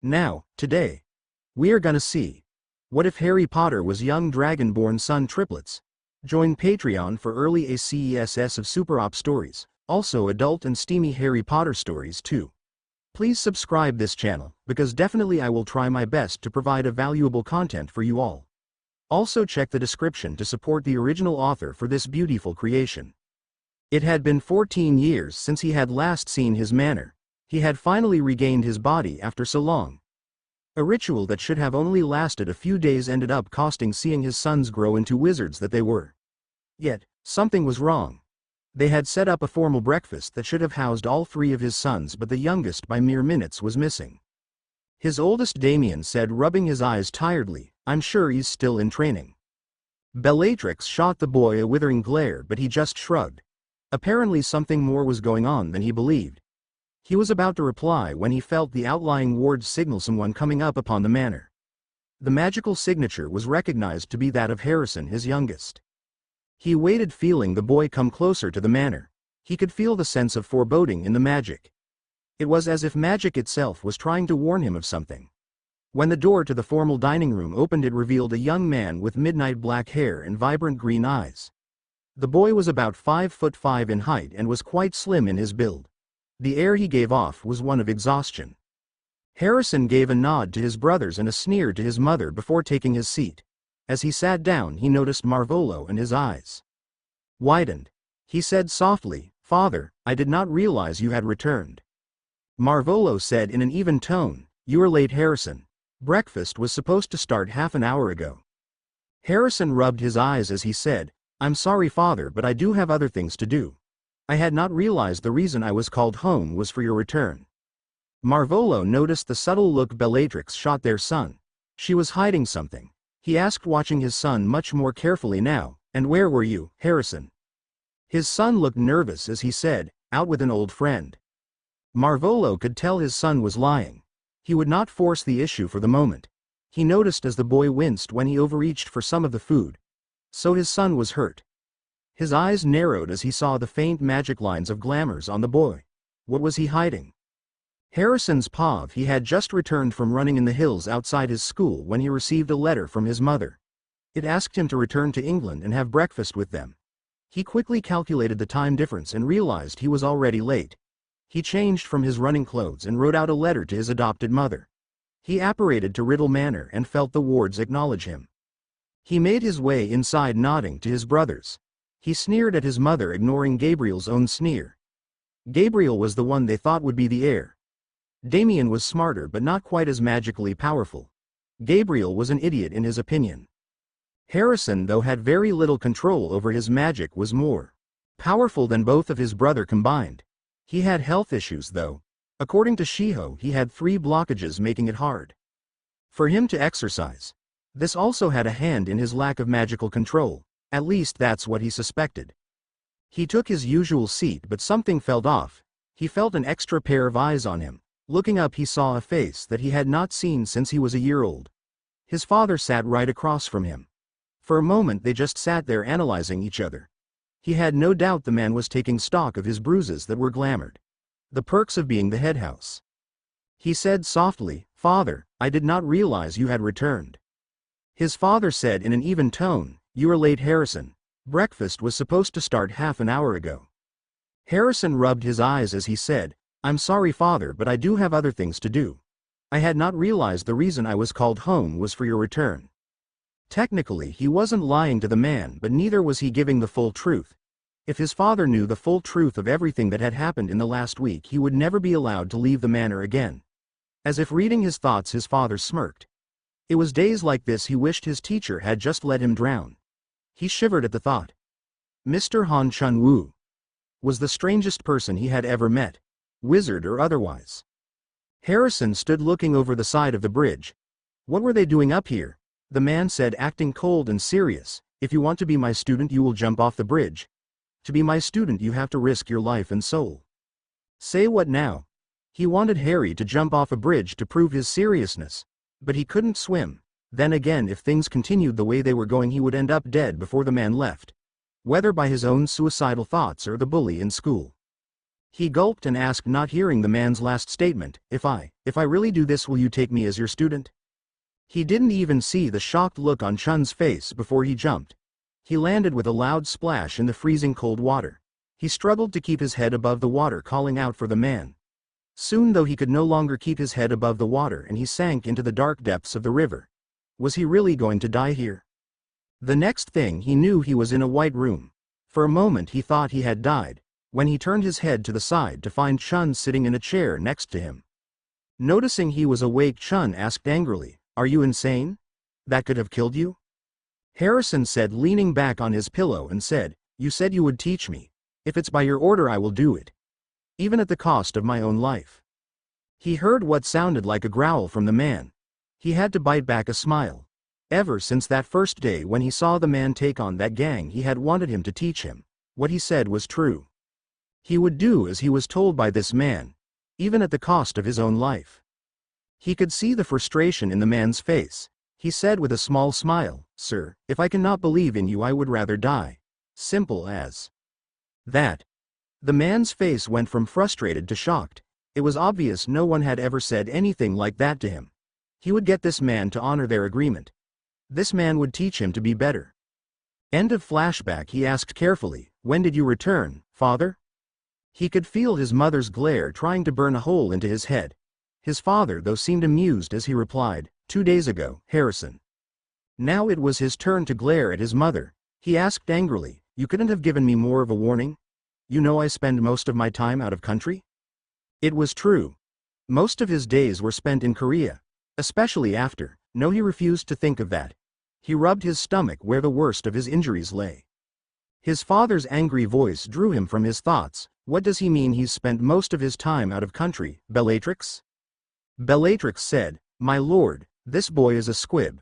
Today, we are gonna see. What if Harry Potter was young dragonborn son triplets? Join Patreon for early ACESS of Super Op stories, also adult and steamy Harry Potter stories too. Please subscribe this channel, because definitely I will try my best to provide a valuable content for you all. Also check the description to support the original author for this beautiful creation. It had been 14 years since he had last seen his manor. He had finally regained his body after so long. A ritual that should have only lasted a few days ended up costing seeing his sons grow into wizards that they were. Yet, something was wrong. They had set up a formal breakfast that should have housed all three of his sons, but the youngest by mere minutes was missing. His oldest, Damien, said, rubbing his eyes tiredly, "I'm sure he's still in training." Bellatrix shot the boy a withering glare, but he just shrugged. Apparently something more was going on than he believed. He was about to reply when he felt the outlying wards signal someone coming up upon the manor. The magical signature was recognized to be that of Harrison, his youngest. He waited, feeling the boy come closer to the manor. He could feel the sense of foreboding in the magic. It was as if magic itself was trying to warn him of something. When the door to the formal dining room opened, it revealed a young man with midnight black hair and vibrant green eyes. The boy was about 5'5" in height and was quite slim in his build. The air he gave off was one of exhaustion. Harrison gave a nod to his brothers and a sneer to his mother before taking his seat. As he sat down, he noticed Marvolo, and his eyes widened. He said softly, "Father, I did not realize you had returned." Marvolo said in an even tone, "You are late, Harrison. Breakfast was supposed to start half an hour ago." Harrison rubbed his eyes as he said, "I'm sorry, Father, but I do have other things to do. I had not realized the reason I was called home was for your return." Marvolo noticed the subtle look Bellatrix shot their son. She was hiding something. He asked, watching his son much more carefully now, "And where were you, Harrison?" His son looked nervous as he said, "Out with an old friend." Marvolo could tell his son was lying. He would not force the issue for the moment. He noticed as the boy winced when he overreached for some of the food. So his son was hurt. His eyes narrowed as he saw the faint magic lines of glamours on the boy. What was he hiding? Harrison's pav. He had just returned from running in the hills outside his school when he received a letter from his mother. It asked him to return to England and have breakfast with them. He quickly calculated the time difference and realized he was already late. He changed from his running clothes and wrote out a letter to his adopted mother. He apparated to Riddle Manor and felt the wards acknowledge him. He made his way inside, nodding to his brothers. He sneered at his mother, ignoring Gabriel's own sneer. Gabriel was the one they thought would be the heir. Damien was smarter but not quite as magically powerful. Gabriel was an idiot in his opinion. Harrison, though had very little control over his magic, was more powerful than both of his brother combined. He had health issues though. According to Shiho, he had 3 blockages, making it hard for him to exercise. This also had a hand in his lack of magical control. At least that's what he suspected. He took his usual seat, but something felt off. He felt an extra pair of eyes on him. Looking up, he saw a face that he had not seen since he was a year old. His father sat right across from him. For a moment they just sat there analyzing each other. He had no doubt the man was taking stock of his bruises that were glamored. The perks of being the head house. He said softly, "Father, I did not realize you had returned." His father said in an even tone, "You are late, Harrison. Breakfast was supposed to start half an hour ago." Harrison rubbed his eyes as he said, "I'm sorry, Father, but I do have other things to do. I had not realized the reason I was called home was for your return." Technically, he wasn't lying to the man, but neither was he giving the full truth. If his father knew the full truth of everything that had happened in the last week, he would never be allowed to leave the manor again. As if reading his thoughts, his father smirked. It was days like this he wished his teacher had just let him drown. He shivered at the thought. Mr. Han Chun-woo was the strangest person he had ever met, wizard or otherwise. Harrison stood looking over the side of the bridge. What were they doing up here? The man said, acting cold and serious. "If you want to be my student, you will jump off the bridge. To be my student, you have to risk your life and soul." Say what now? He wanted Harry to jump off a bridge to prove his seriousness. But he couldn't swim. Then again, if things continued the way they were going, he would end up dead before the man left. Whether by his own suicidal thoughts or the bully in school. He gulped and asked, not hearing the man's last statement, if I really do this, will you take me as your student? He didn't even see the shocked look on Chun's face before he jumped. He landed with a loud splash in the freezing cold water. He struggled to keep his head above the water, calling out for the man. Soon, though, he could no longer keep his head above the water and he sank into the dark depths of the river. Was he really going to die here? The next thing he knew, he was in a white room. For a moment he thought he had died, when he turned his head to the side to find Chun sitting in a chair next to him. Noticing he was awake, Chun asked angrily, "Are you insane? That could have killed you?" Harrison said, leaning back on his pillow, and said, "You said you would teach me. If it's by your order, I will do it. Even at the cost of my own life." He heard what sounded like a growl from the man. He had to bite back a smile. Ever since that first day when he saw the man take on that gang, he had wanted him to teach him. What he said was true. He would do as he was told by this man, even at the cost of his own life. He could see the frustration in the man's face. He said with a small smile, "Sir, if I cannot believe in you, I would rather die." Simple as that. The man's face went from frustrated to shocked. It was obvious no one had ever said anything like that to him. He would get this man to honor their agreement. This man would teach him to be better. End of flashback. He asked carefully, "When did you return, father?" He could feel his mother's glare trying to burn a hole into his head. His father, though, seemed amused as he replied, 2 days ago, Harrison." Now it was his turn to glare at his mother. He asked angrily, "You couldn't have given me more of a warning? You know I spend most of my time out of country?" It was true. Most of his days were spent in Korea. Especially after. No, he refused to think of that. He rubbed his stomach where the worst of his injuries lay. His father's angry voice drew him from his thoughts. What does he mean he's spent most of his time out of country, Bellatrix? Bellatrix said, "My lord, this boy is a squib.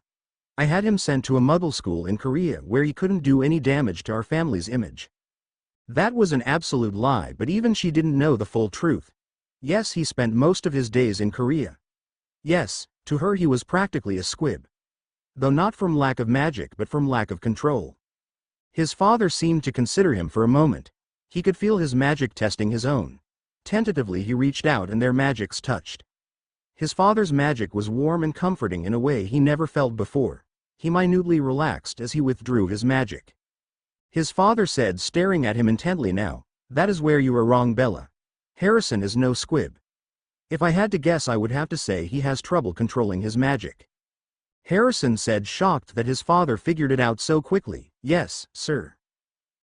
I had him sent to a muggle school in Korea where he couldn't do any damage to our family's image." That was an absolute lie, but even she didn't know the full truth. Yes, he spent most of his days in Korea. Yes, to her he was practically a squib. Though not from lack of magic but from lack of control. His father seemed to consider him for a moment. He could feel his magic testing his own. Tentatively he reached out and their magics touched. His father's magic was warm and comforting in a way he never felt before. He minutely relaxed as he withdrew his magic. His father said, staring at him intently now, "That is where you are wrong, Bella. Harrison is no squib. If I had to guess, I would have to say he has trouble controlling his magic." Harrison said, shocked that his father figured it out so quickly. "Yes, sir."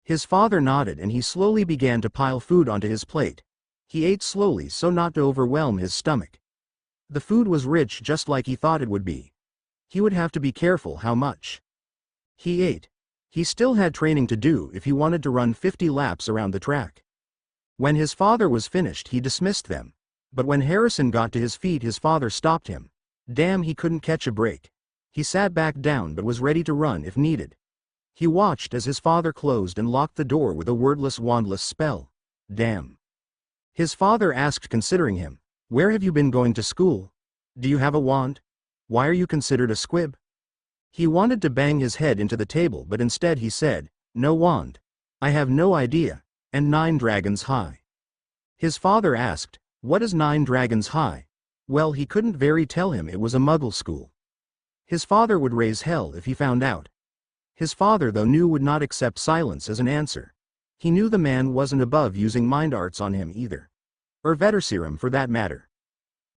His father nodded and he slowly began to pile food onto his plate. He ate slowly so not to overwhelm his stomach. The food was rich, just like he thought it would be. He would have to be careful how much he ate. He still had training to do if he wanted to run 50 laps around the track. When his father was finished, he dismissed them. But when Harrison got to his feet, his father stopped him. Damn, he couldn't catch a break. He sat back down but was ready to run if needed. He watched as his father closed and locked the door with a wordless, wandless spell. Damn. His father asked, considering him, "Where have you been going to school? Do you have a wand? Why are you considered a squib?" He wanted to bang his head into the table, but instead he said, "No wand. I have no idea. And 9 dragons high." His father asked, "What is 9 dragons high?" Well, he couldn't very tell him it was a muggle school. His father would raise hell if he found out. His father, though, knew would not accept silence as an answer. He knew the man wasn't above using mind arts on him either. Or Veterserum for that matter.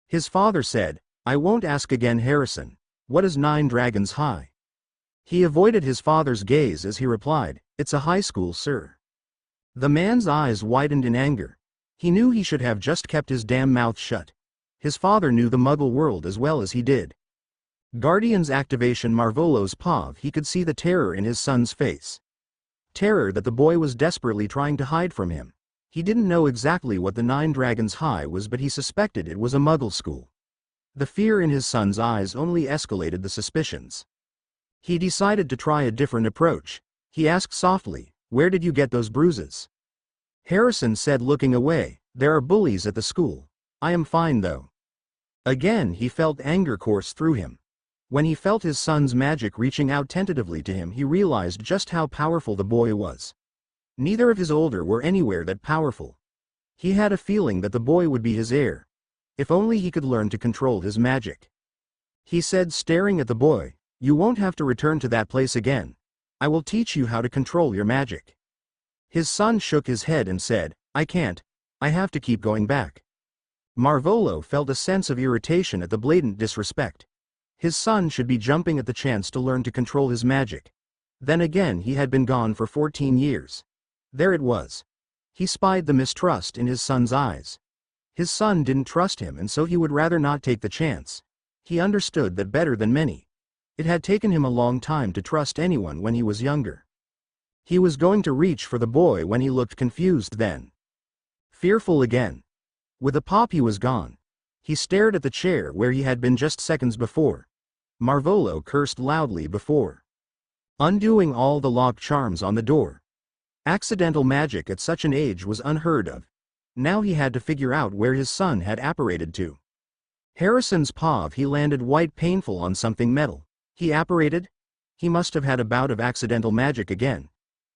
His father said, "I won't ask again, Harrison. What is 9 dragons high?" He avoided his father's gaze as he replied, "It's a high school, sir." The man's eyes widened in anger. He knew he should have just kept his damn mouth shut. His father knew the muggle world as well as he did. Guardian's activation Marvolo's Pav. He could see the terror in his son's face. Terror that the boy was desperately trying to hide from him. He didn't know exactly what the 9 dragons high was, but he suspected it was a muggle school. The fear in his son's eyes only escalated the suspicions. He decided to try a different approach. He asked softly, "Where did you get those bruises?" Harrison said, looking away, "There are bullies at the school. I am fine though." Again he felt anger course through him. When he felt his son's magic reaching out tentatively to him, he realized just how powerful the boy was. Neither of his older were anywhere that powerful. He had a feeling that the boy would be his heir. If only he could learn to control his magic. He said, staring at the boy, "You won't have to return to that place again. I will teach you how to control your magic." His son shook his head and said, "I can't. I have to keep going back." Marvolo felt a sense of irritation at the blatant disrespect. His son should be jumping at the chance to learn to control his magic. Then again, he had been gone for 14 years. There it was. He spied the mistrust in his son's eyes. His son didn't trust him, and so he would rather not take the chance. He understood that better than many. It had taken him a long time to trust anyone when he was younger. He was going to reach for the boy when he looked confused then. Fearful again. With a pop he was gone. He stared at the chair where he had been just seconds before. Marvolo cursed loudly before undoing all the lock charms on the door. Accidental magic at such an age was unheard of. Now he had to figure out where his son had apparated to. Harrison's paw, he landed white painful on something metal. He apparated? He must have had a bout of accidental magic again.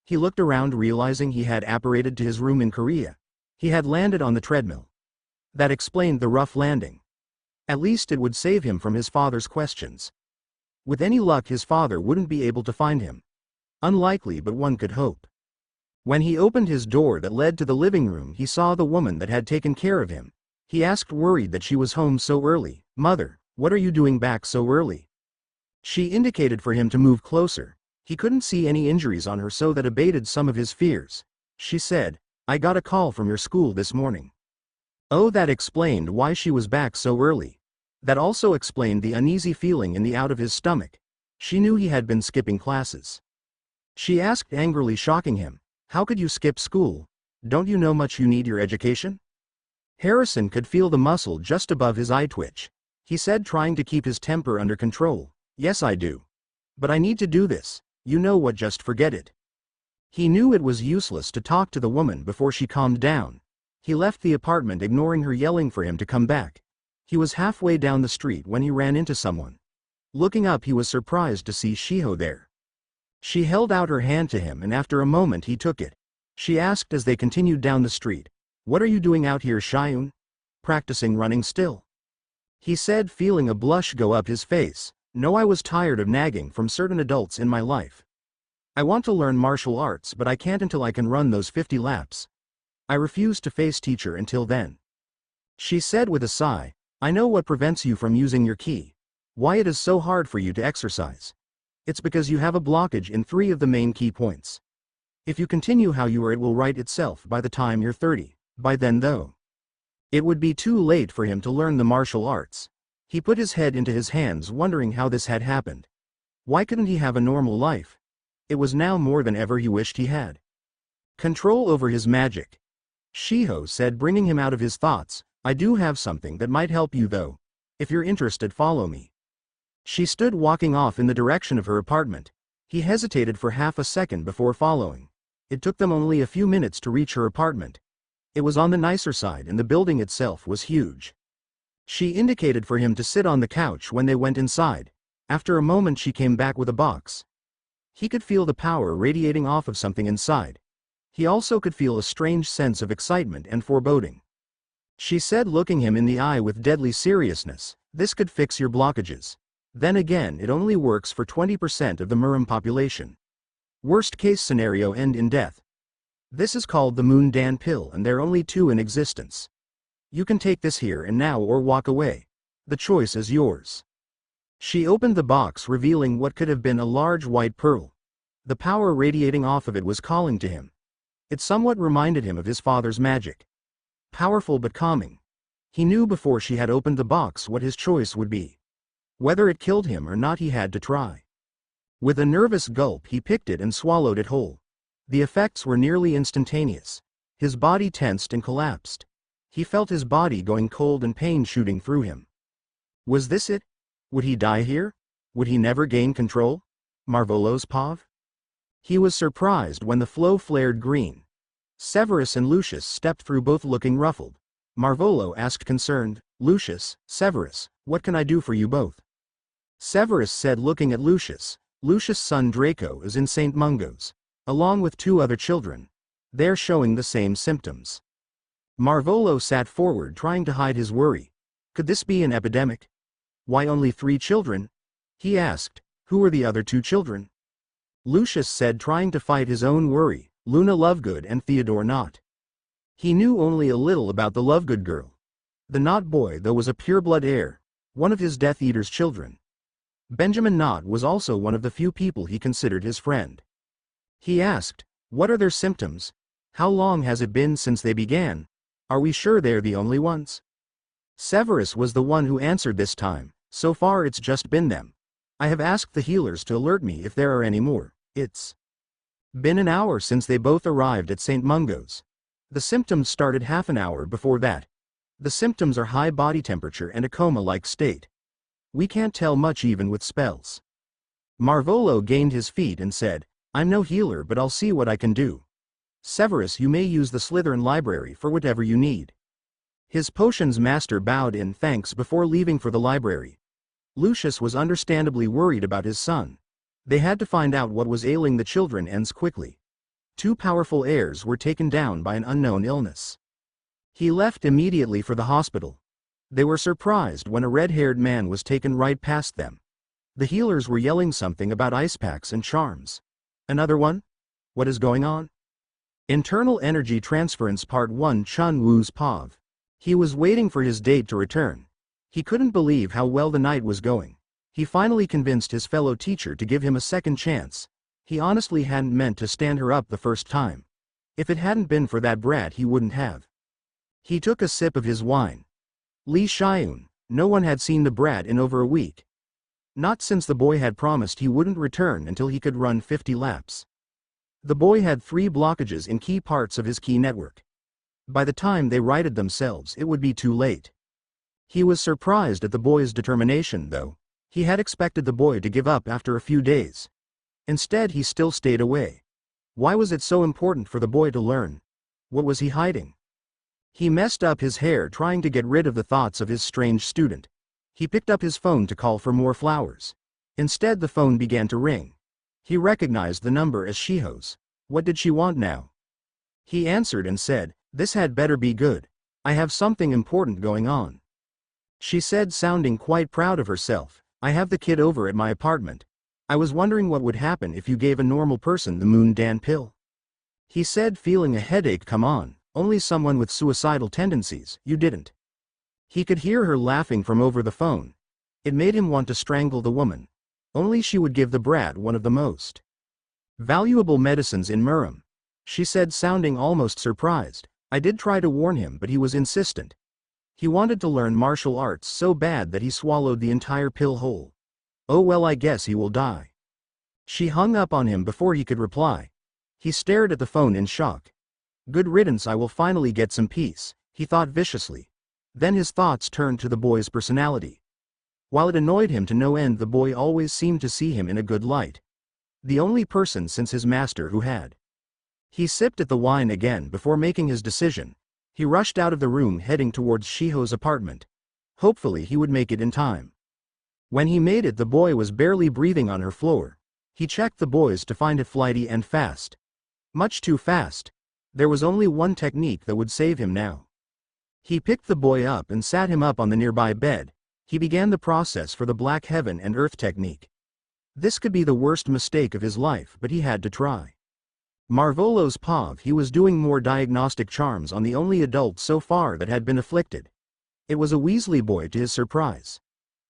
He looked around, realizing he had apparated to his room in Korea. He had landed on the treadmill. That explained the rough landing. At least it would save him from his father's questions. With any luck, his father wouldn't be able to find him. Unlikely, but one could hope. When he opened his door that led to the living room, he saw the woman that had taken care of him. He asked, worried that she was home so early, "Mother, what are you doing back so early?" She indicated for him to move closer. He couldn't see any injuries on her, so that abated some of his fears. She said, "I got a call from your school this morning." Oh, that explained why she was back so early. That also explained the uneasy feeling in the out of his stomach. She knew he had been skipping classes. She asked angrily, shocking him, "How could you skip school? Don't you know much you need your education?" Harrison could feel the muscle just above his eye twitch. He said, trying to keep his temper under control, "Yes, I do. But I need to do this. You know what, just forget it." He knew it was useless to talk to the woman before she calmed down. He left the apartment, ignoring her yelling for him to come back. He was halfway down the street when he ran into someone. Looking up, he was surprised to see Shiho there. She held out her hand to him, and after a moment he took it. She asked as they continued down the street, "What are you doing out here, Shion? Practicing running still?" He said, feeling a blush go up his face. "No, I was tired of nagging from certain adults in my life. I want to learn martial arts, but I can't until I can run those 50 laps. I refuse to face teacher until then." She said with a sigh, "I know what prevents you from using your ki. Why it is so hard for you to exercise. It's because you have a blockage in 3 of the main key points. If you continue how you are, it will right itself by the time you're 30. By then, though, it would be too late for him to learn the martial arts." He put his head into his hands, wondering how this had happened. Why couldn't he have a normal life? It was now more than ever he wished he had control over his magic. Shiho said, bringing him out of his thoughts, "I do have something that might help you though. If you're interested, follow me." She stood walking off in the direction of her apartment. He hesitated for half a second before following. It took them only a few minutes to reach her apartment. It was on the nicer side, and the building itself was huge. She indicated for him to sit on the couch when they went inside. After a moment she came back with a box. He could feel the power radiating off of something inside. He also could feel a strange sense of excitement and foreboding. She said, looking him in the eye with deadly seriousness, "This could fix your blockages. Then again, it only works for 20% of the Murim population. Worst case scenario, end in death. This is called the Moon Dan pill, and there are only 2 in existence. You can take this here and now or walk away. The choice is yours." She opened the box, revealing what could have been a large white pearl. The power radiating off of it was calling to him. It somewhat reminded him of his father's magic. Powerful but calming. He knew before she had opened the box what his choice would be. Whether it killed him or not, he had to try. With a nervous gulp, he picked it and swallowed it whole. The effects were nearly instantaneous. His body tensed and collapsed. He felt his body going cold and pain shooting through him. Was this it? Would he die here? Would he never gain control? Marvolo's pav? He was surprised when the flow flared green. Severus and Lucius stepped through, both looking ruffled. Marvolo asked, concerned, "Lucius, Severus, what can I do for you both?" Severus said, looking at Lucius, "Lucius' son Draco is in St. Mungo's, along with 2 other children. They're showing the same symptoms." Marvolo sat forward trying to hide his worry. Could this be an epidemic? Why only 3 children? He asked. Who were the other 2 children? Lucius said, trying to fight his own worry, Luna Lovegood and Theodore Knott. He knew only a little about the Lovegood girl. The Knott boy, though, was a pureblood heir, one of his Death Eater's children. Benjamin Knott was also one of the few people he considered his friend. He asked, what are their symptoms? How long has it been since they began? Are we sure they're the only ones? Severus was the one who answered this time. So far it's just been them. I have asked the healers to alert me if there are any more. It's been an hour since they both arrived at St. Mungo's. The symptoms started half an hour before that. The symptoms are high body temperature and a coma-like state. We can't tell much even with spells. Marvolo gained his feet and said, I'm no healer, but I'll see what I can do. Severus, you may use the Slytherin library for whatever you need. His potions master bowed in thanks before leaving for the library. Lucius was understandably worried about his son. They had to find out what was ailing the children quickly. 2 powerful heirs were taken down by an unknown illness. He left immediately for the hospital. They were surprised when a red-haired man was taken right past them. The healers were yelling something about ice packs and charms. Another one? What is going on? Internal Energy Transference Part 1. Chun Wu's Pav. He was waiting for his date to return. He couldn't believe how well the night was going. He finally convinced his fellow teacher to give him a second chance. He honestly hadn't meant to stand her up the first time. If it hadn't been for that brat, he wouldn't have. He took a sip of his wine. Li Xiun, no one had seen the brat in over a week. Not since the boy had promised he wouldn't return until he could run 50 laps. The boy had 3 blockages in key parts of his key network. By the time they righted themselves, it would be too late. He was surprised at the boy's determination, though. He had expected the boy to give up after a few days. Instead, he still stayed away. Why was it so important for the boy to learn? What was he hiding? He messed up his hair trying to get rid of the thoughts of his strange student. He picked up his phone to call for more flowers. Instead, the phone began to ring. He recognized the number as Shiho's. What did she want now? He answered and said, this had better be good. I have something important going on. She said, sounding quite proud of herself, I have the kid over at my apartment. I was wondering what would happen if you gave a normal person the Moon Dan pill. He said, feeling a headache come on, only someone with suicidal tendencies, you didn't. He could hear her laughing from over the phone. It made him want to strangle the woman. Only she would give the brat one of the most valuable medicines in Murrum. She said, sounding almost surprised. I did try to warn him, but he was insistent. He wanted to learn martial arts so bad that he swallowed the entire pill whole. Oh well, I guess he will die. She hung up on him before he could reply. He stared at the phone in shock. Good riddance, I will finally get some peace, he thought viciously. Then his thoughts turned to the boy's personality. While it annoyed him to no end, the boy always seemed to see him in a good light. The only person since his master who had. He sipped at the wine again before making his decision. He rushed out of the room heading towards Shiho's apartment. Hopefully he would make it in time. When he made it, the boy was barely breathing on her floor. He checked the boys to find it flighty and fast. Much too fast. There was only one technique that would save him now. He picked the boy up and sat him up on the nearby bed. He began the process for the Black Heaven and Earth technique. This could be the worst mistake of his life, but he had to try. Marvolo's Pav, he was doing more diagnostic charms on the only adult so far that had been afflicted. It was a Weasley boy to his surprise.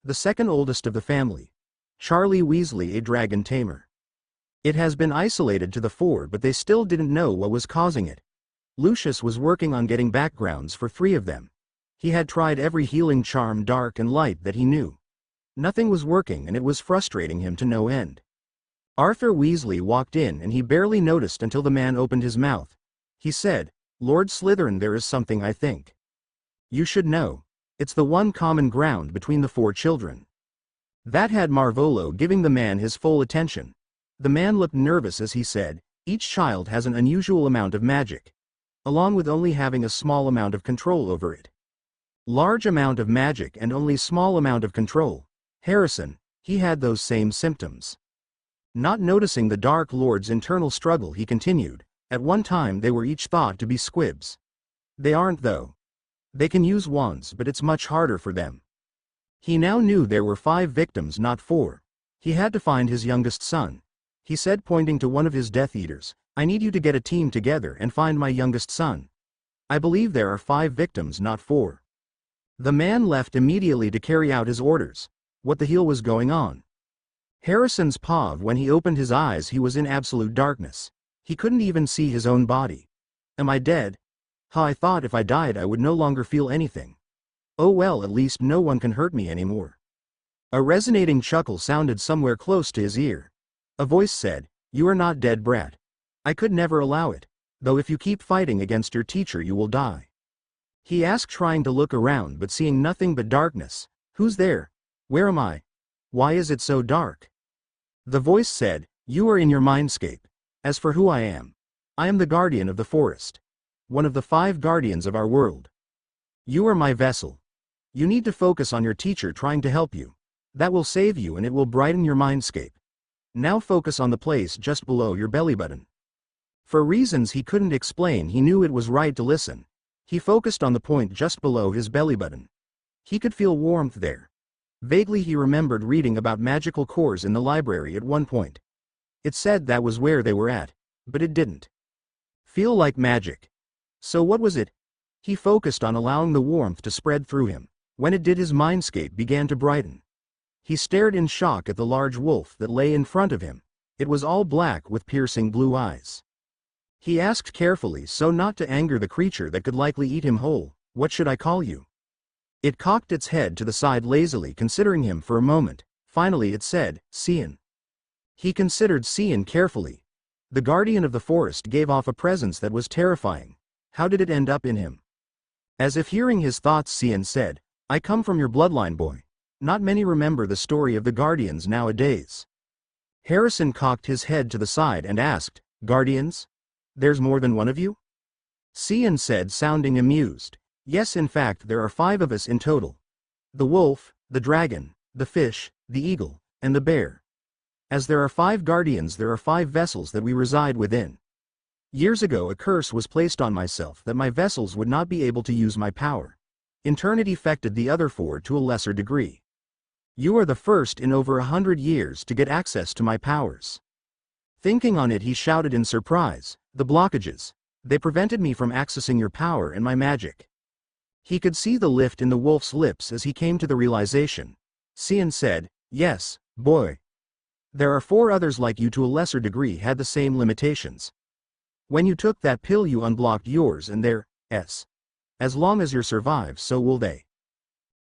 The second oldest of the family. Charlie Weasley, a dragon tamer. It has been isolated to the fore, but they still didn't know what was causing it. Lucius was working on getting backgrounds for 3 of them. He had tried every healing charm, dark and light, that he knew. Nothing was working, and it was frustrating him to no end. Arthur Weasley walked in and he barely noticed until the man opened his mouth. He said, Lord Slytherin, there is something I think you should know. It's the one common ground between the 4 children. That had Marvolo giving the man his full attention. The man looked nervous as he said, each child has an unusual amount of magic, along with only having a small amount of control over it. Large amount of magic and only small amount of control. Harrison, he had those same symptoms. Not noticing the Dark Lord's internal struggle, he continued, at one time they were each thought to be squibs. They aren't though. They can use wands, but it's much harder for them. He now knew there were 5 victims, not 4. He had to find his youngest son. He said, pointing to one of his Death Eaters, I need you to get a team together and find my youngest son. I believe there are 5 victims, not 4. The man left immediately to carry out his orders. What the hell was going on? Harrison's paused. When he opened his eyes, he was in absolute darkness. He couldn't even see his own body. Am I dead? I thought if I died I would no longer feel anything. Oh well, at least no one can hurt me anymore. A resonating chuckle sounded somewhere close to his ear. A voice said, You are not dead, brat. I could never allow it. Though if you keep fighting against your teacher you will die. He asked, trying to look around but seeing nothing but darkness. Who's there? Where am I? Why is it so dark? The voice said, You are in your mindscape. As for who I am the guardian of the forest. One of the 5 guardians of our world. You are my vessel. You need to focus on your teacher trying to help you. That will save you and it will brighten your mindscape. Now focus on the place just below your belly button. For reasons he couldn't explain, he knew it was right to listen. He focused on the point just below his belly button. He could feel warmth there. Vaguely he remembered reading about magical cores in the library at one point. It said that was where they were at, but it didn't feel like magic. So what was it? He focused on allowing the warmth to spread through him. When it did, his mindscape began to brighten. He stared in shock at the large wolf that lay in front of him. It was all black with piercing blue eyes. He asked carefully, so not to anger the creature that could likely eat him whole, What should I call you? It cocked its head to the side lazily, considering him for a moment. Finally it said, Cian. He considered Cian carefully. The guardian of the forest gave off a presence that was terrifying. How did it end up in him? As if hearing his thoughts, Cian said, I come from your bloodline, boy. Not many remember the story of the guardians nowadays. Harrison cocked his head to the side and asked, Guardians? There's more than one of you? Cian said, sounding amused. Yes, in fact there are 5 of us in total. The wolf, the dragon, the fish, the eagle, and the bear. As there are 5 guardians, there are 5 vessels that we reside within. Years ago a curse was placed on myself that my vessels would not be able to use my power. In turn it affected the other 4 to a lesser degree. You are the first in over 100 years to get access to my powers. Thinking on it, he shouted in surprise, The blockages. They prevented me from accessing your power and my magic. He could see the lift in the wolf's lips as he came to the realization. Cian said, Yes, boy. There are 4 others like you to a lesser degree had the same limitations. When you took that pill you unblocked yours and theirs. As long as you survive, so will they.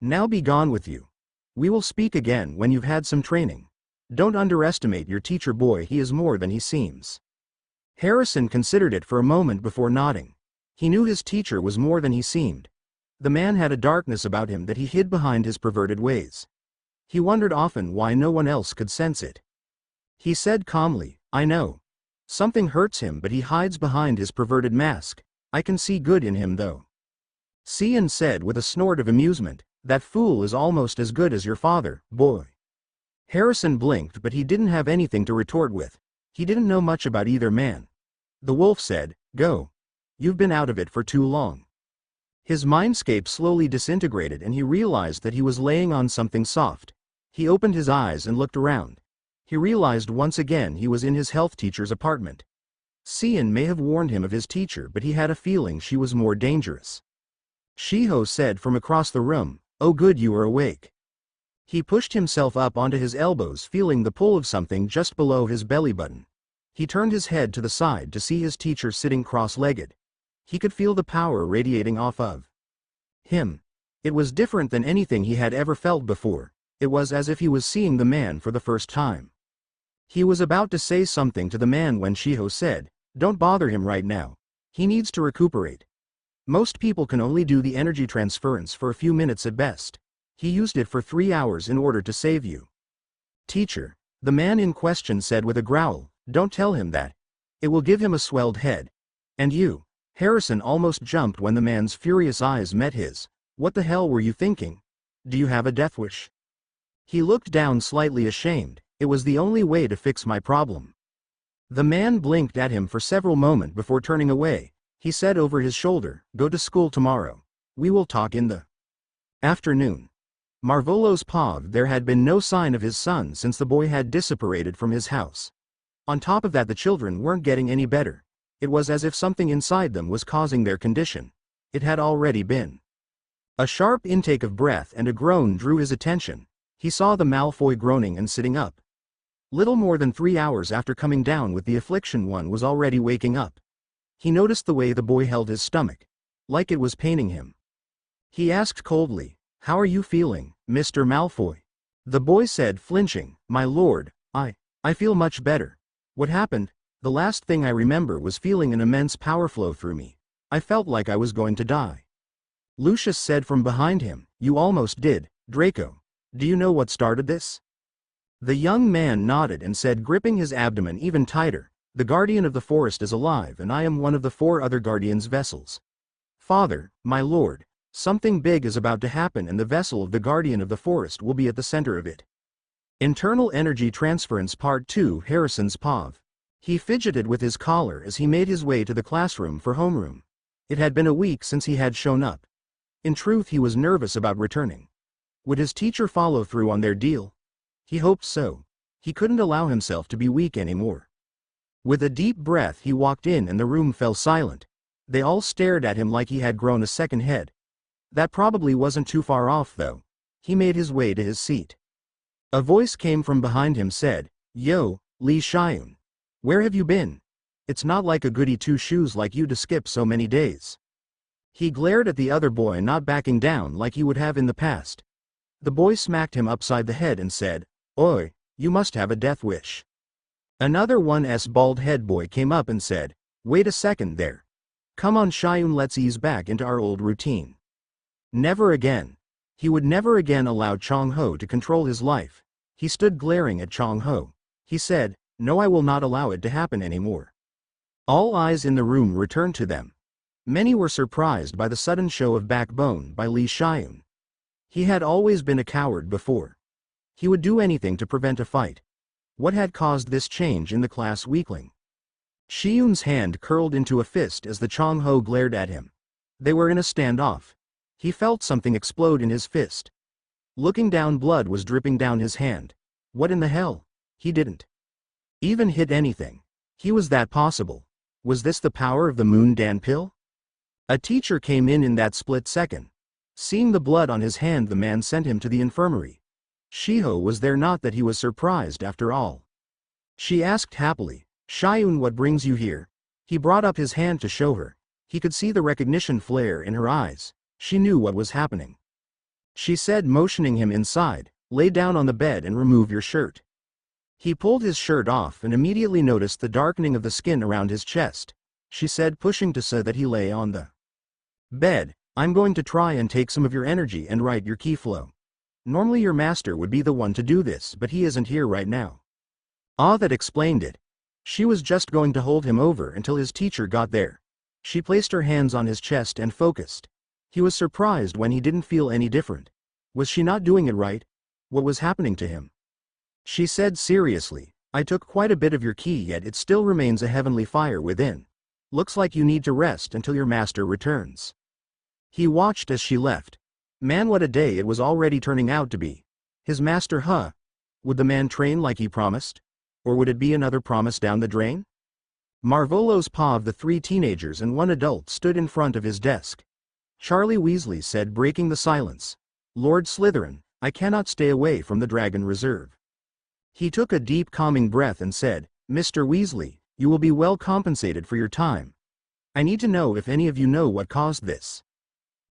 Now be gone with you. We will speak again when you've had some training. Don't underestimate your teacher, boy, he is more than he seems. Harrison considered it for a moment before nodding. He knew his teacher was more than he seemed. The man had a darkness about him that he hid behind his perverted ways. He wondered often why no one else could sense it. He said calmly, I know. Something hurts him, but he hides behind his perverted mask. I can see good in him though. Cian said with a snort of amusement, That fool is almost as good as your father, boy. Harrison blinked, but he didn't have anything to retort with. He didn't know much about either man. The wolf said, Go. You've been out of it for too long. His mindscape slowly disintegrated and he realized that he was laying on something soft. He opened his eyes and looked around. He realized once again he was in his health teacher's apartment. Cian may have warned him of his teacher, but he had a feeling she was more dangerous. Shiho said from across the room, Oh good, you are awake. He pushed himself up onto his elbows, feeling the pull of something just below his belly button. He turned his head to the side to see his teacher sitting cross-legged. He could feel the power radiating off of him. It was different than anything he had ever felt before. It was as if he was seeing the man for the first time. He was about to say something to the man when Shiho said, Don't bother him right now. He needs to recuperate. Most people can only do the energy transference for a few minutes at best. He used it for 3 hours in order to save you. Teacher, the man in question said with a growl, Don't tell him that. It will give him a swelled head. And you? Harrison almost jumped when the man's furious eyes met his. What the hell were you thinking? Do you have a death wish? He looked down slightly ashamed. It was the only way to fix my problem. The man blinked at him for several moments before turning away. He said over his shoulder, "Go to school tomorrow. We will talk in the afternoon." Marvolo's pav, there had been no sign of his son since the boy had disapparated from his house. On top of that, the children weren't getting any better. It was as if something inside them was causing their condition. It had already been. A sharp intake of breath and a groan drew his attention. He saw the Malfoy groaning and sitting up. Little more than 3 hours after coming down with the affliction, one was already waking up. He noticed the way the boy held his stomach, like it was paining him. He asked coldly, "How are you feeling, Mr. Malfoy?" The boy said, flinching, "My lord, I feel much better. What happened? The last thing I remember was feeling an immense power flow through me. I felt like I was going to die." Lucius said from behind him, "You almost did, Draco. Do you know what started this?" The young man nodded and said, gripping his abdomen even tighter, "The guardian of the forest is alive, and I am one of the 4 other guardians' vessels. Father, my lord, something big is about to happen, and the vessel of the guardian of the forest will be at the center of it." Internal Energy Transference Part 2. Harrison's pav. He fidgeted with his collar as he made his way to the classroom for homeroom. It had been a week since he had shown up. In truth, he was nervous about returning. Would his teacher follow through on their deal? He hoped so. He couldn't allow himself to be weak anymore. With a deep breath, he walked in and the room fell silent. They all stared at him like he had grown a second head. That probably wasn't too far off, though. He made his way to his seat. A voice came from behind him, said, "Yo, Lee Shiun. Where have you been? It's not like a goody two-shoes like you to skip so many days." He glared at the other boy, not backing down like he would have in the past. The boy smacked him upside the head and said, "Oi, you must have a death wish." Another 1's bald head boy came up and said, "Wait a second there. Come on, Shiun, let's ease back into our old routine." Never again. He would never again allow Chong Ho to control his life. He stood glaring at Chong Ho. He said, "No, I will not allow it to happen anymore." All eyes in the room returned to them. Many were surprised by the sudden show of backbone by Lee Shiun. He had always been a coward before. He would do anything to prevent a fight. What had caused this change in the class weakling? Shiun's hand curled into a fist as the Chong Ho glared at him. They were in a standoff. He felt something explode in his fist. Looking down, blood was dripping down his hand. What in the hell? He didn't even hit anything. He was that possible. Was this the power of the Moon Dan pill? A teacher came in that split second. Seeing the blood on his hand, the man sent him to the infirmary. Shiho was there, not that he was surprised after all. She asked happily, "Shiun, what brings you here?" He brought up his hand to show her. He could see the recognition flare in her eyes. She knew what was happening. She said, motioning him inside, "Lay down on the bed and remove your shirt." He pulled his shirt off and immediately noticed the darkening of the skin around his chest. She said, pushing to so that he lay on the bed, "I'm going to try and take some of your energy and write your key flow. Normally your master would be the one to do this, but he isn't here right now." That explained it. She was just going to hold him over until his teacher got there. She placed her hands on his chest and focused. He was surprised when he didn't feel any different. Was she not doing it right? What was happening to him? She said seriously, "I took quite a bit of your ki, yet it still remains a heavenly fire within. Looks like you need to rest until your master returns." He watched as she left. Man, what a day it was already turning out to be. His master, huh? Would the man train like he promised? Or would it be another promise down the drain? Marvolo's pav, the 3 teenagers and 1 adult, stood in front of his desk. Charlie Weasley said, breaking the silence, "Lord Slytherin, I cannot stay away from the Dragon Reserve." He took a deep calming breath and said, "Mr. Weasley, you will be well compensated for your time. I need to know if any of you know what caused this."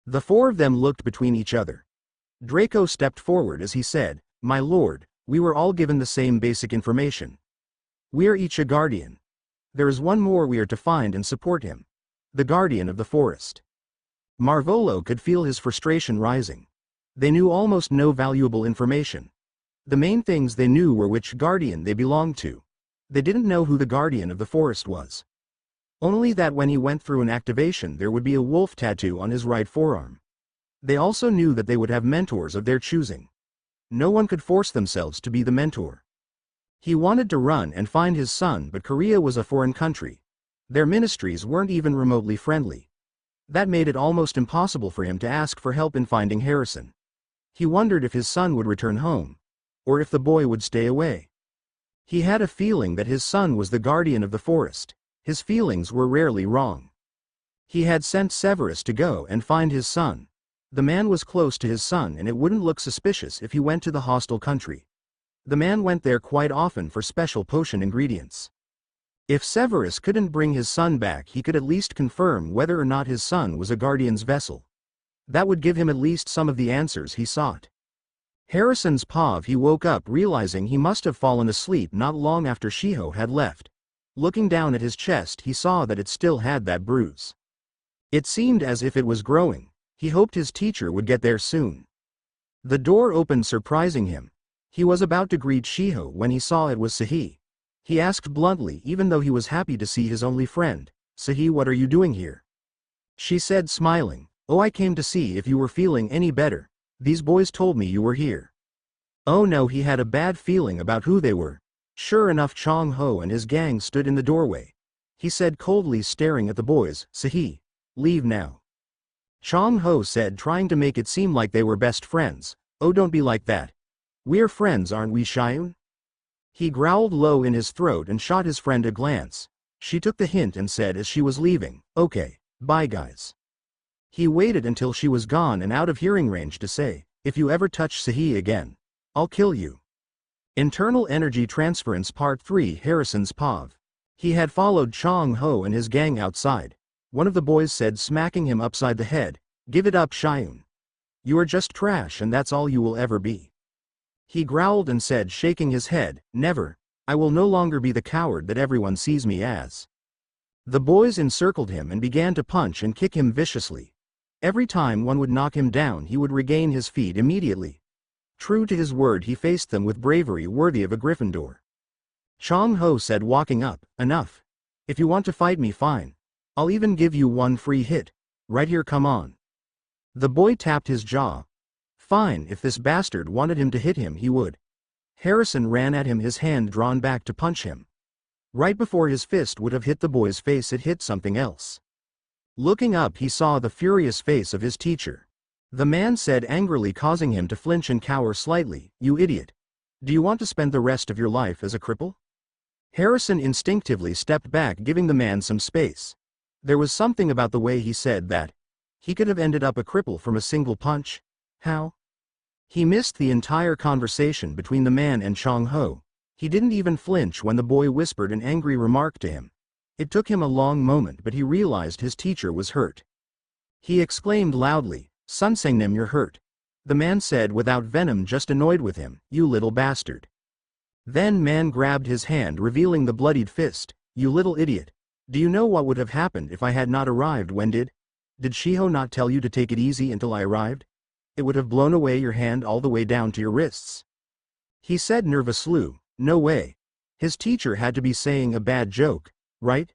The 4 of them looked between each other. Draco stepped forward as he said, "My lord, we were all given the same basic information. We are each a guardian. There is one more we are to find and support him. The guardian of the forest." Marvolo could feel his frustration rising. They knew almost no valuable information. The main things they knew were which guardian they belonged to. They didn't know who the guardian of the forest was. Only that when he went through an activation there would be a wolf tattoo on his right forearm. They also knew that they would have mentors of their choosing. No one could force themselves to be the mentor. He wanted to run and find his son, but Korea was a foreign country. Their ministries weren't even remotely friendly. That made it almost impossible for him to ask for help in finding Harrison. He wondered if his son would return home, or if the boy would stay away. He had a feeling that his son was the guardian of the forest. His feelings were rarely wrong. He had sent Severus to go and find his son. The man was close to his son and it wouldn't look suspicious if he went to the hostile country. The man went there quite often for special potion ingredients. If Severus couldn't bring his son back, he could at least confirm whether or not his son was a guardian's vessel. That would give him at least some of the answers he sought. Harrison's pav. He woke up realizing he must have fallen asleep not long after Shiho had left. Looking down at his chest, he saw that it still had that bruise. It seemed as if it was growing. He hoped his teacher would get there soon. The door opened, surprising him. He was about to greet Shiho when he saw it was Sahi. He asked bluntly, even though he was happy to see his only friend, "Sahi, what are you doing here?" She said, smiling, "Oh, I came to see if you were feeling any better. These boys told me you were here." Oh no, he had a bad feeling about who they were. Sure enough, Chong Ho and his gang stood in the doorway. He said coldly, staring at the boys, "Sahi, leave now." Chong Ho said, trying to make it seem like they were best friends, "Oh, don't be like that. We're friends, aren't we, Shion?" He growled low in his throat and shot his friend a glance. She took the hint and said as she was leaving, "Okay, bye guys." He waited until she was gone and out of hearing range to say, "If you ever touch Sahi again, I'll kill you." Internal Energy Transference Part 3. Harrison's pav. He had followed Chong Ho and his gang outside. One of the boys said, smacking him upside the head, "Give it up, Shion. You are just trash and that's all you will ever be." He growled and said, shaking his head, "Never. I will no longer be the coward that everyone sees me as." The boys encircled him and began to punch and kick him viciously. Every time one would knock him down, he would regain his feet immediately. True to his word, he faced them with bravery worthy of a Gryffindor. Chong Ho said, walking up, "Enough. If you want to fight me, fine. I'll even give you one free hit. Right here, come on." The boy tapped his jaw. Fine, if this bastard wanted him to hit him, he would. Harrison ran at him, his hand drawn back to punch him. Right before his fist would have hit the boy's face, it hit something else. Looking up, he saw the furious face of his teacher. The man said angrily, causing him to flinch and cower slightly, "You idiot. Do you want to spend the rest of your life as a cripple?" Harrison instinctively stepped back, giving the man some space. There was something about the way he said that. He could have ended up a cripple from a single punch. How? He missed the entire conversation between the man and Chong Ho. He didn't even flinch when the boy whispered an angry remark to him. It took him a long moment, but he realized his teacher was hurt. He exclaimed loudly, "Sunsengnim, you're hurt." The man said without venom, just annoyed with him, "You little bastard." Then man grabbed his hand, revealing the bloodied fist. "You little idiot. Do you know what would have happened if I had not arrived? When did Shiho not tell you to take it easy until I arrived? It would have blown away your hand all the way down to your wrists." He said nervously, "No way. His teacher had to be saying a bad joke, right?"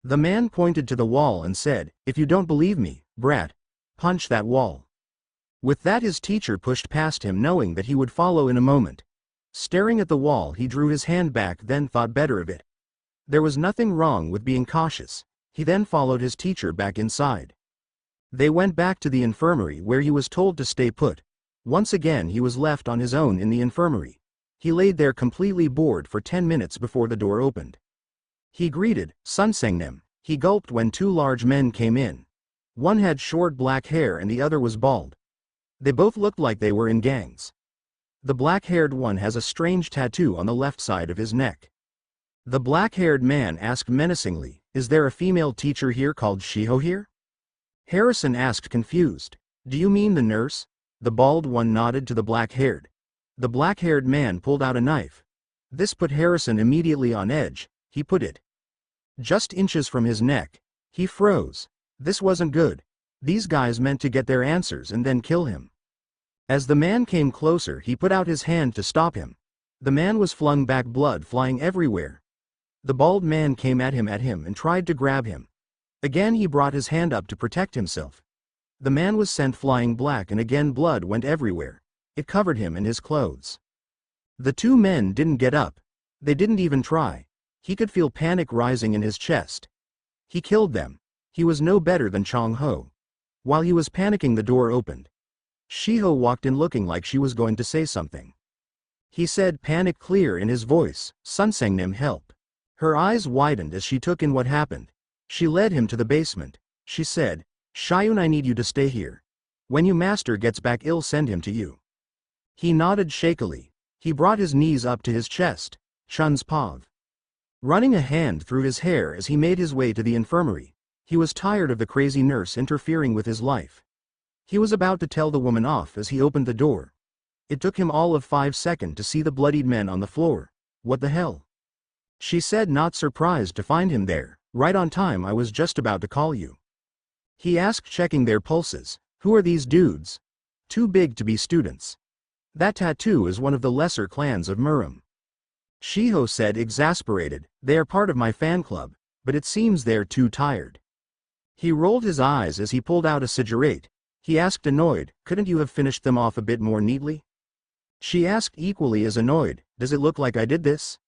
The man pointed to the wall and said, "If you don't believe me, brat, punch that wall." With that, his teacher pushed past him, knowing that he would follow in a moment. Staring at the wall, he drew his hand back, then thought better of it. There was nothing wrong with being cautious. He then followed his teacher back inside. They went back to the infirmary, where he was told to stay put. Once again he was left on his own in the infirmary. He laid there completely bored for 10 minutes before the door opened. He greeted, "Sunsengnim." He gulped when two large men came in. One had short black hair and the other was bald. They both looked like they were in gangs. The black-haired one has a strange tattoo on the left side of his neck. The black-haired man asked menacingly, "Is there a female teacher here called Shiho here?" Harrison asked, confused. "Do you mean the nurse?" The bald one nodded to the black-haired. The black-haired man pulled out a knife. This put Harrison immediately on edge. He put it just inches from his neck. He froze. This wasn't good. These guys meant to get their answers and then kill him. As the man came closer, he put out his hand to stop him. The man was flung back, blood flying everywhere. The bald man came at him and tried to grab him. Again he brought his hand up to protect himself. The man was sent flying black and again blood went everywhere. It covered him and his clothes. The two men didn't get up. They didn't even try. He could feel panic rising in his chest. He killed them. He was no better than Chong Ho. While he was panicking, the door opened. Shiho walked in looking like she was going to say something. He said, panic clear in his voice, Sunsengnim, help. Her eyes widened as she took in what happened. She led him to the basement. She said, Shayun, I need you to stay here. When your master gets back, I'll send him to you. He nodded shakily. He brought his knees up to his chest. Chun's pav. Running a hand through his hair as he made his way to the infirmary. He was tired of the crazy nurse interfering with his life. He was about to tell the woman off as he opened the door. It took him all of 5 seconds to see the bloodied men on the floor. What the hell? She said, not surprised to find him there. Right on time, I was just about to call you. He asked, checking their pulses. Who are these dudes? Too big to be students. That tattoo is one of the lesser clans of Murim. Shiho said, exasperated, they are part of my fan club, but it seems they're too tired. He rolled his eyes as he pulled out a cigarette. He asked, annoyed, couldn't you have finished them off a bit more neatly? She asked, equally as annoyed, does it look like I did this?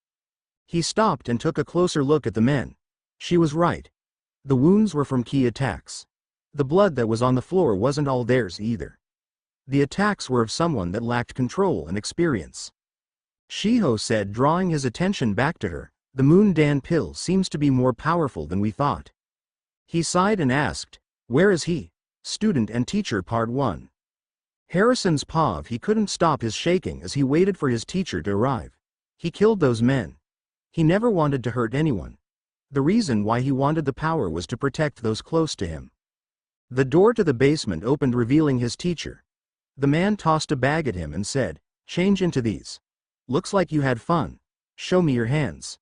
He stopped and took a closer look at the men. She was right. The wounds were from key attacks. The blood that was on the floor wasn't all theirs either. The attacks were of someone that lacked control and experience. Shiho said, drawing his attention back to her, the Moon Dan pill seems to be more powerful than we thought. He sighed and asked, where is he? Student and Teacher Part 1. Harrison's pav. He couldn't stop his shaking as he waited for his teacher to arrive. He killed those men. He never wanted to hurt anyone. The reason why he wanted the power was to protect those close to him. The door to the basement opened, revealing his teacher. The man tossed a bag at him and said, change into these. Looks like you had fun. Show me your hands.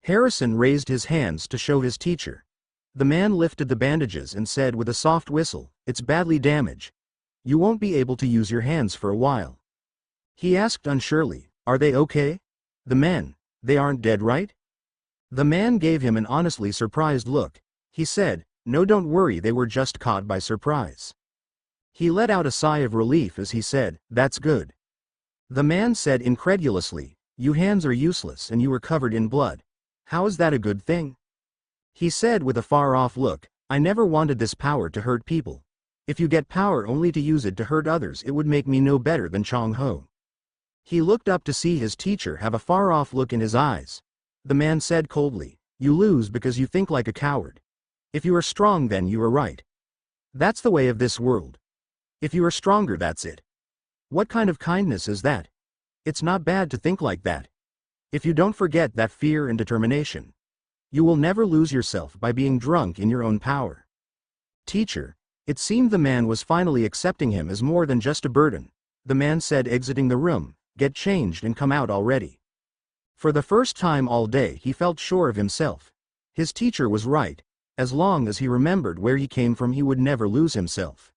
Harrison raised his hands to show his teacher. The man lifted the bandages and said with a soft whistle, it's badly damaged. You won't be able to use your hands for a while. He asked unsurely, are they okay? The men, they aren't dead, right? The man gave him an honestly surprised look. He said, no, don't worry, they were just caught by surprise. He let out a sigh of relief as he said, that's good. The man said incredulously, your hands are useless and you were covered in blood. How is that a good thing? He said with a far-off look, I never wanted this power to hurt people. If you get power only to use it to hurt others, it would make me no better than Chong Ho. He looked up to see his teacher have a far-off look in his eyes. The man said coldly, you lose because you think like a coward. If you are strong, then you are right. That's the way of this world. If you are stronger, that's it. What kind of kindness is that? It's not bad to think like that. If you don't forget that fear and determination, you will never lose yourself by being drunk in your own power. Teacher. It seemed the man was finally accepting him as more than just a burden. The man said, exiting the room, get changed and come out already. For the first time all day he felt sure of himself. His teacher was right. As long as he remembered where he came from, he would never lose himself.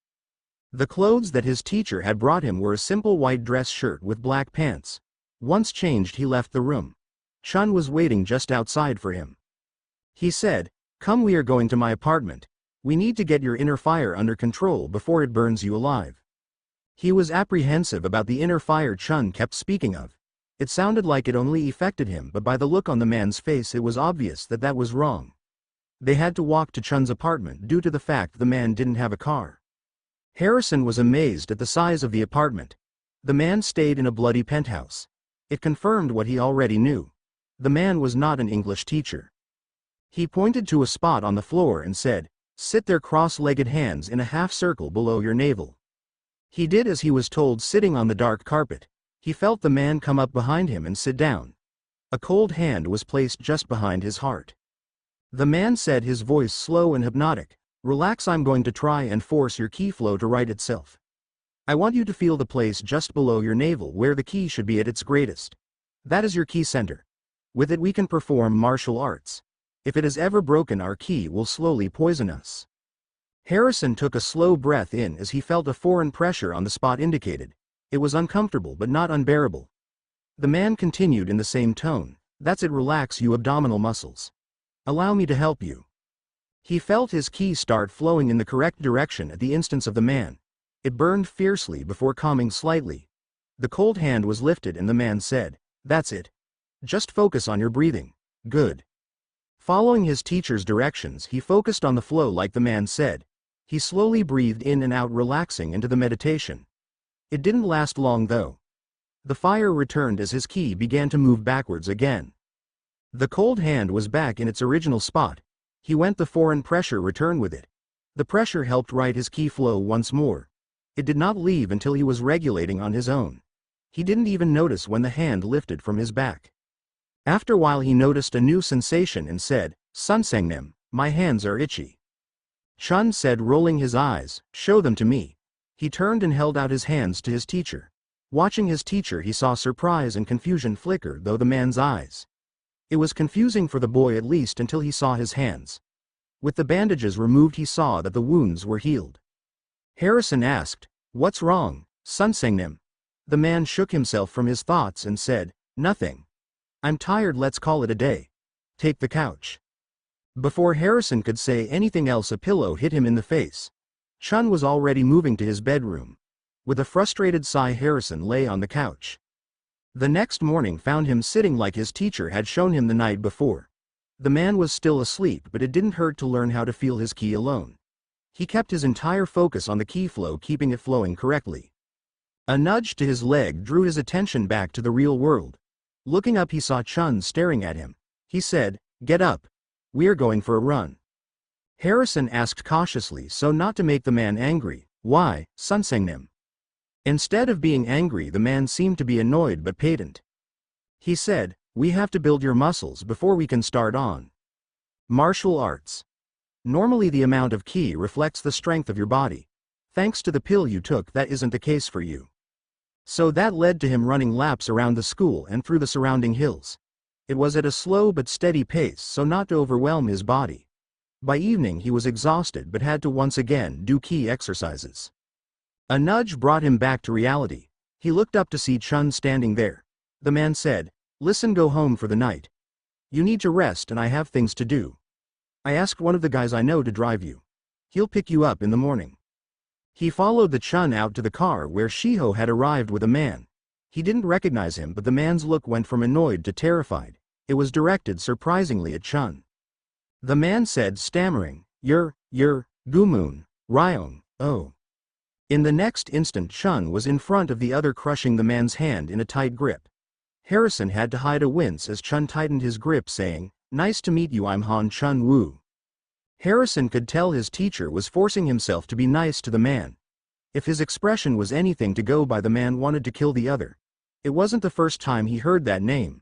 The clothes that his teacher had brought him were a simple white dress shirt with black pants. Once changed, he left the room. Chun was waiting just outside for him. He said, come, we are going to my apartment. We need to get your inner fire under control before it burns you alive. He was apprehensive about the inner fire Chun kept speaking of. It sounded like it only affected him, but by the look on the man's face it was obvious that that was wrong. They had to walk to Chun's apartment due to the fact the man didn't have a car. Harrison was amazed at the size of the apartment. The man stayed in a bloody penthouse. It confirmed what he already knew. The man was not an English teacher. He pointed to a spot on the floor and said, sit there, cross-legged, hands in a half circle below your navel. He did as he was told, sitting on the dark carpet. He felt the man come up behind him and sit down. A cold hand was placed just behind his heart. The man said, his voice slow and hypnotic, relax, I'm going to try and force your key flow to right itself. I want you to feel the place just below your navel where the key should be at its greatest. That is your key center. With it we can perform martial arts. If it is ever broken, our key will slowly poison us. Harrison took a slow breath in as he felt a foreign pressure on the spot indicated. It was uncomfortable but not unbearable. The man continued in the same tone, that's it, relax you abdominal muscles. Allow me to help you. He felt his key start flowing in the correct direction at the instance of the man. It burned fiercely before calming slightly. The cold hand was lifted and the man said, that's it. Just focus on your breathing. Good. Following his teacher's directions, he focused on the flow like the man said. He slowly breathed in and out, relaxing into the meditation. It didn't last long though. The fire returned as his ki began to move backwards again. The cold hand was back in its original spot. He went the foreign pressure returned with it. The pressure helped right his ki flow once more. It did not leave until he was regulating on his own. He didn't even notice when the hand lifted from his back. After a while he noticed a new sensation and said, "Sunsengnim, my hands are itchy." Chun said, rolling his eyes, "Show them to me." He turned and held out his hands to his teacher. Watching his teacher, he saw surprise and confusion flicker through the man's eyes. It was confusing for the boy, at least until he saw his hands. With the bandages removed, he saw that the wounds were healed. Harrison asked, "What's wrong, Sunsengnim?" The man shook himself from his thoughts and said, "Nothing. I'm tired, let's call it a day. Take the couch." Before Harrison could say anything else, a pillow hit him in the face. Chun was already moving to his bedroom. With a frustrated sigh, Harrison lay on the couch. The next morning found him sitting like his teacher had shown him the night before. The man was still asleep, but it didn't hurt to learn how to feel his ki alone. He kept his entire focus on the ki flow, keeping it flowing correctly. A nudge to his leg drew his attention back to the real world. Looking up, he saw Chun staring at him. He said, "Get up. We're going for a run." Harrison asked cautiously, so not to make the man angry, "Why, Sunsengnim?" Instead of being angry, the man seemed to be annoyed but patient. He said, "We have to build your muscles before we can start on martial arts. Normally the amount of ki reflects the strength of your body. Thanks to the pill you took, that isn't the case for you." So that led to him running laps around the school and through the surrounding hills. It was at a slow but steady pace, so not to overwhelm his body. By evening he was exhausted but had to once again do ki exercises. A nudge brought him back to reality. He looked up to see Chun standing there. The man said, "Listen, go home for the night. You need to rest and I have things to do. I asked one of the guys I know to drive you. He'll pick you up in the morning." He followed the Chun out to the car where Shiho had arrived with a man. He didn't recognize him, but the man's look went from annoyed to terrified. It was directed surprisingly at Chun. The man said, stammering, You're Gumun, Ryong, oh." In the next instant Chun was in front of the other, crushing the man's hand in a tight grip. Harrison had to hide a wince as Chun tightened his grip, saying, "Nice to meet you, I'm Han Chun Woo." Harrison could tell his teacher was forcing himself to be nice to the man. If his expression was anything to go by, the man wanted to kill the other. It wasn't the first time he heard that name.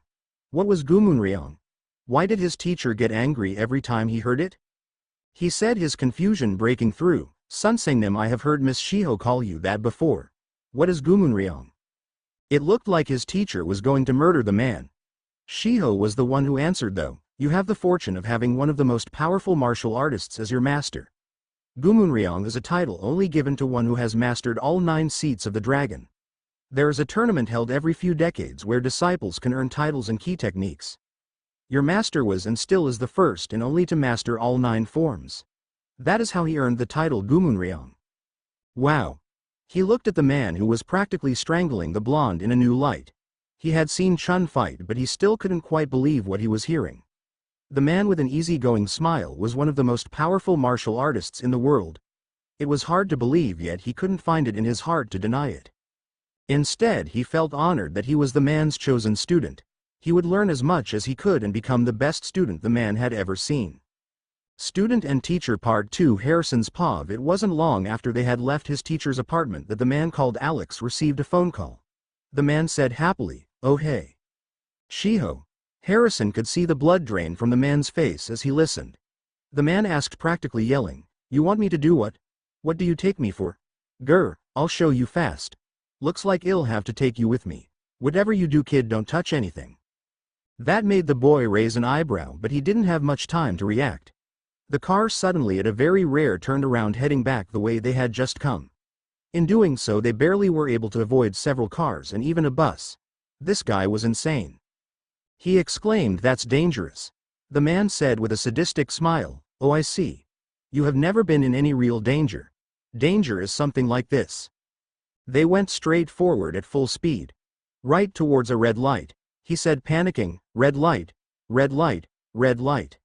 What was Gumunryong? Why did his teacher get angry every time he heard it? He said, his confusion breaking through, "Sunsengnim, I have heard Miss Shiho call you that before. What is Gumunryong?" It looked like his teacher was going to murder the man. Shiho was the one who answered though, "You have the fortune of having one of the most powerful martial artists as your master. Gumunryong is a title only given to one who has mastered all 9 seats of the dragon. There is a tournament held every few decades where disciples can earn titles and key techniques. Your master was and still is the first and only to master all 9 forms. That is how he earned the title Gumunryong." Wow. He looked at the man who was practically strangling the blonde in a new light. He had seen Chun fight, but he still couldn't quite believe what he was hearing. The man with an easygoing smile was one of the most powerful martial artists in the world. It was hard to believe, yet he couldn't find it in his heart to deny it. Instead, he felt honored that he was the man's chosen student. He would learn as much as he could and become the best student the man had ever seen. Student and Teacher Part 2. Harrison's POV. It wasn't long after they had left his teacher's apartment that the man called Alex received a phone call. The man said happily, "Oh hey. Shiho." Harrison could see the blood drain from the man's face as he listened. The man asked, practically yelling, "You want me to do what? What do you take me for?" "Grr, I'll show you fast. Looks like I'll have to take you with me. Whatever you do, kid, don't touch anything." That made the boy raise an eyebrow, but he didn't have much time to react. The car suddenly at a very rare turned around, heading back the way they had just come. In doing so, they barely were able to avoid several cars and even a bus. This guy was insane. He exclaimed, "That's dangerous." The man said with a sadistic smile, "Oh, I see. You have never been in any real danger. Danger is something like this." They went straight forward at full speed. Right towards a red light. He said, panicking, "Red light, red light, red light."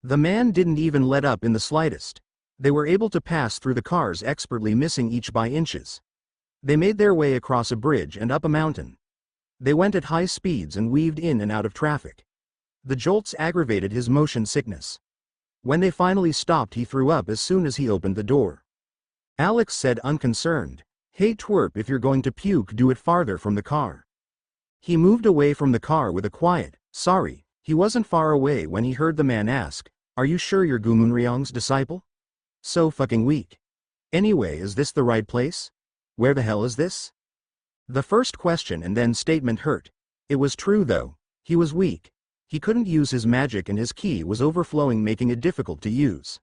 The man didn't even let up in the slightest. They were able to pass through the cars expertly, missing each by inches. They made their way across a bridge and up a mountain. They went at high speeds and weaved in and out of traffic. The jolts aggravated his motion sickness. When they finally stopped, he threw up as soon as he opened the door. Alex said unconcerned, "Hey twerp, if you're going to puke, do it farther from the car." He moved away from the car with a quiet, "Sorry." He wasn't far away when he heard the man ask, "Are you sure you're Gumunryong's disciple? So fucking weak. Anyway, is this the right place? Where the hell is this?" The first question and then statement hurt. It was true though. He was weak. He couldn't use his magic and his ki was overflowing, making it difficult to use.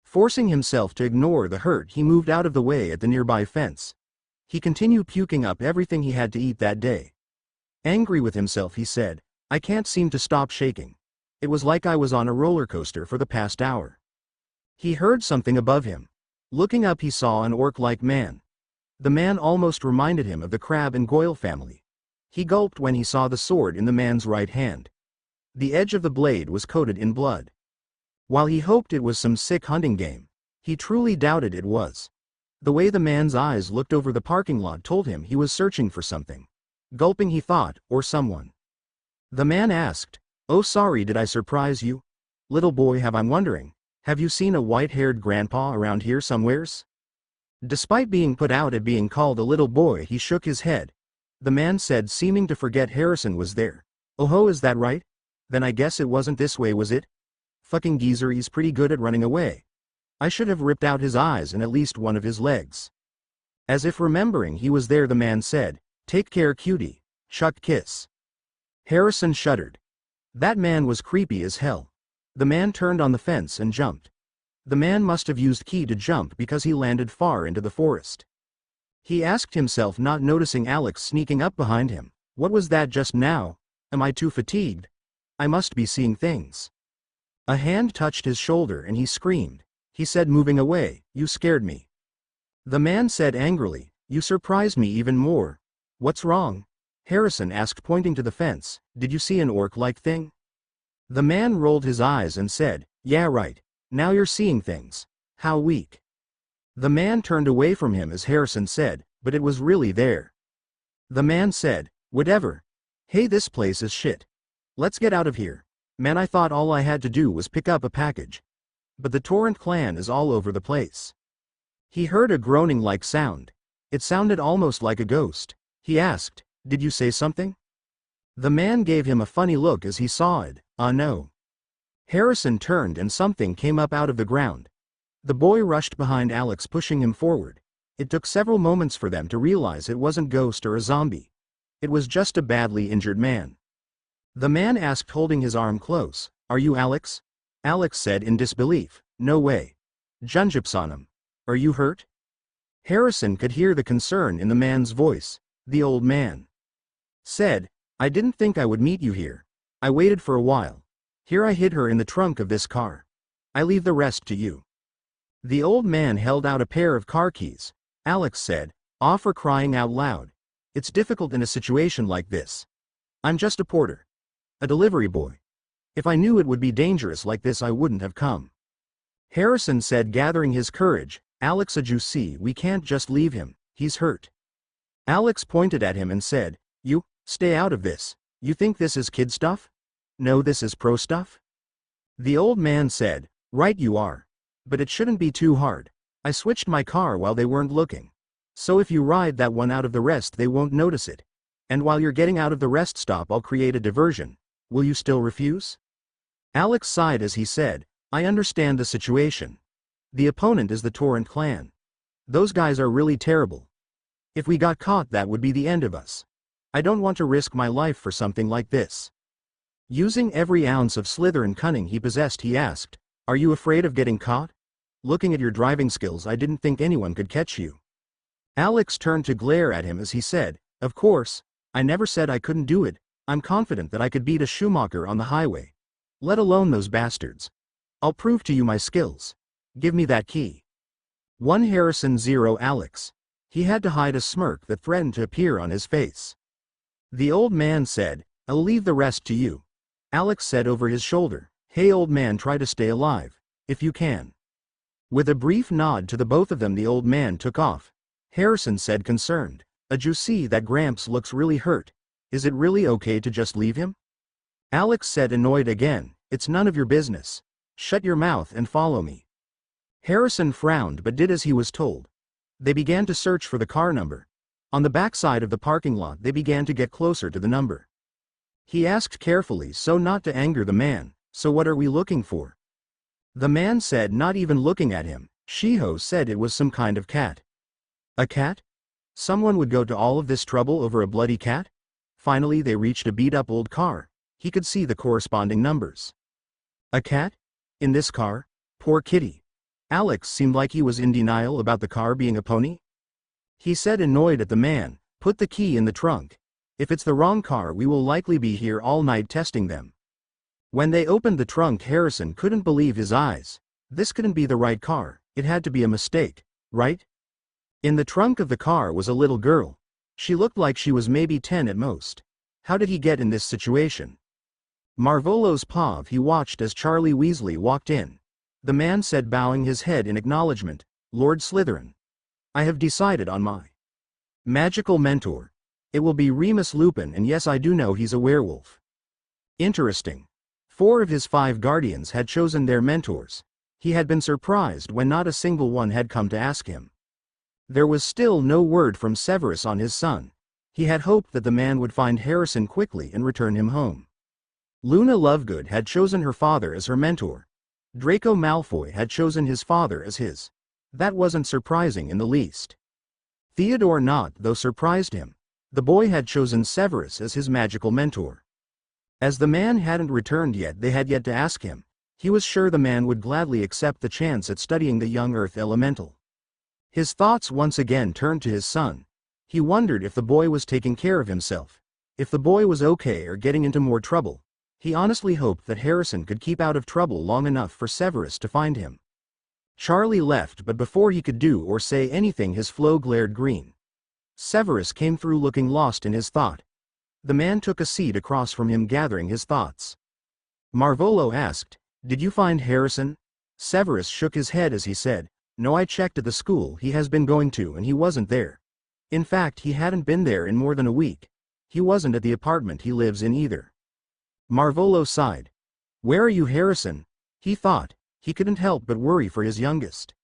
Forcing himself to ignore the hurt, he moved out of the way at the nearby fence. He continued puking up everything he had to eat that day. Angry with himself, he said, "I can't seem to stop shaking. It was like I was on a roller coaster for the past hour." He heard something above him. Looking up, he saw an orc-like man. The man almost reminded him of the Crab and Goyle family. He gulped when he saw the sword in the man's right hand. The edge of the blade was coated in blood. While he hoped it was some sick hunting game, he truly doubted it was. The way the man's eyes looked over the parking lot told him he was searching for something. Gulping, he thought, or someone. The man asked, "Oh, sorry, did I surprise you? Little boy, I'm wondering, have you seen a white-haired grandpa around here somewheres?" Despite being put out at being called a little boy, he shook his head. The man said, seeming to forget Harrison was there, "Oh ho, is that right? Then I guess it wasn't this way, was it? Fucking geezer, he's pretty good at running away. I should have ripped out his eyes and at least one of his legs." As if remembering he was there, the man said, "Take care, cutie. Chuck kiss." Harrison shuddered. That man was creepy as hell. The man turned on the fence and jumped. The man must have used ki to jump because he landed far into the forest. He asked himself, not noticing Alex sneaking up behind him, "What was that just now? Am I too fatigued? I must be seeing things." A hand touched his shoulder and he screamed. He said, moving away, "You scared me." The man said angrily, "You surprised me even more. What's wrong?" Harrison asked, pointing to the fence, "Did you see an orc-like thing?" The man rolled his eyes and said, "Yeah, right. Now you're seeing things. How weak." The man turned away from him as Harrison said, "But it was really there." The man said, "Whatever. Hey, this place is shit. Let's get out of here. Man, I thought all I had to do was pick up a package. But the Torrent clan is all over the place." He heard a groaning-like sound. It sounded almost like a ghost. He asked, "Did you say something?" The man gave him a funny look as he saw it. No." Harrison turned and something came up out of the ground. The boy rushed behind Alex, pushing him forward. It took several moments for them to realize it wasn't ghost or a zombie. It was just a badly injured man. The man asked, holding his arm close, "Are you Alex?" Alex said in disbelief, "No way. Junjipsanam. Are you hurt?" Harrison could hear the concern in the man's voice. The old man said, "I didn't think I would meet you here. I waited for a while. Here I hid her in the trunk of this car. I leave the rest to you." The old man held out a pair of car keys. Alex said, "For crying out loud. It's difficult in a situation like this. I'm just a porter. A delivery boy. If I knew it would be dangerous like this, I wouldn't have come." Harrison said, gathering his courage, "Alex, you see, we can't just leave him. He's hurt." Alex pointed at him and said, "You, stay out of this. You think this is kid stuff? No, this is pro stuff." The old man said, "Right you are. But it shouldn't be too hard. I switched my car while they weren't looking. So if you ride that one out of the rest, they won't notice it. And while you're getting out of the rest stop, I'll create a diversion. Will you still refuse?" Alex sighed as he said, "I understand the situation. The opponent is the Torrent clan. Those guys are really terrible. If we got caught, that would be the end of us. I don't want to risk my life for something like this." Using every ounce of slither and cunning he possessed, he asked, "Are you afraid of getting caught? Looking at your driving skills, I didn't think anyone could catch you." Alex turned to glare at him as he said, "Of course, I never said I couldn't do it. I'm confident that I could beat a Schumacher on the highway. Let alone those bastards. I'll prove to you my skills. Give me that key." 1 Harrison 0 Alex. He had to hide a smirk that threatened to appear on his face. The old man said, "I'll leave the rest to you." Alex said over his shoulder, Hey old man, try to stay alive, if you can. With a brief nod to the both of them, the old man took off. Harrison said concerned, you see that Gramps looks really hurt. Is it really okay to just leave him? Alex said, annoyed again, it's none of your business. Shut your mouth and follow me. Harrison frowned but did as he was told. They began to search for the car number. On the backside of the parking lot they began to get closer to the number. He asked carefully so not to anger the man, so what are we looking for? The man said, not even looking at him. Shiho said it was some kind of cat. A cat? Someone would go to all of this trouble over a bloody cat? Finally they reached a beat-up old car. He could see the corresponding numbers. A cat? In this car? Poor kitty. Alex seemed like he was in denial about the car being a pony. He said, annoyed at the man, put the key in the trunk. If it's the wrong car we will likely be here all night testing them. When they opened the trunk, Harrison couldn't believe his eyes. This couldn't be the right car, it had to be a mistake, right? In the trunk of the car was a little girl. She looked like she was maybe 10 at most. How did he get in this situation? Marvolo's pav he watched as Charlie Weasley walked in. The man said, bowing his head in acknowledgement, Lord Slytherin. I have decided on my magical mentor. It will be Remus Lupin, and yes, I do know he's a werewolf. Interesting. 4 of his 5 guardians had chosen their mentors. He had been surprised when not a single one had come to ask him. There was still no word from Severus on his son. He had hoped that the man would find Harrison quickly and return him home. Luna Lovegood had chosen her father as her mentor. Draco Malfoy had chosen his father as his. That wasn't surprising in the least. Theodore Nott, though, surprised him. The boy had chosen Severus as his magical mentor. As the man hadn't returned yet, they had yet to ask him. He was sure the man would gladly accept the chance at studying the young Earth elemental. His thoughts once again turned to his son. He wondered if the boy was taking care of himself. If the boy was okay or getting into more trouble. He honestly hoped that Harrison could keep out of trouble long enough for Severus to find him. Charlie left, but before he could do or say anything his flow glared green. Severus came through looking lost in his thought. The man took a seat across from him, gathering his thoughts. Marvolo asked, Did you find Harrison? Severus shook his head as he said, No, I checked at the school he has been going to and he wasn't there. In fact, he hadn't been there in more than a week. He wasn't at the apartment he lives in either. Marvolo sighed. Where are you, Harrison? He thought. He couldn't help but worry for his youngest.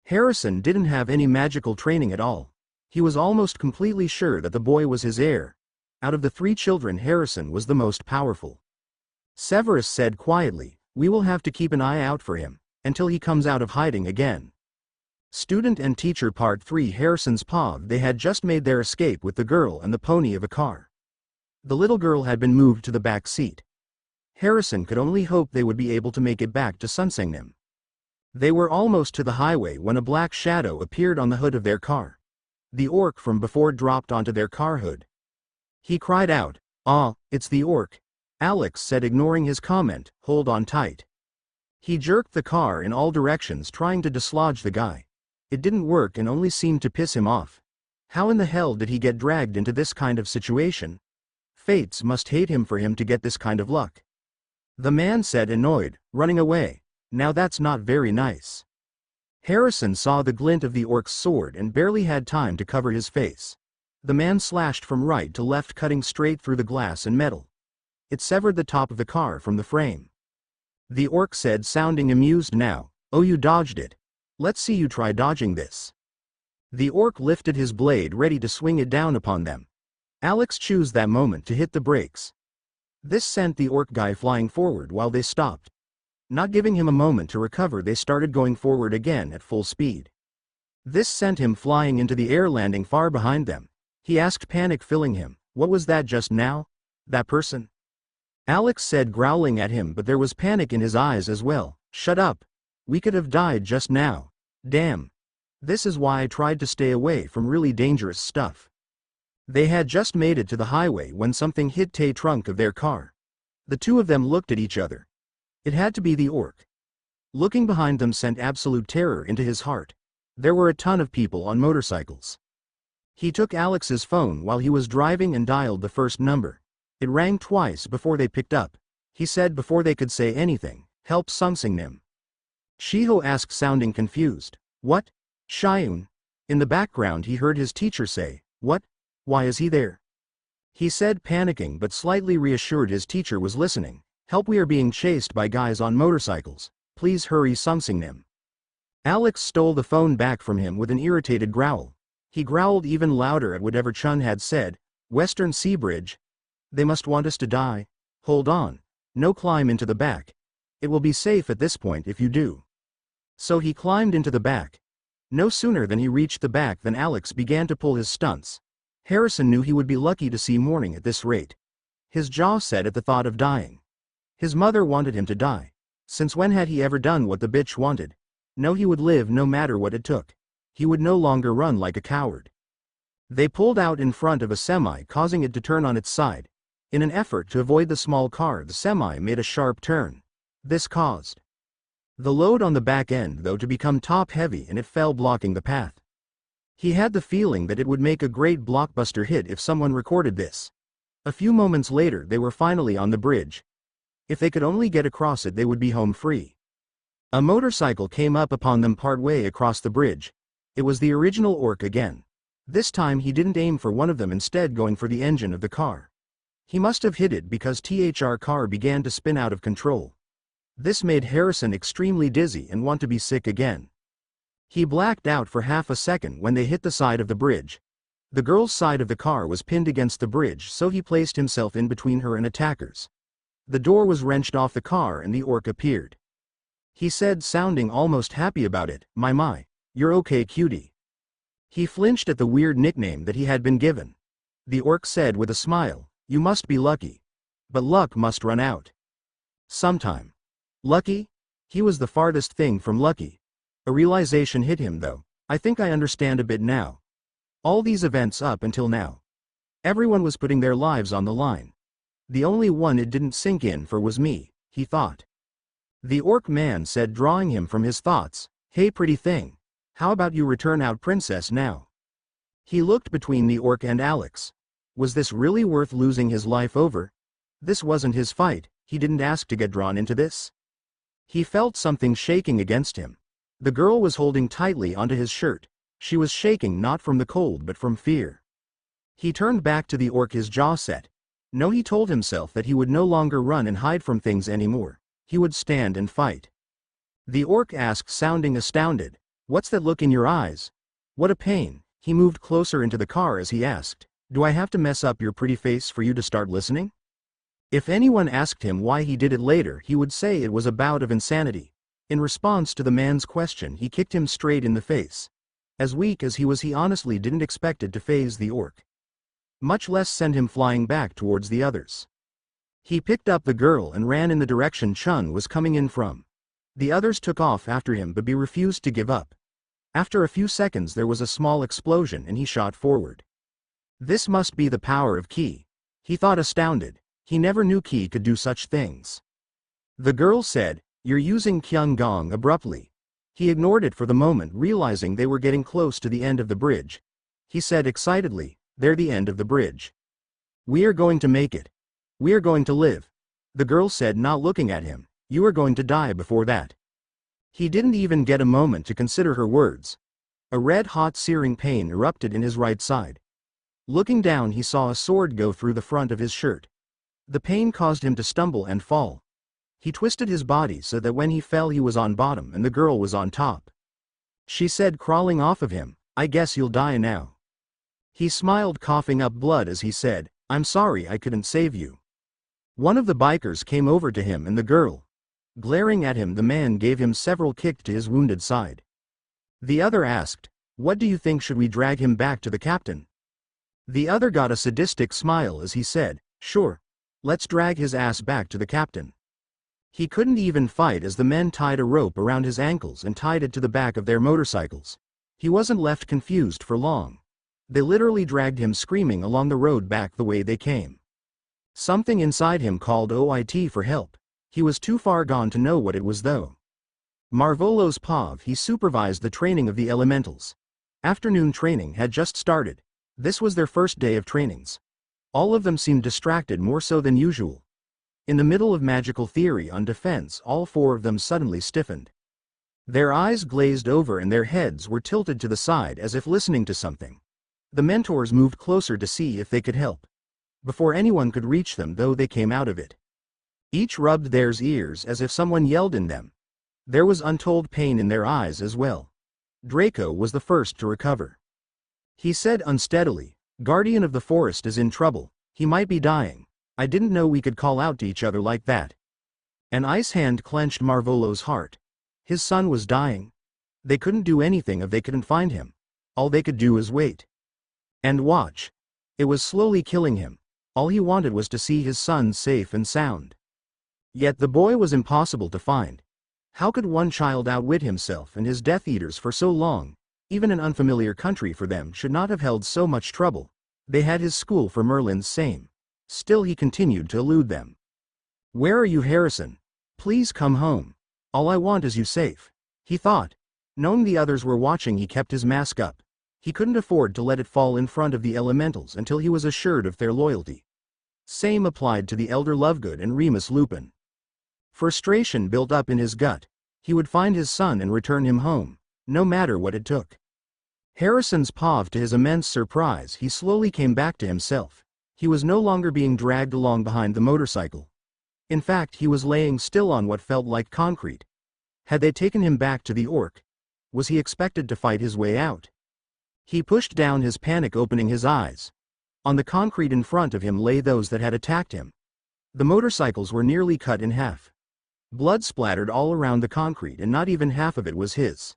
Harrison didn't have any magical training at all. He was almost completely sure that the boy was his heir. Out of the 3 children, Harrison was the most powerful. Severus said quietly, We will have to keep an eye out for him, until he comes out of hiding again. Student and Teacher Part 3. Harrison's pav. They had just made their escape with the girl and the pony of a car. The little girl had been moved to the back seat. Harrison could only hope they would be able to make it back to Sunsingnem. They were almost to the highway when a black shadow appeared on the hood of their car. The orc from before dropped onto their car hood. He cried out, Ah, it's the orc. Alex said, ignoring his comment, Hold on tight. He jerked the car in all directions trying to dislodge the guy. It didn't work and only seemed to piss him off. How in the hell did he get dragged into this kind of situation? Fates must hate him for him to get this kind of luck. The man said, annoyed, running away. Now that's not very nice. Harrison saw the glint of the orc's sword and barely had time to cover his face. The man slashed from right to left, cutting straight through the glass and metal. It severed the top of the car from the frame. The orc said, sounding amused now, Oh, you dodged it. Let's see you try dodging this. The orc lifted his blade, ready to swing it down upon them. Alex chose that moment to hit the brakes. This sent the orc guy flying forward while they stopped. Not giving him a moment to recover, they started going forward again at full speed. This sent him flying into the air, landing far behind them. He asked, panic filling him, What was that just now? That person? Alex said, growling at him, but there was panic in his eyes as well. Shut up. We could have died just now. Damn. This is why I tried to stay away from really dangerous stuff. They had just made it to the highway when something hit the trunk of their car. The two of them looked at each other. It had to be the orc. Looking behind them sent absolute terror into his heart. There were a ton of people on motorcycles. He took Alex's phone while he was driving and dialed the first number. It rang twice before they picked up. he said before they could say anything. Help Sungsingnim. Shiho asked, sounding confused. What? Shiun? In the background he heard his teacher say, what? Why is he there? He said, panicking but slightly reassured his teacher was listening. Help, we are being chased by guys on motorcycles. Please hurry, Sungsingnim. Alex stole the phone back from him with an irritated growl. He growled even louder at whatever Chun had said. Western Sea Bridge? They must want us to die. Hold on. No, climb into the back. It will be safe at this point if you do. So he climbed into the back. No sooner than he reached the back than Alex began to pull his stunts. Harrison knew he would be lucky to see morning at this rate. His jaw set at the thought of dying. His mother wanted him to die. Since when had he ever done what the bitch wanted? No, he would live no matter what it took. He would no longer run like a coward. They pulled out in front of a semi, causing it to turn on its side. In an effort to avoid the small car, the semi made a sharp turn. This caused the load on the back end, though, to become top-heavy, and it fell, blocking the path. He had the feeling that it would make a great blockbuster hit if someone recorded this. A few moments later they were finally on the bridge. If they could only get across it, they would be home free. A motorcycle came up upon them partway across the bridge. It was the original orc again. This time he didn't aim for one of them, instead going for the engine of the car. He must have hit it because THR car began to spin out of control. This made Harrison extremely dizzy and want to be sick again. He blacked out for half a second when they hit the side of the bridge. The girl's side of the car was pinned against the bridge, so he placed himself in between her and attackers. The door was wrenched off the car and the orc appeared. He said, sounding almost happy about it, My, you're okay, cutie. He flinched at the weird nickname that he had been given. The orc said with a smile, you must be lucky. But luck must run out sometime. Lucky? He was the farthest thing from lucky. A realization hit him, though. I think I understand a bit now. All these events up until now. Everyone was putting their lives on the line. The only one it didn't sink in for was me, he thought. The orc man said, drawing him from his thoughts. Hey, pretty thing. How about you return out, princess, now? He looked between the orc and Alex. Was this really worth losing his life over? This wasn't his fight. He didn't ask to get drawn into this. He felt something shaking against him. The girl was holding tightly onto his shirt. She was shaking not from the cold but from fear. He turned back to the orc, his jaw set. No, he told himself that he would no longer run and hide from things anymore. He would stand and fight. The orc asked, sounding astounded, what's that look in your eyes? What a pain. He moved closer into the car as he asked, do I have to mess up your pretty face for you to start listening? If anyone asked him why he did it later, he would say it was a bout of insanity. In response to the man's question, he kicked him straight in the face. As weak as he was, he honestly didn't expect it to faze the orc, much less send him flying back towards the others. He picked up the girl and ran in the direction Chun was coming in from. The others took off after him, but he refused to give up. After a few seconds there was a small explosion and he shot forward. This must be the power of Ki, he thought, astounded. He never knew Ki could do such things. The girl said, you're using Kyung Gong, abruptly. He ignored it for the moment, realizing they were getting close to the end of the bridge. He said excitedly, they're the end of the bridge. We are going to make it. We are going to live. The girl said, not looking at him, you are going to die before that. He didn't even get a moment to consider her words. A red-hot searing pain erupted in his right side. Looking down, he saw a sword go through the front of his shirt. The pain caused him to stumble and fall. He twisted his body so that when he fell he was on bottom and the girl was on top. She said, crawling off of him, I guess you'll die now. He smiled, coughing up blood as he said, I'm sorry I couldn't save you. One of the bikers came over to him and the girl. Glaring at him, the man gave him several kicks to his wounded side. The other asked, what do you think, should we drag him back to the captain? The other got a sadistic smile as he said, sure. Let's drag his ass back to the captain. He couldn't even fight as the men tied a rope around his ankles and tied it to the back of their motorcycles. He wasn't left confused for long. They literally dragged him screaming along the road back the way they came. Something inside him called OIT for help. He was too far gone to know what it was though. Marvolo's Pav, he supervised the training of the elementals. Afternoon training had just started. This was their first day of trainings. All of them seemed distracted, more so than usual. In the middle of magical theory on defense, all four of them suddenly stiffened. Their eyes glazed over and their heads were tilted to the side as if listening to something. The mentors moved closer to see if they could help. Before anyone could reach them, though, they came out of it. Each rubbed their ears as if someone yelled in them. There was untold pain in their eyes as well. Draco was the first to recover. He said unsteadily, "Guardian of the forest is in trouble. He might be dying. I didn't know we could call out to each other like that." An ice hand clenched Marvolo's heart. His son was dying. They couldn't do anything if they couldn't find him. All they could do is wait. And watch. It was slowly killing him. All he wanted was to see his son safe and sound. Yet the boy was impossible to find. How could one child outwit himself and his Death Eaters for so long? Even an unfamiliar country for them should not have held so much trouble. They had his school for Merlin's same. Still he continued to elude them. "Where are you, Harrison? Please come home. All I want is you safe," he thought. Knowing the others were watching, he kept his mask up. He couldn't afford to let it fall in front of the elementals until he was assured of their loyalty. Same applied to the elder Lovegood and Remus Lupin. Frustration built up in his gut. He would find his son and return him home, no matter what it took. Harrison's paw, to his immense surprise, he slowly came back to himself. He was no longer being dragged along behind the motorcycle. In fact, he was laying still on what felt like concrete. Had they taken him back to the Orc? Was he expected to fight his way out? He pushed down his panic, opening his eyes. On the concrete in front of him lay those that had attacked him. The motorcycles were nearly cut in half. Blood splattered all around the concrete, and not even half of it was his.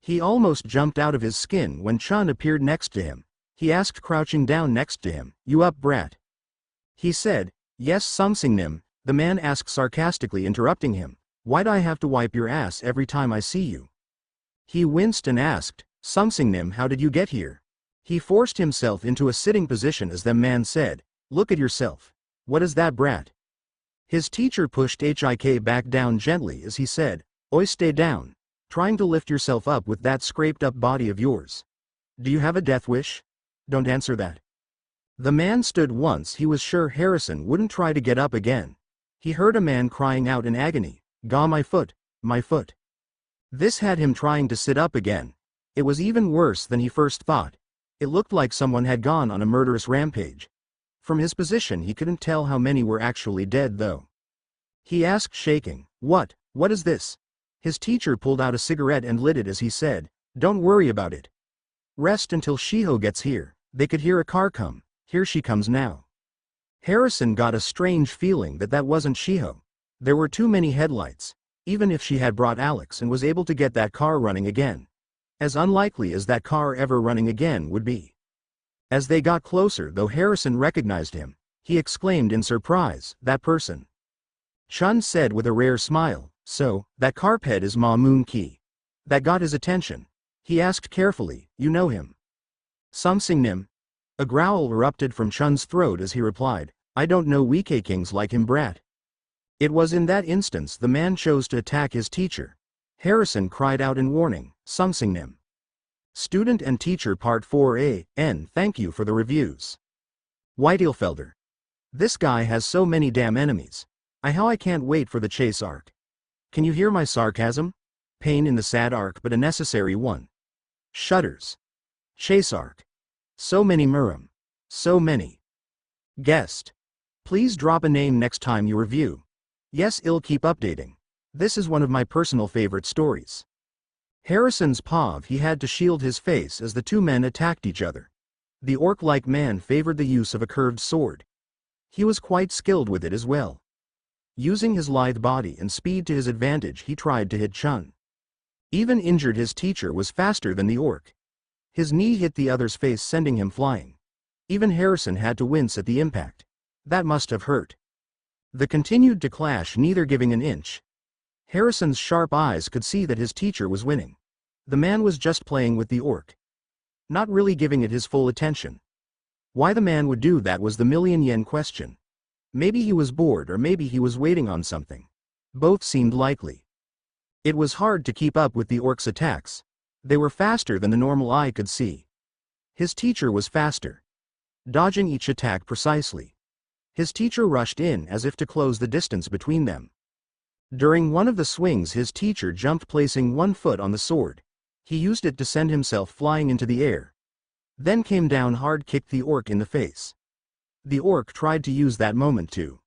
He almost jumped out of his skin when Chun appeared next to him. He asked, crouching down next to him, "You up, brat?" He said, "Yes, Sumsingnim," the man asked sarcastically, interrupting him. "Why'd I have to wipe your ass every time I see you?" He winced and asked, "Sumsingnim, how did you get here?" He forced himself into a sitting position as the man said, "Look at yourself. What is that, brat?" His teacher pushed Hik back down gently as he said, "Oi, stay down. Trying to lift yourself up with that scraped up body of yours. Do you have a death wish? Don't answer that." The man stood. Once he was sure Harrison wouldn't try to get up again. He heard a man crying out in agony, "Gaw, my foot, my foot." This had him trying to sit up again. It was even worse than he first thought. It looked like someone had gone on a murderous rampage. From his position he couldn't tell how many were actually dead, though. He asked, shaking, What is this?" His teacher pulled out a cigarette and lit it as he said, "Don't worry about it. Rest until Shiho gets here." They could hear a car come. "Here she comes now." Harrison got a strange feeling that that wasn't Shiho. There were too many headlights. Even if she had brought Alex and was able to get that car running again. As unlikely as that car ever running again would be. As they got closer, though, Harrison recognized him. He exclaimed in surprise, "That person." Chun said with a rare smile, "So, that carpet is Ma Moon Ki." That got his attention. He asked carefully, "You know him?" "Sumsingnim." A growl erupted from Chun's throat as he replied, "I don't know weak kings like him, brat." It was in that instance the man chose to attack his teacher. Harrison cried out in warning, "Sumsingnim." Student and Teacher Part 4a, thank you for the reviews. Whiteelfelder. This guy has so many damn enemies. How I can't wait for the chase arc. Can you hear my sarcasm? Pain in the sad arc, but a necessary one. Shudders. Chase arc. So many Murim. So many. Guest. Please drop a name next time you review. Yes, I'll keep updating. This is one of my personal favorite stories. Harrison's paw, he had to shield his face as the two men attacked each other. The orc-like man favored the use of a curved sword. He was quite skilled with it as well. Using his lithe body and speed to his advantage, he tried to hit Chun. Even injured, his teacher was faster than the orc. His knee hit the other's face, sending him flying. Even Harrison had to wince at the impact. That must have hurt. The continued to clash, neither giving an inch. Harrison's sharp eyes could see that his teacher was winning. The man was just playing with the orc. Not really giving it his full attention. Why the man would do that was the million-yen question. Maybe he was bored, or maybe he was waiting on something. Both seemed likely. It was hard to keep up with the orc's attacks. They were faster than the normal eye could see. His teacher was faster. Dodging each attack precisely. His teacher rushed in as if to close the distance between them. During one of the swings, his teacher jumped, placing one foot on the sword. He used it to send himself flying into the air. Then came down hard, kicked the orc in the face. The orc tried to use that moment to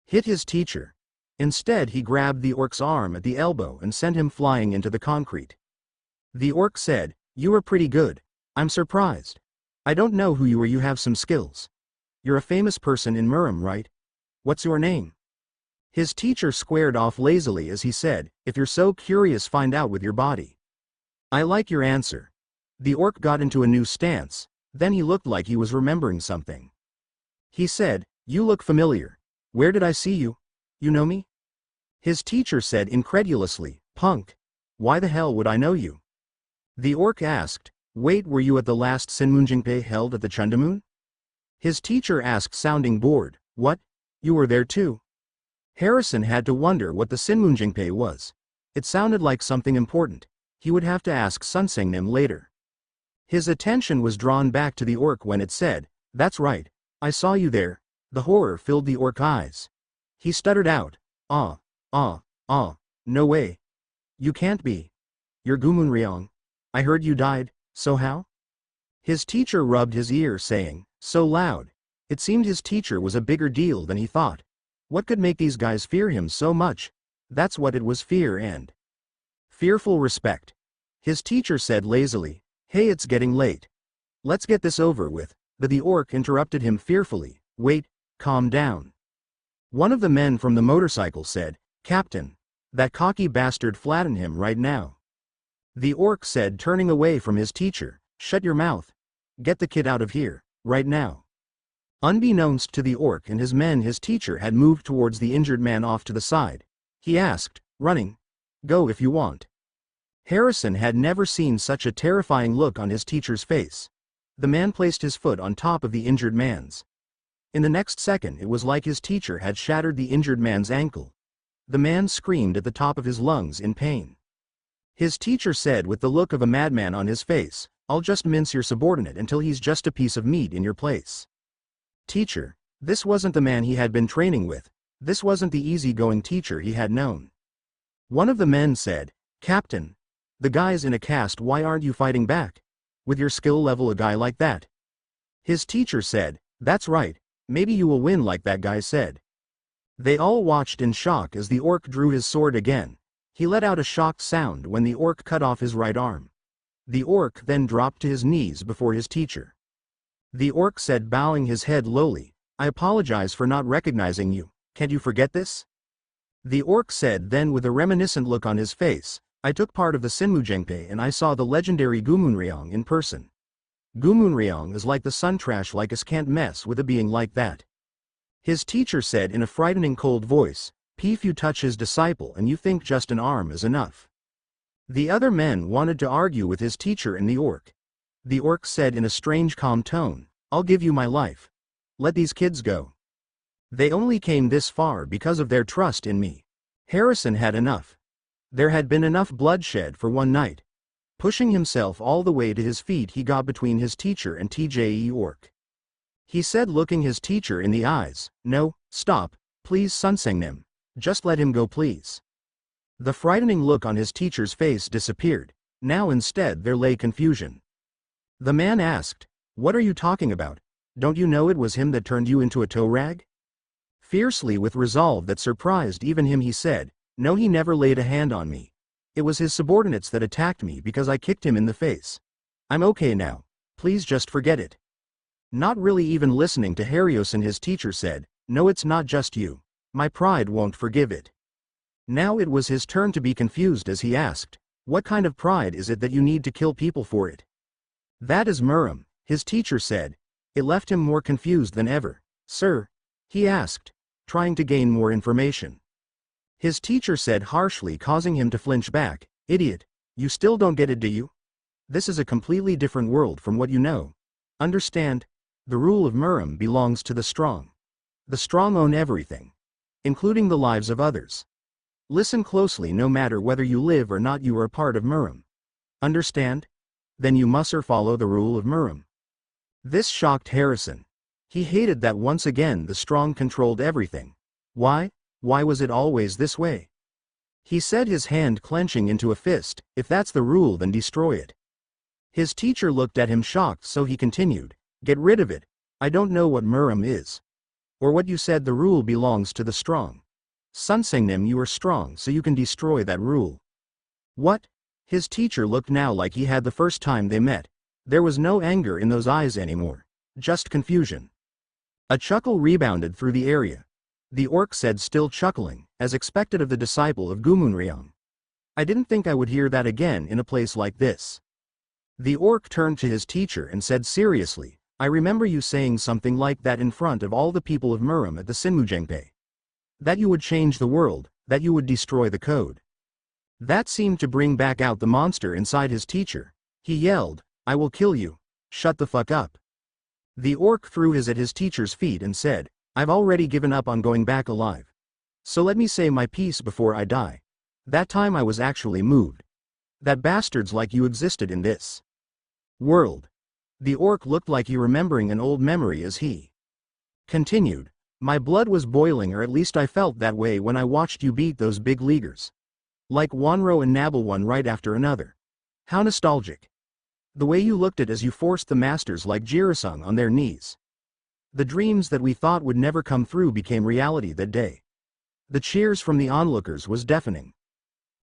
hit his teacher. Instead, he grabbed the orc's arm at the elbow and sent him flying into the concrete. The orc said, "You are pretty good. I'm surprised. I don't know who you are. You have some skills. You're a famous person in Murim, right? What's your name?" His teacher squared off lazily as he said, "If you're so curious, find out with your body." "I like your answer." The orc got into a new stance, then he looked like he was remembering something. He said, "You look familiar. Where did I see you? You know me?" His teacher said incredulously, "Punk. Why the hell would I know you?" The orc asked, "Wait, were you at the last Sinmunjingpe held at the Chundamun?" His teacher asked, sounding bored, "What? You were there too?" Harrison had to wonder what the Sinmunjingpe was. It sounded like something important. He would have to ask Sunsengnim later. His attention was drawn back to the orc when it said, "That's right. I saw you there." The horror filled the orc eyes. He stuttered out, no way. You can't be. You're Gumunryong. I heard you died, so how?" His teacher rubbed his ear, saying, so loud. It seemed his teacher was a bigger deal than he thought. What could make these guys fear him so much? That's what it was, fear and fearful respect. His teacher said lazily, "Hey, it's getting late. Let's get this over with." But the orc interrupted him fearfully, "Wait, calm down." One of the men from the motorcycle said, "Captain, that cocky bastard flatten him right now." The orc said, turning away from his teacher, "Shut your mouth. Get the kid out of here, right now." Unbeknownst to the orc and his men, his teacher had moved towards the injured man off to the side. He asked, "Running? Go if you want." Harrison had never seen such a terrifying look on his teacher's face. The man placed his foot on top of the injured man's. In the next second, it was like his teacher had shattered the injured man's ankle. The man screamed at the top of his lungs in pain. His teacher said with the look of a madman on his face, "I'll just mince your subordinate until he's just a piece of meat in your place." Teacher. This wasn't the man he had been training with. This wasn't the easygoing teacher he had known. One of the men said, "Captain, the guy's in a cast. Why aren't you fighting back? With your skill level, a guy like that." His teacher said, "That's right. Maybe you will win like that guy said." They all watched in shock as the orc drew his sword again. He let out a shocked sound when the orc cut off his right arm. The orc then dropped to his knees before his teacher. The orc said, bowing his head lowly, "I apologize for not recognizing you. Can't you forget this?" The orc said then with a reminiscent look on his face, "I took part of the Sinmujengpe and I saw the legendary Gumunryong in person. Gumunryong is like the sun trash, like us can't mess with a being like that." His teacher said in a frightening cold voice, "If you touch his disciple and you think just an arm is enough." The other men wanted to argue with his teacher and the orc. The orc said in a strange calm tone, "I'll give you my life. Let these kids go. They only came this far because of their trust in me." Harrison had enough. There had been enough bloodshed for one night. Pushing himself all the way to his feet, he got between his teacher and TJE orc. He said, looking his teacher in the eyes, "No, stop, please Sunsengnim. Just let him go, please." The frightening look on his teacher's face disappeared. Now instead there lay confusion. The man asked, "What are you talking about? Don't you know it was him that turned you into a tow rag?" Fiercely, with resolve that surprised even him, he said, "No, he never laid a hand on me. It was his subordinates that attacked me because I kicked him in the face. I'm okay now. Please just forget it." Not really even listening to Harrison, his teacher said, "No, it's not just you. My pride won't forgive it." Now it was his turn to be confused as he asked, "What kind of pride is it that you need to kill people for it?" "That is Murim," his teacher said. It left him more confused than ever. "Sir?" he asked, trying to gain more information. His teacher said harshly, causing him to flinch back, "Idiot, you still don't get it, do you? This is a completely different world from what you know. Understand? The rule of Murim belongs to the strong. The strong own everything, including the lives of others. Listen closely, no matter whether you live or not, you are a part of Murim. Understand? Then you must follow the rule of Murim." This shocked Harrison. He hated that once again the strong controlled everything. Why? Why was it always this way? He said, his hand clenching into a fist, if that's the rule then destroy it. His teacher looked at him shocked, so he continued, get rid of it. I don't know what Muram is. Or what you said, the rule belongs to the strong. Sunsengnim, you are strong so you can destroy that rule. What? His teacher looked now like he had the first time they met. There was no anger in those eyes anymore. Just confusion. A chuckle rebounded through the area. The orc said, still chuckling, as expected of the disciple of Gumunryang. I didn't think I would hear that again in a place like this. The orc turned to his teacher and said seriously, I remember you saying something like that in front of all the people of Muram at the Sinmujengpe. That you would change the world, that you would destroy the code. That seemed to bring back out the monster inside his teacher. He yelled, I will kill you. Shut the fuck up. The orc threw his at his teacher's feet and said, I've already given up on going back alive. So let me say my piece before I die. That time I was actually moved. That bastards like you existed in this world. The orc looked like he remembering an old memory as he continued. My blood was boiling, or at least I felt that way when I watched you beat those big leaguers. Like Wanro and Nabal, one right after another. How nostalgic. The way you looked at as you forced the masters like Jirisung on their knees. The dreams that we thought would never come through became reality that day. The cheers from the onlookers was deafening.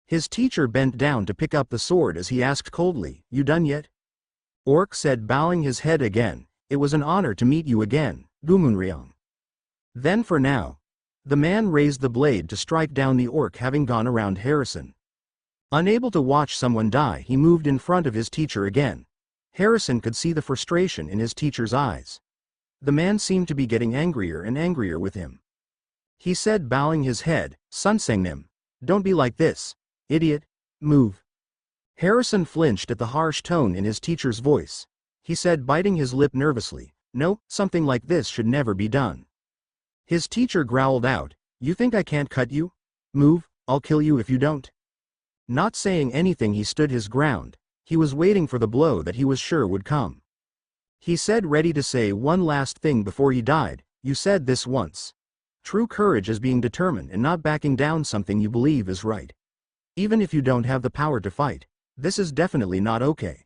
His teacher bent down to pick up the sword as he asked coldly, you done yet? Orc said, bowing his head again, it was an honor to meet you again, Gumunryang. Then for now. The man raised the blade to strike down the orc, having gone around Harrison. Unable to watch someone die, he moved in front of his teacher again. Harrison could see the frustration in his teacher's eyes. The man seemed to be getting angrier and angrier with him. He said, bowing his head, Sunsengnim, don't be like this, idiot, move. Harrison flinched at the harsh tone in his teacher's voice. He said, biting his lip nervously, no, something like this should never be done. His teacher growled out, you think I can't cut you? Move, I'll kill you if you don't. Not saying anything, he stood his ground. He was waiting for the blow that he was sure would come. He said, ready to say one last thing before he died, you said this once. True courage is being determined and not backing down something you believe is right. Even if you don't have the power to fight, this is definitely not okay.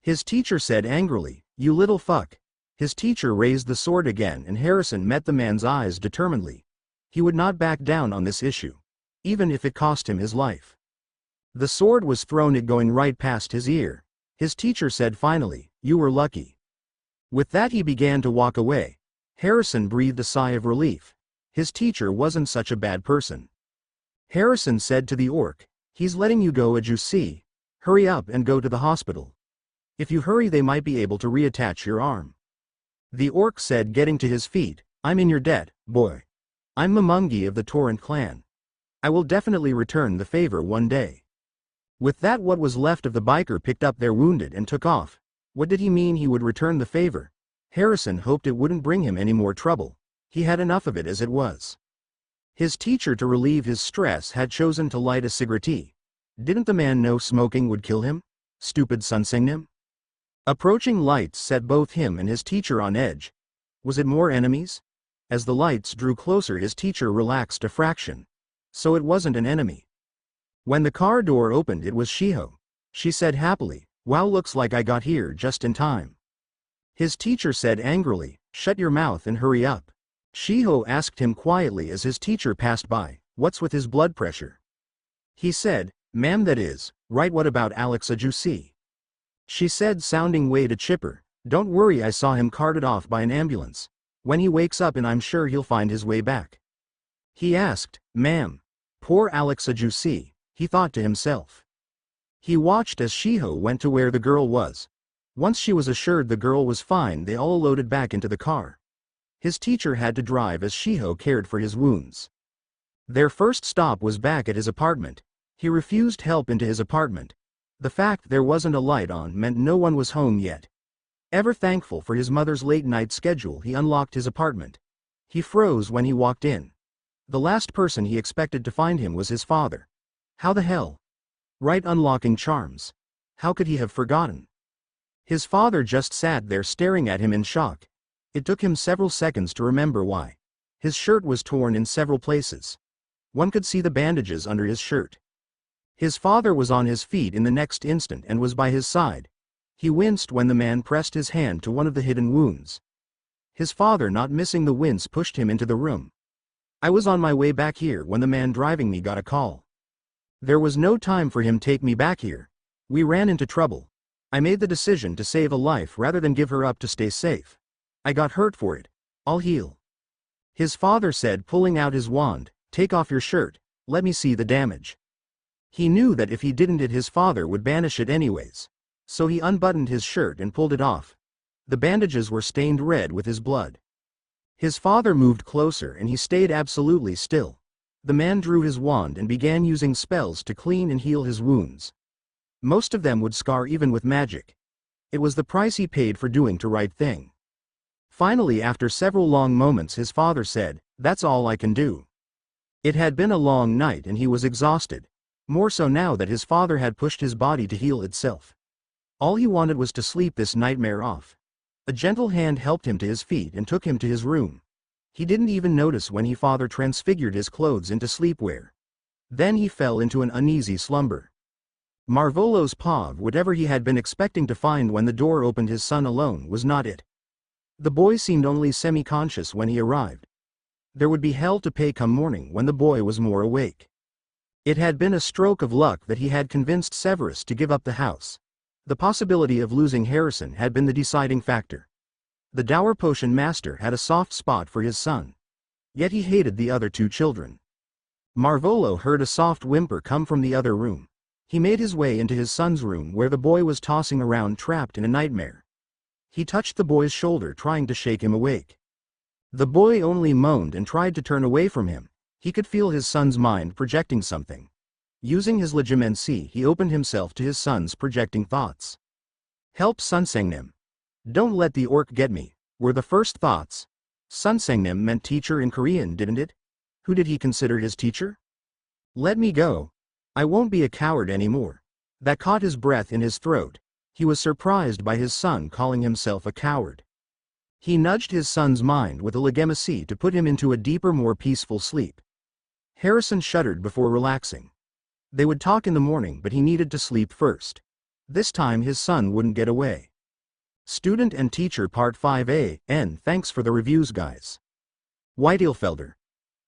His teacher said angrily, you little fuck. His teacher raised the sword again and Harrison met the man's eyes determinedly. He would not back down on this issue. Even if it cost him his life. The sword was thrown, it going right past his ear. His teacher said finally, you were lucky. With that he began to walk away. Harrison breathed a sigh of relief. His teacher wasn't such a bad person. Harrison said to the orc, he's letting you go, as you see. Hurry up and go to the hospital. If you hurry they might be able to reattach your arm. The orc said, getting to his feet, I'm in your debt, boy. I'm Mamungi of the Torrent clan. I will definitely return the favor one day. With that, what was left of the biker picked up their wounded and took off. What did he mean he would return the favor? Harrison hoped it wouldn't bring him any more trouble. He had enough of it as it was. His teacher, to relieve his stress, had chosen to light a cigarette. Didn't the man know smoking would kill him? Stupid Sunsengnim. Approaching lights set both him and his teacher on edge. Was it more enemies? As the lights drew closer, his teacher relaxed a fraction. So it wasn't an enemy. When the car door opened, it was Shiho. She said happily, wow, looks like I got here just in time. His teacher said angrily, shut your mouth and hurry up. Shiho asked him quietly as his teacher passed by, what's with his blood pressure? He said, ma'am, that is, right, what about Alex Ajusi? She said, sounding way too chipper, don't worry, I saw him carted off by an ambulance. When he wakes up, and I'm sure he'll find his way back. He asked, ma'am. Poor Alex Ajusi. He thought to himself. He watched as Shiho went to where the girl was. Once she was assured the girl was fine, they all loaded back into the car. His teacher had to drive as Shiho cared for his wounds. Their first stop was back at his apartment. He refused help into his apartment. The fact there wasn't a light on meant no one was home yet. Ever thankful for his mother's late-night schedule, he unlocked his apartment. He froze when he walked in. The last person he expected to find him was his father. How the hell? Right, unlocking charms. How could he have forgotten? His father just sat there staring at him in shock. It took him several seconds to remember why. His shirt was torn in several places. One could see the bandages under his shirt. His father was on his feet in the next instant and was by his side. He winced when the man pressed his hand to one of the hidden wounds. His father, not missing the wince, pushed him into the room. I was on my way back here when the man driving me got a call. There was no time for him to take me back here. We ran into trouble. I made the decision to save a life rather than give her up to stay safe. I got hurt for it. I'll heal. His father said, pulling out his wand. Take off your shirt, let me see the damage. He knew that if he didn't, his father would banish it anyways. So he unbuttoned his shirt and pulled it off. The bandages were stained red with his blood. His father moved closer and he stayed absolutely still. The man drew his wand and began using spells to clean and heal his wounds. Most of them would scar even with magic. It was the price he paid for doing the right thing. Finally, after several long moments, his father said, "That's all I can do." It had been a long night and he was exhausted. More so now that his father had pushed his body to heal itself. All he wanted was to sleep this nightmare off. A gentle hand helped him to his feet and took him to his room. He didn't even notice when his father transfigured his clothes into sleepwear. Then he fell into an uneasy slumber. Marvolo's pav, whatever he had been expecting to find when the door opened, his son alone, was not it. The boy seemed only semi-conscious when he arrived. There would be hell to pay come morning when the boy was more awake. It had been a stroke of luck that he had convinced Severus to give up the house. The possibility of losing Harrison had been the deciding factor. The dour potion master had a soft spot for his son. Yet he hated the other two children. Marvolo heard a soft whimper come from the other room. He made his way into his son's room where the boy was tossing around trapped in a nightmare. He touched the boy's shoulder, trying to shake him awake. The boy only moaned and tried to turn away from him. He could feel his son's mind projecting something. Using his legitimacy, he opened himself to his son's projecting thoughts. "Help Sunsangnim. Don't let the orc get me," were the first thoughts. Sunsangnim meant teacher in Korean, didn't it? Who did he consider his teacher? "Let me go. I won't be a coward anymore." That caught his breath in his throat. He was surprised by his son calling himself a coward. He nudged his son's mind with a legitimacy to put him into a deeper, more peaceful sleep. Harrison shuddered before relaxing. They would talk in the morning, but he needed to sleep first. This time his son wouldn't get away. Student and Teacher Part 5a, N. Thanks for the reviews, guys. Whiteelfelder.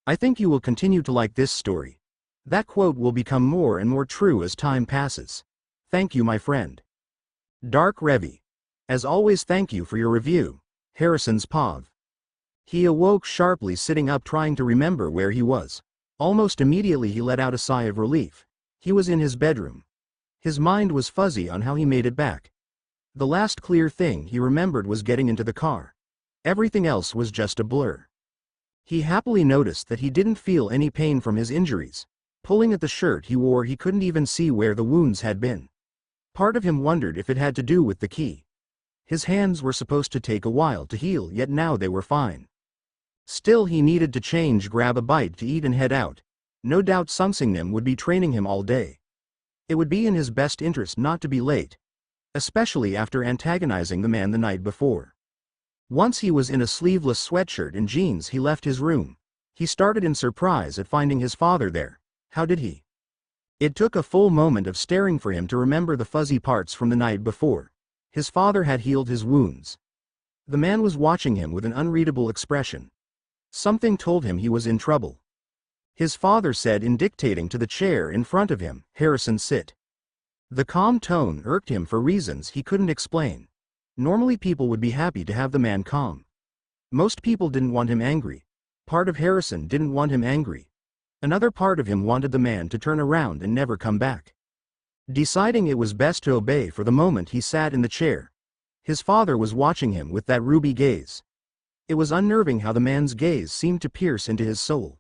I think you will continue to like this story. That quote will become more and more true as time passes. Thank you, my friend. Dark Revi. As always, thank you for your review. Harrison's pav. He awoke sharply, sitting up, trying to remember where he was. Almost immediately he let out a sigh of relief. He was in his bedroom. His mind was fuzzy on how he made it back. The last clear thing he remembered was getting into the car. Everything else was just a blur. He happily noticed that he didn't feel any pain from his injuries. Pulling at the shirt he wore, he couldn't even see where the wounds had been. Part of him wondered if it had to do with the key. His hands were supposed to take a while to heal, yet now they were fine. Still, he needed to change, grab a bite to eat and head out. No doubt Sunsangnim would be training him all day. It would be in his best interest not to be late, especially after antagonizing the man the night before. Once he was in a sleeveless sweatshirt and jeans, he left his room. He started in surprise at finding his father there. How did he? It took a full moment of staring for him to remember the fuzzy parts from the night before. His father had healed his wounds. The man was watching him with an unreadable expression. Something told him he was in trouble. His father said in dictating to the chair in front of him, "Harrison, sit." The calm tone irked him for reasons he couldn't explain. Normally people would be happy to have the man calm. Most people didn't want him angry. Part of Harrison didn't want him angry. Another part of him wanted the man to turn around and never come back. Deciding it was best to obey for the moment, he sat in the chair. His father was watching him with that ruby gaze. It was unnerving how the man's gaze seemed to pierce into his soul.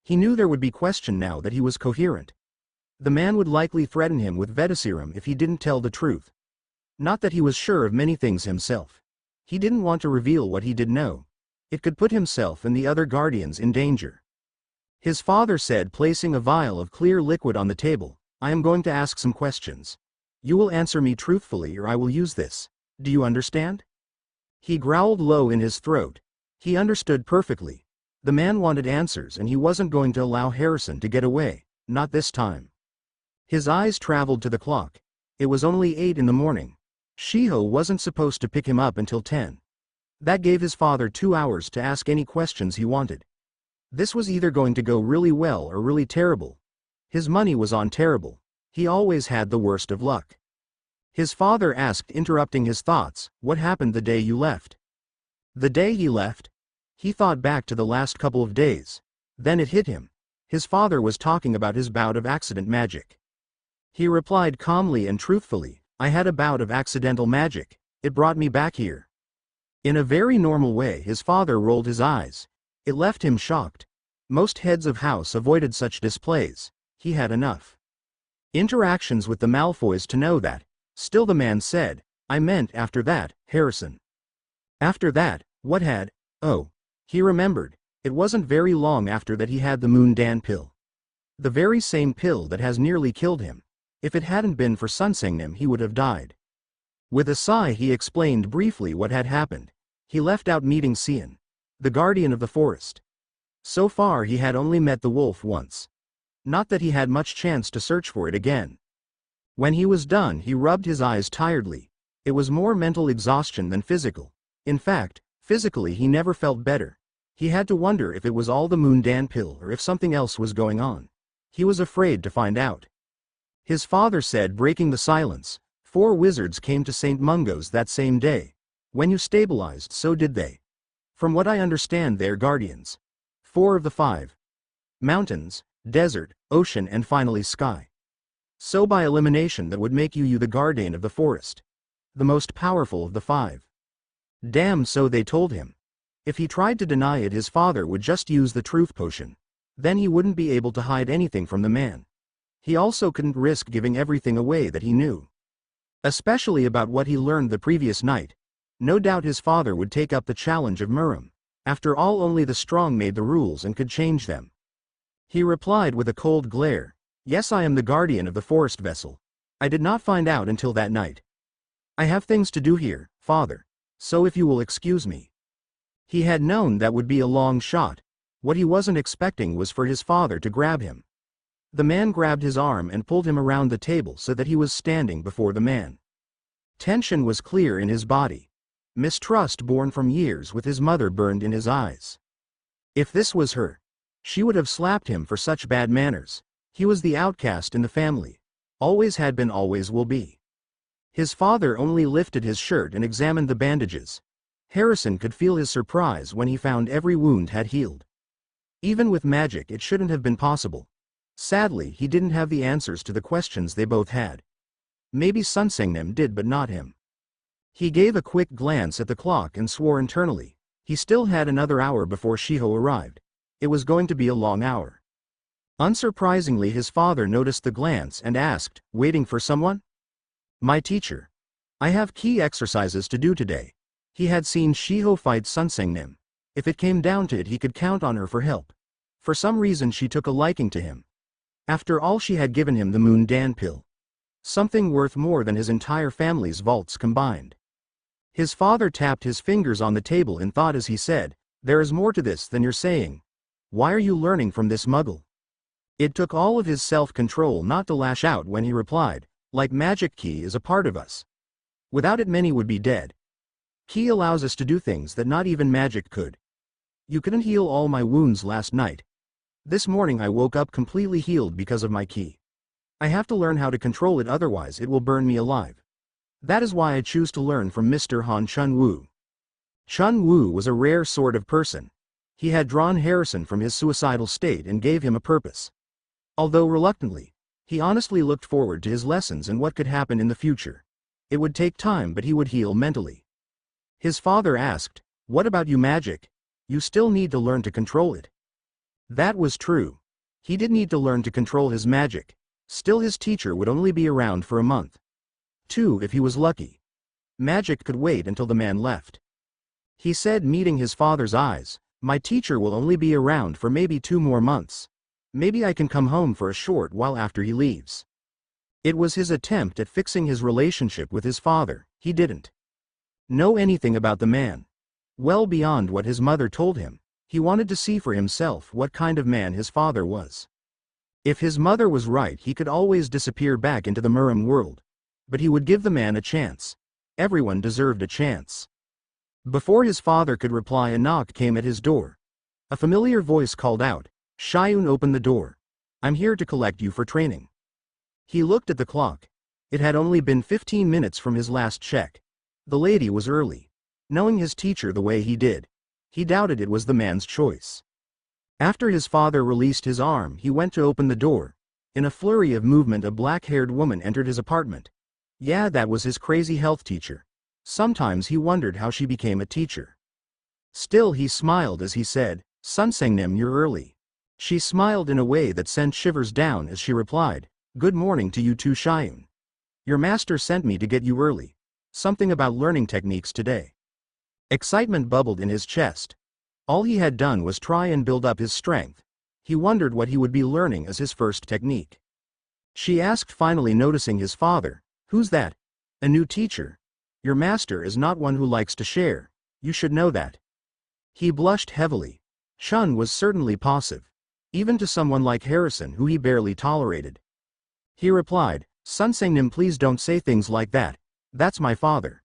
He knew there would be question now that he was coherent. The man would likely threaten him with Vedaserum if he didn't tell the truth. Not that he was sure of many things himself. He didn't want to reveal what he did know. It could put himself and the other guardians in danger. His father said, placing a vial of clear liquid on the table, "I am going to ask some questions. You will answer me truthfully or I will use this. Do you understand?" He growled low in his throat. He understood perfectly. The man wanted answers and he wasn't going to allow Harrison to get away, not this time. His eyes traveled to the clock. It was only 8 in the morning. Shiho wasn't supposed to pick him up until 10. That gave his father 2 hours to ask any questions he wanted. This was either going to go really well or really terrible. His money was on terrible. He always had the worst of luck. His father asked, interrupting his thoughts, "What happened the day you left?" The day he left? He thought back to the last couple of days. Then it hit him. His father was talking about his bout of accident magic. He replied calmly and truthfully, "I had a bout of accidental magic. It brought me back here." In a very normal way, his father rolled his eyes. It left him shocked. Most heads of house avoided such displays. He had enough interactions with the Malfoys to know that. Still the man said, "I meant after that, Harrison." After that, what had? Oh. He remembered. It wasn't very long after that he had the Moon Dan pill. The very same pill that has nearly killed him. If it hadn't been for Sunsangnim he would have died. With a sigh he explained briefly what had happened. He left out meeting Cian, the guardian of the forest. So far he had only met the wolf once. Not that he had much chance to search for it again. When he was done he rubbed his eyes tiredly. It was more mental exhaustion than physical. In fact, physically he never felt better. He had to wonder if it was all the Moon Dan pill or if something else was going on. He was afraid to find out. His father said, breaking the silence, 4 wizards came to St. Mungo's that same day. When you stabilized, so did they. From what I understand, they're guardians. 4 of the 5. Mountains, desert, ocean and finally sky. So by elimination that would make you the guardian of the forest. The most powerful of the 5. Damn, so they told him. If he tried to deny it, his father would just use the truth potion. Then he wouldn't be able to hide anything from the man. He also couldn't risk giving everything away that he knew. Especially about what he learned the previous night. No doubt his father would take up the challenge of Murim. After all, only the strong made the rules and could change them. He replied with a cold glare, "Yes, I am the guardian of the forest vessel. I did not find out until that night. I have things to do here, father. So if you will excuse me." He had known that would be a long shot. What he wasn't expecting was for his father to grab him. The man grabbed his arm and pulled him around the table so that he was standing before the man. Tension was clear in his body. Mistrust born from years with his mother burned in his eyes. If this was her, she would have slapped him for such bad manners. He was the outcast in the family. Always had been, always will be. His father only lifted his shirt and examined the bandages. Harrison could feel his surprise when he found every wound had healed. Even with magic it shouldn't have been possible. Sadly, he didn't have the answers to the questions they both had. Maybe Sunsangnim did, but not him. He gave a quick glance at the clock and swore internally. He still had another hour before Shiho arrived. It was going to be a long hour. Unsurprisingly, his father noticed the glance and asked, "Waiting for someone?" "My teacher. I have key exercises to do today." He had seen Shiho fight Sunsangnim. If it came down to it, he could count on her for help. For some reason she took a liking to him. After all, she had given him the Moon Dan pill. Something worth more than his entire family's vaults combined. His father tapped his fingers on the table in thought as he said, "There is more to this than you're saying. Why are you learning from this muggle?" It took all of his self-control not to lash out when he replied, "Like magic, Ki is a part of us. Without it many would be dead. Ki allows us to do things that not even magic could. You couldn't heal all my wounds last night. This morning I woke up completely healed because of my Ki. I have to learn how to control it, otherwise it will burn me alive. That is why I choose to learn from Mr. Han Chun-Wu." Chun-Wu was a rare sort of person. He had drawn Harrison from his suicidal state and gave him a purpose. Although reluctantly, he honestly looked forward to his lessons and what could happen in the future. It would take time, but he would heal mentally. His father asked, "What about you, magic? You still need to learn to control it." That was true. He did need to learn to control his magic. Still, his teacher would only be around for a month. 2 if he was lucky. Magic could wait until the man left. He said, meeting his father's eyes, "My teacher will only be around for maybe 2 more months. Maybe I can come home for a short while after he leaves." It was his attempt at fixing his relationship with his father. He didn't know anything about the man. Well beyond what his mother told him, he wanted to see for himself what kind of man his father was. If his mother was right, he could always disappear back into the Muram world. But he would give the man a chance. Everyone deserved a chance. Before his father could reply, a knock came at his door. A familiar voice called out, "Shayun, open the door. I'm here to collect you for training." He looked at the clock. It had only been 15 minutes from his last check. The lady was early. Knowing his teacher the way he did, he doubted it was the man's choice. After his father released his arm, he went to open the door. In a flurry of movement, a black-haired woman entered his apartment. Yeah, that was his crazy health teacher. Sometimes he wondered how she became a teacher. Still, he smiled as he said, "Sunsengnim, you're early." She smiled in a way that sent shivers down as she replied, "Good morning to you too, Shayun. Your master sent me to get you early. Something about learning techniques today." Excitement bubbled in his chest. All he had done was try and build up his strength. He wondered what he would be learning as his first technique. She asked, finally noticing his father, "Who's that?" "A new teacher. Your master is not one who likes to share. You should know that." He blushed heavily. Chun was certainly passive, even to someone like Harrison who he barely tolerated. He replied, "Sunsengnim, please don't say things like that. That's my father."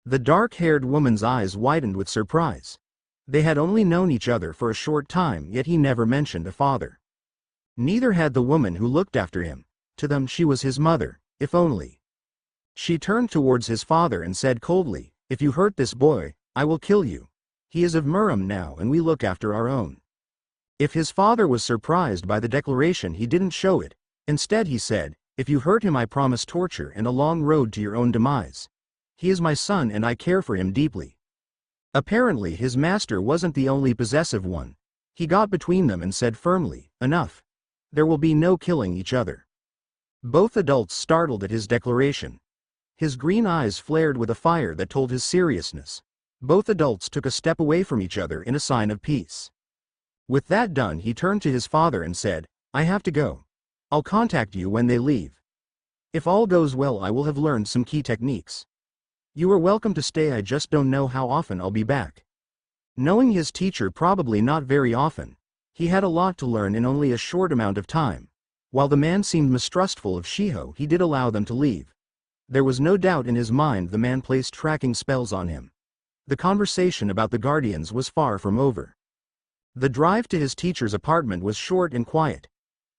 The dark-haired woman's eyes widened with surprise. They had only known each other for a short time, yet he never mentioned a father. Neither had the woman who looked after him. To them she was his mother, if only. She turned towards his father and said coldly, "If you hurt this boy, I will kill you. He is of Muram now and we look after our own." If his father was surprised by the declaration, he didn't show it. Instead he said, "If you hurt him, I promise torture and a long road to your own demise. He is my son and I care for him deeply." Apparently his master wasn't the only possessive one. He got between them and said firmly, "Enough. There will be no killing each other." Both adults startled at his declaration. His green eyes flared with a fire that told his seriousness. Both adults took a step away from each other in a sign of peace. With that done, he turned to his father and said, "I have to go. I'll contact you when they leave. If all goes well, I will have learned some key techniques. You are welcome to stay, I just don't know how often I'll be back." Knowing his teacher probably not very often, he had a lot to learn in only a short amount of time. While the man seemed mistrustful of Shiho, he did allow them to leave. There was no doubt in his mind the man placed tracking spells on him. The conversation about the guardians was far from over. The drive to his teacher's apartment was short and quiet.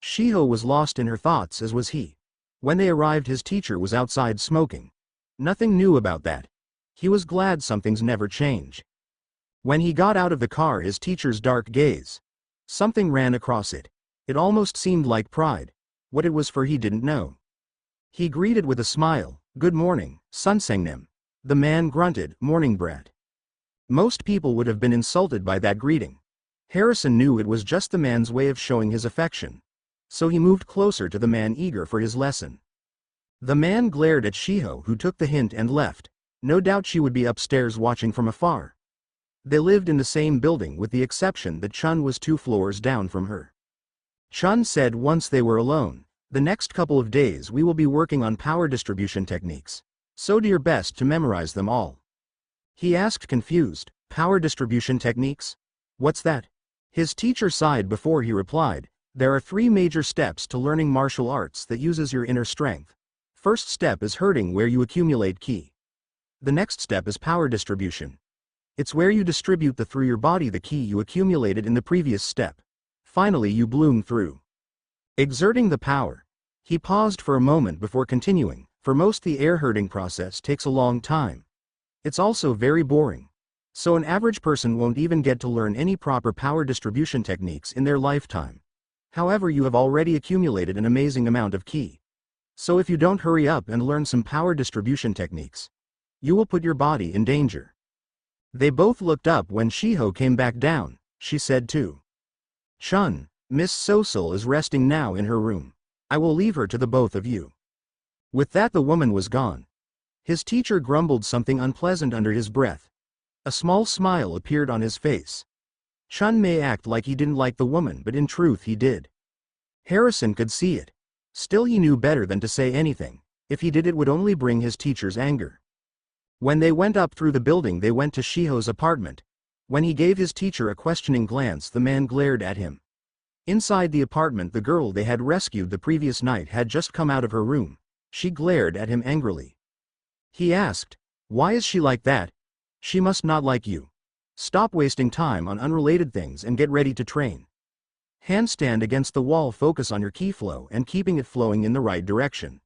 Shiho was lost in her thoughts, as was he. When they arrived, his teacher was outside smoking. Nothing new about that. He was glad some things never change. When he got out of the car, his teacher's dark gaze. Something ran across it. It almost seemed like pride. What it was for he didn't know. He greeted with a smile, "Good morning, Sunsengnim." The man grunted, "Morning, brat." Most people would have been insulted by that greeting. Harrison knew it was just the man's way of showing his affection. So he moved closer to the man, eager for his lesson. The man glared at Shiho, who took the hint and left. No doubt she would be upstairs watching from afar. They lived in the same building with the exception that Chun was 2 floors down from her. Chun said once they were alone, "The next couple of days we will be working on power distribution techniques. So do your best to memorize them all." He asked, confused, "Power distribution techniques? What's that?" His teacher sighed before he replied, "There are 3 major steps to learning martial arts that uses your inner strength. First step is hurting, where you accumulate ki. The next step is power distribution. It's where you distribute through your body the ki you accumulated in the previous step. Finally you bloom through exerting the power." He paused for a moment before continuing, "For most the air hurting process takes a long time. It's also very boring. So an average person won't even get to learn any proper power distribution techniques in their lifetime. However, you have already accumulated an amazing amount of ki. So if you don't hurry up and learn some power distribution techniques, you will put your body in danger." They both looked up when Shiho came back down. She said too, "Chun, Miss Sosul is resting now in her room. I will leave her to the both of you." With that the woman was gone. His teacher grumbled something unpleasant under his breath. A small smile appeared on his face. Chun may act like he didn't like the woman, but in truth he did. Harrison could see it. Still, he knew better than to say anything. If he did, it would only bring his teacher's anger. When they went up through the building, they went to Shiho's apartment. When he gave his teacher a questioning glance, the man glared at him. Inside the apartment, the girl they had rescued the previous night had just come out of her room. She glared at him angrily. He asked, "Why is she like that? She must not like you. Stop wasting time on unrelated things and get ready to train. Handstand against the wall, focus on your ki flow and keeping it flowing in the right direction."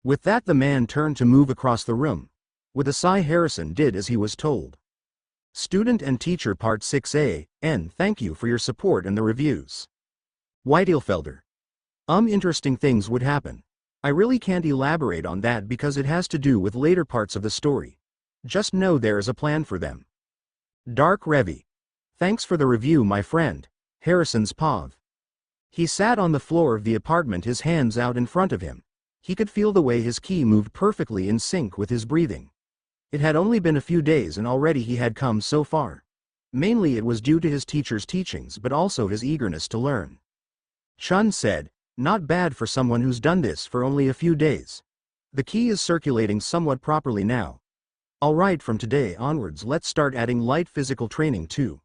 With that, the man turned to move across the room. With a sigh, Harrison did as he was told. Student and Teacher Part 6a, and thank you for your support and the reviews. Whitefelder. Interesting things would happen. I really can't elaborate on that because it has to do with later parts of the story. Just know there is a plan for them. Dark Revi. Thanks for the review, my friend. Harrison's Pav. He sat on the floor of the apartment, his hands out in front of him. He could feel the way his ki moved perfectly in sync with his breathing. It had only been a few days and already he had come so far. Mainly it was due to his teacher's teachings, but also his eagerness to learn. Chun said, "Not bad for someone who's done this for only a few days. The ki is circulating somewhat properly now. Alright, from today onwards let's start adding light physical training too.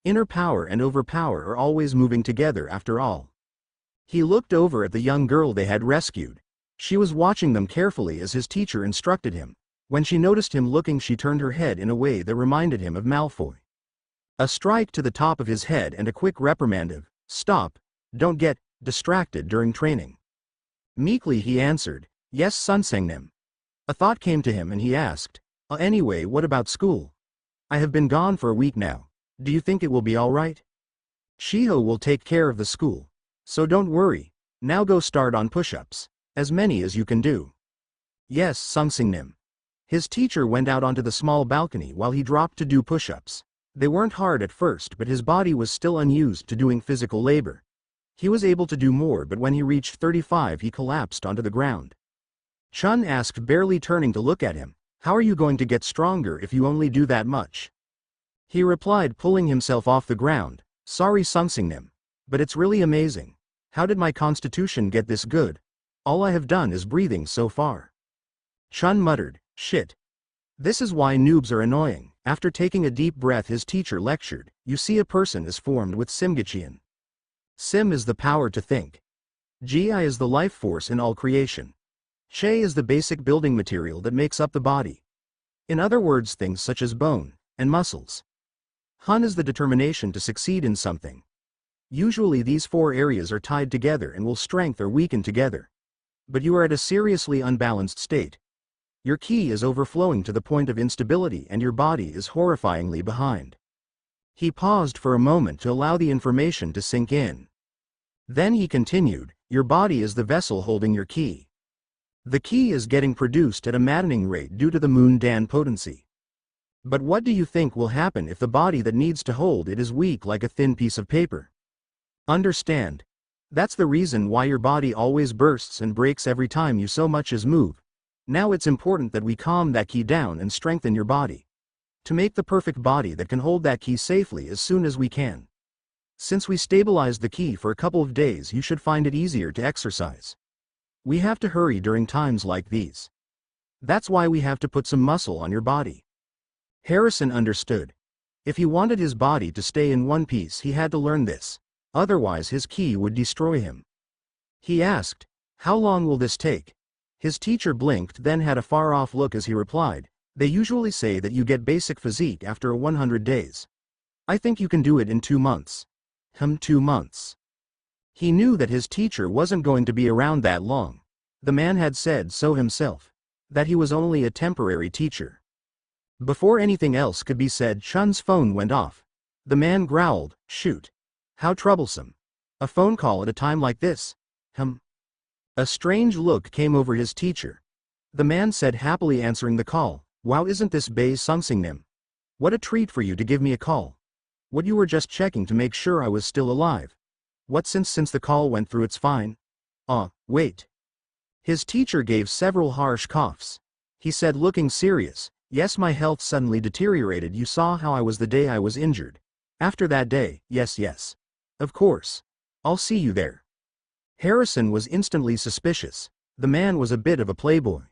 Inner power and overpower are always moving together after all." He looked over at the young girl they had rescued. She was watching them carefully as his teacher instructed him. When she noticed him looking, she turned her head in a way that reminded him of Malfoy. A strike to the top of his head and a quick reprimand of, "Stop, don't get distracted during training." Meekly he answered, "Yes, Sunsangnim." A thought came to him and he asked, Anyway, what about school? I have been gone for a week now. Do you think it will be alright?" "Shiho will take care of the school. So don't worry. Now go start on push-ups. As many as you can do." "Yes, Sunsangnim." His teacher went out onto the small balcony while he dropped to do push-ups. They weren't hard at first, but his body was still unused to doing physical labor. He was able to do more, but when he reached 35 he collapsed onto the ground. Chun asked, barely turning to look at him, "How are you going to get stronger if you only do that much?" He replied, pulling himself off the ground, "Sorry, Sunsangnim, but it's really amazing. How did my constitution get this good? All I have done is breathing so far." Chun muttered, "Shit. This is why noobs are annoying." After taking a deep breath, his teacher lectured, "You see, a person is formed with Simgichian. Sim is the power to think. Gi is the life force in all creation. Che is the basic building material that makes up the body. In other words, things such as bone and muscles. Hun is the determination to succeed in something. Usually these four areas are tied together and will strengthen or weaken together. But you are at a seriously unbalanced state. Your ki is overflowing to the point of instability and your body is horrifyingly behind." He paused for a moment to allow the information to sink in. Then he continued, "Your body is the vessel holding your ki. The ki is getting produced at a maddening rate due to the Moon Dan potency. But what do you think will happen if the body that needs to hold it is weak like a thin piece of paper? Understand? That's the reason why your body always bursts and breaks every time you so much as move. Now it's important that we calm that ki down and strengthen your body. To make the perfect body that can hold that ki safely as soon as we can. Since we stabilized the ki for a couple of days, you should find it easier to exercise. We have to hurry during times like these. That's why we have to put some muscle on your body." Harrison understood. If he wanted his body to stay in one piece, he had to learn this. Otherwise his ki would destroy him. He asked, "How long will this take?" His teacher blinked, then had a far-off look as he replied, "They usually say that you get basic physique after 100 days. I think you can do it in 2 months. 2 months. He knew that his teacher wasn't going to be around that long. The man had said so himself. That he was only a temporary teacher. Before anything else could be said, Chun's phone went off. The man growled, "Shoot. How troublesome. A phone call at a time like this. A strange look came over his teacher. The man said happily, answering the call, "Wow, isn't this Bei Sungsingnim? What a treat for you to give me a call. What, you were just checking to make sure I was still alive? What, since the call went through, it's fine? Wait." His teacher gave several harsh coughs. He said, looking serious, "Yes, my health suddenly deteriorated. You saw how I was the day I was injured. After that day, yes. Of course. I'll see you there." Harrison was instantly suspicious. The man was a bit of a playboy.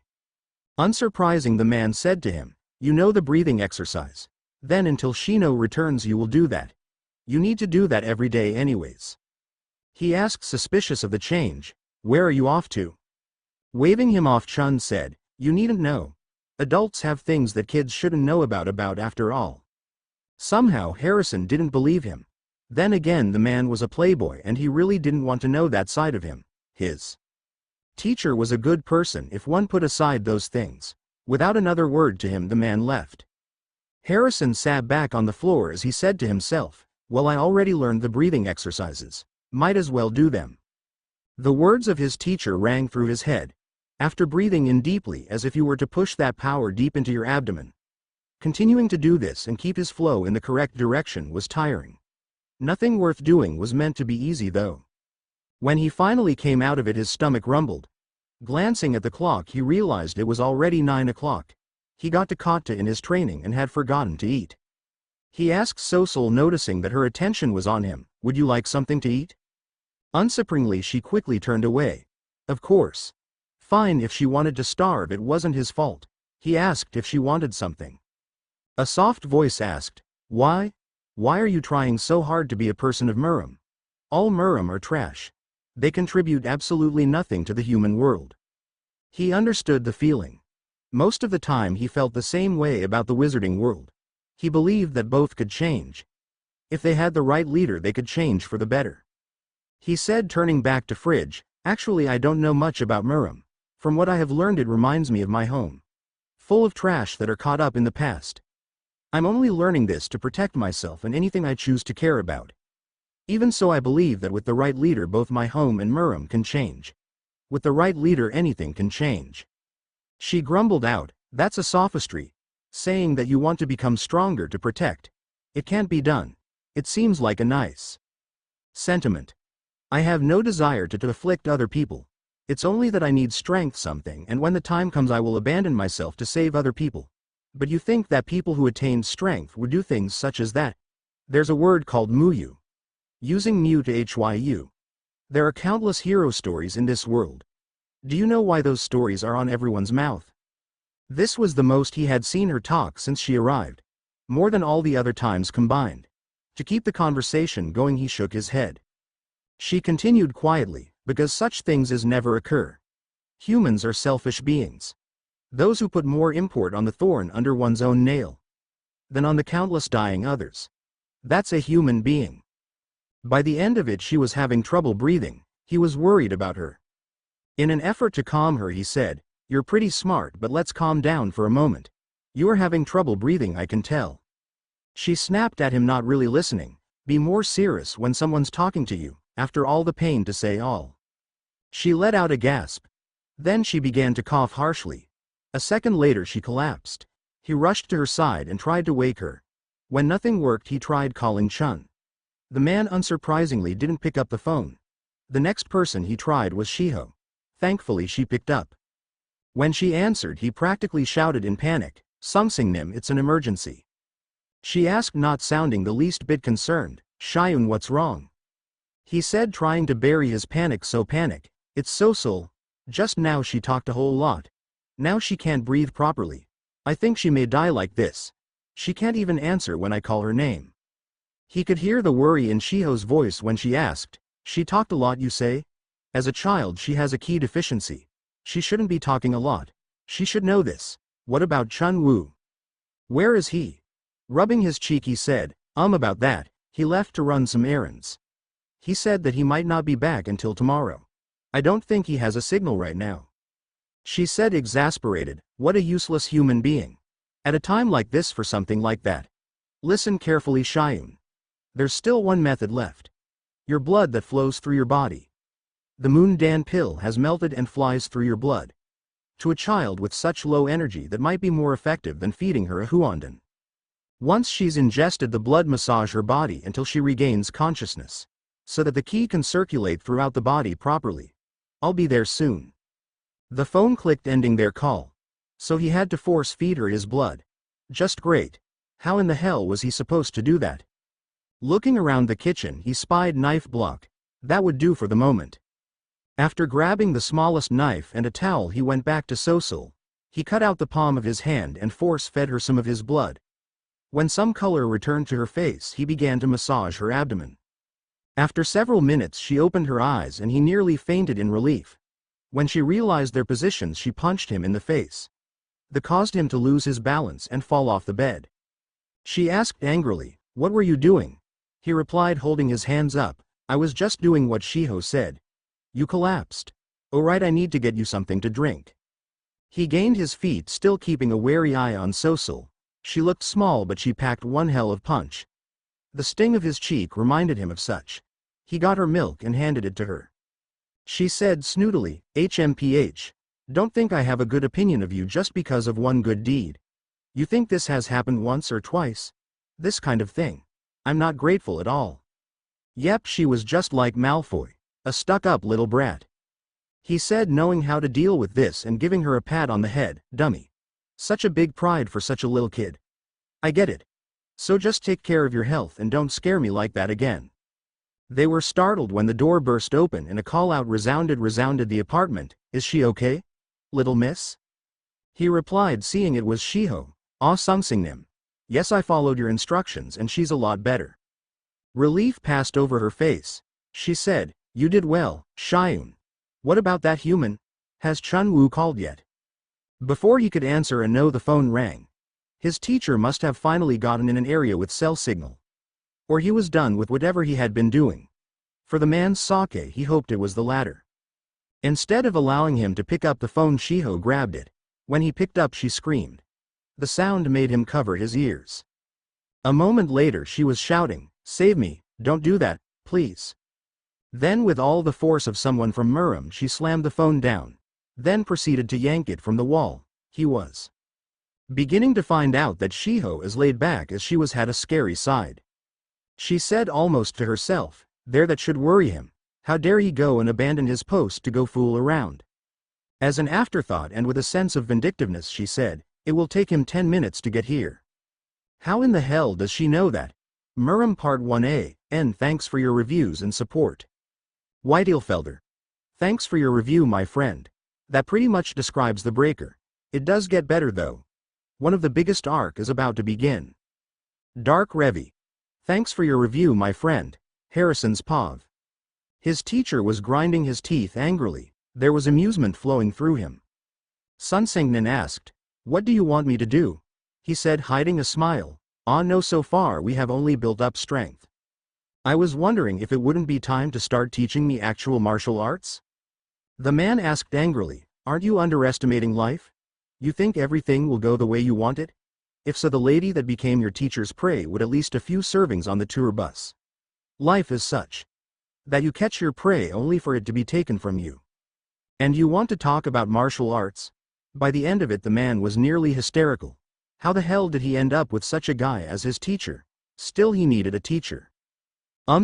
Unsurprising, the man said to him, You know the breathing exercise. Then until Shino returns you will do that. You need to do that every day anyways. He asked, suspicious of the change, "Where are you off to?" Waving him off, Chun said, "You needn't know. Adults have things that kids shouldn't know about after all." Somehow Harrison didn't believe him. Then again, the man was a playboy and he really didn't want to know that side of him. His teacher was a good person if one put aside those things. Without another word to him, the man left. Harrison sat back on the floor as he said to himself, "Well, I already learned the breathing exercises. Might as well do them." The words of his teacher rang through his head. After breathing in deeply as if you were to push that power deep into your abdomen. Continuing to do this and keep his flow in the correct direction was tiring. Nothing worth doing was meant to be easy though. When he finally came out of it, his stomach rumbled. Glancing at the clock, he realized it was already 9 o'clock. He got to kata in his training and had forgotten to eat. He asked Sosul, noticing that her attention was on him, "Would you like something to eat?" Unsupportingly she quickly turned away. Of course. Fine, if she wanted to starve it wasn't his fault. He asked if she wanted something. A soft voice asked, "Why? Why are you trying so hard to be a person of Murum? All Murum are trash. They contribute absolutely nothing to the human world." He understood the feeling. Most of the time he felt the same way about the wizarding world. He believed that both could change. If they had the right leader they could change for the better. He said, turning back to Fridge, "Actually, I don't know much about Murum. From what I have learned it reminds me of my home. Full of trash that are caught up in the past. I'm only learning this to protect myself and anything I choose to care about. Even so, I believe that with the right leader both my home and Murum can change. With the right leader anything can change." She grumbled out, "That's a sophistry. Saying that you want to become stronger to protect. It can't be done. It seems like a nice sentiment. I have no desire to afflict other people. It's only that I need strength something, and when the time comes I will abandon myself to save other people. But you think that people who attained strength would do things such as that? There's a word called muyu. Using mu to hyu. There are countless hero stories in this world. Do you know why those stories are on everyone's mouth?" This was the most he had seen her talk since she arrived. More than all the other times combined. To keep the conversation going he shook his head. She continued quietly, "Because such things as never occur. Humans are selfish beings. Those who put more import on the thorn under one's own nail than on the countless dying others. That's a human being." By the end of it she was having trouble breathing. He was worried about her. In an effort to calm her he said, "You're pretty smart, but let's calm down for a moment. You are having trouble breathing, I can tell." She snapped at him, not really listening. "Be more serious when someone's talking to you, after all the pain to say all." She let out a gasp. Then she began to cough harshly. A second later she collapsed. He rushed to her side and tried to wake her. When nothing worked he tried calling Chun. The man unsurprisingly didn't pick up the phone. The next person he tried was Shiho. Thankfully she picked up. When she answered he practically shouted in panic, "Sungsingnim, it's an emergency." She asked, not sounding the least bit concerned, "Shiun, what's wrong?" He said, trying to bury his panic, "It's Sosul. Just now she talked a whole lot. Now she can't breathe properly. I think she may die like this. She can't even answer when I call her name." He could hear the worry in Shiho's voice when she asked, "She talked a lot, you say? As a child she has a key deficiency. She shouldn't be talking a lot. She should know this. What about Chun Wu? Where is he?" Rubbing his cheek he said, About that, he left to run some errands. He said that he might not be back until tomorrow. I don't think he has a signal right now." She said, exasperated, "What a useless human being. At a time like this for something like that. Listen carefully, Shiun. There's still one method left. Your blood that flows through your body. The Moon Dan pill has melted and flies through your blood. To a child with such low energy that might be more effective than feeding her a huandan. Once she's ingested the blood, massage her body until she regains consciousness. So that the key can circulate throughout the body properly. I'll be there soon." The phone clicked, ending their call. So he had to force feed her his blood. Just great. How in the hell was he supposed to do that? Looking around the kitchen he spied knife block. That would do for the moment. After grabbing the smallest knife and a towel he went back to Sosul. He cut out the palm of his hand and force-fed her some of his blood. When some color returned to her face, he began to massage her abdomen. After several minutes she opened her eyes and he nearly fainted in relief. When she realized their positions, she punched him in the face. That caused him to lose his balance and fall off the bed. She asked angrily, "What were you doing?" He replied, holding his hands up, "I was just doing what Shiho said." "You collapsed. Oh right, I need to get you something to drink." He gained his feet, still keeping a wary eye on Sosul. She looked small, but she packed one hell of punch. The sting of his cheek reminded him of such. He got her milk and handed it to her. She said snootily, "HMPH. Don't think I have a good opinion of you just because of one good deed. You think this has happened once or twice? This kind of thing. I'm not grateful at all." Yep, she was just like Malfoy. A stuck-up little brat. He said, knowing how to deal with this and giving her a pat on the head, "Dummy. Such a big pride for such a little kid. I get it. So just take care of your health and don't scare me like that again." They were startled when the door burst open and a call-out resounded the apartment. "Is she okay, little miss?" He replied, seeing it was Shiho. "Ah, Sungsingnim. Yes, I followed your instructions and she's a lot better." Relief passed over her face. She said, "You did well, Shiun. What about that human? Has Chun-Woo called yet?" Before he could answer a no, the phone rang. His teacher must have finally gotten in an area with cell signal. Or he was done with whatever he had been doing. For the man's sake, he hoped it was the latter. Instead of allowing him to pick up the phone, Shiho grabbed it. When he picked up, she screamed. The sound made him cover his ears. A moment later she was shouting, "Save me, don't do that, please." Then with all the force of someone from Murim, she slammed the phone down. Then proceeded to yank it from the wall. He was beginning to find out that Shiho, as laid back as she was, had a scary side. She said almost to herself, "There, that should worry him. How dare he go and abandon his post to go fool around?" As an afterthought and with a sense of vindictiveness, she said, "It will take him 10 minutes to get here." How in the hell does she know that? Murim Part 1a, and thanks for your reviews and support. Whiteelfelder. Thanks for your review, my friend. That pretty much describes the breaker. It does get better though. One of the biggest arc is about to begin. Dark Revi. Thanks for your review, my friend. Harrison's Pav. His teacher was grinding his teeth angrily. There was amusement flowing through him. Sunsingnin asked, "What do you want me to do?" He said, hiding a smile, "Ah no, so far we have only built up strength. I was wondering if it wouldn't be time to start teaching me actual martial arts?" The man asked angrily, "Aren't you underestimating life? You think everything will go the way you want it? If so, the lady that became your teacher's prey would at least a few servings on the tour bus. Life is such that you catch your prey only for it to be taken from you. And you want to talk about martial arts?" By the end of it, the man was nearly hysterical. How the hell did he end up with such a guy as his teacher? Still, he needed a teacher.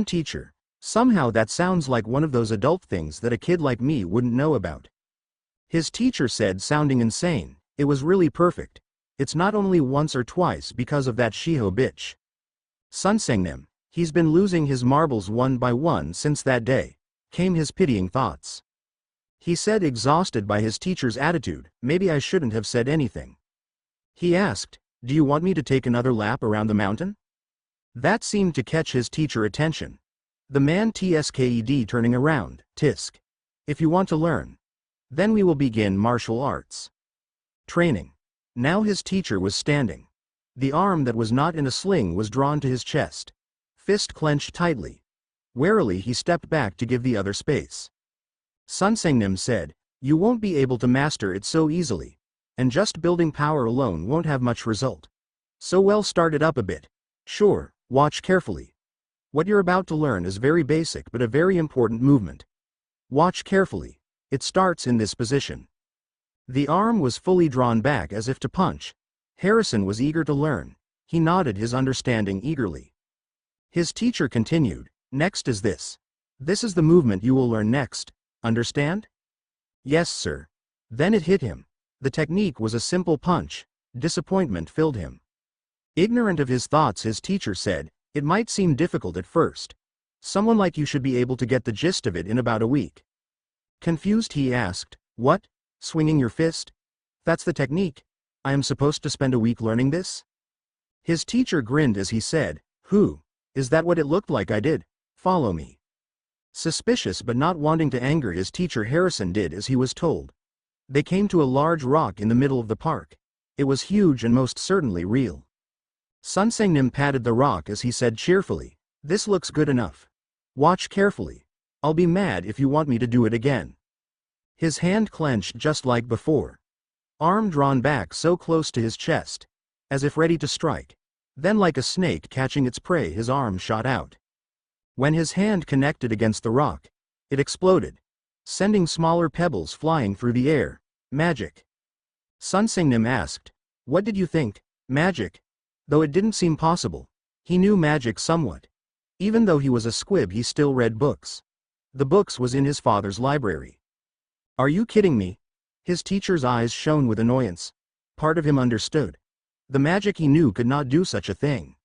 Teacher. Somehow that sounds like one of those adult things that a kid like me wouldn't know about. His teacher said, sounding insane, "It was really perfect. It's not only once or twice because of that Shiho bitch. Sunsengnim, he's been losing his marbles one by one since that day," came his pitying thoughts. He said, exhausted by his teacher's attitude, "Maybe I shouldn't have said anything." He asked, "Do you want me to take another lap around the mountain?" That seemed to catch his teacher attention. The man tsked turning around, "Tisk. If you want to learn, then we will begin martial arts training." Now his teacher was standing. The arm that was not in a sling was drawn to his chest. Fist clenched tightly. Warily he stepped back to give the other space. Sunsengnim said, "You won't be able to master it so easily. And just building power alone won't have much result. So well, start it up a bit. Sure, watch carefully. What you're about to learn is very basic but a very important movement. Watch carefully. It starts in this position." The arm was fully drawn back as if to punch. Harrison was eager to learn. He nodded his understanding eagerly. His teacher continued, "Next is this. This is the movement you will learn next. Understand?" "Yes, sir." Then it hit him. The technique was a simple punch. Disappointment filled him. Ignorant of his thoughts, his teacher said, "It might seem difficult at first. Someone like you should be able to get the gist of it in about a week." Confused, he asked, "What? Swinging your fist? That's the technique? I am supposed to spend a week learning this? His teacher grinned as he said, is that what it looked like I did? Follow me. Suspicious but not wanting to anger his teacher, Harrison did as he was told. They came to a large rock in the middle of the park. It was huge and most certainly real. Sun Sangnim patted the rock as he said cheerfully, "This looks good enough. Watch carefully. I'll be mad if you want me to do it again." His hand clenched just like before. Arm drawn back so close to his chest, as if ready to strike. Then like a snake catching its prey, his arm shot out. When his hand connected against the rock, it exploded, sending smaller pebbles flying through the air. Magic. Sun Sangnim asked, "What did you think? Magic?" Though it didn't seem possible, he knew magic somewhat. Even though he was a squib, he still read books. The books was in his father's library. "Are you kidding me?" His teacher's eyes shone with annoyance. Part of him understood. The magic he knew could not do such a thing.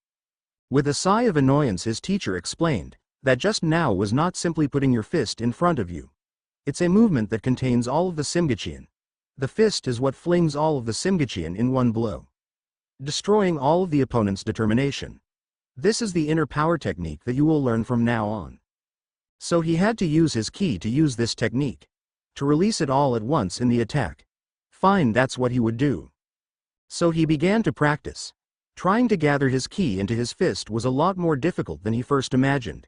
With a sigh of annoyance, his teacher explained that just now was not simply putting your fist in front of you. It's a movement that contains all of the Simgachian. The fist is what flings all of the Simgachian in one blow, destroying all of the opponent's determination. This is the inner power technique that you will learn from now on. So he had to use his ki to use this technique, to release it all at once in the attack. Fine, that's what he would do. So he began to practice. Trying to gather his ki into his fist was a lot more difficult than he first imagined.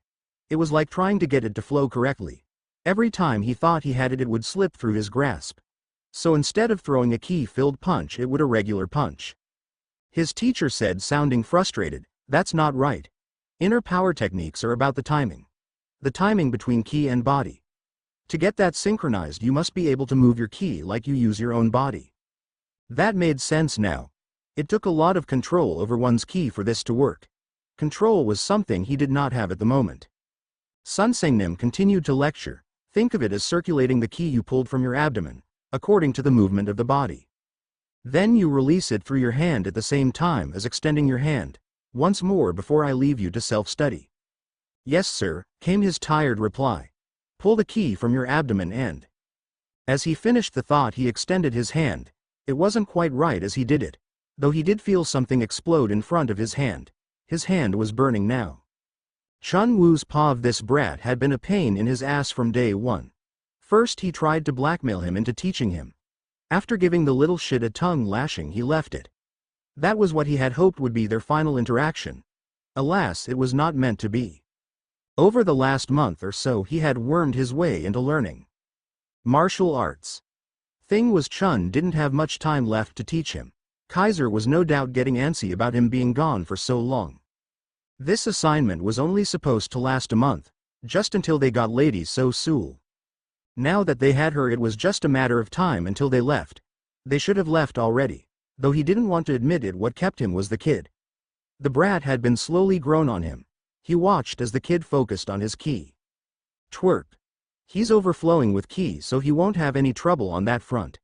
It was like trying to get it to flow correctly. Every time he thought he had it, it would slip through his grasp. So instead of throwing a ki-filled punch, it would a regular punch. His teacher said, sounding frustrated, "That's not right. Inner power techniques are about the timing. The timing between ki and body. To get that synchronized, you must be able to move your ki like you use your own body." That made sense now. It took a lot of control over one's ki for this to work. Control was something he did not have at the moment. Sun Sangnim continued to lecture. Think of it as circulating the ki you pulled from your abdomen, according to the movement of the body. Then you release it through your hand at the same time as extending your hand. Once more before I leave you to self-study. "Yes, sir," came his tired reply. "Pull the ki from your abdomen and..." As he finished the thought, he extended his hand. It wasn't quite right as he did it, though he did feel something explode in front of his hand. His hand was burning now. Chun Wu's paw of this brat had been a pain in his ass from day one. First he tried to blackmail him into teaching him. After giving the little shit a tongue lashing, he left it. That was what he had hoped would be their final interaction. Alas, it was not meant to be. Over the last month or so he had wormed his way into learning martial arts. Thing was, Chun didn't have much time left to teach him. Kaiser was no doubt getting antsy about him being gone for so long. This assignment was only supposed to last a month, just until they got Lady So Sul. Now that they had her, it was just a matter of time until they left. They should have left already, though he didn't want to admit it. What kept him was the kid. The brat had been slowly grown on him. He watched as the kid focused on his ki. Twerp. He's overflowing with ki, so he won't have any trouble on that front.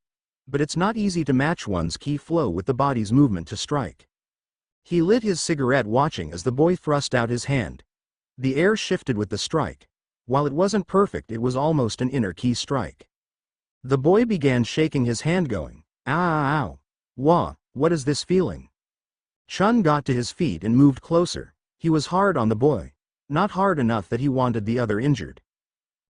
But it's not easy to match one's ki flow with the body's movement to strike. He lit his cigarette watching as the boy thrust out his hand. The air shifted with the strike. While it wasn't perfect, it was almost an inner ki strike. The boy began shaking his hand going, "Ow, ow, ow. Wah, what is this feeling?" Chun got to his feet and moved closer. He was hard on the boy. Not hard enough that he wanted the other injured.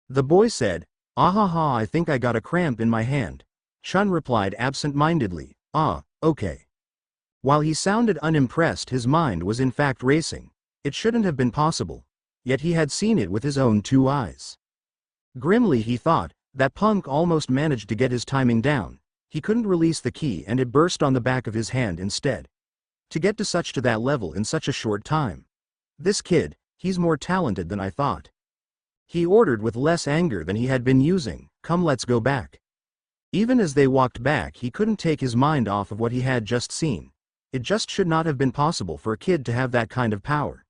The boy said, "Ah, I think I got a cramp in my hand." Chun replied absent-mindedly, "Ah, okay." While he sounded unimpressed, his mind was in fact racing. It shouldn't have been possible. Yet he had seen it with his own 2 eyes. Grimly he thought, that punk almost managed to get his timing down. He couldn't release the ki and it burst on the back of his hand instead. To get to that level in such a short time. This kid, he's more talented than I thought. He ordered with less anger than he had been using, "Come, let's go back." Even as they walked back, he couldn't take his mind off of what he had just seen. It just should not have been possible for a kid to have that kind of power.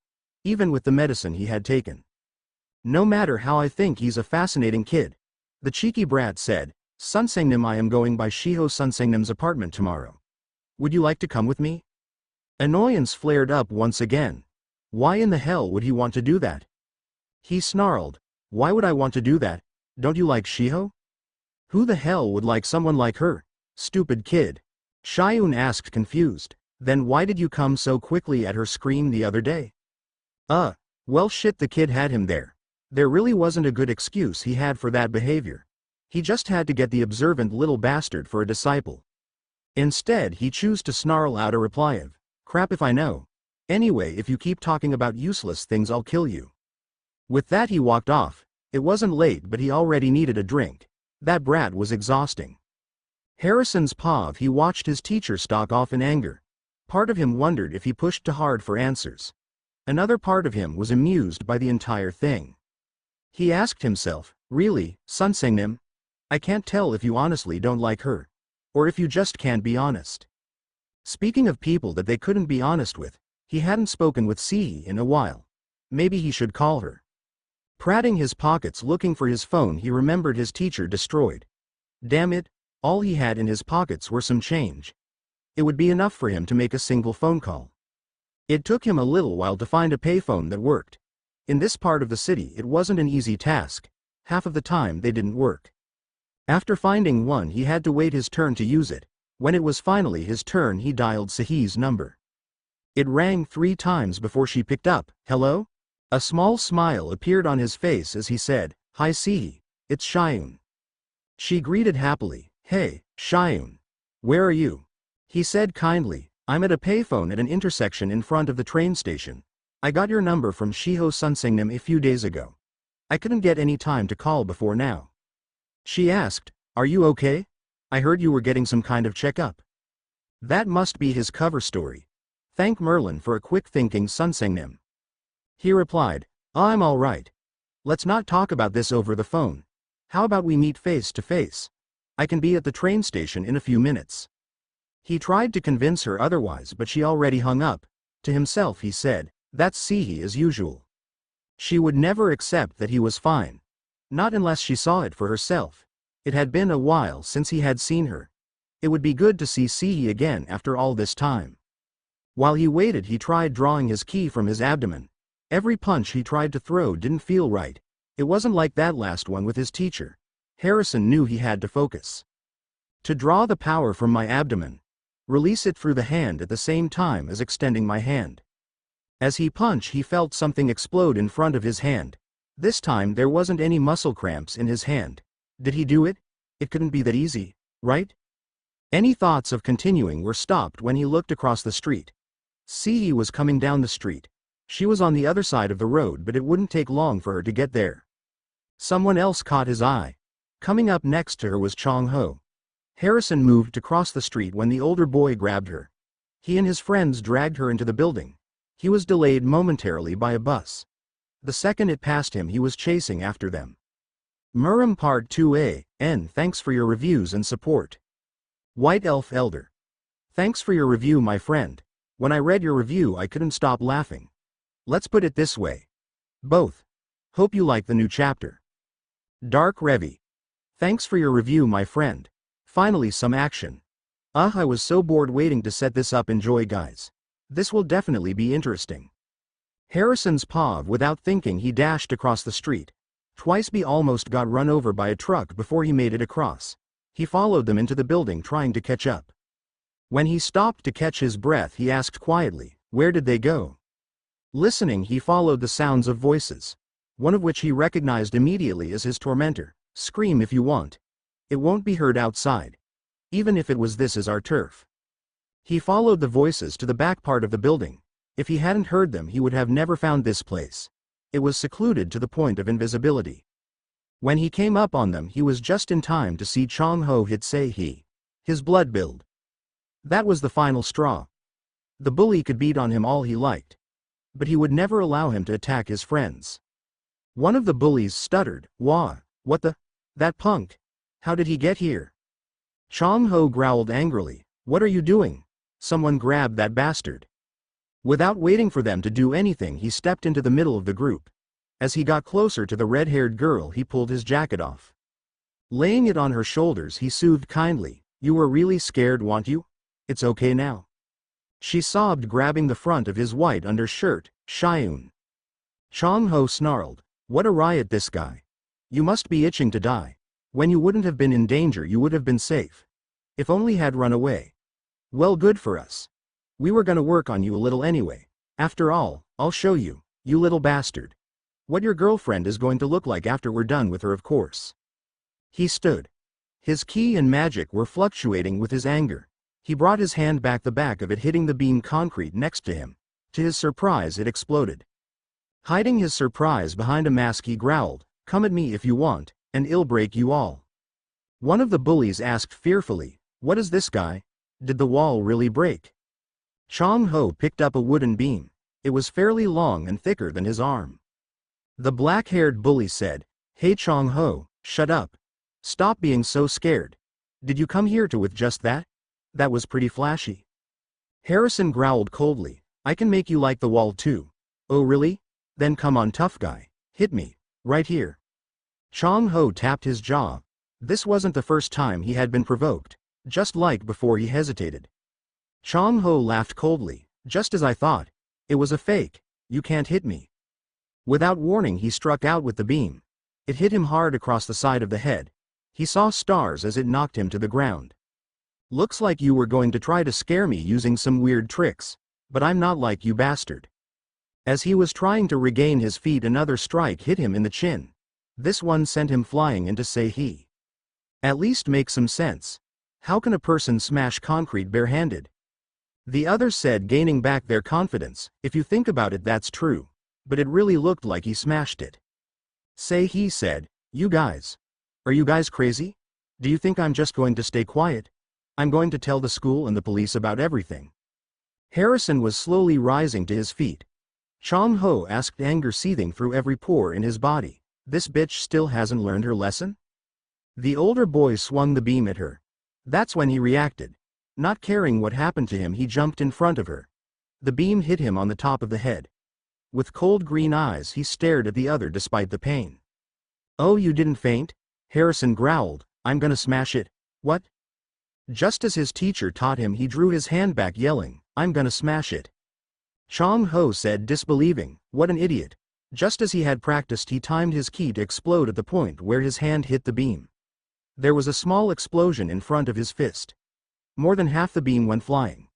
Even with the medicine he had taken. "No matter how I think he's a fascinating kid," the cheeky brat said. "Sun Sangnim, I am going by Shiho Sun Sangnim's apartment tomorrow. Would you like to come with me?" Annoyance flared up once again. Why in the hell would he want to do that? He snarled, "Why would I want to do that? Don't you like Shiho?" "Who the hell would like someone like her?" Stupid kid. Shayun asked confused. Then why did you come so quickly at her scream the other day? Well shit, the kid had him there. There really wasn't a good excuse he had for that behavior. He just had to get the observant little bastard for a disciple. Instead he chose to snarl out a reply of, crap if I know. Anyway, if you keep talking about useless things I'll kill you. With that he walked off. It wasn't late but he already needed a drink. That brat was exhausting. Harrison's pav, he watched his teacher stalk off in anger. Part of him wondered if he pushed too hard for answers. Another part of him was amused by the entire thing. He asked himself, really, Sunsengnim? I can't tell if you honestly don't like her. Or if you just can't be honest. Speaking of people that they couldn't be honest with, he hadn't spoken with Sihi in a while. Maybe he should call her. Prating his pockets looking for his phone, he remembered his teacher destroyed. Damn it, all he had in his pockets were some change. It would be enough for him to make a single phone call. It took him a little while to find a payphone that worked. In this part of the city it wasn't an easy task. Half of the time they didn't work. After finding one he had to wait his turn to use it. When it was finally his turn he dialed Sihi's number. It rang 3 times before she picked up. Hello? A small smile appeared on his face as he said, Hi Sihi, it's Shayun. She greeted happily, Hey, Shayun. Where are you? He said kindly, I'm at a payphone at an intersection in front of the train station. I got your number from Shiho Sunsengnim a few days ago. I couldn't get any time to call before now. She asked, Are you okay? I heard you were getting some kind of checkup. That must be his cover story. Thank Merlin for a quick thinking Sunsengnim. He replied, I'm alright. Let's not talk about this over the phone. How about we meet face to face? I can be at the train station in a few minutes. He tried to convince her otherwise but she already hung up. To himself he said, That's Sihi as usual. She would never accept that he was fine. Not unless she saw it for herself. It had been a while since he had seen her. It would be good to see Sihi again after all this time. While he waited he tried drawing his ki from his abdomen. Every punch he tried to throw didn't feel right. It wasn't like that last one with his teacher. Harrison knew he had to focus. To draw the power from my abdomen. Release it through the hand at the same time as extending my hand. As he punched he felt something explode in front of his hand. This time there wasn't any muscle cramps in his hand. Did he do it? It couldn't be that easy, right? Any thoughts of continuing were stopped when he looked across the street. Sihi was coming down the street. She was on the other side of the road but it wouldn't take long for her to get there. Someone else caught his eye. Coming up next to her was Chong Ho. Harrison moved to cross the street when the older boy grabbed her. He and his friends dragged her into the building. He was delayed momentarily by a bus. The second it passed him he was chasing after them. Murim Part 2a, N. Thanks for your reviews and support. White Elf Elder. Thanks for your review my friend. When I read your review I couldn't stop laughing. Let's put it this way. Both. Hope you like the new chapter. Dark Revi. Thanks for your review my friend. Finally some action. I was so bored waiting to set this up. Enjoy guys. This will definitely be interesting. Harrison's pav, without thinking he dashed across the street. Twice he almost got run over by a truck before he made it across. He followed them into the building trying to catch up. When he stopped to catch his breath he asked quietly, where did they go? Listening he followed the sounds of voices. One of which he recognized immediately as his tormentor. Scream if you want. It won't be heard outside. Even if it was, this is our turf. He followed the voices to the back part of the building. If he hadn't heard them he would have never found this place. It was secluded to the point of invisibility. When he came up on them he was just in time to see Chong Ho hit Sihi. His blood build. That was the final straw. The bully could beat on him all he liked. But he would never allow him to attack his friends. One of the bullies stuttered, Wah, what the? That punk. How did he get here? Chong Ho growled angrily, what are you doing? Someone grabbed that bastard. Without waiting for them to do anything he stepped into the middle of the group. As he got closer to the red-haired girl he pulled his jacket off. Laying it on her shoulders he soothed kindly, you were really scared weren't you? It's okay now. She sobbed grabbing the front of his white undershirt, Shayun. Chong Ho snarled, what a riot this guy. You must be itching to die. When you wouldn't have been in danger you would have been safe. If only had run away. Well, good for us. We were gonna work on you a little anyway. After all, I'll show you, you little bastard. What your girlfriend is going to look like after we're done with her, of course. He stood. His ki and magic were fluctuating with his anger. He brought his hand back, the back of it hitting the beam concrete next to him. To his surprise, it exploded. Hiding his surprise behind a mask, he growled, "Come at me if you want, and I'll break you all." One of the bullies asked fearfully, "What is this guy? Did the wall really break?" Chong Ho picked up a wooden beam. It was fairly long and thicker than his arm. The black-haired bully said, "Hey Chong Ho, shut up. Stop being so scared. Did you come here with just that? That was pretty flashy." Harrison growled coldly, "I can make you like the wall too." "Oh really? Then come on, tough guy. Hit me. Right here." Chong Ho tapped his jaw. This wasn't the first time he had been provoked. Just like before, he hesitated. Chong Ho laughed coldly, "Just as I thought. It was a fake. You can't hit me." Without warning, he struck out with the beam. It hit him hard across the side of the head. He saw stars as it knocked him to the ground. "Looks like you were going to try to scare me using some weird tricks. But I'm not like you, bastard." As he was trying to regain his feet, another strike hit him in the chin. This one sent him flying into Sei. At least make some sense. How can a person smash concrete barehanded? The others said, gaining back their confidence, "If you think about it, that's true. But it really looked like he smashed it." Sei said, "You guys. Are you guys crazy? Do you think I'm just going to stay quiet? I'm going to tell the school and the police about everything." Harrison was slowly rising to his feet. Chong Ho asked, anger seething through every pore in his body, "This bitch still hasn't learned her lesson?" The older boy swung the beam at her. That's when he reacted. Not caring what happened to him, he jumped in front of her. The beam hit him on the top of the head. With cold green eyes, he stared at the other despite the pain. "Oh, you didn't faint?" Harrison growled, "I'm gonna smash it." "What?" Just as his teacher taught him, he drew his hand back, yelling, "I'm gonna smash it." Chong Ho said, disbelieving, "What an idiot." Just as he had practiced, he timed his ki to explode at the point where his hand hit the beam. There was a small explosion in front of his fist. More than half the beam went flying.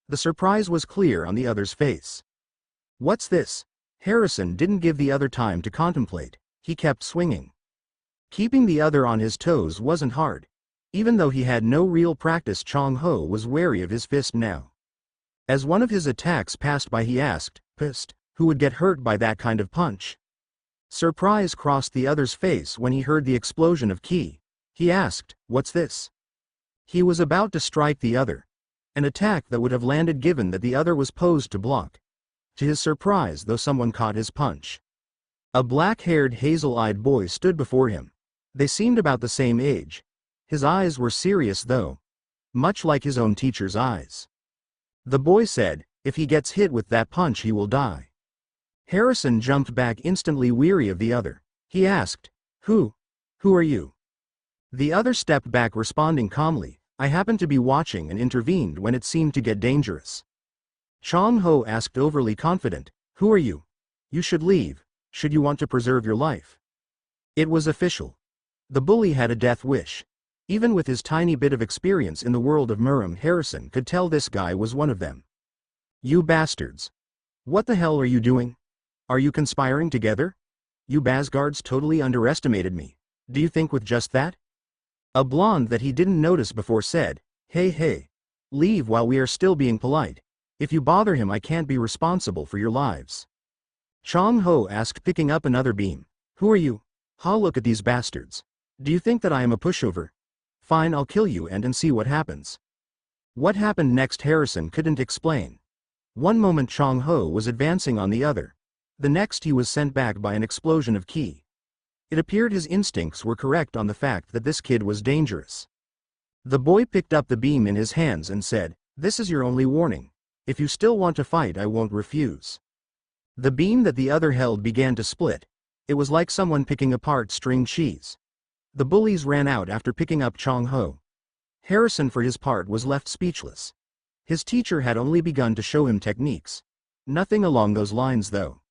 The surprise was clear on the other's face. "What's this?" Harrison didn't give the other time to contemplate. He kept swinging. Keeping the other on his toes wasn't hard. Even though he had no real practice, Chong Ho was wary of his fist now. As one of his attacks passed by, he asked, "Pissed, who would get hurt by that kind of punch?" Surprise crossed the other's face when he heard the explosion of ki. He asked, "What's this?" He was about to strike the other. An attack that would have landed given that the other was posed to block. To his surprise, though, someone caught his punch. A black-haired, hazel-eyed boy stood before him. They seemed about the same age. His eyes were serious, though. Much like his own teacher's eyes. The boy said, "If he gets hit with that punch, he will die." Harrison jumped back, instantly weary of the other. He asked, Who are you?" The other stepped back, responding calmly, "I happened to be watching and intervened when it seemed to get dangerous." Chong Ho asked, overly confident, "Who are you? You should leave, should you want to preserve your life." It was official. The bully had a death wish. Even with his tiny bit of experience in the world of Murim, Harrison could tell this guy was one of them. "You bastards. What the hell are you doing? Are you conspiring together? You Basguards totally underestimated me. Do you think with just that?" A blonde that he didn't notice before said, Hey, leave while we are still being polite. If you bother him, I can't be responsible for your lives." Chong Ho asked, picking up another beam, "Who are you? Ha, look at these bastards. Do you think that I am a pushover? Fine, I'll kill you and see what happens." What happened next, Harrison couldn't explain. One moment Chong Ho was advancing on the other. The next he was sent back by an explosion of ki. It appeared his instincts were correct on the fact that this kid was dangerous. The boy picked up the beam in his hands and said, "This is your only warning. If you still want to fight, I won't refuse." The beam that the other held began to split. It was like someone picking apart string cheese. The bullies ran out after picking up Chong Ho. Harrison, for his part, was left speechless. His teacher had only begun to show him techniques. Nothing along those lines, though.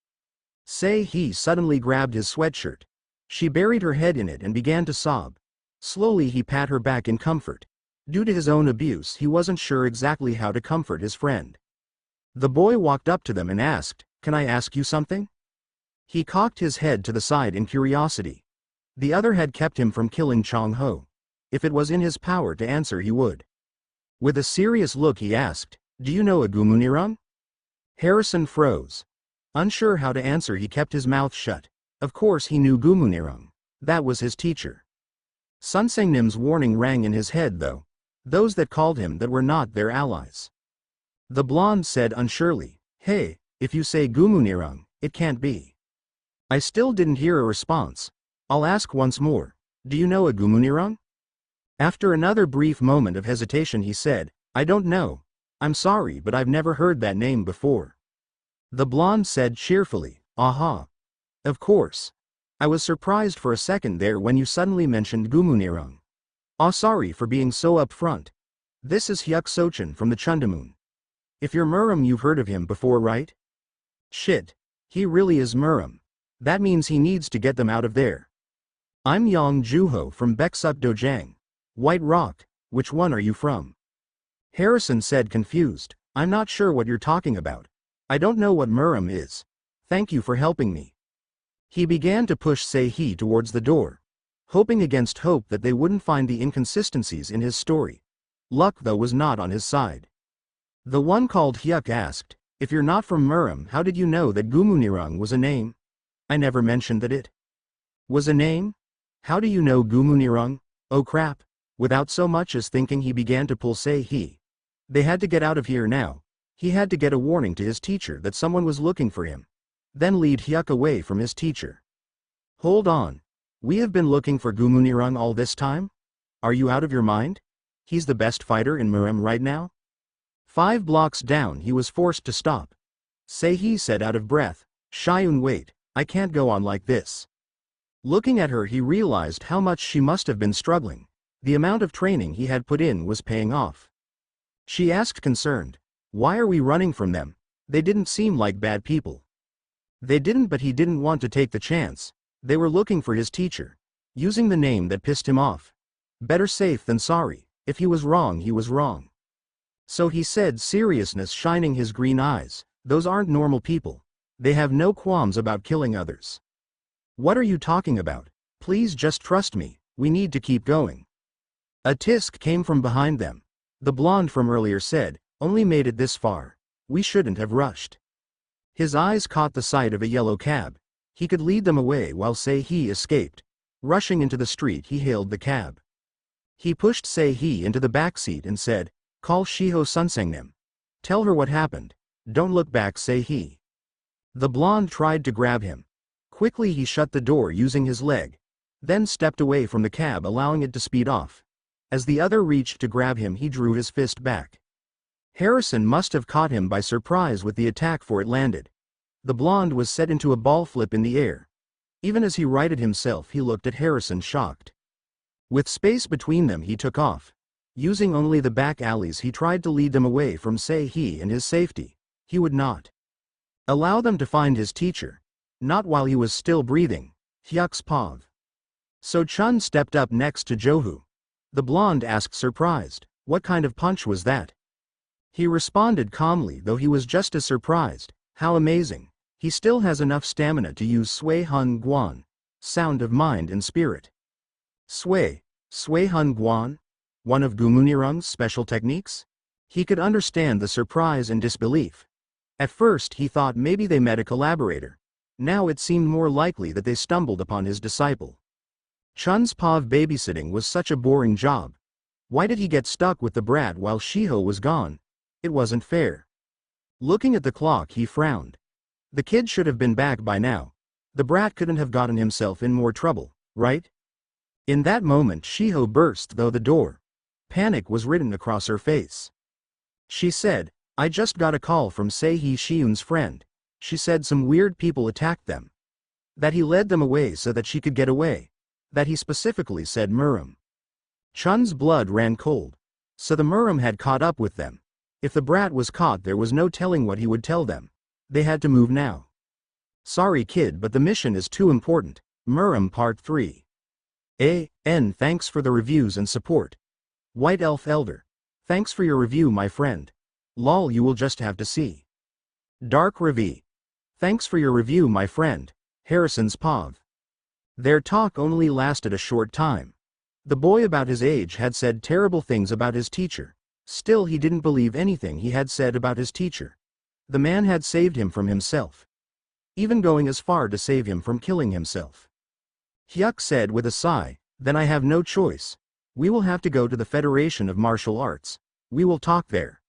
He suddenly grabbed his sweatshirt. She buried her head in it and began to sob. Slowly he pat her back in comfort. Due to his own abuse, he wasn't sure exactly how to comfort his friend. The boy walked up to them and asked, "Can I ask you something?" He cocked his head to the side in curiosity. The other had kept him from killing Chong Ho. If it was in his power to answer, he would. With a serious look he asked, "Do you know a Gumunirang?" Harrison froze. Unsure how to answer, he kept his mouth shut. Of course he knew Gumunirang. That was his teacher. Sun Sengnem's warning rang in his head though. Those that called him that were not their allies. The blonde said unsurely, "Hey, if you say Gumunirang, it can't be." I still didn't hear a response. I'll ask once more. Do you know a Gumunirang? After another brief moment of hesitation he said, "I don't know. I'm sorry, but I've never heard that name before." The blonde said cheerfully, "Aha. Of course. I was surprised for a second there when you suddenly mentioned Gumunirang. Sorry for being so upfront. This is Hyuk Sochin from the Chundamun. If you're Muram, you've heard of him before, right?" "Shit. He really is Muram. That means he needs to get them out of there." "I'm Yang Juho from Baeksuk Dojang. White Rock. Which one are you from?" Harrison said confused, "I'm not sure what you're talking about. I don't know what Muram is. Thank you for helping me." He began to push Se-hee towards the door, hoping against hope that they wouldn't find the inconsistencies in his story. Luck though was not on his side. The one called Hyuk asked, "If you're not from Muram, how did you know that Gumunirang was a name?" "I never mentioned that it was a name." "How do you know Gumunirang? Oh crap." Without so much as thinking he began to pull Se-hee. They had to get out of here now. He had to get a warning to his teacher that someone was looking for him. Then lead Hyuk away from his teacher. "Hold on. We have been looking for Gumunirang all this time? Are you out of your mind? He's the best fighter in Muram right now." 5 blocks down he was forced to stop. Se-hee said out of breath, "Shayun, wait, I can't go on like this." Looking at her he realized how much she must have been struggling. The amount of training he had put in was paying off. She asked concerned, "Why are we running from them? They didn't seem like bad people." They didn't, but he didn't want to take the chance. They were looking for his teacher. Using the name that pissed him off. Better safe than sorry. If he was wrong, he was wrong. So he said, seriousness shining his green eyes, "Those aren't normal people. They have no qualms about killing others." "What are you talking about? Please just trust me, we need to keep going." A tisk came from behind them. The blonde from earlier said, "Only made it this far. We shouldn't have rushed." His eyes caught the sight of a yellow cab. He could lead them away while Se-hee escaped. Rushing into the street he hailed the cab. He pushed Se-hee into the back seat and said, "Call Shiho Sunsengnim. Tell her what happened. Don't look back, Se-hee." The blonde tried to grab him. Quickly he shut the door using his leg. Then stepped away from the cab, allowing it to speed off. As the other reached to grab him he drew his fist back. Harrison must have caught him by surprise with the attack, for it landed. The blonde was set into a ball flip in the air. Even as he righted himself he looked at Harrison shocked. With space between them he took off. Using only the back alleys he tried to lead them away from Se-hee and his safety. He would not allow them to find his teacher. Not while he was still breathing. Hyuk's pav. So Chun stepped up next to Johu. The blonde asked surprised, "What kind of punch was that?" He responded calmly, though he was just as surprised. "How amazing. He still has enough stamina to use Sui Hun Guan. Sound of mind and spirit." Sui Hun Guan? One of Gumunirang's special techniques? He could understand the surprise and disbelief. At first he thought maybe they met a collaborator. Now it seemed more likely that they stumbled upon his disciple. Chun's pav babysitting was such a boring job. Why did he get stuck with the brat while Shiho was gone? It wasn't fair. Looking at the clock he frowned. The kid should have been back by now. The brat couldn't have gotten himself in more trouble, right? In that moment Shiho burst through the door. Panic was written across her face. She said, "I just got a call from Se-hee Shiun's friend. She said some weird people attacked them. That he led them away so that she could get away. That he specifically said Muram." Chun's blood ran cold. So the Muram had caught up with them. If the brat was caught, there was no telling what he would tell them. They had to move now. "Sorry kid, but the mission is too important." Muram Part 3. Thanks for the reviews and support. White Elf Elder. Thanks for your review, my friend. Lol, you will just have to see. Dark Ravi. Thanks for your review, my friend. Harrison's Pov. Their talk only lasted a short time. The boy about his age had said terrible things about his teacher. Still, he didn't believe anything he had said about his teacher. The man had saved him from himself, even going as far to save him from killing himself. Hyuk said with a sigh, then I have no choice. We will have to go to the Federation of Martial Arts. We will talk there.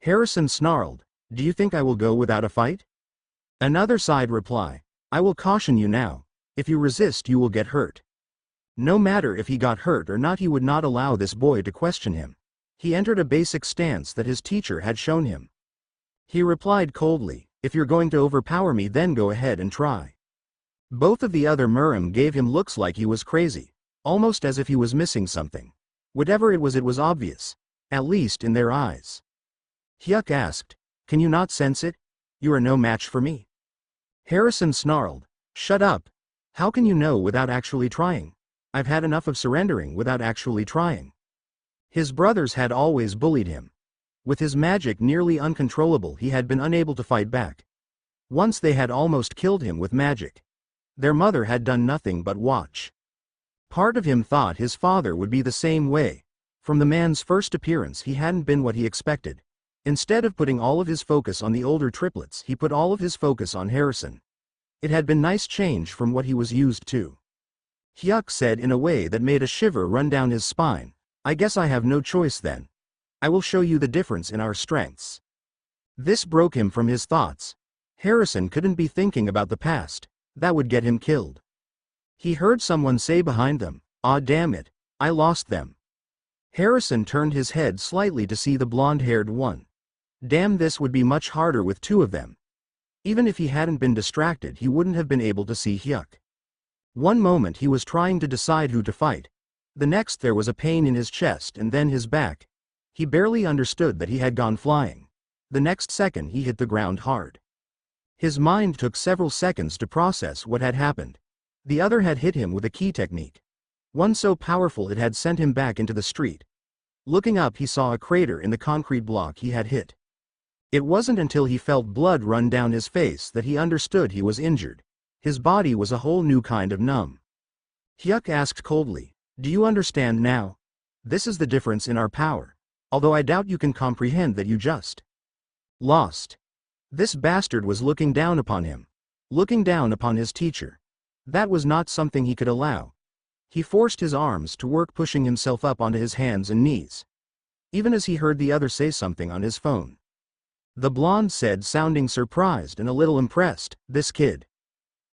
Harrison snarled, do you think I will go without a fight? Another side reply, I will caution you now. If you resist, you will get hurt. No matter if he got hurt or not, he would not allow this boy to question him. He entered a basic stance that his teacher had shown him. He replied coldly, if you're going to overpower me, then go ahead and try. Both of the other Murim gave him looks like he was crazy, almost as if he was missing something. Whatever it was obvious, at least in their eyes. Hyuk asked, can you not sense it? You are no match for me. Harrison snarled, shut up. How can you know without actually trying? I've had enough of surrendering without actually trying. His brothers had always bullied him. With his magic nearly uncontrollable, he had been unable to fight back. Once they had almost killed him with magic. Their mother had done nothing but watch. Part of him thought his father would be the same way. From the man's first appearance, he hadn't been what he expected. Instead of putting all of his focus on the older triplets, he put all of his focus on Harrison. It had been nice change from what he was used to. Hyuk said in a way that made a shiver run down his spine, I guess I have no choice then. I will show you the difference in our strengths. This broke him from his thoughts. Harrison couldn't be thinking about the past. That would get him killed. He heard someone say behind them, "Aw, damn it, I lost them." Harrison turned his head slightly to see the blonde-haired one. Damn, this would be much harder with two of them. Even if he hadn't been distracted, he wouldn't have been able to see Hyuk. One moment he was trying to decide who to fight. The next there was a pain in his chest and then his back. He barely understood that he had gone flying. The next second he hit the ground hard. His mind took several seconds to process what had happened. The other had hit him with a key technique. One so powerful it had sent him back into the street. Looking up, he saw a crater in the concrete block he had hit. It wasn't until he felt blood run down his face that he understood he was injured. His body was a whole new kind of numb. Hyuk asked coldly, do you understand now? This is the difference in our power. Although I doubt you can comprehend that you just lost. This bastard was looking down upon him. Looking down upon his teacher. That was not something he could allow. He forced his arms to work, pushing himself up onto his hands and knees. Even as he heard the other say something on his phone. The blonde said, sounding surprised and a little impressed, this kid.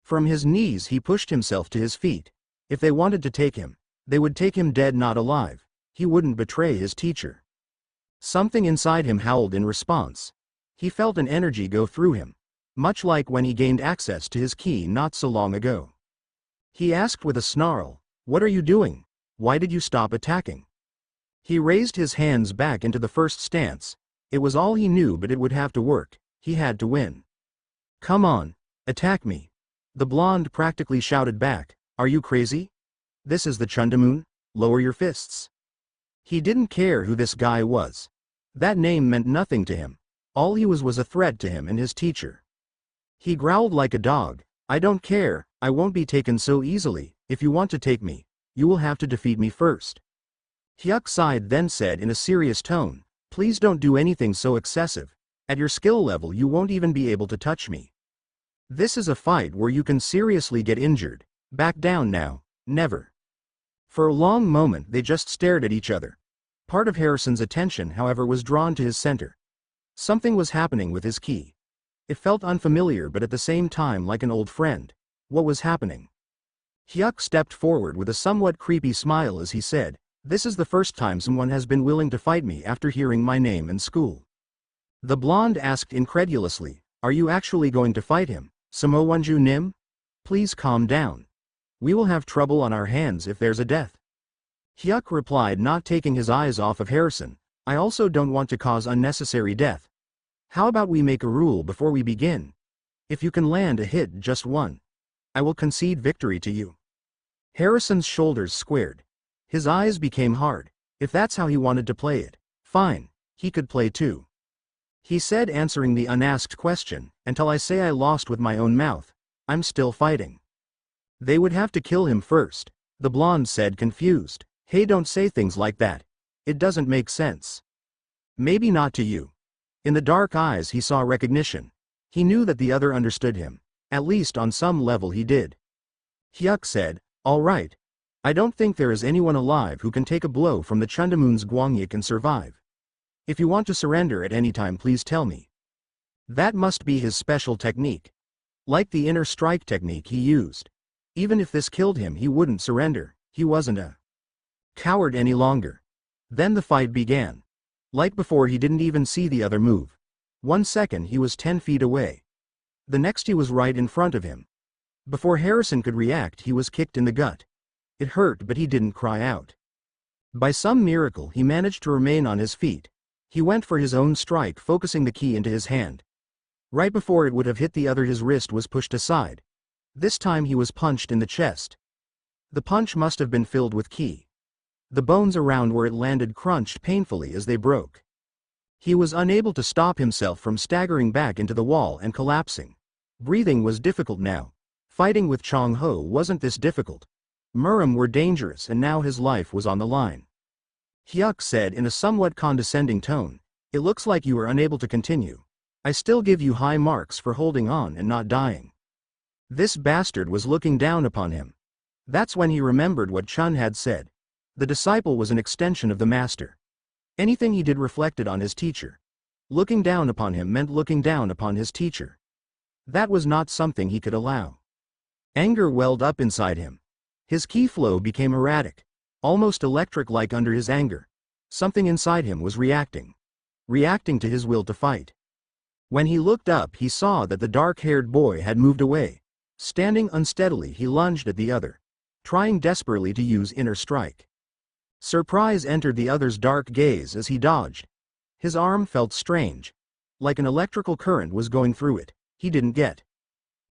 From his knees he pushed himself to his feet. If they wanted to take him, they would take him dead, not alive. He wouldn't betray his teacher. Something inside him howled in response. He felt an energy go through him, much like when he gained access to his key not so long ago. He asked with a snarl, what are you doing? Why did you stop attacking? He raised his hands back into the first stance. It was all he knew, but it would have to work. He had to win. Come on, attack me. The blonde practically shouted back, are you crazy? This is the Chundamoon, lower your fists. He didn't care who this guy was. That name meant nothing to him. All he was a threat to him and his teacher. He growled like a dog, I don't care, I won't be taken so easily. If you want to take me, you will have to defeat me first. Hyuk sighed, then said in a serious tone, please don't do anything so excessive. At your skill level you won't even be able to touch me. This is a fight where you can seriously get injured. Back down now, never. For a long moment they just stared at each other. Part of Harrison's attention, however, was drawn to his center. Something was happening with his key. It felt unfamiliar but at the same time like an old friend. What was happening? Hyuk stepped forward with a somewhat creepy smile as he said, this is the first time someone has been willing to fight me after hearing my name in school. The blonde asked incredulously, are you actually going to fight him? Samowonju Nim? Please calm down. We will have trouble on our hands if there's a death. Hyuk replied, not taking his eyes off of Harrison, I also don't want to cause unnecessary death. How about we make a rule before we begin? If you can land a hit, just one, I will concede victory to you. Harrison's shoulders squared. His eyes became hard. If that's how he wanted to play it, fine, he could play too. He said, answering the unasked question, until I say I lost with my own mouth, I'm still fighting. They would have to kill him first, the blonde said, confused. Hey, don't say things like that. It doesn't make sense. Maybe not to you. In the dark eyes he saw recognition. He knew that the other understood him. At least on some level he did. Hyuk said, all right. I don't think there is anyone alive who can take a blow from the Chundamoon's Gwangyik and survive. If you want to surrender at any time, please tell me. That must be his special technique. Like the inner strike technique he used. Even if this killed him, he wouldn't surrender. He wasn't a coward any longer. Then the fight began. Like before, he didn't even see the other move. 1 second he was 10 feet away. The next he was right in front of him. Before Harrison could react, he was kicked in the gut. It hurt, but he didn't cry out. By some miracle he managed to remain on his feet. He went for his own strike, focusing the key into his hand. Right before it would have hit the other, his wrist was pushed aside. This time he was punched in the chest. The punch must have been filled with ki. The bones around where it landed crunched painfully as they broke. He was unable to stop himself from staggering back into the wall and collapsing. Breathing was difficult now. Fighting with Chong Ho wasn't this difficult. Murim were dangerous, and now his life was on the line. Hyuk said in a somewhat condescending tone, it looks like you are unable to continue. I still give you high marks for holding on and not dying. This bastard was looking down upon him. That's when he remembered what Chun had said. The disciple was an extension of the master. Anything he did reflected on his teacher. Looking down upon him meant looking down upon his teacher. That was not something he could allow. Anger welled up inside him. His ki flow became erratic, almost electric-like under his anger. Something inside him was reacting to his will to fight. When he looked up, he saw that the dark-haired boy had moved away. Standing unsteadily, he lunged at the other, trying desperately to use inner strike. Surprise entered the other's dark gaze as he dodged. His arm felt strange, like an electrical current was going through it. He didn't get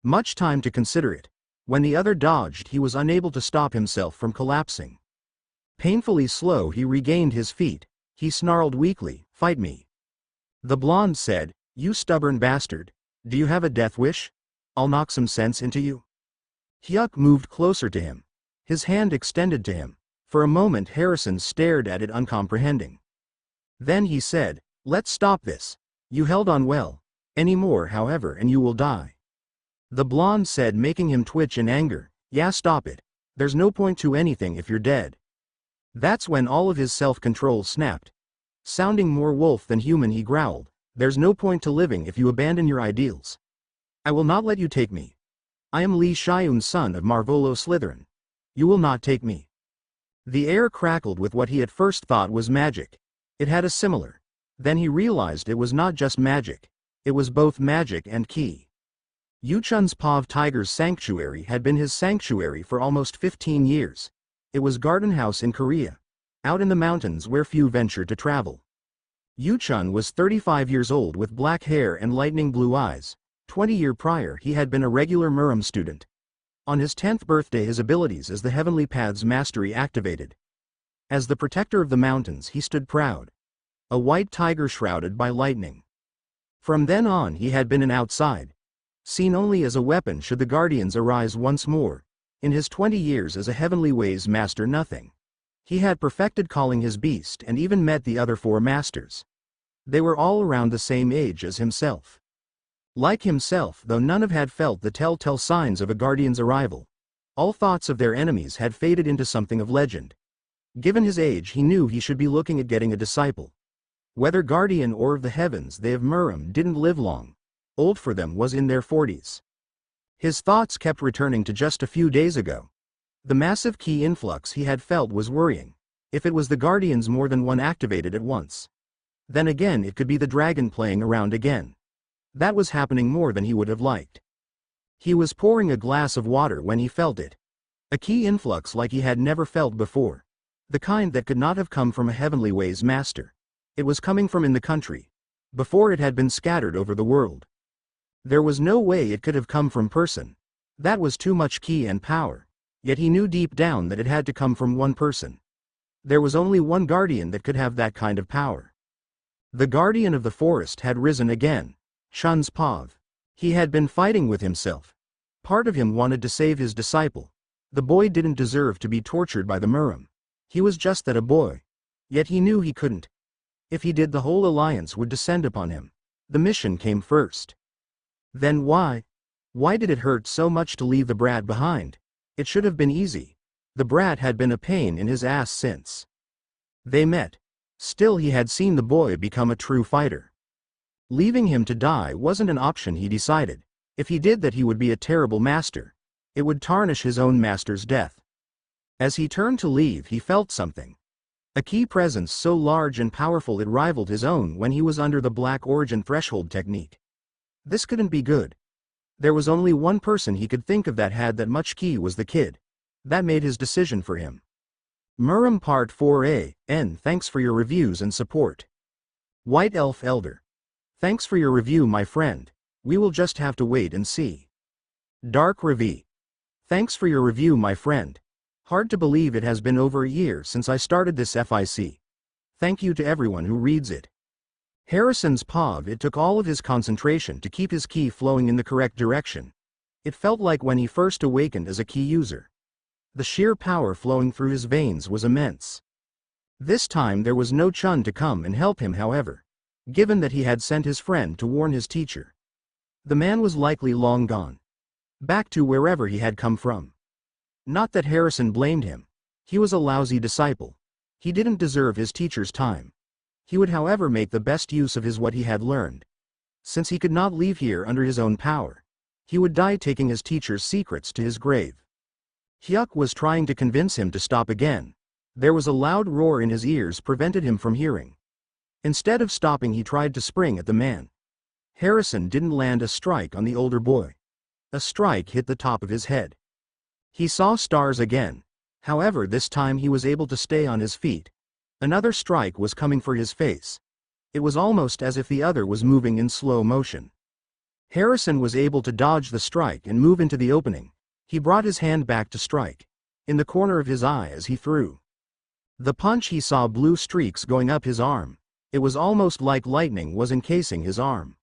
much time to consider it. When the other dodged, he was unable to stop himself from collapsing. Painfully slow, he regained his feet. He snarled weakly, fight me. The blonde said, you stubborn bastard. Do you have a death wish? I'll knock some sense into you. Hyuk moved closer to him. His hand extended to him. For a moment Harrison stared at it, uncomprehending. Then he said, let's stop this. You held on well. Any more, however, and you will die. The blonde said, making him twitch in anger, yeah, stop it. There's no point to anything if you're dead. That's when all of his self-control snapped. Sounding more wolf than human, he growled, there's no point to living if you abandon your ideals. I will not let you take me. I am Lee Shyun, son of Marvolo Slytherin. You will not take me. The air crackled with what he at first thought was magic. It had a similar. Then he realized it was not just magic. It was both magic and ki. Yuchun's Pav Tiger's sanctuary had been his sanctuary for almost 15 years. It was Garden House in Korea, out in the mountains where few venture to travel. Yuchun was 35 years old with black hair and lightning blue eyes. 20 years prior he had been a regular Murim student. On his 10th birthday his abilities as the Heavenly Path's mastery activated. As the protector of the mountains he stood proud. A white tiger shrouded by lightning. From then on he had been an outside. Seen only as a weapon should the guardians arise once more. In his 20 years as a Heavenly Ways master, nothing. He had perfected calling his beast and even met the other 4 masters. They were all around the same age as himself. Like himself, though none had felt the telltale signs of a guardian's arrival. All thoughts of their enemies had faded into something of legend. Given his age, he knew he should be looking at getting a disciple. Whether guardian or of the heavens, they of Murim didn't live long. Old for them was in their 40s. His thoughts kept returning to just a few days ago. The massive ki influx he had felt was worrying. If it was the guardians, more than one activated at once. Then again it could be the dragon playing around again. That was happening more than he would have liked. He was pouring a glass of water when he felt it. A ki influx like he had never felt before. The kind that could not have come from a Heavenly Ways master. It was coming from in the country. Before it had been scattered over the world. There was no way it could have come from person. That was too much ki and power. Yet he knew deep down that it had to come from one person. There was only one guardian that could have that kind of power. The guardian of the forest had risen again, Chun's Pav. He had been fighting with himself. Part of him wanted to save his disciple. The boy didn't deserve to be tortured by the Muram. He was just that, a boy. Yet he knew he couldn't. If he did, the whole alliance would descend upon him. The mission came first. Then why? Why did it hurt so much to leave the brat behind? It should have been easy. The brat had been a pain in his ass since they met. Still, he had seen the boy become a true fighter. Leaving him to die wasn't an option, he decided. If he did that, he would be a terrible master. It would tarnish his own master's death. As he turned to leave, he felt something. A key presence so large and powerful it rivaled his own when he was under the Black Origin threshold technique. This couldn't be good. There was only one person he could think of that had that much key, was the kid. That made his decision for him. Muram Part 4a, N. Thanks for your reviews and support. White Elf Elder. Thanks for your review, my friend. We will just have to wait and see. Dark Ravi. Thanks for your review, my friend. Hard to believe it has been over a year since I started this FIC. Thank you to everyone who reads it. Harrison's Pav. It took all of his concentration to keep his ki flowing in the correct direction. It felt like when he first awakened as a ki user. The sheer power flowing through his veins was immense. This time there was no Chun to come and help him, however, given that he had sent his friend to warn his teacher. The man was likely long gone, back to wherever he had come from. Not that Harrison blamed him. He was a lousy disciple. He didn't deserve his teacher's time. He would, however, make the best use of what he had learned. Since he could not leave here under his own power, he would die taking his teacher's secrets to his grave. Hyuk was trying to convince him to stop again. There was a loud roar in his ears prevented him from hearing. Instead of stopping, he tried to spring at the man. Harrison didn't land a strike on the older boy. A strike hit the top of his head. He saw stars again. However, this time he was able to stay on his feet. Another strike was coming for his face. It was almost as if the other was moving in slow motion. Harrison was able to dodge the strike and move into the opening. He brought his hand back to strike. In the corner of his eye as he threw the punch, he saw blue streaks going up his arm. It was almost like lightning was encasing his arm.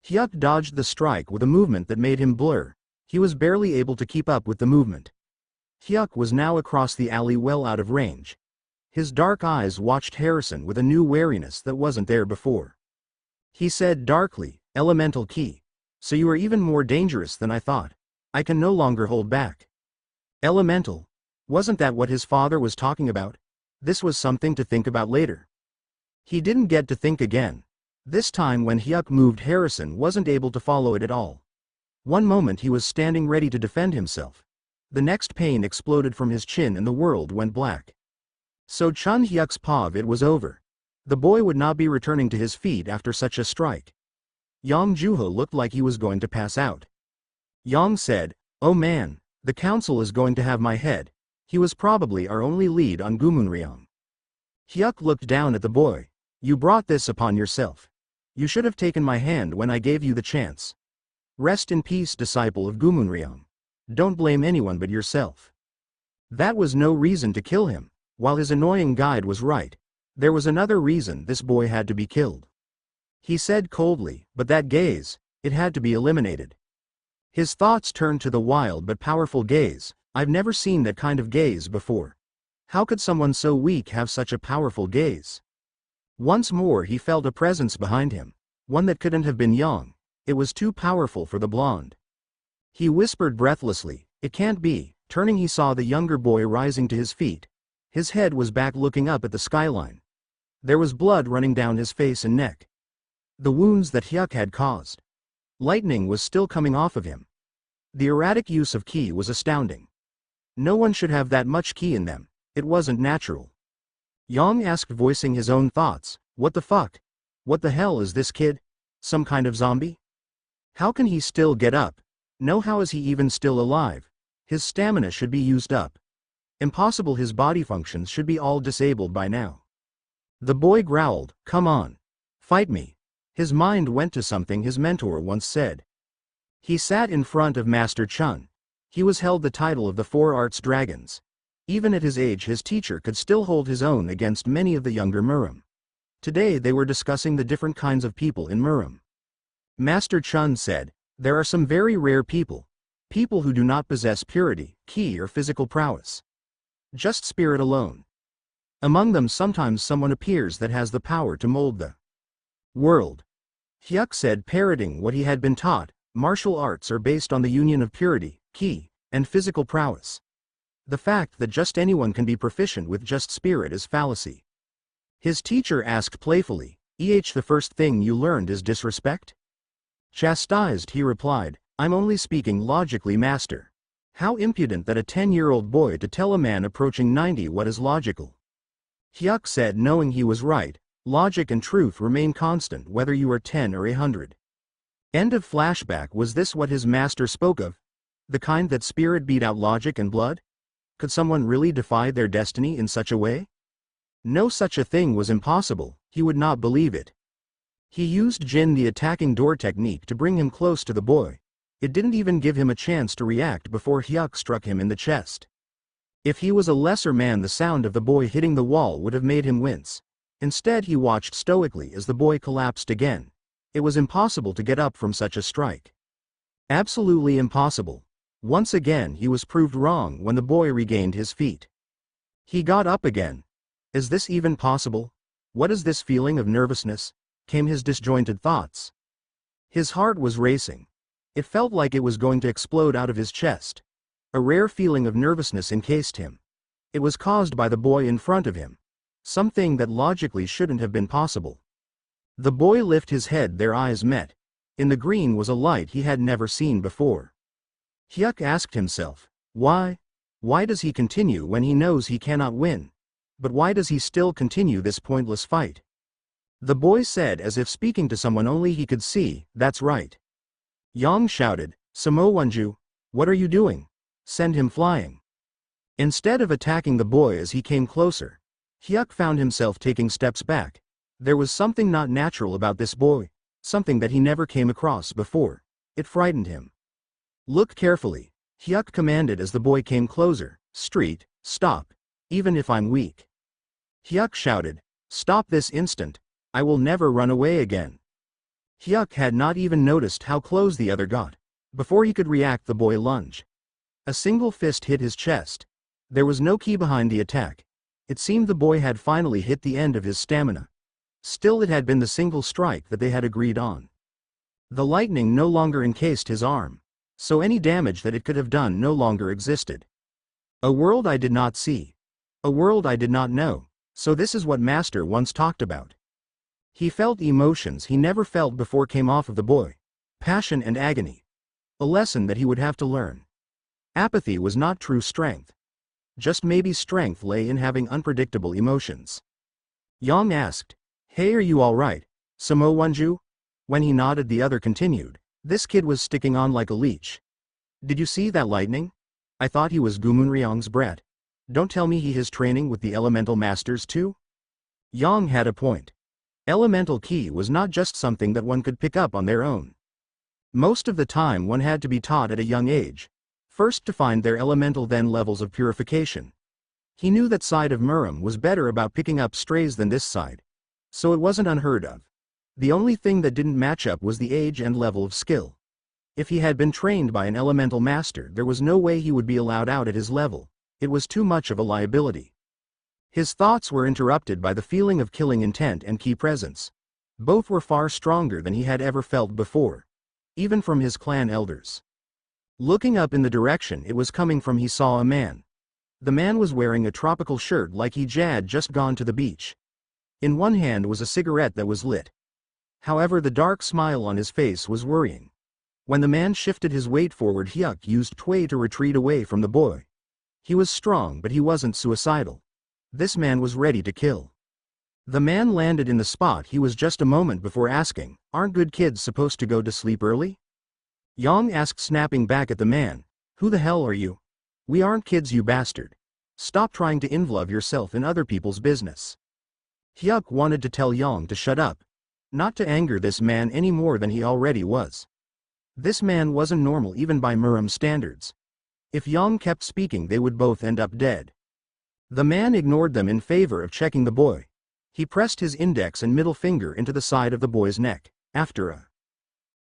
Hyuk dodged the strike with a movement that made him blur. He was barely able to keep up with the movement. Hyuk was now across the alley, well out of range. His dark eyes watched Harrison with a new wariness that wasn't there before. He said darkly, "Elemental Ki. So you are even more dangerous than I thought. I can no longer hold back." Elemental? Wasn't that what his father was talking about? This was something to think about later. He didn't get to think again. This time when Hyuk moved, Harrison wasn't able to follow it at all. One moment he was standing ready to defend himself. The next pain exploded from his chin and the world went black. So Chun Hyuk's Pav, it was over. The boy would not be returning to his feet after such a strike. Yang Juho looked like he was going to pass out. Yang said, "Oh man, the council is going to have my head." He was probably our only lead on Gumunryang. Hyuk looked down at the boy. "You brought this upon yourself. You should have taken my hand when I gave you the chance. Rest in peace, disciple of Gumunryang. Don't blame anyone but yourself." That was no reason to kill him. While his annoying guide was right, there was another reason this boy had to be killed. He said coldly, "But that gaze, it had to be eliminated." His thoughts turned to the wild but powerful gaze. I've never seen that kind of gaze before. How could someone so weak have such a powerful gaze? Once more he felt a presence behind him. One that couldn't have been Yang. It was too powerful for the blonde. He whispered breathlessly, "It can't be." Turning, he saw the younger boy rising to his feet. His head was back, looking up at the skyline. There was blood running down his face and neck. The wounds that Hyuk had caused. Lightning was still coming off of him. The erratic use of ki was astounding. No one should have that much ki in them. It wasn't natural. Yang asked, voicing his own thoughts, "What the fuck? What the hell is this kid? Some kind of zombie? How can he still get up? No, how is he even still alive? His stamina should be used up. Impossible, his body functions should be all disabled by now." The boy growled, "Come on. Fight me." His mind went to something his mentor once said. He sat in front of Master Chun. He was held the title of the Four Arts Dragons. Even at his age, his teacher could still hold his own against many of the younger Murim. Today they were discussing the different kinds of people in Murim. Master Chun said, "There are some very rare people. People who do not possess purity, ki or physical prowess. Just spirit alone. Among them sometimes someone appears that has the power to mold the world." Hyuk said, parroting what he had been taught, martial arts are based on the union of purity, ki, and physical prowess. The fact that just anyone can be proficient with just spirit is fallacy. His teacher asked playfully, the first thing you learned is disrespect? Chastised, he replied, I'm only speaking logically, master. How impudent that a 10-year-old boy to tell a man approaching 90 what is logical. Hyuk said, knowing he was right, logic and truth remain constant whether you are 10 or 100. End of flashback. Was this what his master spoke of? The kind that spirit beat out logic and blood? Could someone really defy their destiny in such a way? No, such a thing was impossible, he would not believe it. He used Jin, the attacking door technique, to bring him close to the boy. It didn't even give him a chance to react before Hyuk struck him in the chest. If he was a lesser man, the sound of the boy hitting the wall would have made him wince. Instead he watched stoically as the boy collapsed again. It was impossible to get up from such a strike. Absolutely impossible. Once again he was proved wrong when the boy regained his feet. He got up again. Is this even possible? What is this feeling of nervousness? Came his disjointed thoughts. His heart was racing. It felt like it was going to explode out of his chest. A rare feeling of nervousness encased him. It was caused by the boy in front of him. Something that logically shouldn't have been possible. The boy lifted his head, their eyes met. In the green was a light he had never seen before. Hyuk asked himself, why? Why does he continue when he knows he cannot win? But why does he still continue this pointless fight? The boy said, as if speaking to someone only he could see, that's right. Yang shouted, Samo Wonju, what are you doing? Send him flying. Instead of attacking the boy as he came closer, Hyuk found himself taking steps back. There was something not natural about this boy, something that he never came across before. It frightened him. Look carefully, Hyuk commanded as the boy came closer. Street, stop, even if I'm weak. Hyuk shouted, stop this instant. I will never run away again. Hyuk had not even noticed how close the other got. Before he could react, the boy lunged. A single fist hit his chest. There was no ki behind the attack. It seemed the boy had finally hit the end of his stamina. Still, it had been the single strike that they had agreed on. The lightning no longer encased his arm, so any damage that it could have done no longer existed. A world I did not see. A world I did not know. So this is what Master once talked about. He felt emotions he never felt before came off of the boy. Passion and agony. A lesson that he would have to learn. Apathy was not true strength. Just maybe strength lay in having unpredictable emotions. Yang asked, hey, are you alright, Samo Wonju? When he nodded, the other continued, this kid was sticking on like a leech. Did you see that lightning? I thought he was Gumunryong's brat. Don't tell me he is training with the elemental masters too? Yang had a point. Elemental ki was not just something that one could pick up on their own. Most of the time one had to be taught at a young age, first to find their elemental, then levels of purification. He knew that side of Murim was better about picking up strays than this side, so it wasn't unheard of. The only thing that didn't match up was the age and level of skill. If he had been trained by an elemental master, there was no way he would be allowed out at his level. It was too much of a liability. His thoughts were interrupted by the feeling of killing intent and ki presence. Both were far stronger than he had ever felt before, even from his clan elders. Looking up in the direction it was coming from, he saw a man. The man was wearing a tropical shirt like he had just gone to the beach. In one hand was a cigarette that was lit. However, the dark smile on his face was worrying. When the man shifted his weight forward, Hyuk used Tway to retreat away from the boy. He was strong, but he wasn't suicidal. This man was ready to kill. The man landed in the spot he was just a moment before, asking, aren't good kids supposed to go to sleep early? Yang asked, snapping back at the man, who the hell are you? We aren't kids, you bastard. Stop trying to involve yourself in other people's business. Hyuk wanted to tell Yang to shut up, not to anger this man any more than he already was. This man wasn't normal even by Murim standards. If Yang kept speaking, they would both end up dead. The man ignored them in favor of checking the boy. He pressed his index and middle finger into the side of the boy's neck. After a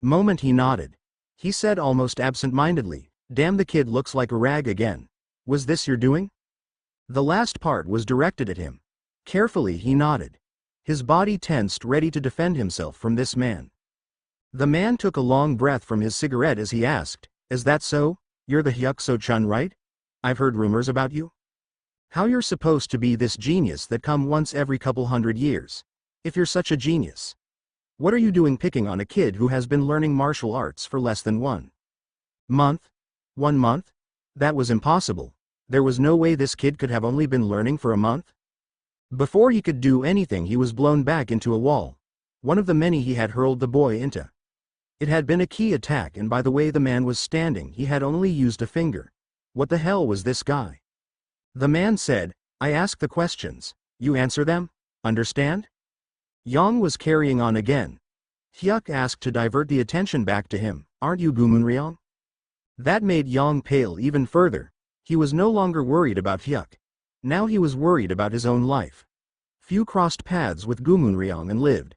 moment he nodded. He said almost absent-mindedly, "Damn, the kid looks like a rag again. Was this your doing?" The last part was directed at him. Carefully he nodded. His body tensed, ready to defend himself from this man. The man took a long breath from his cigarette as he asked, "Is that so? You're the Hyuk-so-chun, right? I've heard rumors about you. How you're supposed to be this genius that come once every couple hundred years. If you're such a genius, what are you doing picking on a kid who has been learning martial arts for less than 1 month? 1 month? That was impossible. There was no way this kid could have only been learning for a month. Before he could do anything, he was blown back into a wall. One of the many he had hurled the boy into. It had been a key attack, and by the way the man was standing, he had only used a finger. What the hell was this guy? The man said, "I ask the questions. You answer them. Understand?" Yang was carrying on again. Hyuk asked to divert the attention back to him. "Aren't you Gumunryong?" That made Yang pale even further. He was no longer worried about Hyuk. Now he was worried about his own life. Few crossed paths with Gumunryong and lived.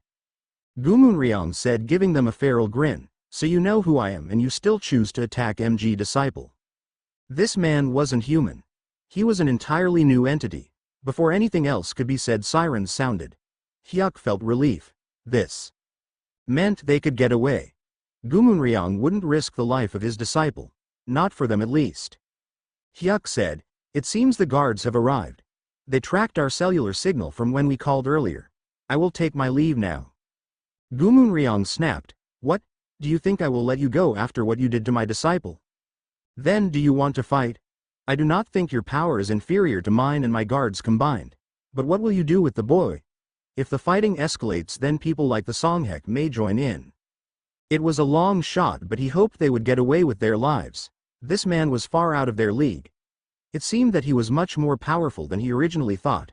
Gumunryong said, giving them a feral grin, "So you know who I am and you still choose to attack MG disciple." This man wasn't human. He was an entirely new entity. Before anything else could be said, sirens sounded. Hyuk felt relief. This meant they could get away. Gumunryong wouldn't risk the life of his disciple. Not for them at least. Hyuk said, "It seems the guards have arrived. They tracked our cellular signal from when we called earlier. I will take my leave now." Gumunryong snapped, "What? Do you think I will let you go after what you did to my disciple? Then do you want to fight? I do not think your power is inferior to mine and my guards combined. But what will you do with the boy? If the fighting escalates, then people like the Songhek may join in." It was a long shot, but he hoped they would get away with their lives. This man was far out of their league. It seemed that he was much more powerful than he originally thought.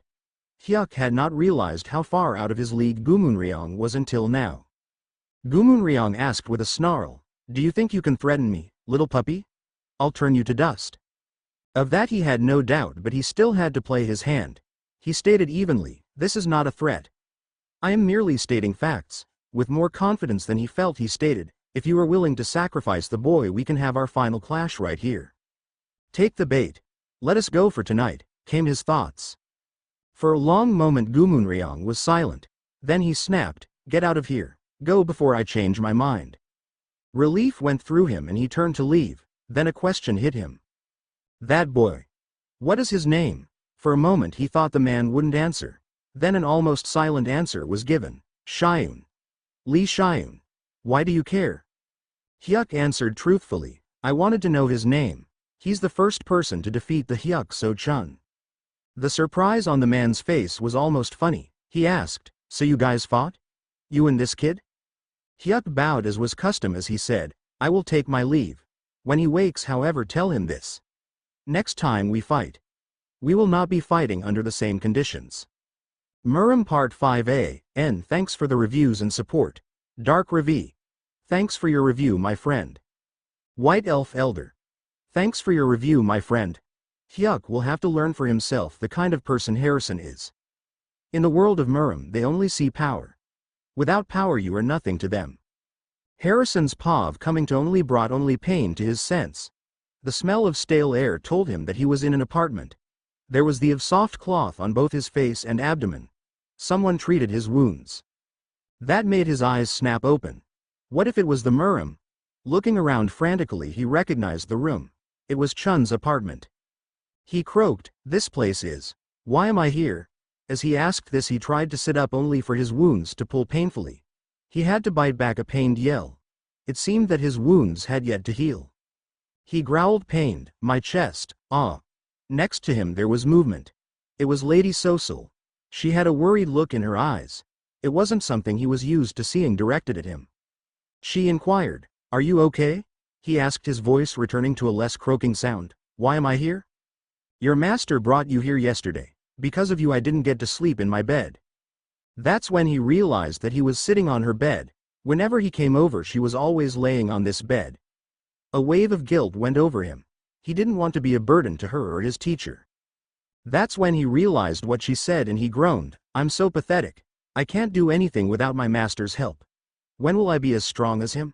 Hyuk had not realized how far out of his league Gumunryong was until now. Gumunryong asked with a snarl, "Do you think you can threaten me, little puppy? I'll turn you to dust." Of that he had no doubt, but he still had to play his hand. He stated evenly, "This is not a threat. I am merely stating facts." With more confidence than he felt, he stated, "If you are willing to sacrifice the boy, we can have our final clash right here. Take the bait. Let us go for tonight," came his thoughts. For a long moment Gumunryong was silent. Then he snapped, "Get out of here. Go before I change my mind." Relief went through him and he turned to leave. Then a question hit him. "That boy. What is his name?" For a moment he thought the man wouldn't answer. Then an almost silent answer was given. "Shayun. Lee Shayun. Why do you care?" Hyuk answered truthfully, "I wanted to know his name. He's the first person to defeat the Hyuk-so-chun." The surprise on the man's face was almost funny. He asked, "So you guys fought? You and this kid?" Hyuk bowed as was custom as he said, "I will take my leave. When he wakes, however, tell him this. Next time we fight, we will not be fighting under the same conditions." Muram Part 5a, N. Thanks for the reviews and support. Dark Ravi. Thanks for your review, my friend. White Elf Elder. Thanks for your review, my friend. Hyuk will have to learn for himself the kind of person Harrison is. In the world of Muram, they only see power. Without power you are nothing to them. Harrison's POV coming to only brought only pain to his sense. The smell of stale air told him that he was in an apartment. There was the of soft cloth on both his face and abdomen. Someone treated his wounds. That made his eyes snap open. What if it was the Muram? Looking around frantically, he recognized the room. It was Chun's apartment. He croaked, "This place is. Why am I here?" As he asked this, he tried to sit up only for his wounds to pull painfully. He had to bite back a pained yell. It seemed that his wounds had yet to heal. He growled, pained, "My chest, ah." Next to him there was movement. It was Lady Sosul. She had a worried look in her eyes. It wasn't something he was used to seeing directed at him. She inquired, "Are you okay?" He asked, his voice returning to a less croaking sound. "Why am I here?" "Your master brought you here yesterday. Because of you I didn't get to sleep in my bed." That's when he realized that he was sitting on her bed. Whenever he came over she was always laying on this bed. A wave of guilt went over him. He didn't want to be a burden to her or his teacher. That's when he realized what she said and he groaned, "I'm so pathetic. I can't do anything without my master's help. When will I be as strong as him?"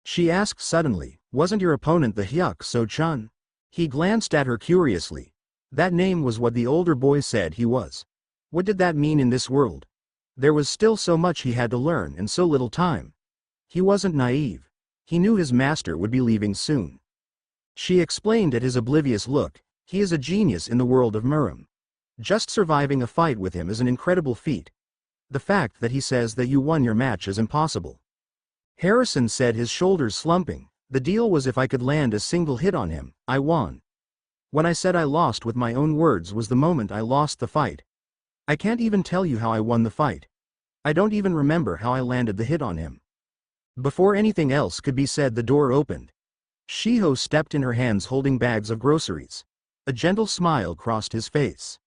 She asked suddenly, "Wasn't your opponent the Hyuk So Chun?" He glanced at her curiously. That name was what the older boy said he was. What did that mean in this world? There was still so much he had to learn and so little time. He wasn't naive. He knew his master would be leaving soon. She explained at his oblivious look, "He is a genius in the world of Murim. Just surviving a fight with him is an incredible feat. The fact that he says that you won your match is impossible." Harrison said, his shoulders slumping, "The deal was if I could land a single hit on him, I won. When I said I lost with my own words was the moment I lost the fight. I can't even tell you how I won the fight. I don't even remember how I landed the hit on him." Before anything else could be said, the door opened. Shiho stepped in, her hands holding bags of groceries. A gentle smile crossed his face.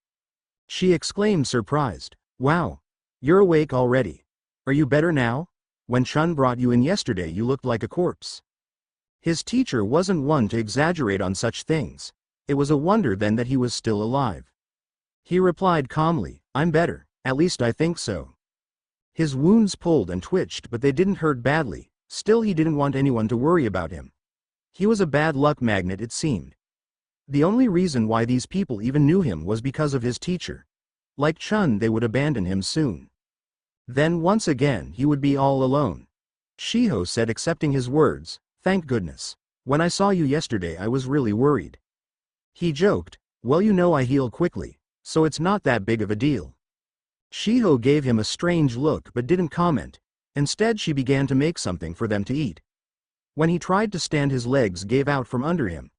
She exclaimed, surprised, "Wow. You're awake already. Are you better now? When Chun brought you in yesterday you looked like a corpse." His teacher wasn't one to exaggerate on such things. It was a wonder then that he was still alive. He replied calmly, "I'm better, at least I think so." His wounds pulled and twitched but they didn't hurt badly, still he didn't want anyone to worry about him. He was a bad luck magnet, it seemed. The only reason why these people even knew him was because of his teacher. Like Chun, they would abandon him soon. Then once again he would be all alone. Shiho said, accepting his words, "Thank goodness. When I saw you yesterday I was really worried." He joked, "Well, you know I heal quickly, so it's not that big of a deal." Shiho gave him a strange look but didn't comment. Instead she began to make something for them to eat. When he tried to stand, his legs gave out from under him.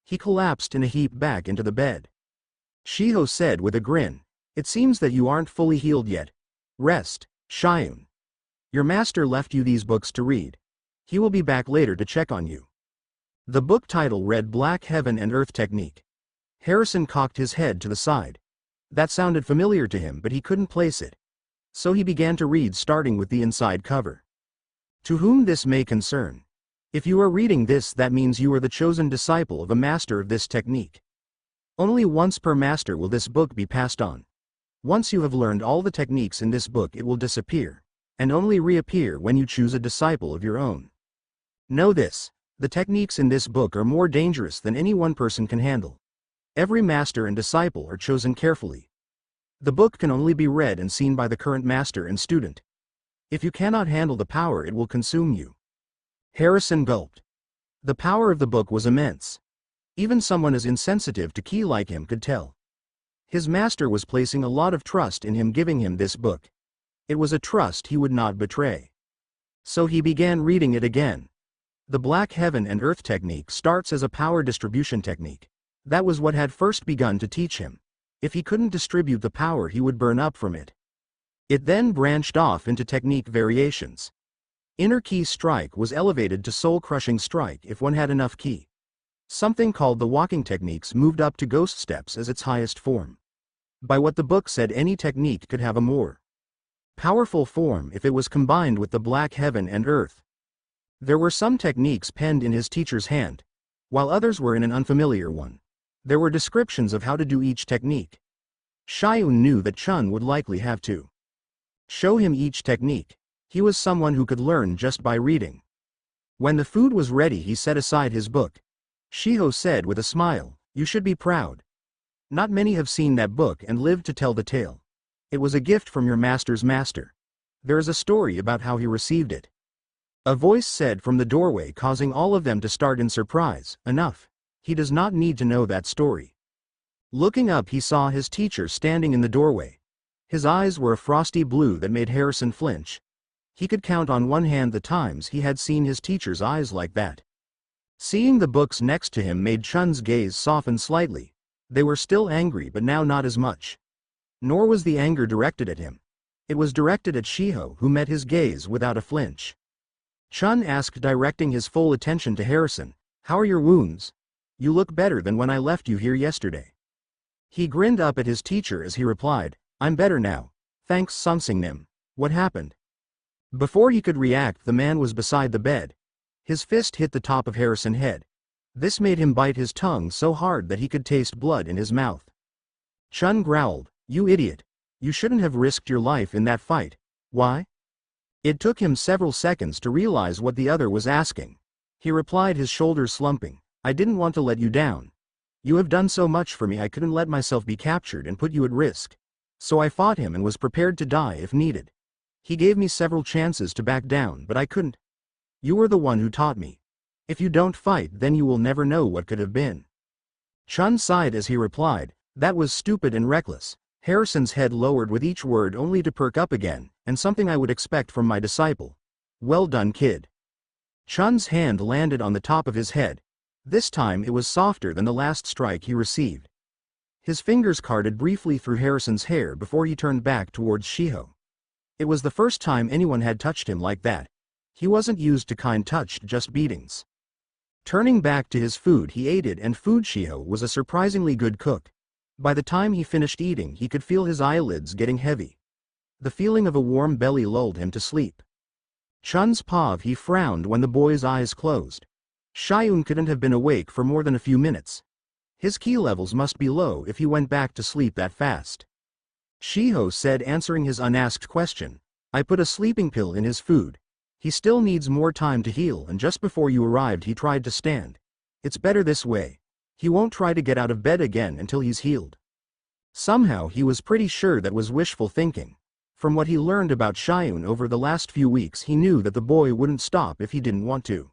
He collapsed in a heap back into the bed. Shiho said with a grin, "It seems that you aren't fully healed yet. Rest, Shiun. Your master left you these books to read. He will be back later to check on you." The book title read Black Heaven and Earth Technique. Harrison cocked his head to the side. That sounded familiar to him but he couldn't place it. So he began to read, starting with the inside cover. "To whom this may concern. If you are reading this, that means you are the chosen disciple of a master of this technique. Only once per master will this book be passed on. Once you have learned all the techniques in this book, it will disappear, and only reappear when you choose a disciple of your own. Know this, the techniques in this book are more dangerous than any one person can handle. Every master and disciple are chosen carefully. The book can only be read and seen by the current master and student. If you cannot handle the power, it will consume you." Harrison gulped. The power of the book was immense. Even someone as insensitive to ki like him could tell. His master was placing a lot of trust in him, giving him this book. It was a trust he would not betray. So he began reading it again. The Black Heaven and Earth Technique starts as a power distribution technique. That was what had first begun to teach him. If he couldn't distribute the power, he would burn up from it. It then branched off into technique variations. Inner Ki Strike was elevated to Soul Crushing Strike if one had enough ki. Something called the walking techniques moved up to Ghost Steps as its highest form. By what the book said, any technique could have a more powerful form if it was combined with the Black Heaven and Earth. There were some techniques penned in his teacher's hand, while others were in an unfamiliar one. There were descriptions of how to do each technique. Shiun knew that Chun would likely have to show him each technique. He was someone who could learn just by reading. When the food was ready, he set aside his book. Shiho said with a smile, "You should be proud. Not many have seen that book and lived to tell the tale. It was a gift from your master's master. There is a story about how he received it." A voice said from the doorway, causing all of them to start in surprise, "Enough. He does not need to know that story." Looking up, he saw his teacher standing in the doorway. His eyes were a frosty blue that made Harrison flinch. He could count on one hand the times he had seen his teacher's eyes like that. Seeing the books next to him made Chun's gaze soften slightly. They were still angry, but now not as much. Nor was the anger directed at him. It was directed at Shiho, who met his gaze without a flinch. Chun asked, directing his full attention to Harrison, "How are your wounds? You look better than when I left you here yesterday." He grinned up at his teacher as he replied, "I'm better now. Thanks, Sungsingnim. What happened?" Before he could react, the man was beside the bed. His fist hit the top of Harrison's head. This made him bite his tongue so hard that he could taste blood in his mouth. Chun growled, "You idiot. You shouldn't have risked your life in that fight." "Why?" It took him several seconds to realize what the other was asking. He replied, his shoulders slumping, "I didn't want to let you down. You have done so much for me, I couldn't let myself be captured and put you at risk. So I fought him and was prepared to die if needed. He gave me several chances to back down, but I couldn't. You were the one who taught me. If you don't fight, then you will never know what could have been." Chun sighed as he replied, "That was stupid and reckless." Harrison's head lowered with each word only to perk up again, "and something I would expect from my disciple. Well done, kid." Chun's hand landed on the top of his head. This time it was softer than the last strike he received. His fingers carted briefly through Harrison's hair before he turned back towards Shiho. It was the first time anyone had touched him like that. He wasn't used to kind touch, just beatings. Turning back to his food, he ate it, and food Shiho was a surprisingly good cook. By the time he finished eating, he could feel his eyelids getting heavy. The feeling of a warm belly lulled him to sleep. Chun's pav, he frowned when the boy's eyes closed. Shiun couldn't have been awake for more than a few minutes. His ki levels must be low if he went back to sleep that fast. Shiho said, answering his unasked question, "I put a sleeping pill in his food. He still needs more time to heal, and just before you arrived he tried to stand. It's better this way. He won't try to get out of bed again until he's healed." Somehow he was pretty sure that was wishful thinking. From what he learned about Shiun over the last few weeks, he knew that the boy wouldn't stop if he didn't want to.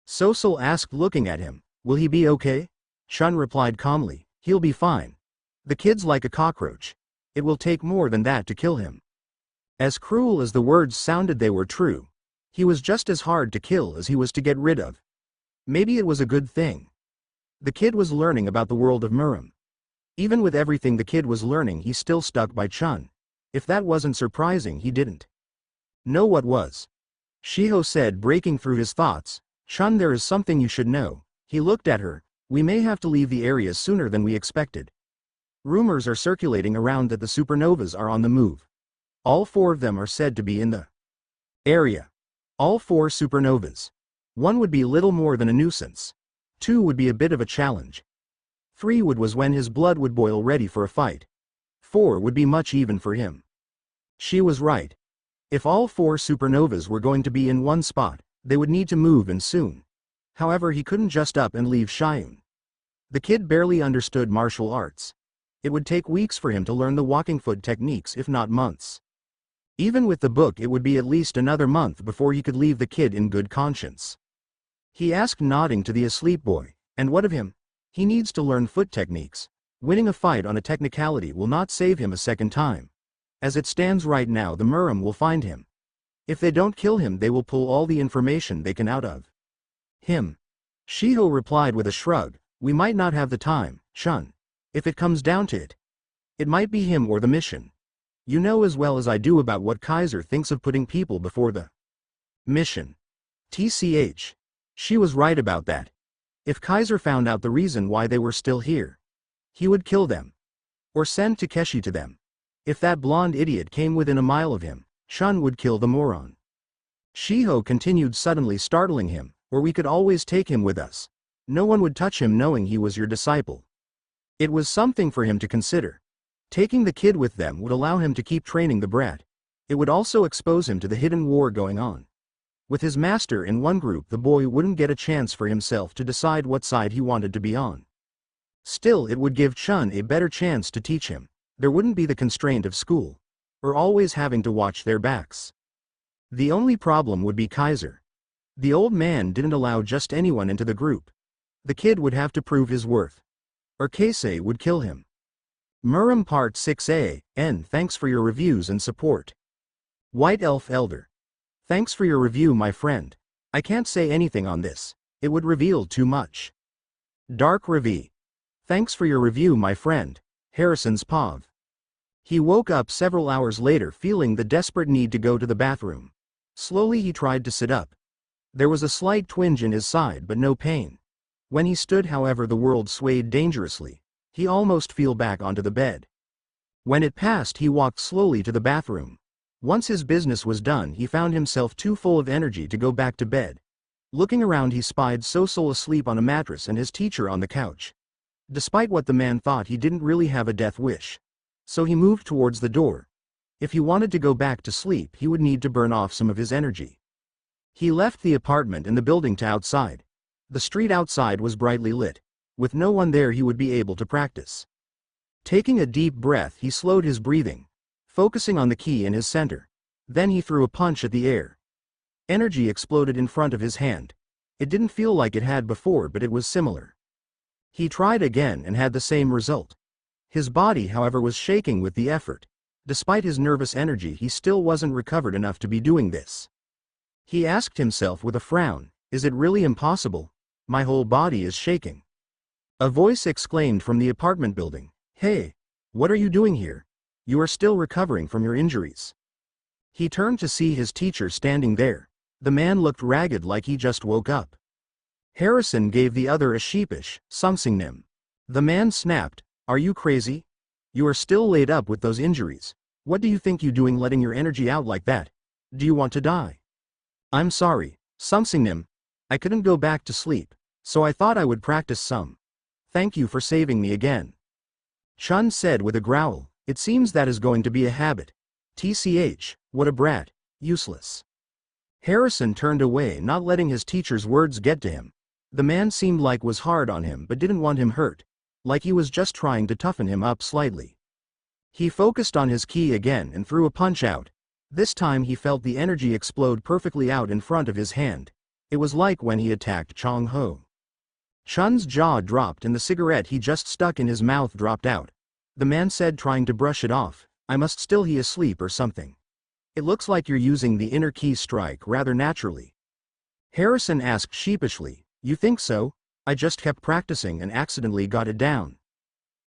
Sosol asked, looking at him, "Will he be okay?" Chun replied calmly, "He'll be fine. The kid's like a cockroach. It will take more than that to kill him." As cruel as the words sounded, they were true. He was just as hard to kill as he was to get rid of. Maybe it was a good thing. The kid was learning about the world of Murim. Even with everything the kid was learning, he still stuck by Chun. If that wasn't surprising, he didn't know what was. Shiho said, breaking through his thoughts, "Chun, there is something you should know." He looked at her. "We may have to leave the area sooner than we expected. Rumors are circulating around that the supernovas are on the move. All 4 of them are said to be in the area. All 4 supernovas. 1 would be little more than a nuisance. 2 would be a bit of a challenge. 3 was when his blood would boil ready for a fight. 4 would be much even for him." She was right. If all 4 supernovas were going to be in one spot, they would need to move, and soon. However, he couldn't just up and leave Shiun. The kid barely understood martial arts. It would take weeks for him to learn the walking foot techniques, if not months. Even with the book, it would be at least another month before he could leave the kid in good conscience. He asked, nodding to the asleep boy, "And what of him?" "He needs to learn foot techniques. Winning a fight on a technicality will not save him a second time. As it stands right now, the Murim will find him. If they don't kill him, they will pull all the information they can out of him." Shiho replied with a shrug, "We might not have the time, Chun. If it comes down to it, it might be him or the mission. You know as well as I do about what Kaiser thinks of putting people before the mission. TCH. She was right about that. If Kaiser found out the reason why they were still here, he would kill them. Or send Takeshi to them. If that blonde idiot came within a mile of him, Chun would kill the moron." Shiho continued, suddenly startling him, "Or we could always take him with us. No one would touch him knowing he was your disciple." It was something for him to consider. Taking the kid with them would allow him to keep training the brat. It would also expose him to the hidden war going on. With his master in one group, the boy wouldn't get a chance for himself to decide what side he wanted to be on. Still, it would give Chun a better chance to teach him. There wouldn't be the constraint of school, or always having to watch their backs. The only problem would be Kaiser. The old man didn't allow just anyone into the group. The kid would have to prove his worth, or Keisei would kill him. Murim Part 6a, N. Thanks for your reviews and support. White Elf Elder. Thanks for your review, my friend. I can't say anything on this. It would reveal too much. Dark Ravi. Thanks for your review, my friend. Harrison's Pav. He woke up several hours later feeling the desperate need to go to the bathroom. Slowly he tried to sit up. There was a slight twinge in his side but no pain. When he stood, however, the world swayed dangerously. He almost fell back onto the bed. When it passed, he walked slowly to the bathroom. Once his business was done, he found himself too full of energy to go back to bed. Looking around, he spied Sosol asleep on a mattress and his teacher on the couch. Despite what the man thought, he didn't really have a death wish. So he moved towards the door. If he wanted to go back to sleep, he would need to burn off some of his energy. He left the apartment and the building to outside. The street outside was brightly lit. With no one there, he would be able to practice. Taking a deep breath, he slowed his breathing, focusing on the key in his center. Then he threw a punch at the air. Energy exploded in front of his hand. It didn't feel like it had before, but it was similar. He tried again and had the same result. His body, however, was shaking with the effort. Despite his nervous energy, he still wasn't recovered enough to be doing this. He asked himself with a frown, "Is it really impossible? My whole body is shaking." A voice exclaimed from the apartment building, "Hey, what are you doing here? You are still recovering from your injuries." He turned to see his teacher standing there. The man looked ragged, like he just woke up. Harrison gave the other a sheepish, "Sumsingnim." The man snapped, "Are you crazy? You are still laid up with those injuries. What do you think you doing letting your energy out like that? Do you want to die?" "I'm sorry, Sumsingnim. I couldn't go back to sleep, so I thought I would practice some. Thank you for saving me again." Chun said with a growl, "It seems that is going to be a habit. TCH, what a brat, useless." Harrison turned away, not letting his teacher's words get to him. The man seemed like was hard on him but didn't want him hurt, like he was just trying to toughen him up slightly. He focused on his key again and threw a punch out. This time he felt the energy explode perfectly out in front of his hand. It was like when he attacked Chong Ho. Chun's jaw dropped and the cigarette he just stuck in his mouth dropped out. The man said, trying to brush it off, "I must still he asleep or something. It looks like you're using the inner key strike rather naturally." Harrison asked sheepishly, "You think so? I just kept practicing and accidentally got it down."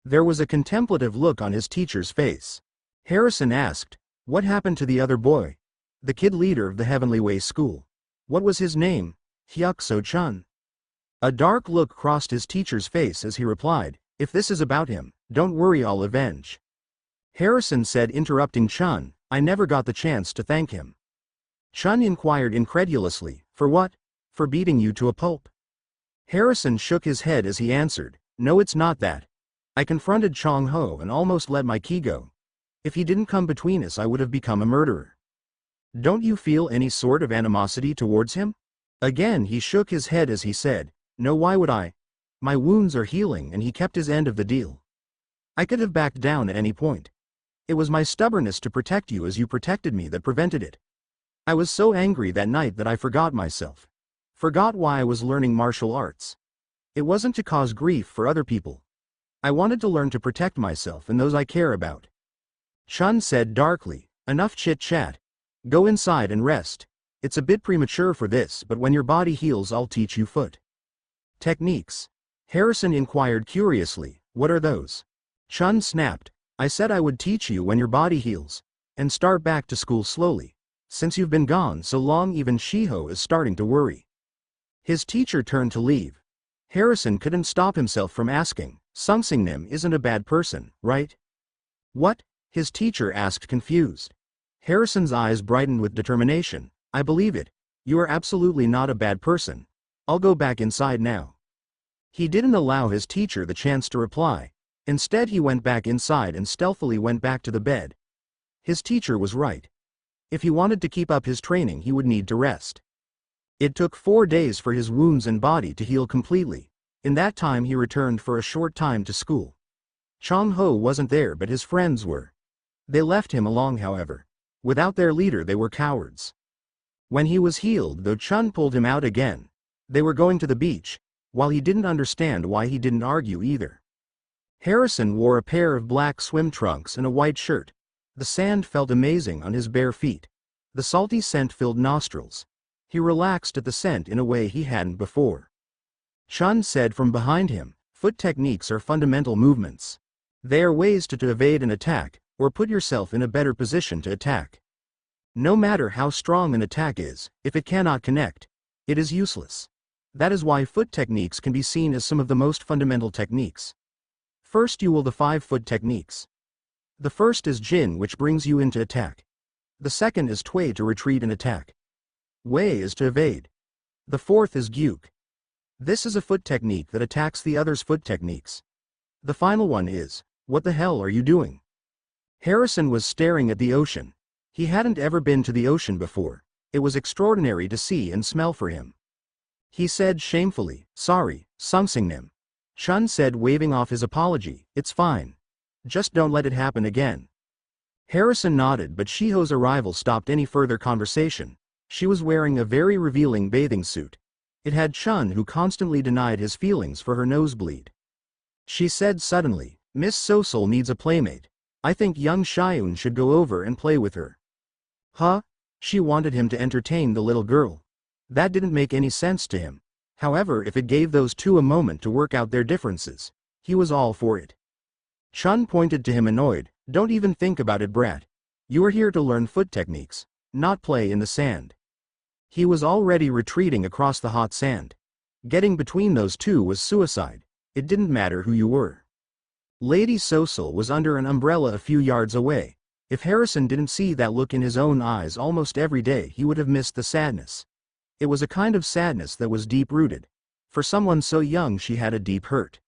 There was a contemplative look on his teacher's face. Harrison asked, "What happened to the other boy? The kid leader of the Heavenly Way School. What was his name?" "Hyuk-so Chun." A dark look crossed his teacher's face as he replied, "If this is about him, don't worry, I'll avenge." Harrison said, interrupting Chun, "I never got the chance to thank him." Chun inquired incredulously, "For what? For beating you to a pulp?" Harrison shook his head as he answered, "No, it's not that. I confronted Chong Ho and almost let my key go. If he didn't come between us, I would have become a murderer." "Don't you feel any sort of animosity towards him?" Again he shook his head as he said, "No, why would I? My wounds are healing," and he kept his end of the deal. "I could have backed down at any point. It was my stubbornness to protect you as you protected me that prevented it. I was so angry that night that I forgot myself. Forgot why I was learning martial arts. It wasn't to cause grief for other people. I wanted to learn to protect myself and those I care about." Chun said darkly, "Enough chit-chat. Go inside and rest. It's a bit premature for this, but when your body heals I'll teach you foot techniques." Harrison inquired curiously, "What are those?" Chun snapped, "I said I would teach you when your body heals, and start back to school slowly. Since you've been gone so long, even Shiho is starting to worry." His teacher turned to leave. Harrison couldn't stop himself from asking, "Sumsingnim isn't a bad person, right?" "What?" his teacher asked, confused. Harrison's eyes brightened with determination. "I believe it. You are absolutely not a bad person. I'll go back inside now." He didn't allow his teacher the chance to reply. Instead he went back inside and stealthily went back to the bed. His teacher was right. If he wanted to keep up his training, he would need to rest. It took 4 days for his wounds and body to heal completely. In that time he returned for a short time to school. Chong Ho wasn't there, but his friends were. They left him along, however. Without their leader they were cowards. When he was healed, though, Chun pulled him out again. They were going to the beach. While he didn't understand why, he didn't argue either. Harrison wore a pair of black swim trunks and a white shirt. The sand felt amazing on his bare feet. The salty scent filled nostrils. He relaxed at the scent in a way he hadn't before. Chun said from behind him, "Foot techniques are fundamental movements. They are ways to evade an attack, or put yourself in a better position to attack. No matter how strong an attack is, if it cannot connect, it is useless. That is why foot techniques can be seen as some of the most fundamental techniques. First you will the 5 foot techniques. The first is Jin, which brings you into attack. The second is Twei, to retreat and attack. Wei is to evade. The fourth is Gyuk. This is a foot technique that attacks the other's foot techniques. The final one is, what the hell are you doing? Harrison was staring at the ocean. He hadn't ever been to the ocean before. It was extraordinary to see and smell for him. He said shamefully, sorry, Sungsingnim. Chun said, waving off his apology, it's fine. Just don't let it happen again. Harrison nodded, but Shiho's arrival stopped any further conversation. She was wearing a very revealing bathing suit. It had Chun, who constantly denied his feelings for her nosebleed. She said suddenly, Miss Sosol needs a playmate. I think young Shiun should go over and play with her. Huh? She wanted him to entertain the little girl. That didn't make any sense to him. However, if it gave those two a moment to work out their differences, he was all for it. Chun pointed to him, annoyed, don't even think about it, brat. You are here to learn foot techniques, not play in the sand. He was already retreating across the hot sand. Getting between those two was suicide. It didn't matter who you were. Lady Sosol was under an umbrella a few yards away. If Harrison didn't see that look in his own eyes almost every day, he would have missed the sadness. It was a kind of sadness that was deep-rooted. For someone so young, she had a deep hurt.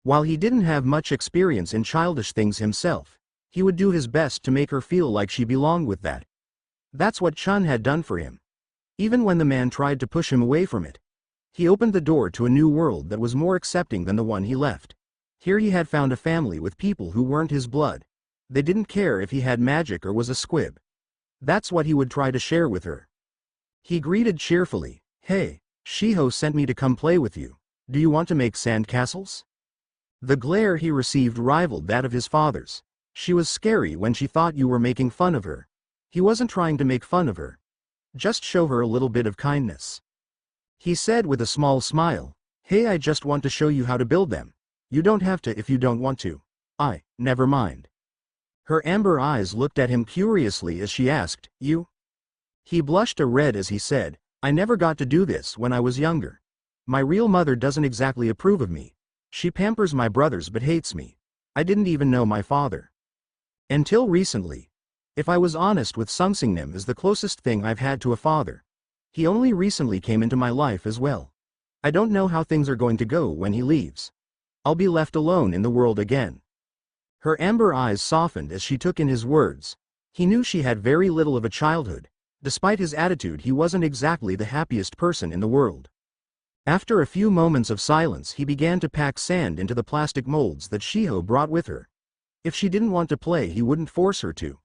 While he didn't have much experience in childish things himself, he would do his best to make her feel like she belonged with that. That's what Chun had done for him. Even when the man tried to push him away from it, he opened the door to a new world that was more accepting than the one he left. Here he had found a family with people who weren't his blood. They didn't care if he had magic or was a squib. That's what he would try to share with her. He greeted cheerfully, hey, Shiho sent me to come play with you. Do you want to make sandcastles? The glare he received rivaled that of his father's. She was scary when she thought you were making fun of her. He wasn't trying to make fun of her. Just show her a little bit of kindness. He said with a small smile, hey, I just want to show you how to build them. You don't have to if you don't want to. Never mind. Her amber eyes looked at him curiously as she asked, you? He blushed a red as he said, I never got to do this when I was younger. My real mother doesn't exactly approve of me. She pampers my brothers but hates me. I didn't even know my father. Until recently. If I was honest, with Sungsingnim is the closest thing I've had to a father. He only recently came into my life as well. I don't know how things are going to go when he leaves. I'll be left alone in the world again. Her amber eyes softened as she took in his words. He knew she had very little of a childhood. Despite his attitude, he wasn't exactly the happiest person in the world. After a few moments of silence, he began to pack sand into the plastic molds that Shiho brought with her. If she didn't want to play, he wouldn't force her to.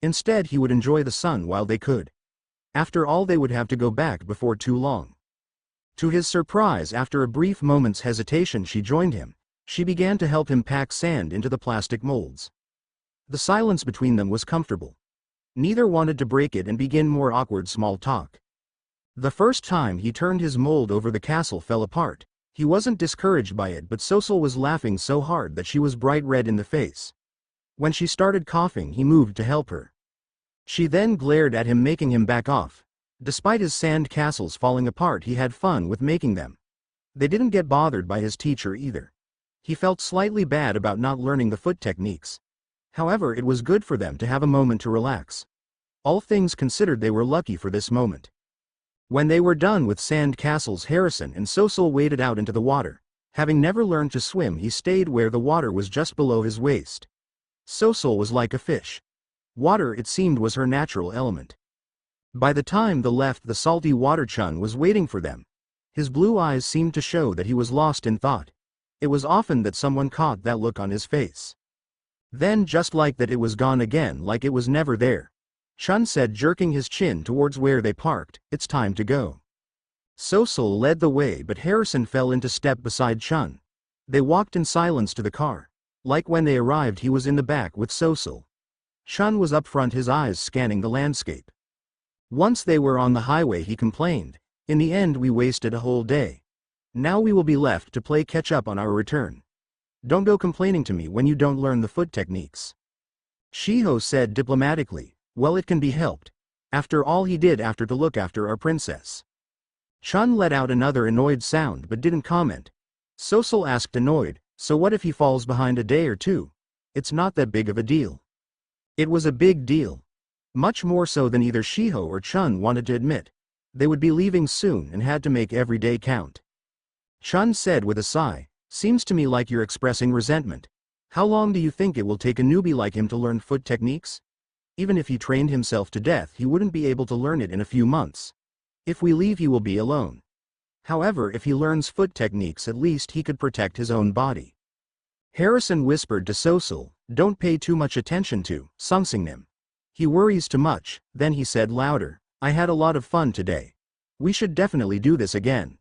Instead, he would enjoy the sun while they could. After all, they would have to go back before too long. To his surprise, after a brief moment's hesitation, she joined him. She began to help him pack sand into the plastic molds. The silence between them was comfortable. Neither wanted to break it and begin more awkward small talk. The first time he turned his mold over, the castle fell apart. He wasn't discouraged by it, but Sosol was laughing so hard that she was bright red in the face. When she started coughing, he moved to help her. She then glared at him, making him back off. Despite his sand castles falling apart, he had fun with making them. They didn't get bothered by his teacher either. He felt slightly bad about not learning the foot techniques. However, it was good for them to have a moment to relax. All things considered, they were lucky for this moment. When they were done with sand castles, Harrison and Sosol waded out into the water. Having never learned to swim, he stayed where the water was just below his waist. Sosol was like a fish. Water, it seemed, was her natural element. By the time they left the salty water, Chun was waiting for them. His blue eyes seemed to show that he was lost in thought. It was often that someone caught that look on his face. Then, just like that, it was gone again, like it was never there. Chun said, jerking his chin towards where they parked, it's time to go. Sosol led the way, but Harrison fell into step beside Chun. They walked in silence to the car. Like when they arrived, he was in the back with Sosol. Chun was up front, his eyes scanning the landscape. Once they were on the highway, he complained, in the end we wasted a whole day. Now we will be left to play catch up on our return. Don't go complaining to me when you don't learn the foot techniques. Shiho said diplomatically, well, it can be helped. After all, he did after to look after our princess. Chun let out another annoyed sound but didn't comment. Sosol asked, annoyed, so what if he falls behind a day or two? It's not that big of a deal. It was a big deal. Much more so than either Shiho or Chun wanted to admit. They would be leaving soon and had to make every day count. Chun said with a sigh, Seems to me like you're expressing resentment. How long do you think it will take a newbie like him to learn foot techniques? Even if he trained himself to death, he wouldn't be able to learn it in a few months. If we leave, he will be alone. However, if he learns foot techniques, at least he could protect his own body. Harrison whispered to Sosul, "Don't pay too much attention to Sungsingnim. He worries too much." Then he said louder, "I had a lot of fun today. We should definitely do this again."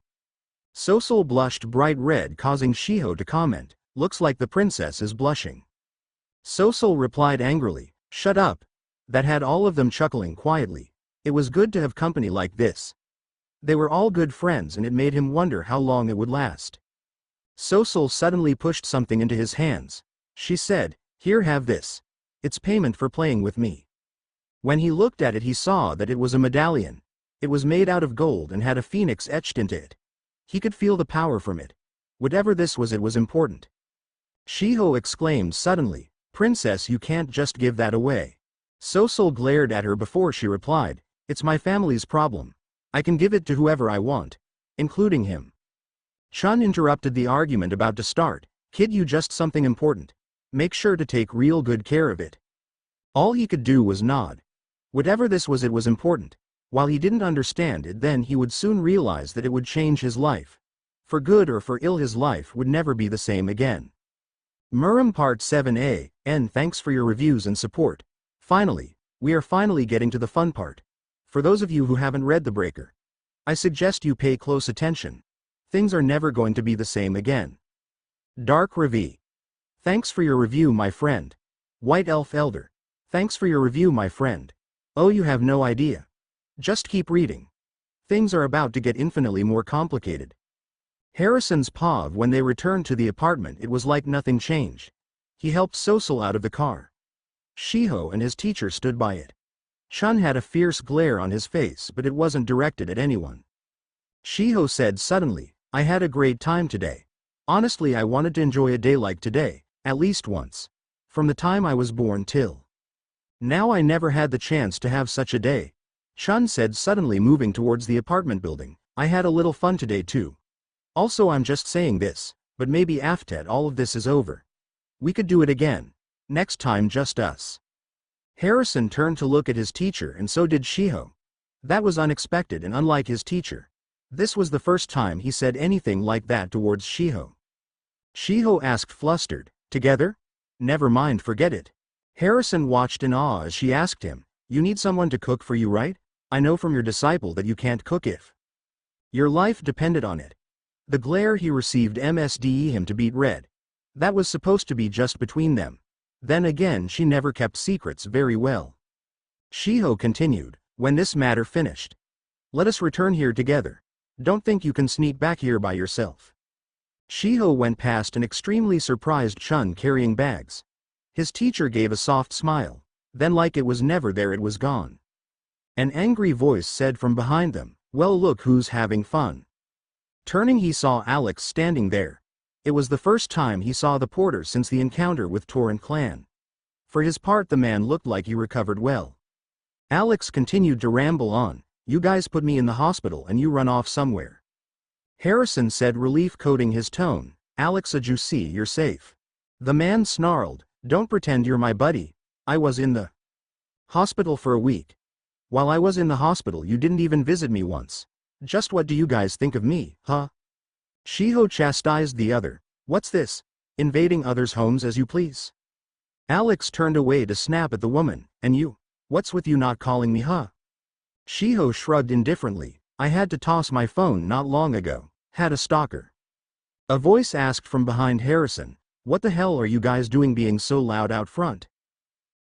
Sosul blushed bright red, causing Shiho to comment, "Looks like the princess is blushing." Sosul replied angrily, "Shut up." That had all of them chuckling quietly. It was good to have company like this. They were all good friends, and it made him wonder how long it would last. Sosul suddenly pushed something into his hands. She said, "Here, have this. It's payment for playing with me." When he looked at it, he saw that it was a medallion. It was made out of gold and had a phoenix etched into it. He could feel the power from it. Whatever this was, it was important. Shiho exclaimed suddenly, "Princess, you can't just give that away." Sosul glared at her before she replied, "It's my family's problem. I can give it to whoever I want, including him." Chun interrupted the argument about to start. "Kid, you just something important. Make sure to take real good care of it." All he could do was nod. Whatever this was, it was important. While he didn't understand it then, he would soon realize that it would change his life. For good or for ill, his life would never be the same again. Muram Part 7a, and thanks for your reviews and support. Finally, we are finally getting to the fun part. For those of you who haven't read The Breaker, I suggest you pay close attention. Things are never going to be the same again. Dark Ravi. Thanks for your review, my friend. White Elf Elder. Thanks for your review, my friend. Oh, you have no idea. Just keep reading. Things are about to get infinitely more complicated. Harrison's Pav. When they returned to the apartment, it was like nothing changed. He helped Sosul out of the car. Shiho and his teacher stood by it. Chun had a fierce glare on his face, but it wasn't directed at anyone. Shiho said suddenly, "I had a great time today. Honestly, I wanted to enjoy a day like today, at least once. From the time I was born till now, I never had the chance to have such a day." Chun said suddenly, moving towards the apartment building, "I had a little fun today too. Also, I'm just saying this, but maybe after all of this is over, we could do it again. Next time, just us." Harrison turned to look at his teacher, and so did Shiho. That was unexpected and unlike his teacher. This was the first time he said anything like that towards Shiho. Shiho asked flustered, "Together? Never mind, forget it." Harrison watched in awe as she asked him, "You need someone to cook for you, right? I know from your disciple that you can't cook if your life depended on it." The glare he received MSDE him to beat red. That was supposed to be just between them. Then again, she never kept secrets very well. Shiho continued, "When this matter finished, let us return here together. Don't think you can sneak back here by yourself." Shiho went past an extremely surprised Chun carrying bags. His teacher gave a soft smile. Then, like it was never there, it was gone. An angry voice said from behind them, "Well, look who's having fun." Turning, he saw Alex standing there. It was the first time he saw the porter since the encounter with Torrent clan. For his part, the man looked like he recovered well. Alex continued to ramble on, "You guys put me in the hospital and you run off somewhere." Harrison said, relief coating his tone, "Alex, you see, you're safe." The man snarled, "Don't pretend you're my buddy. I was in the hospital for a week. While I was in the hospital, you didn't even visit me once. Just what do you guys think of me, huh?" Shiho chastised the other. "What's this? Invading others' homes as you please?" Alex turned away to snap at the woman, "And you? What's with you not calling me, huh?" Shiho shrugged indifferently, "I had to toss my phone not long ago. Had a stalker." A voice asked from behind Harrison, "What the hell are you guys doing being so loud out front?"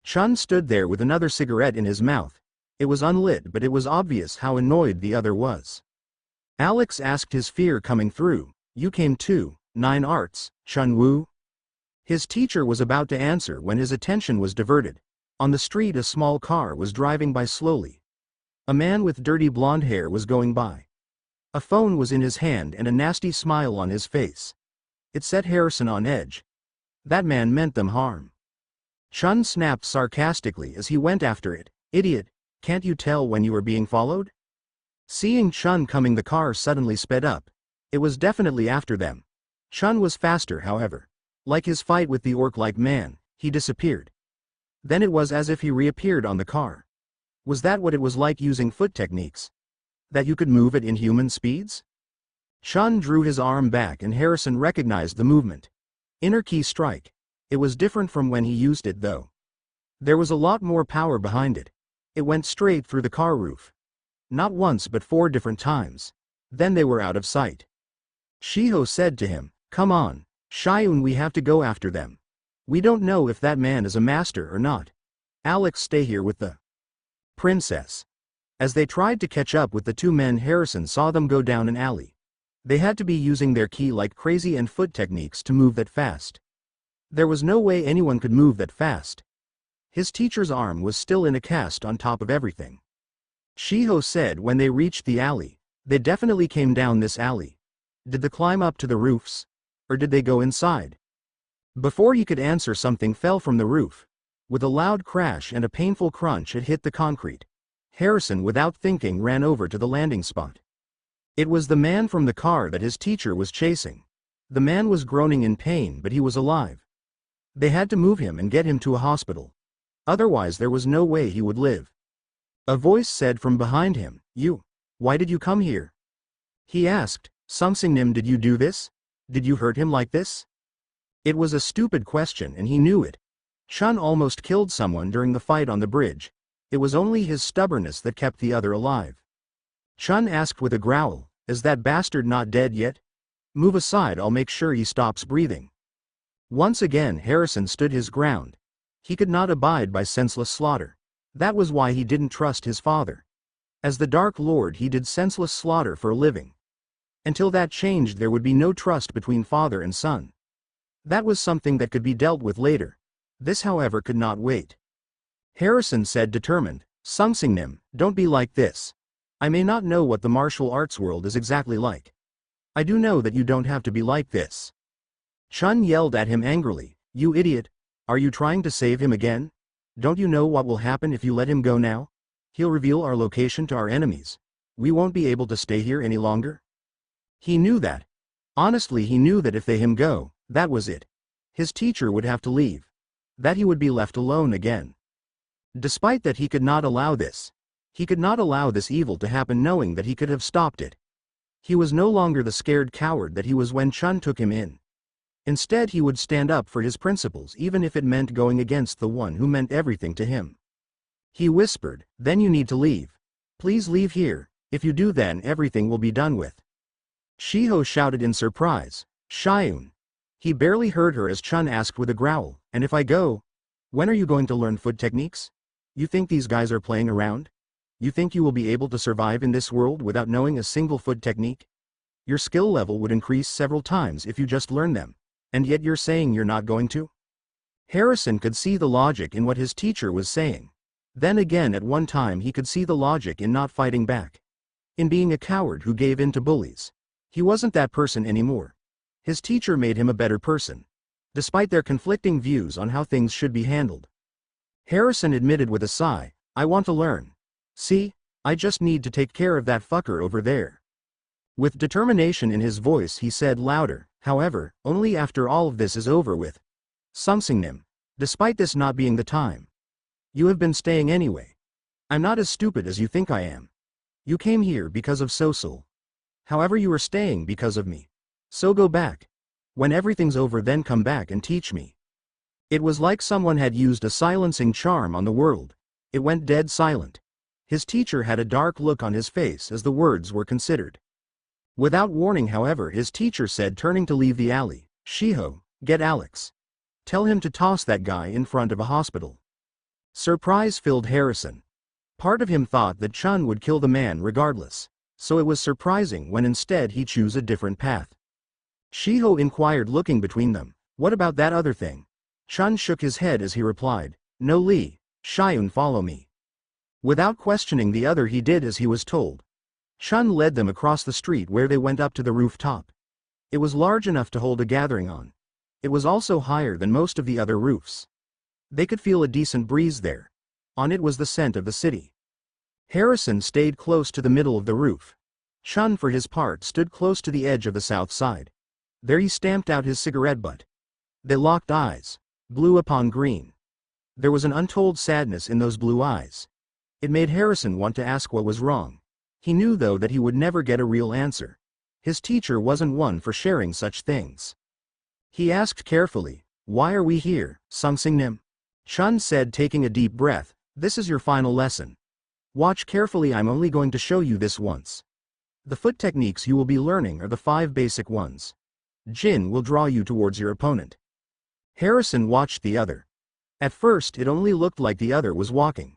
Chun stood there with another cigarette in his mouth. It was unlit, but it was obvious how annoyed the other was. Alex asked, his fear coming through, "You came too, 9 Arts, Chun Woo?" His teacher was about to answer when his attention was diverted. On the street, a small car was driving by slowly. A man with dirty blonde hair was going by. A phone was in his hand and a nasty smile on his face. It set Harrison on edge. That man meant them harm. Chun snapped sarcastically as he went after it, "Idiot, can't you tell when you are being followed?" Seeing Chun coming, the car suddenly sped up. It was definitely after them. Chun was faster, however. Like his fight with the orc-like man, he disappeared. Then it was as if he reappeared on the car. Was that what it was like using foot techniques? That you could move at inhuman speeds? Chun drew his arm back and Harrison recognized the movement. Inner key strike. It was different from when he used it though. There was a lot more power behind it. It went straight through the car roof. Not once but 4 different times. Then they were out of sight. Shiho said to him, "Come on, Shiun, we have to go after them. We don't know if that man is a master or not. Alex, stay here with the princess." As they tried to catch up with the 2 men, Harrison saw them go down an alley. They had to be using their ki like crazy and foot techniques to move that fast. There was no way anyone could move that fast. His teacher's arm was still in a cast on top of everything. Shiho said when they reached the alley, "They definitely came down this alley. Did they climb up to the roofs? Or did they go inside?" Before he could answer, something fell from the roof. With a loud crash and a painful crunch, it hit the concrete. Harrison, without thinking, ran over to the landing spot. It was the man from the car that his teacher was chasing. The man was groaning in pain, but he was alive. They had to move him and get him to a hospital. Otherwise there was no way he would live. A voice said from behind him, Why did you come here?" He asked, "Sungsingnim, did you do this? Did you hurt him like this?" It was a stupid question and he knew it. Chun almost killed someone during the fight on the bridge. It was only his stubbornness that kept the other alive. Chun asked with a growl, "Is that bastard not dead yet? Move aside, I'll make sure he stops breathing." Once again Harrison stood his ground. He could not abide by senseless slaughter. That was why he didn't trust his father. As the Dark Lord, he did senseless slaughter for a living. Until that changed, there would be no trust between father and son. That was something that could be dealt with later. This, however, could not wait. Harrison said, determined, "Sungsingnim, don't be like this. I may not know what the martial arts world is exactly like. I do know that you don't have to be like this." Chun yelled at him angrily, "You idiot! Are you trying to save him again? Don't you know what will happen if you let him go now? He'll reveal our location to our enemies. We won't be able to stay here any longer." He knew that. Honestly, he knew that if they let him go, that was it. His teacher would have to leave. That he would be left alone again. Despite that, he could not allow this. He could not allow this evil to happen, knowing that he could have stopped it. He was no longer the scared coward that he was when Chun took him in. Instead, he would stand up for his principles, even if it meant going against the one who meant everything to him. He whispered, "Then you need to leave. Please leave here. If you do, then everything will be done with." Shiho shouted in surprise, "Shiun." He barely heard her as Chun asked with a growl, "And if I go? When are you going to learn foot techniques? You think these guys are playing around? You think you will be able to survive in this world without knowing a single foot technique? Your skill level would increase several times if you just learn them. And yet you're saying you're not going to?" Harrison could see the logic in what his teacher was saying. Then again, at one time, he could see the logic in not fighting back. In being a coward who gave in to bullies. He wasn't that person anymore. His teacher made him a better person. Despite their conflicting views on how things should be handled. Harrison admitted with a sigh, "I want to learn. See, I just need to take care of that fucker over there." With determination in his voice, he said louder, "However, only after all of this is over with. Sungsingnim, despite this not being the time. You have been staying anyway. I'm not as stupid as you think I am. You came here because of Sosul. However, you are staying because of me. So go back. When everything's over, then come back and teach me." It was like someone had used a silencing charm on the world. It went dead silent. His teacher had a dark look on his face as the words were considered. Without warning, however, his teacher said, turning to leave the alley, "Shiho, get Alex. Tell him to toss that guy in front of a hospital." Surprise filled Harrison. Part of him thought that Chun would kill the man regardless, so it was surprising when instead he chose a different path. Shiho inquired, looking between them, "What about that other thing?" Chun shook his head as he replied, "No, Lee, Shiun, follow me." Without questioning the other, he did as he was told. Chun led them across the street where they went up to the rooftop. It was large enough to hold a gathering on. It was also higher than most of the other roofs. They could feel a decent breeze there. On it was the scent of the city. Harrison stayed close to the middle of the roof. Chun, for his part, stood close to the edge of the south side. There he stamped out his cigarette butt. They locked eyes. Blue upon green. There was an untold sadness in those blue eyes. It made Harrison want to ask what was wrong. He knew though that he would never get a real answer. His teacher wasn't one for sharing such things. He asked carefully, "Why are we here, Sungsingnim?" Chun said, taking a deep breath, "This is your final lesson. Watch carefully, I'm only going to show you this once. The foot techniques you will be learning are the 5 basic ones. Jin will draw you towards your opponent." Harrison watched the other. At first it only looked like the other was walking.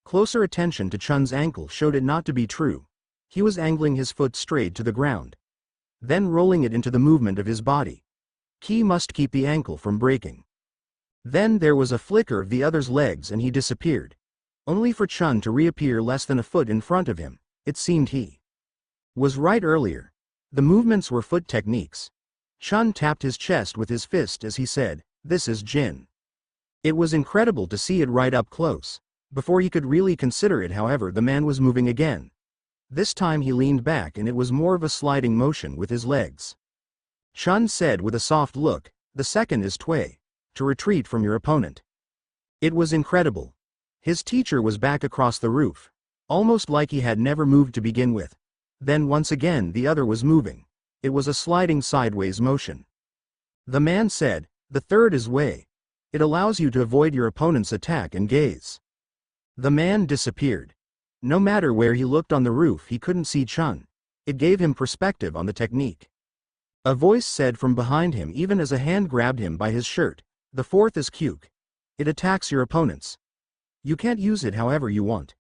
Closer attention to Chun's ankle showed it not to be true. He was angling his foot straight to the ground, then rolling it into the movement of his body. He must keep the ankle from breaking. Then there was a flicker of the other's legs and he disappeared. Only for Chun to reappear less than a foot in front of him. It seemed he was right earlier. The movements were foot techniques. Chun tapped his chest with his fist as he said, "This is Jin." It was incredible to see it right up close. Before he could really consider it, however, the man was moving again. This time he leaned back and it was more of a sliding motion with his legs. Chun said with a soft look, "The second is Twei. To retreat from your opponent." It was incredible. His teacher was back across the roof. Almost like he had never moved to begin with. Then once again the other was moving. It was a sliding sideways motion. The man said, "The third is Wei. It allows you to avoid your opponent's attack and gaze." The man disappeared. No matter where he looked on the roof he couldn't see Chun. It gave him perspective on the technique. A voice said from behind him even as a hand grabbed him by his shirt, "The fourth is Kyuk. It attacks your opponents. You can't use it however you want.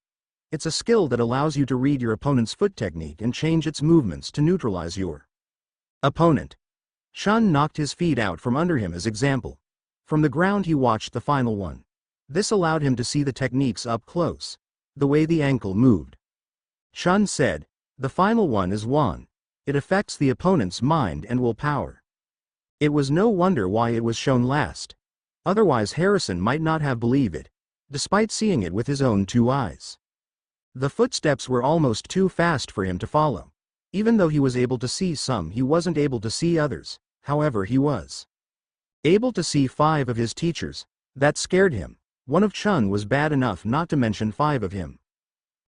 It's a skill that allows you to read your opponent's foot technique and change its movements to neutralize your opponent." Chun knocked his feet out from under him as example. From the ground he watched the final one. This allowed him to see the techniques up close. The way the ankle moved. Chun said, "The final one is Wan. It affects the opponent's mind and willpower." It was no wonder why it was shown last. Otherwise Harrison might not have believed it, despite seeing it with his own 2 eyes. The footsteps were almost too fast for him to follow. Even though he was able to see some, he wasn't able to see others. However, he was able to see 5 of his teachers. That scared him. One of Chun was bad enough not to mention 5 of him.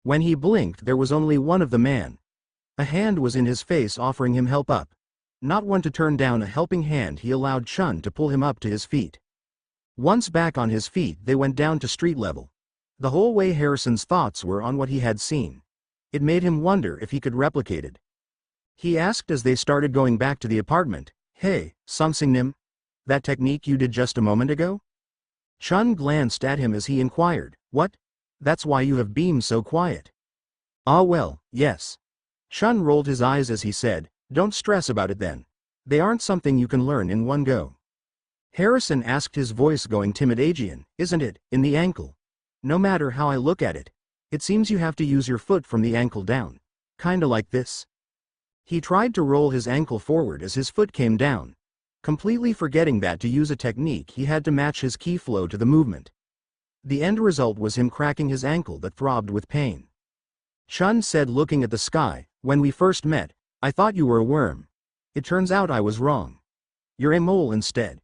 When he blinked there was only one of the man. A hand was in his face offering him help up. Not one to turn down a helping hand, he allowed Chun to pull him up to his feet. Once back on his feet they went down to street level. The whole way Harrison's thoughts were on what he had seen. It made him wonder if he could replicate it. He asked as they started going back to the apartment, "Hey, Sungsingnim? That technique you did just a moment ago?" Chun glanced at him as he inquired, "What? That's why you have been so quiet." "Ah well, yes." Chun rolled his eyes as he said, "Don't stress about it then. They aren't something you can learn in one go." Harrison asked, his voice going timid, "Aegean, isn't it, in the ankle? No matter how I look at it, it seems you have to use your foot from the ankle down. Kinda like this." He tried to roll his ankle forward as his foot came down, completely forgetting that to use a technique he had to match his key flow to the movement. The end result was him cracking his ankle that throbbed with pain. Chun said, looking at the sky, "When we first met, I thought you were a worm. It turns out I was wrong. You're a mole instead.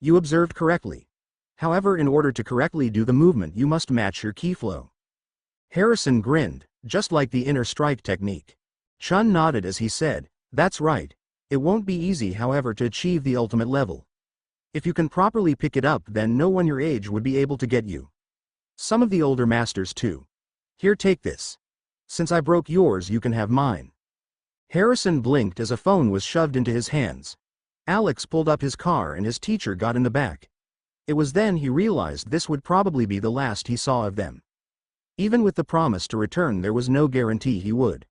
You observed correctly. However, in order to correctly do the movement you must match your key flow." Harrison grinned, "Just like the inner strike technique." Chun nodded as he said, "That's right. It won't be easy however to achieve the ultimate level. If you can properly pick it up then no one your age would be able to get you. Some of the older masters too. Here, take this. Since I broke yours you can have mine." Harrison blinked as a phone was shoved into his hands. Alex pulled up his car and his teacher got in the back. It was then he realized this would probably be the last he saw of them. Even with the promise to return there was no guarantee he would.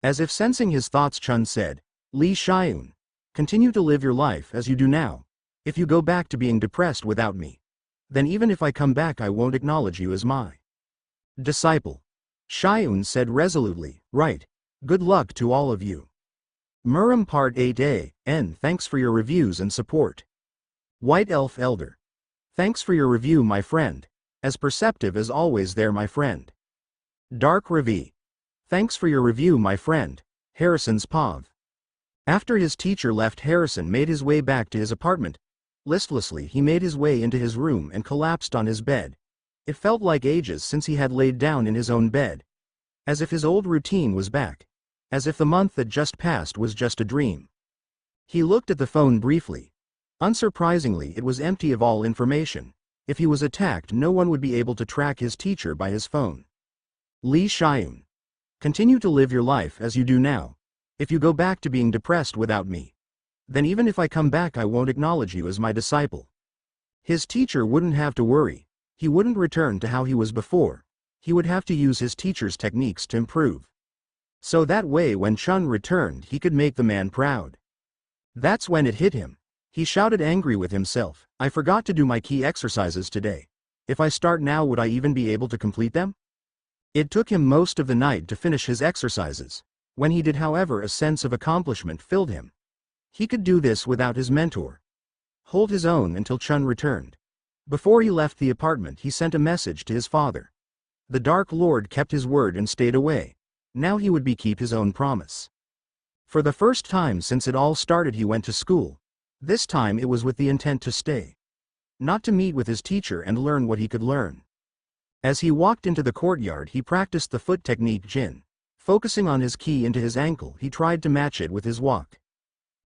As if sensing his thoughts, Chun said, "Lee Xiaoyun, continue to live your life as you do now. If you go back to being depressed without me, then even if I come back I won't acknowledge you as my disciple." Xiaoyun said resolutely, "Right. Good luck to all of you." Muram Part 8a, N. Thanks for your reviews and support. White Elf Elder. Thanks for your review, my friend. As perceptive as always there, my friend. Dark Ravi. Thanks for your review, my friend. Harrison's Pav. After his teacher left, Harrison made his way back to his apartment. Listlessly, he made his way into his room and collapsed on his bed. It felt like ages since he had laid down in his own bed. As if his old routine was back. As if the month that just passed was just a dream. He looked at the phone briefly. Unsurprisingly, it was empty of all information. If he was attacked, no one would be able to track his teacher by his phone. Lee Shyun. Continue to live your life as you do now. If you go back to being depressed without me, then even if I come back, I won't acknowledge you as my disciple. His teacher wouldn't have to worry. He wouldn't return to how he was before. He would have to use his teacher's techniques to improve. So that way, when Chun returned, he could make the man proud. That's when it hit him. He shouted, angry with himself, I forgot to do my key exercises today. If I start now, would I even be able to complete them? It took him most of the night to finish his exercises. When he did, however, a sense of accomplishment filled him. He could do this without his mentor. Hold his own until Chun returned. Before he left the apartment, he sent a message to his father. The Dark Lord kept his word and stayed away. Now he would keep his own promise. For the first time since it all started, he went to school. This time it was with the intent to stay. Not to meet with his teacher and learn what he could learn. As he walked into the courtyard, he practiced the foot technique Jin. Focusing on his key into his ankle, he tried to match it with his walk.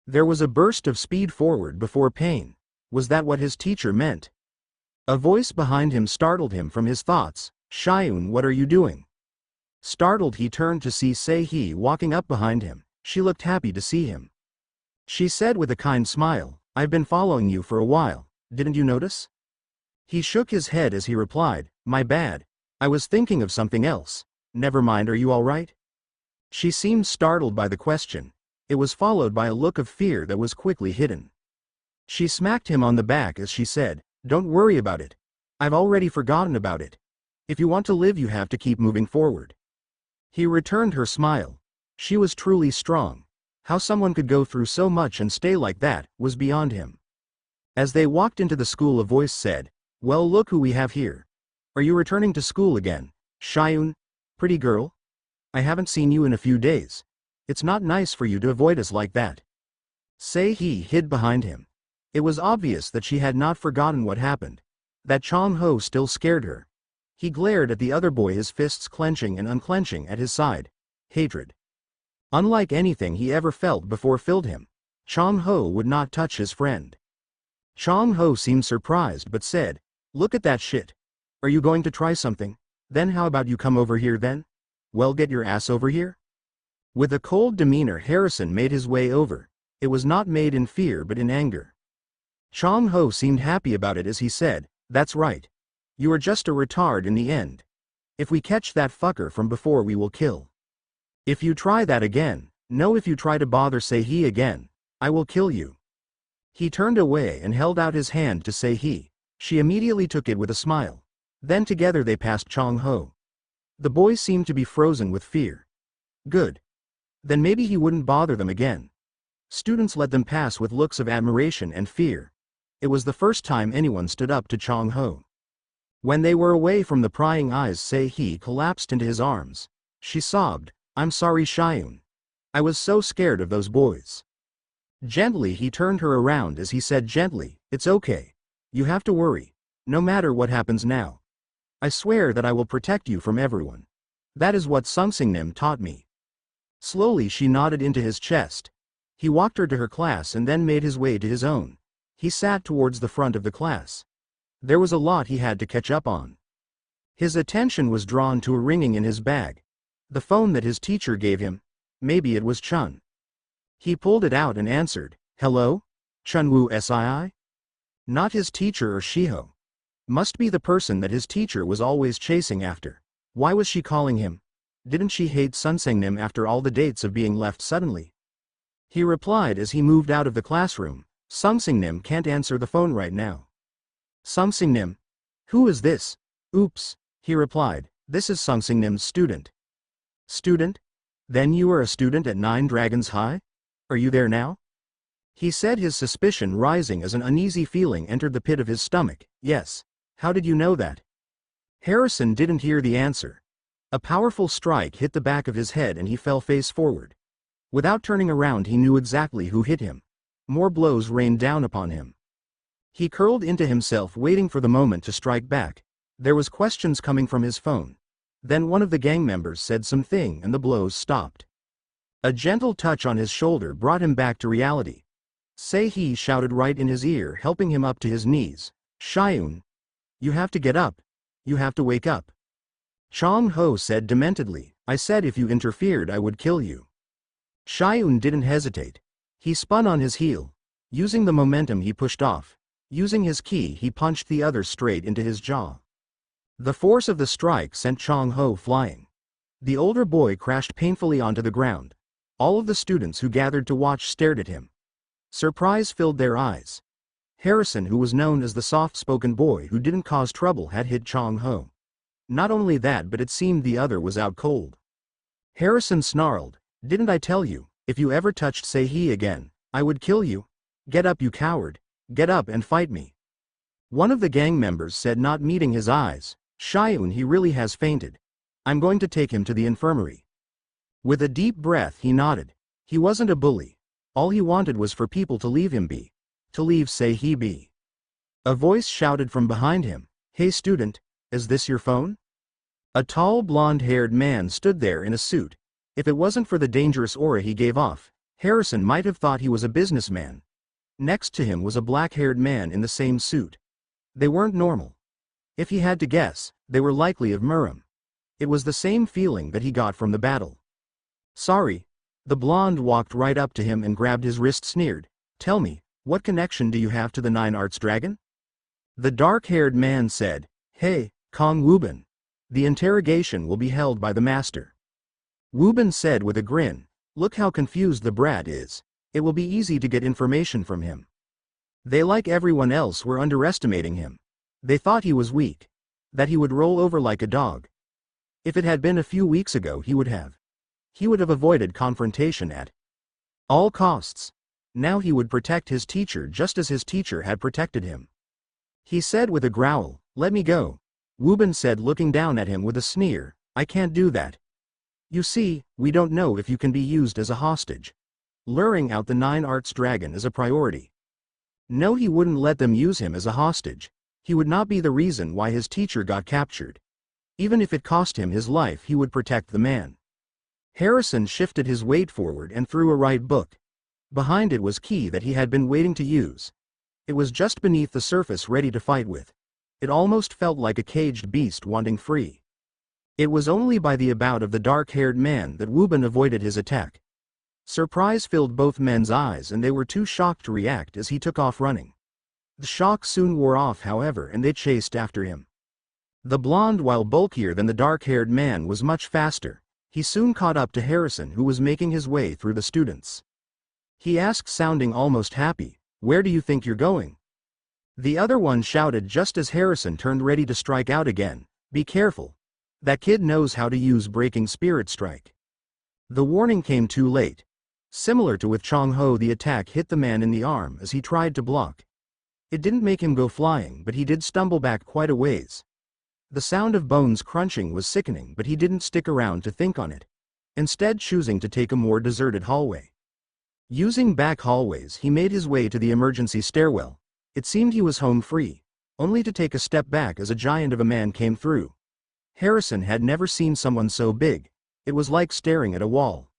There was a burst of speed forward before pain. Was that what his teacher meant? A voice behind him startled him from his thoughts. Shyun, what are you doing? Startled, he turned to see Se-hee walking up behind him. She looked happy to see him. She said with a kind smile, I've been following you for a while, didn't you notice? He shook his head as he replied, my bad. I was thinking of something else. Never mind, are you all right? She seemed startled by the question. It was followed by a look of fear that was quickly hidden. She smacked him on the back as she said, don't worry about it. I've already forgotten about it. If you want to live, you have to keep moving forward. He returned her smile. She was truly strong. How someone could go through so much and stay like that was beyond him. As they walked into the school, a voice said, well, look who we have here. Are you returning to school again, Shyun? Pretty girl? I haven't seen you in a few days. It's not nice for you to avoid us like that. Se-hee hid behind him. It was obvious that she had not forgotten what happened. That Chong-ho still scared her. He glared at the other boy, his fists clenching and unclenching at his side. Hatred, unlike anything he ever felt before, filled him. Chong-ho would not touch his friend. Chong-ho seemed surprised but said, look at that shit. Are you going to try something? Then how about you come over here then? Well, get your ass over here. With a cold demeanor, Harrison made his way over. It was not made in fear but in anger. Chong-ho seemed happy about it as he said, that's right. You are just a retard in the end. If we catch that fucker from before, we will kill. If you try that again, no, if you try to bother Se-hee again, I will kill you. He turned away and held out his hand to Se-hee. She immediately took it with a smile. Then together they passed Chong-ho. The boy seemed to be frozen with fear. Good. Then maybe he wouldn't bother them again. Students let them pass with looks of admiration and fear. It was the first time anyone stood up to Chong-ho. When they were away from the prying eyes, Se-hee collapsed into his arms. She sobbed, I'm sorry, Shyun. I was so scared of those boys. Gently he turned her around as he said gently, it's okay. You have to worry. No matter what happens now. I swear that I will protect you from everyone. That is what Sung-sing-nim taught me. Slowly she nodded into his chest. He walked her to her class and then made his way to his own. He sat towards the front of the class. There was a lot he had to catch up on. His attention was drawn to a ringing in his bag. The phone that his teacher gave him. Maybe it was Chun. He pulled it out and answered, hello? Chunwoo Sii? Not his teacher or Shiho. Must be the person that his teacher was always chasing after. Why was she calling him? Didn't she hate Sung-sing-nim after all the dates of being left suddenly? He replied as he moved out of the classroom, Sung-sing-nim can't answer the phone right now. Sung-sing-nim? Who is this? Oops, he replied, this is Sung-sing-nim's student. Student? Then you are a student at 9 Dragons High? Are you there now? He said, his suspicion rising as an uneasy feeling entered the pit of his stomach. Yes. How did you know that? Harrison didn't hear the answer. A powerful strike hit the back of his head and he fell face forward. Without turning around he knew exactly who hit him. More blows rained down upon him. He curled into himself waiting for the moment to strike back. There was questions coming from his phone. Then one of the gang members said something and the blows stopped. A gentle touch on his shoulder brought him back to reality. Sei-hee shouted right in his ear, helping him up to his knees. Xion, you have to get up. You have to wake up. Chong-ho said dementedly, I said if you interfered I would kill you. Xion didn't hesitate. He spun on his heel. Using the momentum he pushed off. Using his ki he punched the other straight into his jaw. The force of the strike sent Chong-ho flying. The older boy crashed painfully onto the ground. All of the students who gathered to watch stared at him. Surprise filled their eyes. Harrison, who was known as the soft-spoken boy who didn't cause trouble, had hit Chong-ho. Not only that, but it seemed the other was out cold. Harrison snarled, didn't I tell you, if you ever touched Sei-hee again, I would kill you? Get up, you coward. Get up and fight me. One of the gang members said, not meeting his eyes, Xion, he really has fainted. I'm going to take him to the infirmary. With a deep breath he nodded. He wasn't a bully. All he wanted was for people to leave him be. To leave Sei-hee be. A voice shouted from behind him, hey student, is this your phone? A tall blonde-haired man stood there in a suit. If it wasn't for the dangerous aura he gave off, Harrison might have thought he was a businessman. Next to him was a black-haired man in the same suit. They weren't normal. If he had to guess, they were likely of Murim. It was the same feeling that he got from the battle. Sorry. The blonde walked right up to him and grabbed his wrist, sneered. Tell me, what connection do you have to the Nine Arts Dragon? The dark-haired man said, hey, Kong Wubin. The interrogation will be held by the master. Wubin said with a grin, look how confused the brat is. It will be easy to get information from him. They, like everyone else, were underestimating him. They thought he was weak. That he would roll over like a dog. If it had been a few weeks ago he would have avoided confrontation at all costs. Now he would protect his teacher just as his teacher had protected him. He said with a growl, let me go. Wubin said, looking down at him with a sneer, I can't do that. You see, we don't know if you can be used as a hostage. Luring out the Nine Arts Dragon is a priority. No, he wouldn't let them use him as a hostage. He would not be the reason why his teacher got captured. Even if it cost him his life, he would protect the man. Harrison shifted his weight forward and threw a right book. Behind it was ki that he had been waiting to use. It was just beneath the surface, ready to fight with. It almost felt like a caged beast wanting free. It was only by the about of the dark-haired man that Wubin avoided his attack. Surprise filled both men's eyes and they were too shocked to react as he took off running. The shock soon wore off, however, and they chased after him. The blonde, while bulkier than the dark-haired man, was much faster. He soon caught up to Harrison, who was making his way through the students. He asked, sounding almost happy, where do you think you're going? The other one shouted just as Harrison turned ready to strike out again, be careful. That kid knows how to use Breaking Spirit Strike. The warning came too late. Similar to with Chong-ho, the attack hit the man in the arm as he tried to block. It didn't make him go flying, but he did stumble back quite a ways. The sound of bones crunching was sickening, but he didn't stick around to think on it, instead choosing to take a more deserted hallway. Using back hallways, he made his way to the emergency stairwell. It seemed he was home free, only to take a step back as a giant of a man came through. Harrison had never seen someone so big. It was like staring at a wall.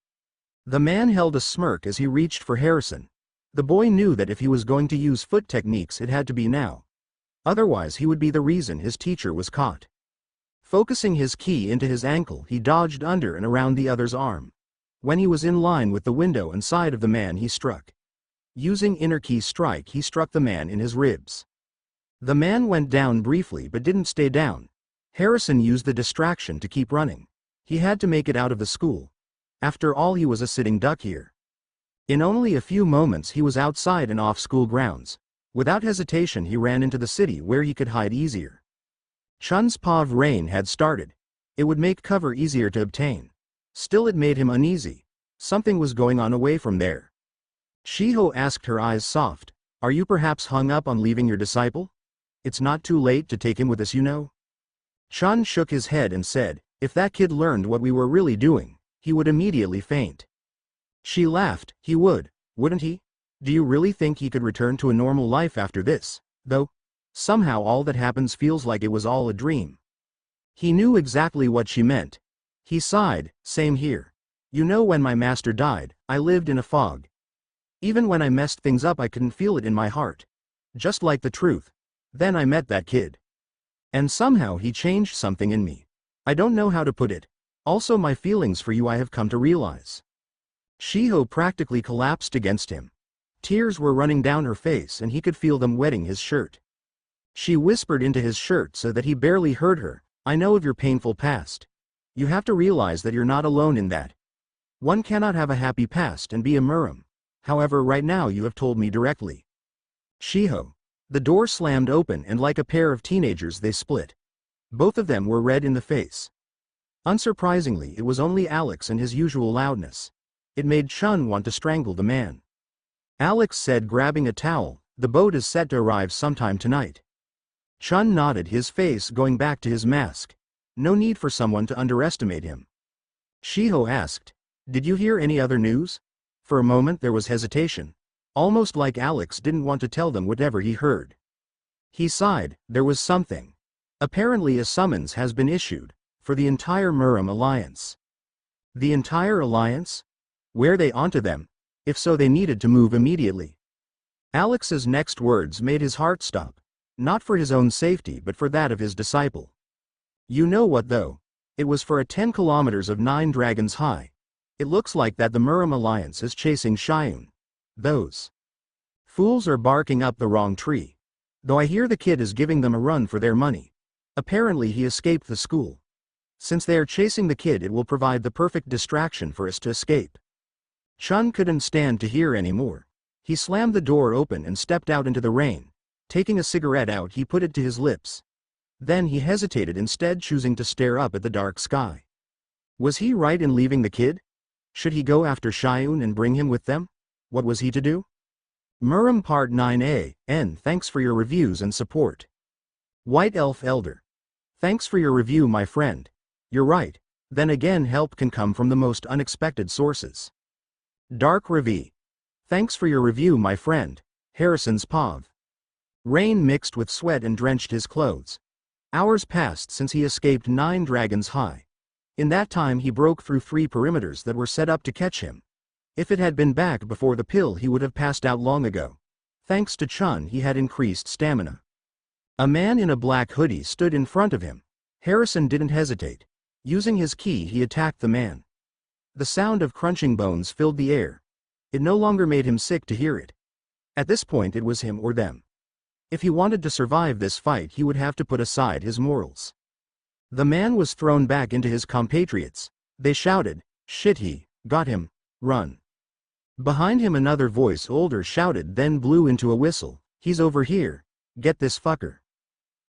The man held a smirk as he reached for Harrison. The boy knew that if he was going to use foot techniques, it had to be now. Otherwise he would be the reason his teacher was caught. Focusing his ki into his ankle, he dodged under and around the other's arm. When he was in line with the window and side of the man, he struck. Using inner ki strike, he struck the man in his ribs. The man went down briefly but didn't stay down. Harrison used the distraction to keep running. He had to make it out of the school. After all, he was a sitting duck here. In only a few moments he was outside and off school grounds. Without hesitation he ran into the city where he could hide easier. Chun's paw rain had started. It would make cover easier to obtain. Still, it made him uneasy. Something was going on away from there. Shiho asked, her eyes soft. Are you perhaps hung up on leaving your disciple? It's not too late to take him with us, you know. Chun shook his head and said, if that kid learned what we were really doing, he would immediately faint. She laughed. He would, wouldn't he? Do you really think he could return to a normal life after this, though? Somehow all that happens feels like it was all a dream. He knew exactly what she meant. He sighed, same here. You know, when my master died, I lived in a fog. Even when I messed things up I couldn't feel it in my heart. Just like the truth. Then I met that kid. And somehow he changed something in me. I don't know how to put it. Also, my feelings for you I have come to realize. Shiho practically collapsed against him. Tears were running down her face and he could feel them wetting his shirt. She whispered into his shirt so that he barely heard her, I know of your painful past. You have to realize that you're not alone in that. One cannot have a happy past and be a Muram. However, right now you have told me directly. Shiho. The door slammed open and like a pair of teenagers they split. Both of them were red in the face. Unsurprisingly, it was only Alex and his usual loudness. It made Chun want to strangle the man. Alex said, grabbing a towel, the boat is set to arrive sometime tonight. Chun nodded, his face going back to his mask. No need for someone to underestimate him. Shiho asked, did you hear any other news? For a moment there was hesitation. Almost like Alex didn't want to tell them whatever he heard. He sighed, there was something. Apparently a summons has been issued, for the entire Muram Alliance. The entire alliance? Were they onto them? If so, they needed to move immediately. Alex's next words made his heart stop. Not for his own safety but for that of his disciple. You know what though? It was for a 10 kilometers of 9 dragons high. It looks like that the Muram Alliance is chasing Shiun. Those fools are barking up the wrong tree. Though I hear the kid is giving them a run for their money. Apparently he escaped the school. Since they are chasing the kid, it will provide the perfect distraction for us to escape. Chun couldn't stand to hear anymore. He slammed the door open and stepped out into the rain. Taking a cigarette out, he put it to his lips. Then he hesitated, instead choosing to stare up at the dark sky. Was he right in leaving the kid? Should he go after Shiun and bring him with them? What was he to do? Muram Part 9a, N. Thanks for your reviews and support. White Elf Elder. Thanks for your review, my friend. You're right. Then again, help can come from the most unexpected sources. Dark Ravi. Thanks for your review, my friend. Harrison's Pav. Rain mixed with sweat and drenched his clothes. Hours passed since he escaped 9 dragons high. In that time he broke through 3 perimeters that were set up to catch him. If it had been back before the pill, he would have passed out long ago. Thanks to Chun, he had increased stamina. A man in a black hoodie stood in front of him. Harrison didn't hesitate. Using his ki, he attacked the man. The sound of crunching bones filled the air. It no longer made him sick to hear it. At this point it was him or them. If he wanted to survive this fight, he would have to put aside his morals. The man was thrown back into his compatriots. They shouted, shit, he got him, run. Behind him another voice, older, shouted, then blew into a whistle, he's over here, get this fucker.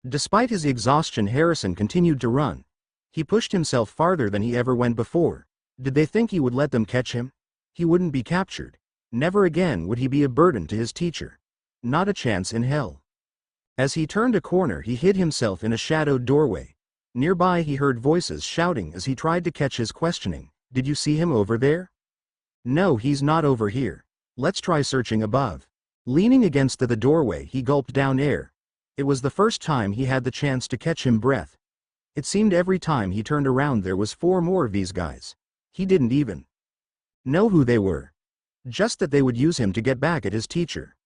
Despite his exhaustion, Harrison continued to run. He pushed himself farther than he ever went before. Did they think he would let them catch him? He wouldn't be captured. Never again would he be a burden to his teacher. Not a chance in hell. As he turned a corner, he hid himself in a shadowed doorway. Nearby he heard voices shouting as he tried to catch his questioning. Did you see him over there? No, he's not over here. Let's try searching above. Leaning against the doorway, he gulped down air. It was the first time he had the chance to catch him breath. It seemed every time he turned around there was 4 more of these guys. He didn't even know who they were. Just that they would use him to get back at his teacher.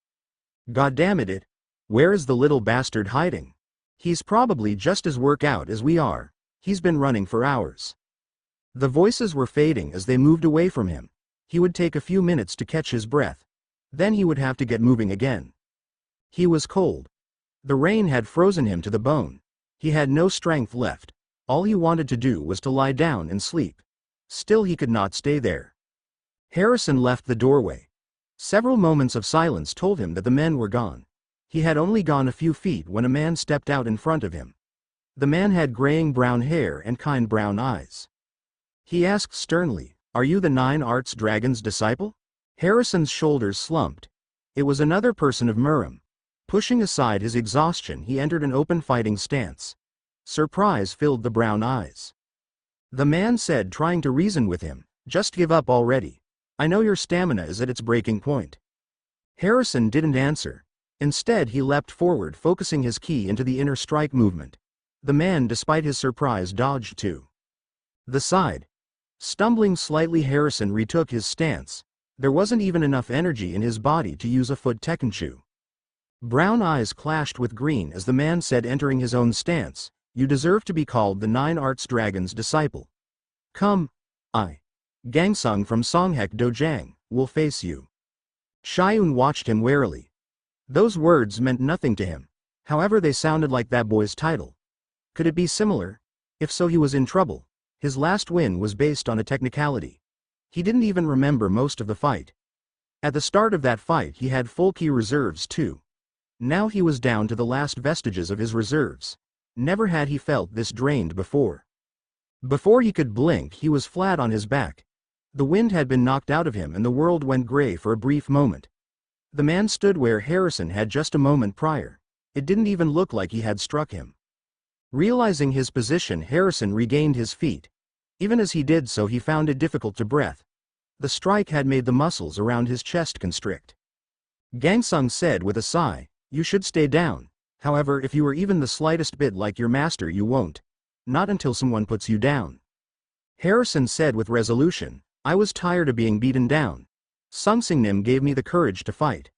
God damn it. Where is the little bastard hiding? He's probably just as worked out as we are. He's been running for hours. The voices were fading as they moved away from him. He would take a few minutes to catch his breath. Then he would have to get moving again. He was cold. The rain had frozen him to the bone. He had no strength left. All he wanted to do was to lie down and sleep. Still, he could not stay there. Harrison left the doorway. Several moments of silence told him that the men were gone. He had only gone a few feet when a man stepped out in front of him. The man had graying brown hair and kind brown eyes. He asked sternly, "Are you the 9 Arts Dragon's disciple?" Harrison's shoulders slumped. It was another person of Muram. Pushing aside his exhaustion, he entered an open fighting stance. Surprise filled the brown eyes. The man said, trying to reason with him, "Just give up already. I know your stamina is at its breaking point. Harrison didn't answer. Instead he leapt forward, focusing his ki into the inner strike movement. The man, despite his surprise, dodged to the side. Stumbling slightly, Harrison retook his stance. There wasn't even enough energy in his body to use a foot tekkenchu. Brown eyes clashed with green as the man said, entering his own stance, "You deserve to be called the Nine Arts Dragon's disciple. Come, I, Gangsung from Songhek Dojang, will face you." Xiayun watched him warily. Those words meant nothing to him. However, they sounded like that boy's title. Could it be similar? If so, he was in trouble. His last win was based on a technicality. He didn't even remember most of the fight. At the start of that fight he had full ki reserves too. Now he was down to the last vestiges of his reserves. Never had he felt this drained before. Before he could blink, he was flat on his back. The wind had been knocked out of him and the world went gray for a brief moment. The man stood where Harrison had just a moment prior. It didn't even look like he had struck him. Realizing his position, Harrison regained his feet. Even as he did so, he found it difficult to breathe. The strike had made the muscles around his chest constrict. Gangsung said with a sigh, "You should stay down. However, if you are even the slightest bit like your master, you won't. Not until someone puts you down." Harrison said with resolution, "I was tired of being beaten down. Sungsingnim gave me the courage to fight.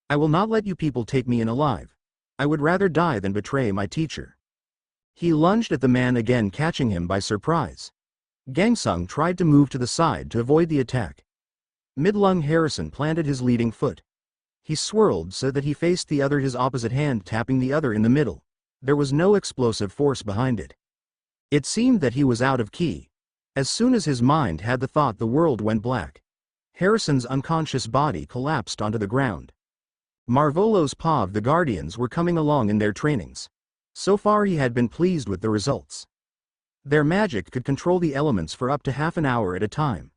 I will not let you people take me in alive. I would rather die than betray my teacher." He lunged at the man again, catching him by surprise. Gangsung tried to move to the side to avoid the attack. Mid-lung, Harrison planted his leading foot. He swirled so that he faced the other, his opposite hand tapping the other in the middle. There was no explosive force behind it. It seemed that he was out of ki. As soon as his mind had the thought, the world went black. Harrison's unconscious body collapsed onto the ground. Marvolo's Pav, the Guardians, were coming along in their trainings. So far he had been pleased with the results. Their magic could control the elements for up to half an hour at a time.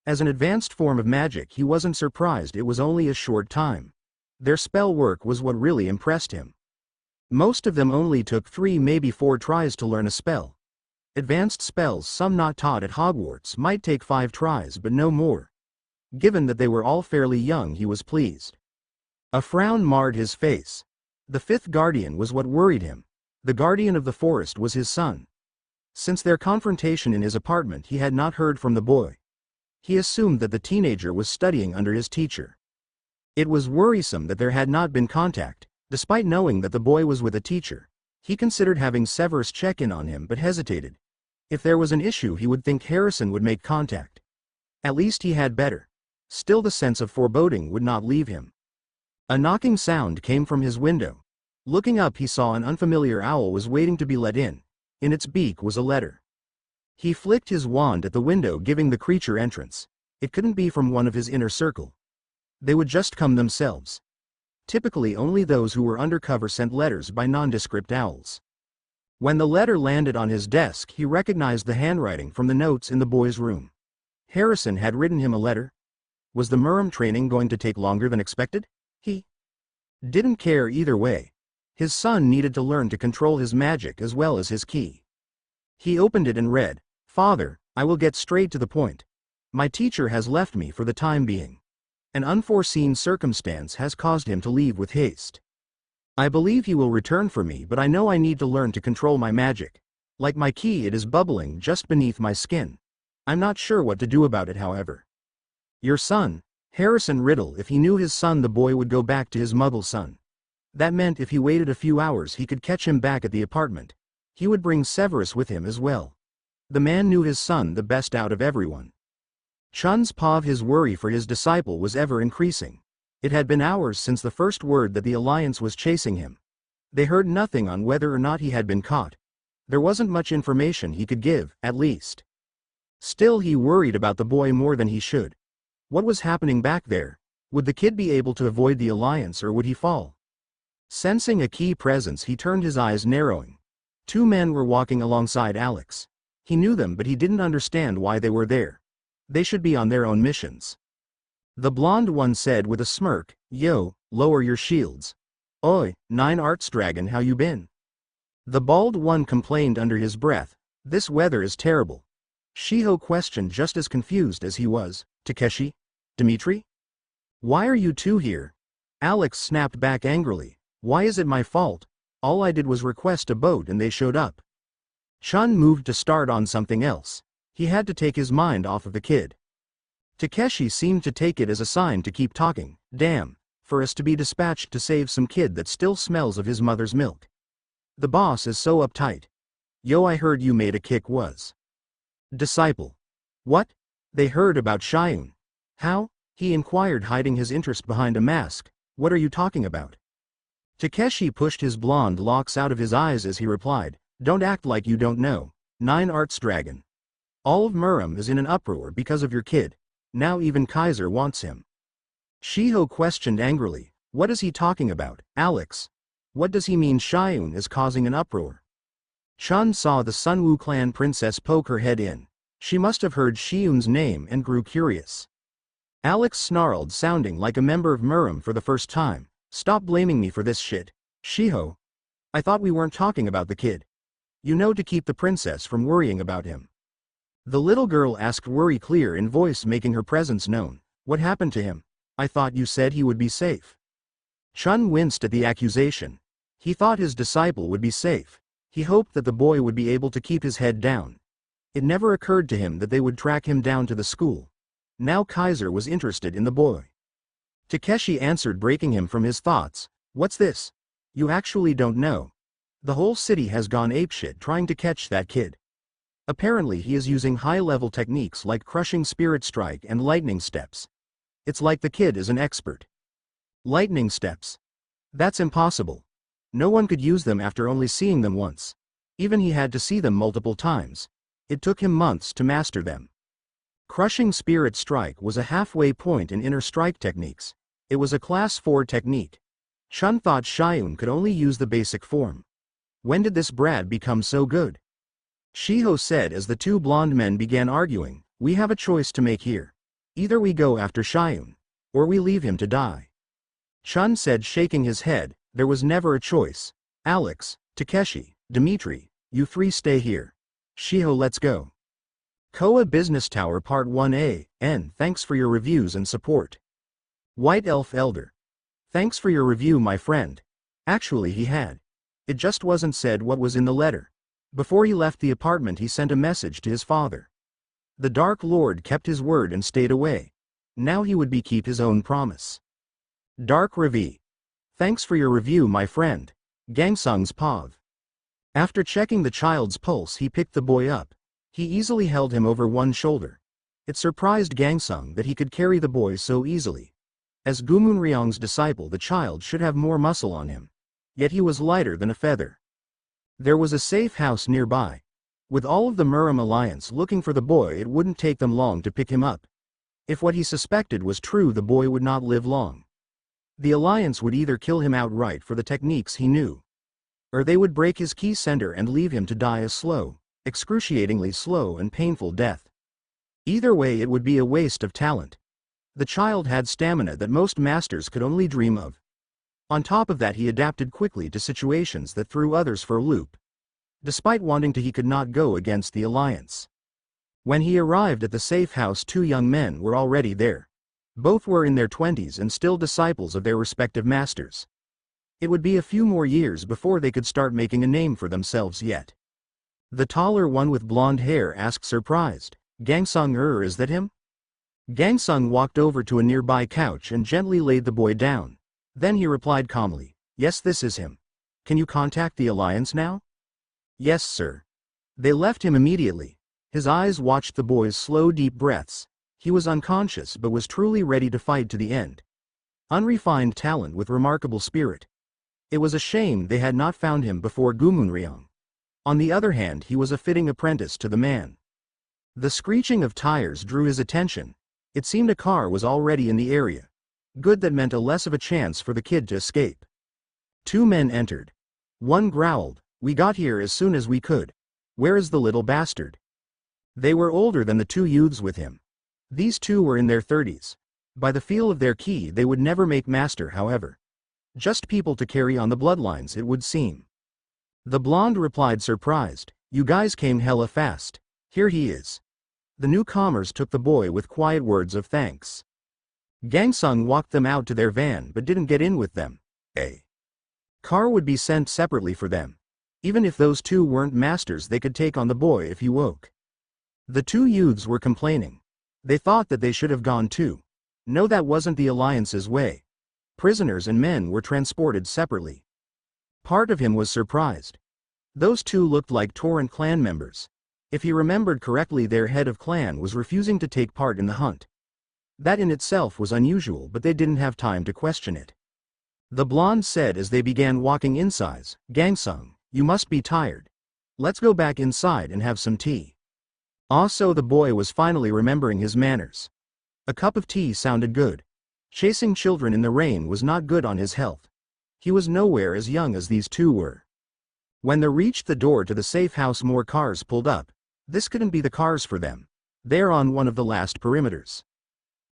As an advanced form of magic, he wasn't surprised it was only a short time. Their spell work was what really impressed him. Most of them only took 3, maybe 4 tries to learn a spell. Advanced spells, some not taught at Hogwarts, might take 5 tries but no more. Given that they were all fairly young, he was pleased. A frown marred his face. The 5th guardian was what worried him. The guardian of the forest was his son. Since their confrontation in his apartment, he had not heard from the boy. He assumed that the teenager was studying under his teacher. It was worrisome that there had not been contact. Despite knowing that the boy was with a teacher, he considered having Severus check in on him but hesitated. If there was an issue, he would think Harrison would make contact. At least he had better. Still, the sense of foreboding would not leave him. A knocking sound came from his window. Looking up, he saw an unfamiliar owl was waiting to be let in. In its beak was a letter. He flicked his wand at the window, giving the creature entrance. It couldn't be from one of his inner circle. They would just come themselves. Typically only those who were undercover sent letters by nondescript owls. When the letter landed on his desk, he recognized the handwriting from the notes in the boy's room. Harrison had written him a letter. Was the Murum training going to take longer than expected? He didn't care either way. His son needed to learn to control his magic as well as his ki. He opened it and read, "Father, I will get straight to the point. My teacher has left me for the time being. An unforeseen circumstance has caused him to leave with haste. I believe he will return for me, but I know I need to learn to control my magic. Like my ki, it is bubbling just beneath my skin. I'm not sure what to do about it, however. Your son." Harrison riddled. If he knew his son, the boy would go back to his Muggle son. That meant if he waited a few hours, he could catch him back at the apartment. He would bring Severus with him as well. The man knew his son the best out of everyone. Chun's Pav, his worry for his disciple was ever increasing. It had been hours since the first word that the Alliance was chasing him. They heard nothing on whether or not he had been caught. There wasn't much information he could give, at least. Still, he worried about the boy more than he should. What was happening back there? Would the kid be able to avoid the Alliance, or would he fall? Sensing a key presence, he turned, his eyes narrowing. 2 men were walking alongside Alex. He knew them, but he didn't understand why they were there. They should be on their own missions. The blonde one said with a smirk, "Yo, lower your shields." "Oi, Nine Arts Dragon, how you been?" The bald one complained under his breath, "This weather is terrible." Shiho questioned, just as confused as he was, "Takeshi, Dmitri? Why are you two here? Alex snapped back angrily. Why is it my fault? All I did was request a boat and they showed up. Chun moved to start on something else. He had to take his mind off of the kid. Takeshi seemed to take it as a sign to keep talking. Damn, for us to be dispatched to save some kid that still smells of his mother's milk. The boss is so uptight. Yo, I heard you made a kick was. Disciple. What? They heard about Shiun. How? He inquired, hiding his interest behind a mask. What are you talking about? Takeshi pushed his blonde locks out of his eyes as he replied, don't act like you don't know. 9 Arts Dragon. All of Muram is in an uproar because of your kid. Now even Kaiser wants him. Shiho questioned angrily, what is he talking about, Alex? What does he mean Shiun is causing an uproar? Chun saw the Sunwoo clan princess poke her head in. She must have heard Shiun's name and grew curious. Alex snarled, sounding like a member of Muram for the first time. Stop blaming me for this shit. Shiho. I thought we weren't talking about the kid. You know, to keep the princess from worrying about him. The little girl asked, worry clear in voice, making her presence known. What happened to him? I thought you said he would be safe. Chun winced at the accusation. He thought his disciple would be safe. He hoped that the boy would be able to keep his head down. It never occurred to him that they would track him down to the school. Now Kaiser was interested in the boy. Takeshi answered, breaking him from his thoughts. What's this? You actually don't know. The whole city has gone apeshit trying to catch that kid. Apparently he is using high-level techniques like crushing spirit strike and lightning steps. It's like the kid is an expert. Lightning steps. That's impossible. No one could use them after only seeing them once. Even he had to see them multiple times. It took him months to master them. Crushing spirit strike was a halfway point in inner strike techniques. It was a class 4 technique. Chun thought Shiun could only use the basic form. When did this Brad become so good? Shiho said as the two blonde men began arguing, we have a choice to make here. Either we go after Shiun, or we leave him to die. Chun said, shaking his head, there was never a choice. Alex, Takeshi, Dmitri, you 3 stay here. Shiho, let's go. Koa Business Tower Part 1A, N. Thanks for your reviews and support. White Elf Elder. Thanks for your review, my friend. Actually he had. It just wasn't said what was in the letter. Before he left the apartment he sent a message to his father. The Dark Lord kept his word and stayed away. Now he would keep his own promise. Dark Ravi. Thanks for your review, my friend. Gangsung's Pav. After checking the child's pulse he picked the boy up. He easily held him over one shoulder. It surprised Gangsung that he could carry the boy so easily. As Gumunryong's disciple the child should have more muscle on him. Yet he was lighter than a feather. There was a safe house nearby. With all of the Muram alliance looking for the boy, it wouldn't take them long to pick him up. If what he suspected was true, the boy would not live long. The alliance would either kill him outright for the techniques he knew, or they would break his key center and leave him to die a slow, excruciatingly slow and painful death. Either way it would be a waste of talent. The child had stamina that most masters could only dream of. On top of that he adapted quickly to situations that threw others for a loop. Despite wanting to, he could not go against the alliance. When he arrived at the safe house, 2 young men were already there. Both were in their 20s and still disciples of their respective masters. It would be a few more years before they could start making a name for themselves yet. The taller one with blonde hair asked, surprised, Gangsung, is that him? Gangsung walked over to a nearby couch and gently laid the boy down. Then he replied calmly, yes, this is him. Can you contact the alliance now? Yes, sir. They left him immediately. His eyes watched the boy's slow, deep breaths. He was unconscious but was truly ready to fight to the end. Unrefined talent with remarkable spirit. It was a shame they had not found him before Gumunryong. On the other hand, he was a fitting apprentice to the man. The screeching of tires drew his attention. It seemed a car was already in the area. Good, that meant a less of a chance for the kid to escape. 2 men entered. One growled, we got here as soon as we could. Where is the little bastard? They were older than the 2 youths with him. These 2 were in their 30s. By the feel of their ki they would never make master, however. Just people to carry on the bloodlines, it would seem. The blonde replied, surprised, you guys came hella fast. Here he is. The newcomers took the boy with quiet words of thanks. Gangsung walked them out to their van but didn't get in with them. A car would be sent separately for them. Even if those two weren't masters, they could take on the boy if he woke. The two youths were complaining. They thought that they should have gone too. No, that wasn't the Alliance's way. Prisoners and men were transported separately. Part of him was surprised. Those two looked like Torrent clan members. If he remembered correctly, their head of clan was refusing to take part in the hunt. That in itself was unusual, but they didn't have time to question it. The blonde said as they began walking inside, "Gangsung, you must be tired. Let's go back inside and have some tea." Also, the boy was finally remembering his manners. A cup of tea sounded good. Chasing children in the rain was not good on his health. He was nowhere as young as these two were. When they reached the door to the safe house, more cars pulled up. This couldn't be the cars for them. They're on one of the last perimeters.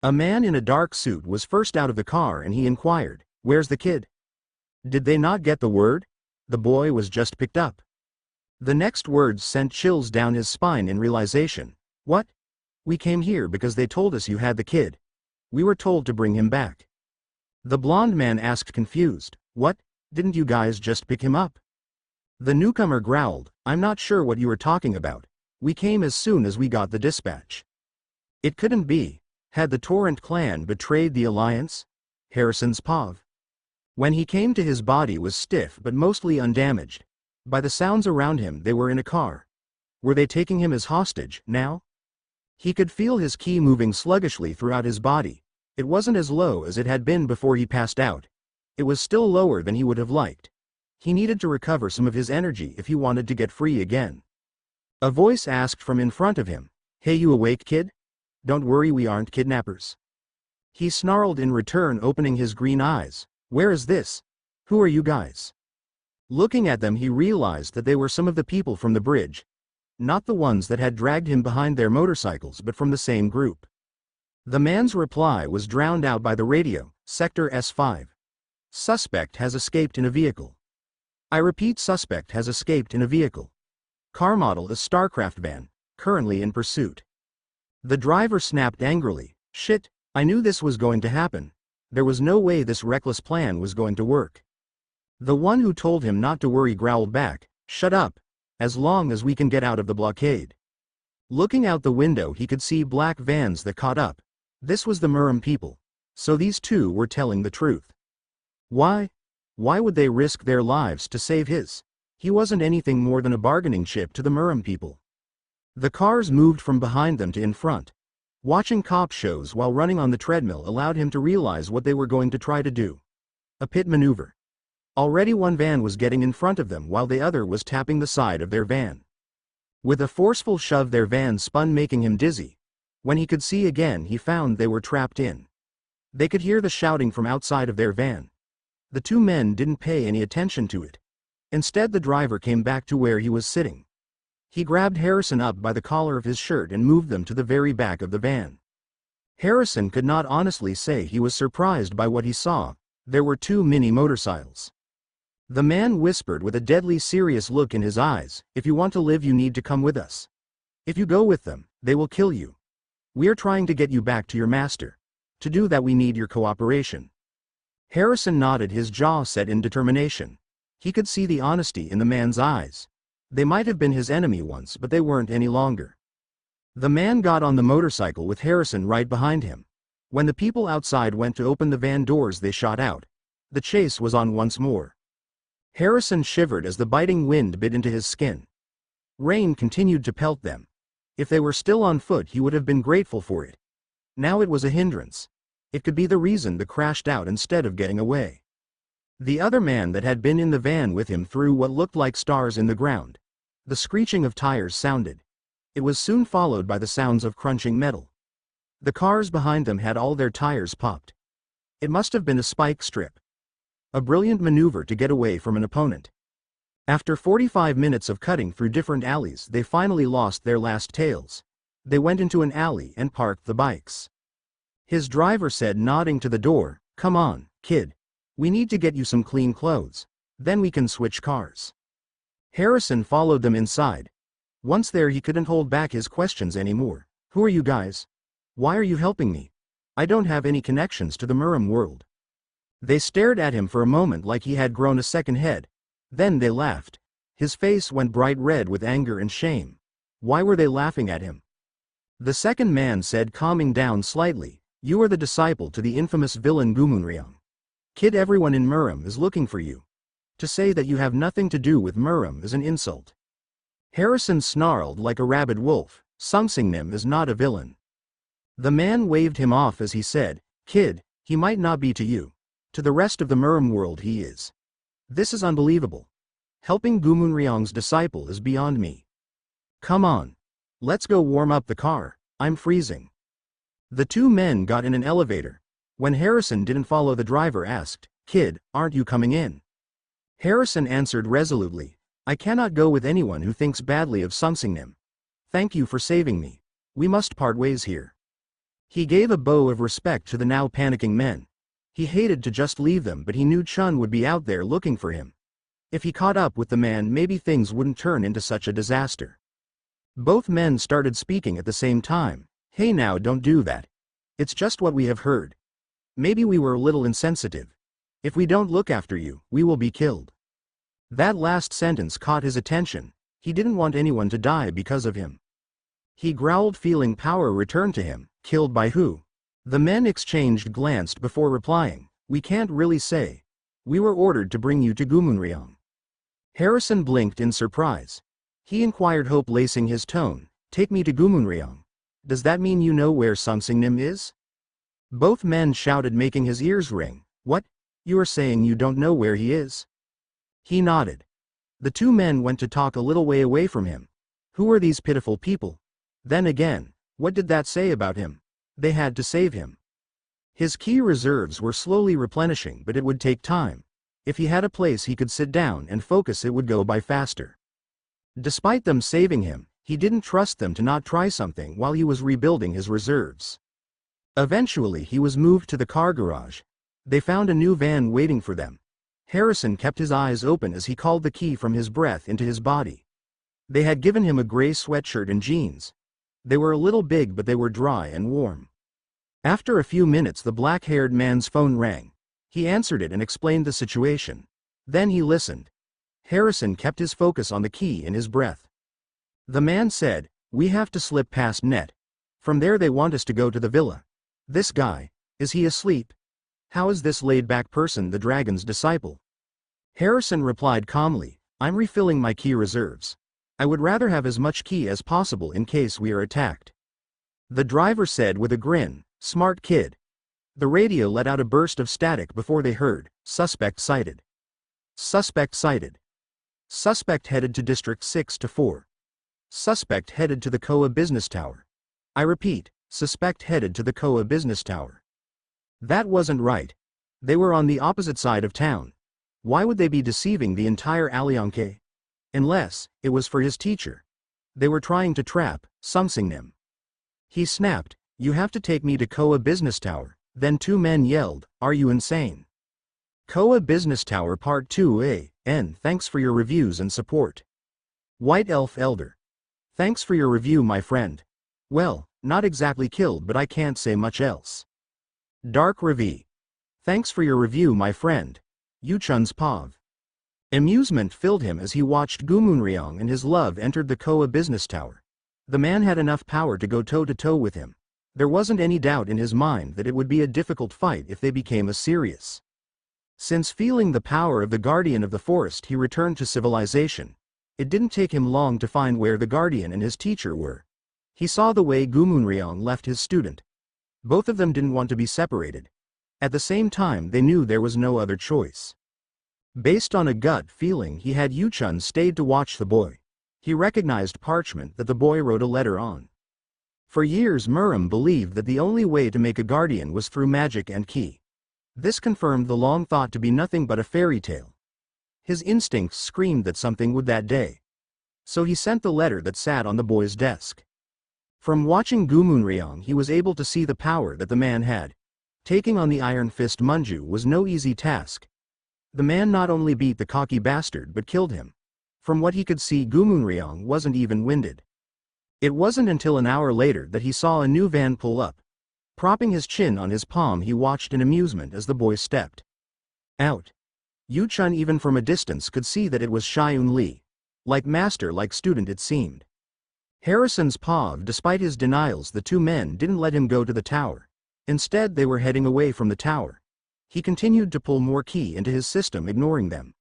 A man in a dark suit was first out of the car and he inquired, "Where's the kid? Did they not get the word? The boy was just picked up." The next words sent chills down his spine in realization. "What? We came here because they told us you had the kid. We were told to bring him back." The blonde man asked, confused, "What? Didn't you guys just pick him up?" The newcomer growled, "I'm not sure what you are talking about. We came as soon as we got the dispatch." It couldn't be. Had the Torrent clan betrayed the Alliance? Harrison's paw, when he came to, his body was stiff but mostly undamaged. By the sounds around him, they were in a car. Were they taking him as hostage now? He could feel his ki moving sluggishly throughout his body. It wasn't as low as it had been before he passed out. It was still lower than he would have liked. He needed to recover some of his energy if he wanted to get free again. A voice asked from in front of him, "Hey, you awake, kid? Don't worry, we aren't kidnappers." He snarled in return, opening his green eyes. "Where is this? Who are you guys?" Looking at them, he realized that they were some of the people from the bridge. Not the ones that had dragged him behind their motorcycles, but from the same group. The man's reply was drowned out by the radio. "Sector S5. Suspect has escaped in a vehicle. I repeat, suspect has escaped in a vehicle. Car model is Starcraft van, currently in pursuit." The driver snapped angrily, "Shit, I knew this was going to happen. There was no way this reckless plan was going to work." The one who told him not to worry growled back, "Shut up, as long as we can get out of the blockade." Looking out the window, he could see black vans that caught up. This was the Muram people. So these two were telling the truth. Why? Why would they risk their lives to save his? He wasn't anything more than a bargaining chip to the Muram people. The cars moved from behind them to in front. Watching cop shows while running on the treadmill allowed him to realize what they were going to try to do. A pit maneuver. Already one van was getting in front of them while the other was tapping the side of their van. With a forceful shove, their van spun, making him dizzy. When he could see again, he found they were trapped in. They could hear the shouting from outside of their van. The two men didn't pay any attention to it. Instead, the driver came back to where he was sitting. He grabbed Harrison up by the collar of his shirt and moved them to the very back of the van. Harrison could not honestly say he was surprised by what he saw. There were two mini motorcycles. The man whispered with a deadly serious look in his eyes, "If you want to live, you need to come with us. If you go with them, they will kill you. We're trying to get you back to your master. To do that, we need your cooperation." Harrison nodded, his jaw set in determination. He could see the honesty in the man's eyes. They might have been his enemy once, but they weren't any longer. The man got on the motorcycle with Harrison right behind him. When the people outside went to open the van doors, they shot out. The chase was on once more. Harrison shivered as the biting wind bit into his skin. Rain continued to pelt them. If they were still on foot, he would have been grateful for it. Now it was a hindrance. It could be the reason they crashed out instead of getting away. The other man that had been in the van with him threw what looked like stars in the ground. The screeching of tires sounded. It was soon followed by the sounds of crunching metal. The cars behind them had all their tires popped. It must have been a spike strip. A brilliant maneuver to get away from an opponent. After 45 minutes of cutting through different alleys, they finally lost their last tails. They went into an alley and parked the bikes. His driver said, nodding to the door, "Come on, kid. We need to get you some clean clothes. Then we can switch cars." Harrison followed them inside. Once there, he couldn't hold back his questions anymore. "Who are you guys? Why are you helping me? I don't have any connections to the Muram world. They stared at him for a moment like he had grown a second head. Then they laughed. His face went bright red with anger and shame. Why were they laughing at him? The second man said, calming down slightly, "You are the disciple to the infamous villain Gumunryang. Kid, everyone in Muram is looking for you. To say that you have nothing to do with Muram is an insult." Harrison snarled like a rabid wolf, "Sungsingnim is not a villain." The man waved him off as he said, "Kid, he might not be to you. To the rest of the Muram world he is. This is unbelievable. Helping Gumunryang's disciple is beyond me. Come on. Let's go warm up the car, I'm freezing." The two men got in an elevator. When Harrison didn't follow, the driver asked, "Kid, aren't you coming in?" Harrison answered resolutely, "I cannot go with anyone who thinks badly of Sungsingnim. Thank you for saving me. We must part ways here." He gave a bow of respect to the now panicking men. He hated to just leave them, but he knew Chun would be out there looking for him. If he caught up with the man, maybe things wouldn't turn into such a disaster. Both men started speaking at the same time. "Hey now, don't do that. It's just what we have heard. Maybe we were a little insensitive. If we don't look after you, we will be killed." That last sentence caught his attention. He didn't want anyone to die because of him. He growled, feeling power return to him. "Killed by who?" The men exchanged glanced before replying. "We can't really say. We were ordered to bring you to Gumunryang." Harrison blinked in surprise. He inquired, hope lacing his tone, "Take me to Gumunryang. Does that mean you know where Sungsingnim is?" Both men shouted, making his ears ring. "What? You are saying you don't know where he is?" He nodded. The two men went to talk a little way away from him. Who are these pitiful people? Then again, what did that say about him? They had to save him. His key reserves were slowly replenishing, but it would take time. If he had a place he could sit down and focus, it would go by faster. Despite them saving him, he didn't trust them to not try something while he was rebuilding his reserves. Eventually he was moved to the car garage. They found a new van waiting for them. Harrison kept his eyes open as he called the key from his breath into his body. They had given him a gray sweatshirt and jeans. They were a little big, but they were dry and warm. After a few minutes the black-haired man's phone rang. He answered it and explained the situation. Then he listened. Harrison kept his focus on the key in his breath. The man said, "We have to slip past Net. From there they want us to go to the villa. This guy, is he asleep? How is this laid-back person the dragon's disciple?" Harrison replied calmly, "I'm refilling my key reserves. I would rather have as much key as possible in case we are attacked." The driver said with a grin, "Smart kid." The radio let out a burst of static before they heard, "Suspect sighted. Suspect sighted. Suspect headed to District 6 to 4. Suspect headed to the Koa Business Tower. I repeat, suspect headed to the Koa Business Tower." That wasn't right. They were on the opposite side of town. Why would they be deceiving the entire Allianke? Unless it was for his teacher. They were trying to trap Sungsingnim. He snapped, "You have to take me to Koa Business Tower." Then two men yelled, "Are you insane?" Koa Business Tower Part 2A, N. Thanks for your reviews and support. White Elf Elder. Thanks for your review, my friend. Well, not exactly killed, but I can't say much else. Dark Ravi. Thanks for your review, my friend. Yuchun's Pav. Amusement filled him as he watched Gumunryang and his love entered the Koa Business Tower. The man had enough power to go toe-to-toe with him. There wasn't any doubt in his mind that it would be a difficult fight if they became a serious. Since feeling the power of the Guardian of the Forest, he returned to civilization. It didn't take him long to find where the Guardian and his teacher were. He saw the way Gumunryang left his student. Both of them didn't want to be separated. At the same time, they knew there was no other choice. Based on a gut feeling, he had Yuchun stayed to watch the boy. He recognized parchment that the boy wrote a letter on. For years Muram believed that the only way to make a guardian was through magic and ki. This confirmed the long thought to be nothing but a fairy tale. His instincts screamed that something would that day. So he sent the letter that sat on the boy's desk. From watching Gumunryang, he was able to see the power that the man had. Taking on the Iron Fist Munju was no easy task. The man not only beat the cocky bastard but killed him. From what he could see, Gumunryang wasn't even winded. It wasn't until an hour later that he saw a new van pull up. Propping his chin on his palm, he watched in amusement as the boy stepped out. Yu Chun, even from a distance, could see that it was Xiaoyun Li. Like master, like student it seemed. Harrison's paused. Despite his denials, the two men didn't let him go to the tower. Instead, they were heading away from the tower. He continued to pull more ki into his system, ignoring them.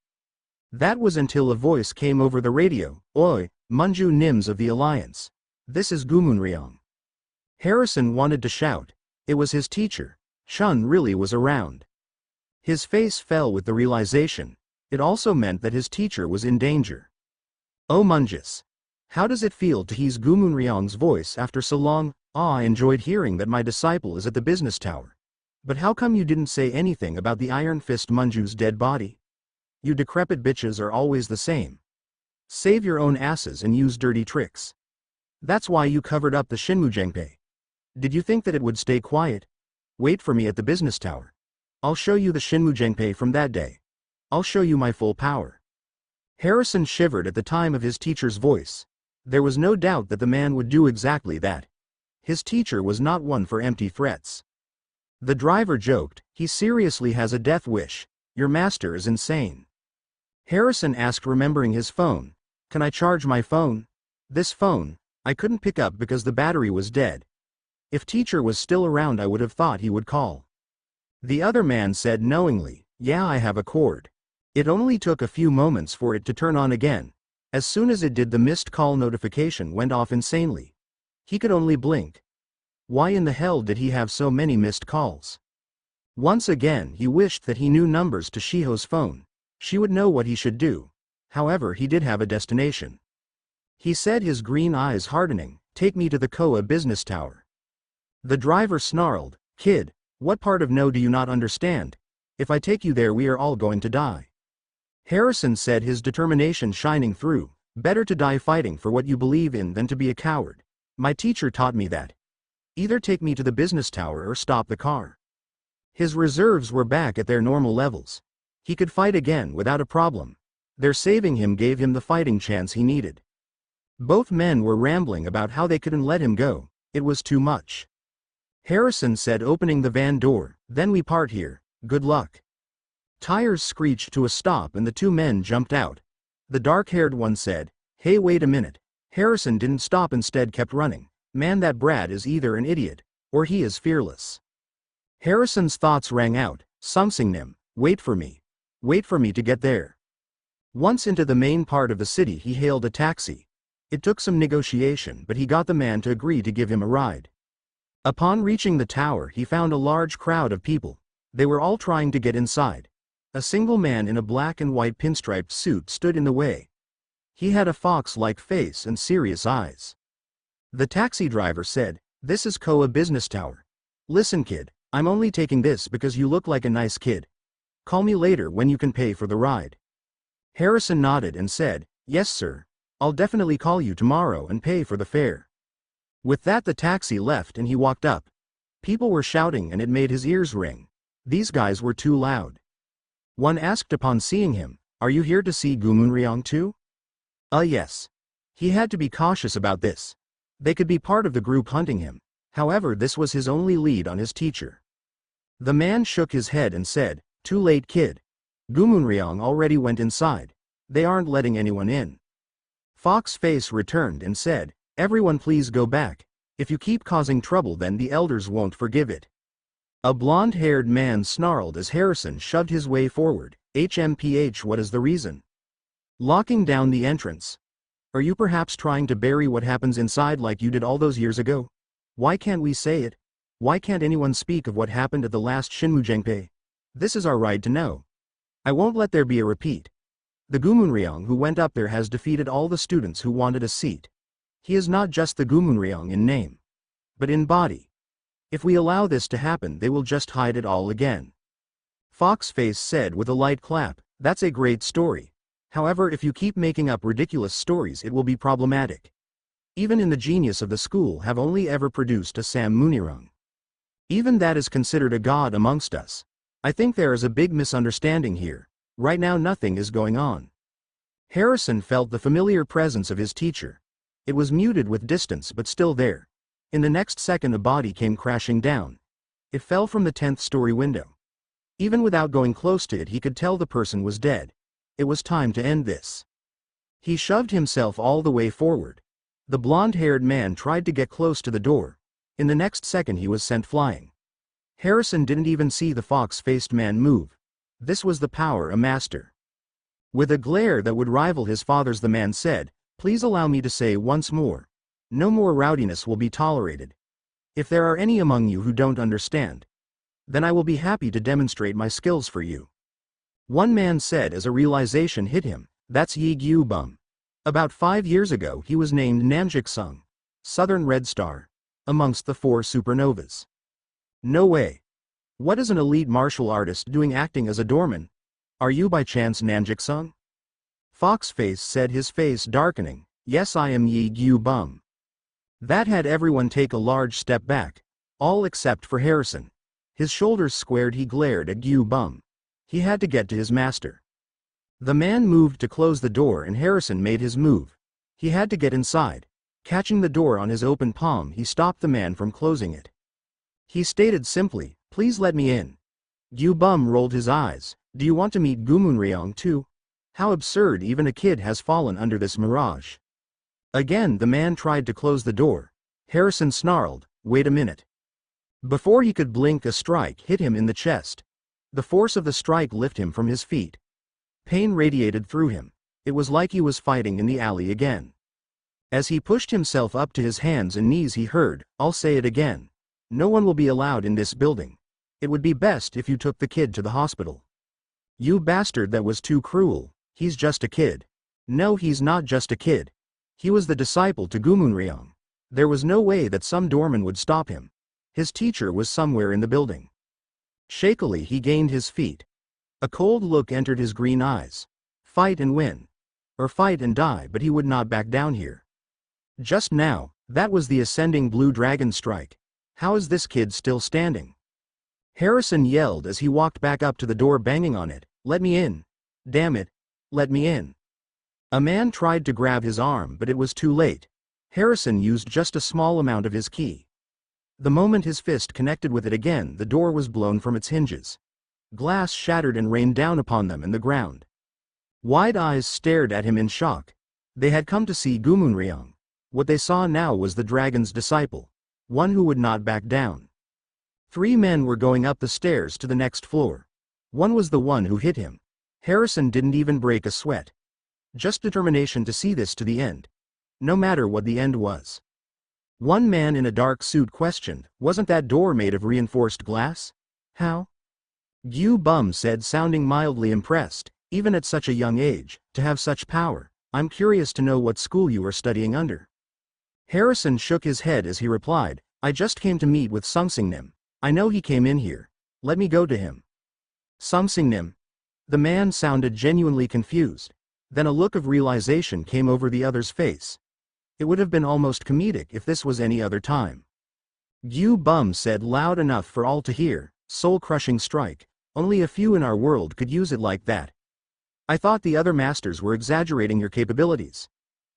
That was until a voice came over the radio. "Oi, Munju Nims of the Alliance. This is Gumunryong." Harrison wanted to shout. It was his teacher. Shun really was around. His face fell with the realization. It also meant that his teacher was in danger. "Oh Munjus. How does it feel to hear Gumunryong's voice after so long? I enjoyed hearing that my disciple is at the business tower. But how come you didn't say anything about the Iron Fist Munju's dead body? You decrepit bitches are always the same. Save your own asses and use dirty tricks. That's why you covered up the Shinmujengpei. Did you think that it would stay quiet? Wait for me at the business tower. I'll show you the Shinmujengpei from that day. I'll show you my full power." Harrison shivered at the time of his teacher's voice. There was no doubt that the man would do exactly that. His teacher was not one for empty threats. The driver joked, "He seriously has a death wish. Your master is insane." Harrison asked, remembering his phone. "Can I charge my phone? This phone, I couldn't pick up because the battery was dead. If teacher was still around I would have thought he would call." The other man said knowingly, "Yeah, I have a cord." It only took a few moments for it to turn on again. As soon as it did, the missed call notification went off insanely. He could only blink. Why in the hell did he have so many missed calls? Once again he wished that he knew numbers to Shiho's phone. She would know what he should do. However, he did have a destination. He said, his green eyes hardening, "Take me to the Koa business tower." The driver snarled, "Kid, what part of no do you not understand? If I take you there we are all going to die." Harrison said, his determination shining through, "Better to die fighting for what you believe in than to be a coward. My teacher taught me that. Either take me to the business tower or stop the car." His reserves were back at their normal levels. He could fight again without a problem. Their saving him gave him the fighting chance he needed. Both men were rambling about how they couldn't let him go. It was too much. Harrison said, opening the van door, "Then we part here. Good luck." Tires screeched to a stop and the two men jumped out. The dark-haired one said, "Hey, wait a minute." Harrison didn't stop, instead kept running. "Man, that Brad is either an idiot, or he is fearless." Harrison's thoughts rang out, "Sumsingnim, wait for me. Wait for me to get there." Once into the main part of the city he hailed a taxi. It took some negotiation, but he got the man to agree to give him a ride. Upon reaching the tower he found a large crowd of people. They were all trying to get inside. A single man in a black and white pinstriped suit stood in the way. He had a fox-like face and serious eyes. The taxi driver said, "This is Koa Business Tower. Listen kid, I'm only taking this because you look like a nice kid. Call me later when you can pay for the ride." Harrison nodded and said, "Yes sir. I'll definitely call you tomorrow and pay for the fare." With that the taxi left and he walked up. People were shouting and it made his ears ring. These guys were too loud. One asked upon seeing him, "Are you here to see Gumunryong too?" Yes. He had to be cautious about this. They could be part of the group hunting him. However, this was his only lead on his teacher. The man shook his head and said, "Too late kid. Gumunryong already went inside. They aren't letting anyone in." Fox's face returned and said, "Everyone please go back. If you keep causing trouble then the elders won't forgive it." A blonde-haired man snarled as Harrison shoved his way forward. "HMPH, what is the reason? Locking down the entrance? Are you perhaps trying to bury what happens inside like you did all those years ago? Why can't we say it? Why can't anyone speak of what happened at the last Shinmujengpei? This is our right to know. I won't let there be a repeat. The Gumunryong who went up there has defeated all the students who wanted a seat. He is not just the Gumunryong in name, but in body. If we allow this to happen they will just hide it all again." Foxface said with a light clap, "That's a great story. However, if you keep making up ridiculous stories it will be problematic. Even in the genius of the school have only ever produced a Sam Munirong. Even that is considered a god amongst us. I think there is a big misunderstanding here. Right now nothing is going on." Harrison felt the familiar presence of his teacher. It was muted with distance but still there. In the next second a body came crashing down. It fell from the 10th-story window. Even without going close to it, he could tell the person was dead. It was time to end this. He shoved himself all the way forward. The blonde-haired man tried to get close to the door. In the next second he was sent flying. Harrison didn't even see the fox-faced man move. This was the power of a master. With a glare that would rival his father's, the man said, "Please allow me to say once more. No more rowdiness will be tolerated. If there are any among you who don't understand, then I will be happy to demonstrate my skills for you." One man said as a realization hit him, "That's Yi Gyu Bum. About 5 years ago he was named Namjik Sung, Southern Red Star, amongst the 4 supernovas." No way. What is an elite martial artist doing acting as a doorman? Are you by chance Namjik Sung? Foxface said, his face darkening. "Yes, I am Yi Gyu Bum." That had everyone take a large step back, all except for Harrison. His shoulders squared, he glared at Gyu Bum. He had to get to his master. The man moved to close the door and Harrison made his move. He had to get inside. Catching the door on his open palm, he stopped the man from closing it. He stated simply, "Please let me in." Gyu Bum rolled his eyes. "Do you want to meet Gumunryong too? How absurd, even a kid has fallen under this mirage." Again the man tried to close the door. Harrison snarled, "Wait a minute." Before he could blink, a strike hit him in the chest. The force of the strike lifted him from his feet. Pain radiated through him. It was like he was fighting in the alley again. As he pushed himself up to his hands and knees, he heard, "I'll say it again. No one will be allowed in this building. It would be best if you took the kid to the hospital." "You bastard, that was too cruel. He's just a kid." "No, he's not just a kid. He was the disciple to Gumunryong. There was no way that some doorman would stop him. His teacher was somewhere in the building." Shakily he gained his feet. A cold look entered his green eyes. Fight and win. Or fight and die, but he would not back down here. Just now, that was the ascending blue dragon strike. How is this kid still standing? Harrison yelled as he walked back up to the door, banging on it. "Let me in. Damn it. Let me in." A man tried to grab his arm, but it was too late. Harrison used just a small amount of his ki. The moment his fist connected with it again, the door was blown from its hinges. Glass shattered and rained down upon them and the ground. Wide eyes stared at him in shock. They had come to see Gumunryong. What they saw now was the dragon's disciple. One who would not back down. 3 men were going up the stairs to the next floor. One was the one who hit him. Harrison didn't even break a sweat. Just determination to see this to the end. No matter what the end was. One man in a dark suit questioned, "Wasn't that door made of reinforced glass?" "How?" Gyu Bum said, sounding mildly impressed. "Even at such a young age, to have such power. I'm curious to know what school you are studying under." Harrison shook his head as he replied, "I just came to meet with Sungsingnim. I know he came in here. Let me go to him." "Sungsingnim?" The man sounded genuinely confused. Then a look of realization came over the other's face. It would have been almost comedic if this was any other time. Gyu Bum said loud enough for all to hear, "Soul-crushing strike. Only a few in our world could use it like that. I thought the other masters were exaggerating your capabilities.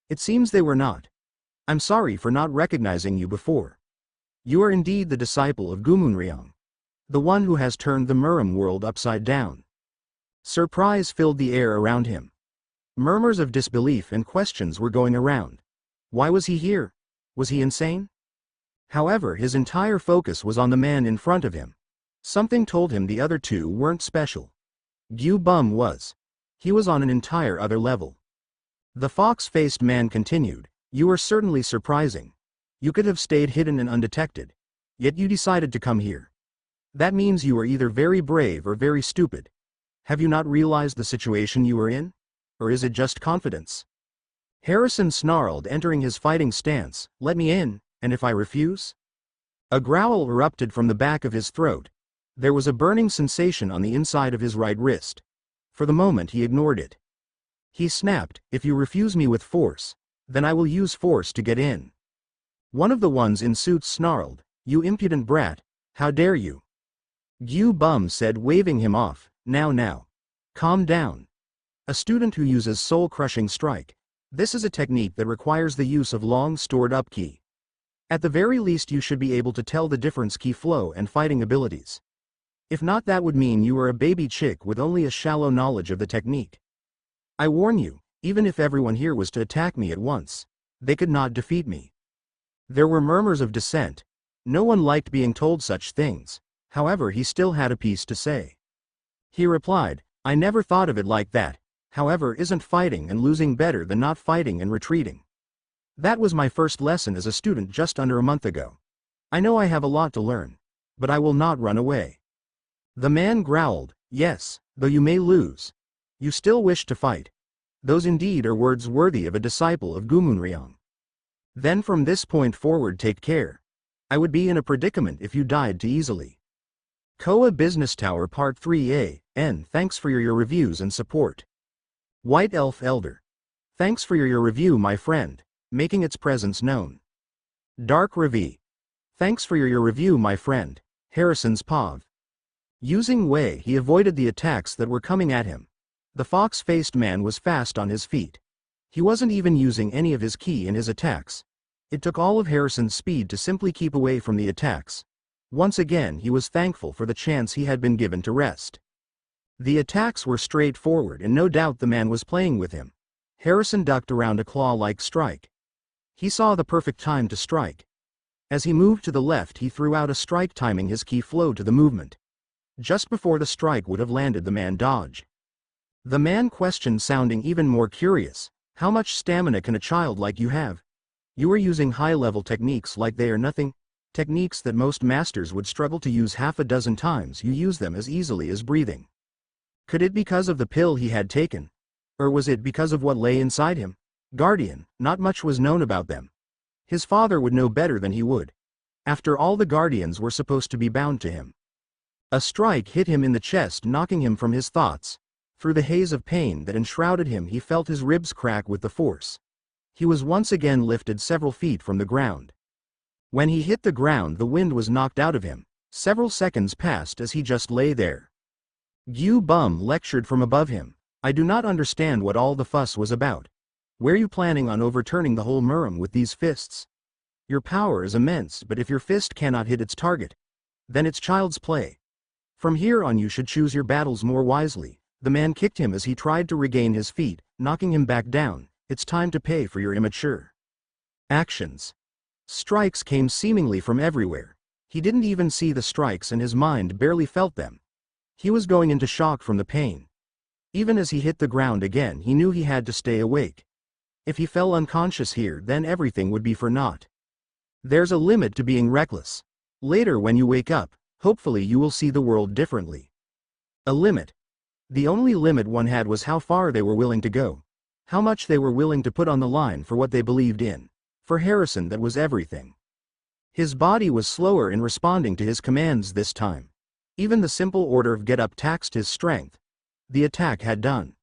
It seems they were not. I'm sorry for not recognizing you before. You are indeed the disciple of Gumunryong. The one who has turned the Murim world upside down." Surprise filled the air around him. Murmurs of disbelief and questions were going around. Why was he here? Was he insane? However, his entire focus was on the man in front of him. Something told him the other two weren't special. Gyu Bum was. He was on an entire other level. The fox-faced man continued, "You are certainly surprising. You could have stayed hidden and undetected. Yet you decided to come here. That means you are either very brave or very stupid. Have you not realized the situation you are in? Or is it just confidence?" Harrison snarled, entering his fighting stance, "Let me in, and if I refuse?" A growl erupted from the back of his throat. There was a burning sensation on the inside of his right wrist. For the moment he ignored it. He snapped, "If you refuse me with force, then I will use force to get in." One of the ones in suits snarled, "You impudent brat, how dare you?" Gyu Bum said, waving him off, Now. Calm down. A student who uses soul-crushing strike. This is a technique that requires the use of long stored up ki. At the very least you should be able to tell the difference ki flow and fighting abilities. If not, that would mean you are a baby chick with only a shallow knowledge of the technique. I warn you, even if everyone here was to attack me at once, they could not defeat me. There were murmurs of dissent. No one liked being told such things, however he still had a piece to say. He replied, I never thought of it like that, however isn't fighting and losing better than not fighting and retreating? That was my first lesson as a student just under a month ago. I know I have a lot to learn, but I will not run away. The man growled, yes, though you may lose. You still wish to fight. Those indeed are words worthy of a disciple of Gumunryong. Then from this point forward take care. I would be in a predicament if you died too easily. Koa Business Tower Part 3A, N. Thanks for your reviews and support. White Elf Elder. Thanks for your review, my friend, making its presence known. Dark Ravi. Thanks for your review, my friend. Harrison's Pav. Using Wei, he avoided the attacks that were coming at him. The fox-faced man was fast on his feet. He wasn't even using any of his ki in his attacks. It took all of Harrison's speed to simply keep away from the attacks. Once again he was thankful for the chance he had been given to rest. The attacks were straightforward and no doubt the man was playing with him. Harrison ducked around a claw-like strike. He saw the perfect time to strike. As he moved to the left he threw out a strike timing his ki flow to the movement. Just before the strike would have landed the man dodged. The man questioned, sounding even more curious, how much stamina can a child like you have? You are using high-level techniques like they are nothing, techniques that most masters would struggle to use half a dozen times. You use them as easily as breathing. Could it be because of the pill he had taken? Or was it because of what lay inside him? Guardian, not much was known about them. His father would know better than he would. After all, the guardians were supposed to be bound to him. A strike hit him in the chest, knocking him from his thoughts. Through the haze of pain that enshrouded him he felt his ribs crack with the force. He was once again lifted several feet from the ground. When he hit the ground the wind was knocked out of him. Several seconds passed as he just lay there. Gyu Bum lectured from above him. I do not understand what all the fuss was about. Were you planning on overturning the whole Murim with these fists? Your power is immense, but if your fist cannot hit its target, then it's child's play. From here on you should choose your battles more wisely. The man kicked him as he tried to regain his feet, knocking him back down. It's time to pay for your immature actions. Strikes came seemingly from everywhere. He didn't even see the strikes and his mind barely felt them. He was going into shock from the pain. Even as he hit the ground again he knew he had to stay awake. If he fell unconscious here then everything would be for naught. There's a limit to being reckless. Later when you wake up, hopefully you will see the world differently. A limit. The only limit one had was how far they were willing to go. How much they were willing to put on the line for what they believed in. For Harrison that was everything. His body was slower in responding to his commands this time. Even the simple order of get up taxed his strength. The attack had done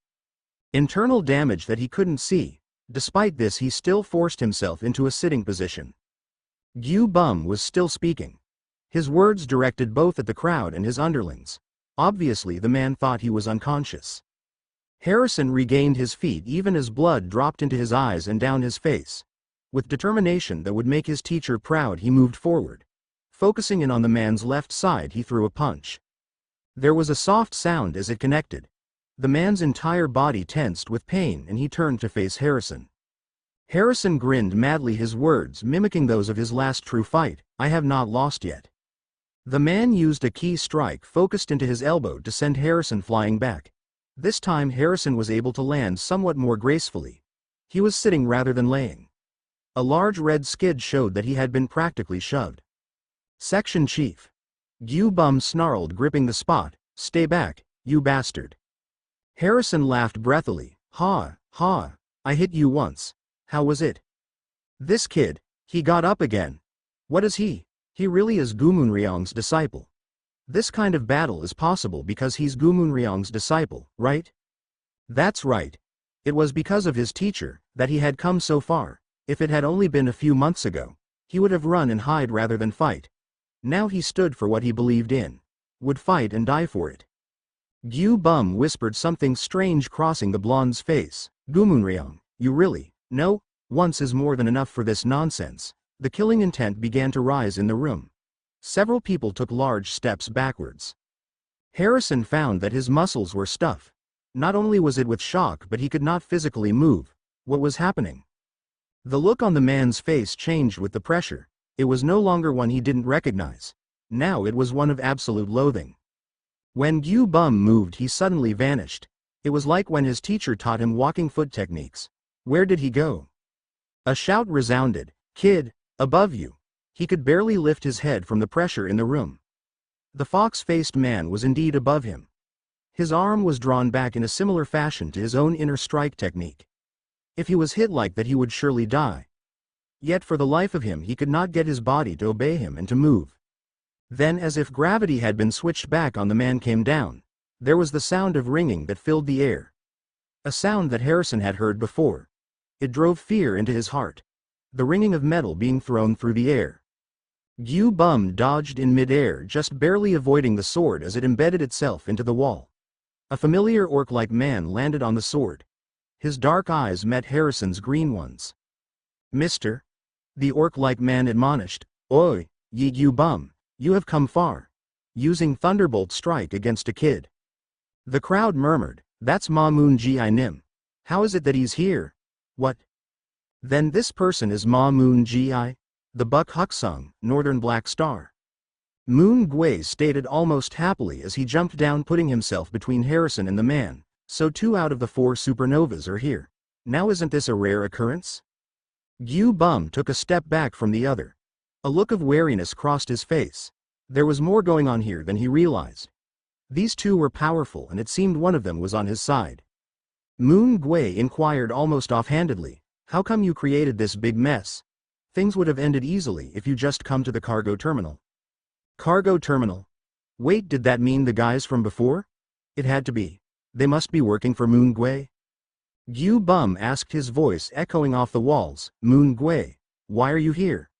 internal damage that he couldn't see. Despite this he still forced himself into a sitting position. Gyu Bum was still speaking. His words directed both at the crowd and his underlings. Obviously the man thought he was unconscious. Harrison regained his feet even as blood dropped into his eyes and down his face. With determination that would make his teacher proud he moved forward. Focusing in on the man's left side he threw a punch. There was a soft sound as it connected. The man's entire body tensed with pain and he turned to face Harrison. Harrison grinned madly, his words mimicking those of his last true fight, I have not lost yet. The man used a key strike focused into his elbow to send Harrison flying back. This time Harrison was able to land somewhat more gracefully. He was sitting rather than laying. A large red skid showed that he had been practically shoved. Section Chief. Gyu Bum snarled, gripping the spot, stay back, you bastard. Harrison laughed breathily, ha, ha, I hit you once. How was it? This kid, he got up again. What is he? He really is Gumunryong's disciple. This kind of battle is possible because he's Gumunryong's disciple, right? That's right. It was because of his teacher that he had come so far. If it had only been a few months ago, he would have run and hide rather than fight. Now he stood for what he believed in. Would fight and die for it. Gyu Bum whispered something strange crossing the blonde's face. Gumunryong, you really, no? Once is more than enough for this nonsense. The killing intent began to rise in the room. Several people took large steps backwards. Harrison found that his muscles were stiff. Not only was it with shock, but he could not physically move. What was happening? The look on the man's face changed with the pressure. It was no longer one he didn't recognize. Now it was one of absolute loathing. When Gyu Bum moved, he suddenly vanished. It was like when his teacher taught him walking foot techniques. Where did he go? A shout resounded. "Kid, above you!" He could barely lift his head from the pressure in the room. The fox-faced man was indeed above him. His arm was drawn back in a similar fashion to his own inner strike technique. If he was hit like that, he would surely die. Yet for the life of him he could not get his body to obey him and to move. Then, as if gravity had been switched back on, the man came down. There was the sound of ringing that filled the air. A sound that Harrison had heard before. It drove fear into his heart. The ringing of metal being thrown through the air. Gyu Bum dodged in mid-air, just barely avoiding the sword as it embedded itself into the wall. A familiar orc-like man landed on the sword. His dark eyes met Harrison's green ones. "Mister?" the orc-like man admonished. "Oi, ye Gyu Bum, you have come far. Using Thunderbolt Strike against a kid." The crowd murmured, "That's Ma Moon Gi Nim. How is it that he's here?" "What? Then this person is Ma Moon Gi? The Buck Huksung, Northern Black Star." Moon Gui stated almost happily as he jumped down, putting himself between Harrison and the man. "So 2 out of the 4 supernovas are here. Now isn't this a rare occurrence?" Gyu Bum took a step back from the other. A look of wariness crossed his face. There was more going on here than he realized. These two were powerful, and it seemed one of them was on his side. Moon Gui inquired almost offhandedly, "How come you created this big mess? Things would have ended easily if you just come to the cargo terminal." "Cargo terminal? Wait, did that mean the guys from before?" "It had to be. They must be working for Moon Gui?" Gyu Bum asked, his voice echoing off the walls. "Moon Gui, why are you here?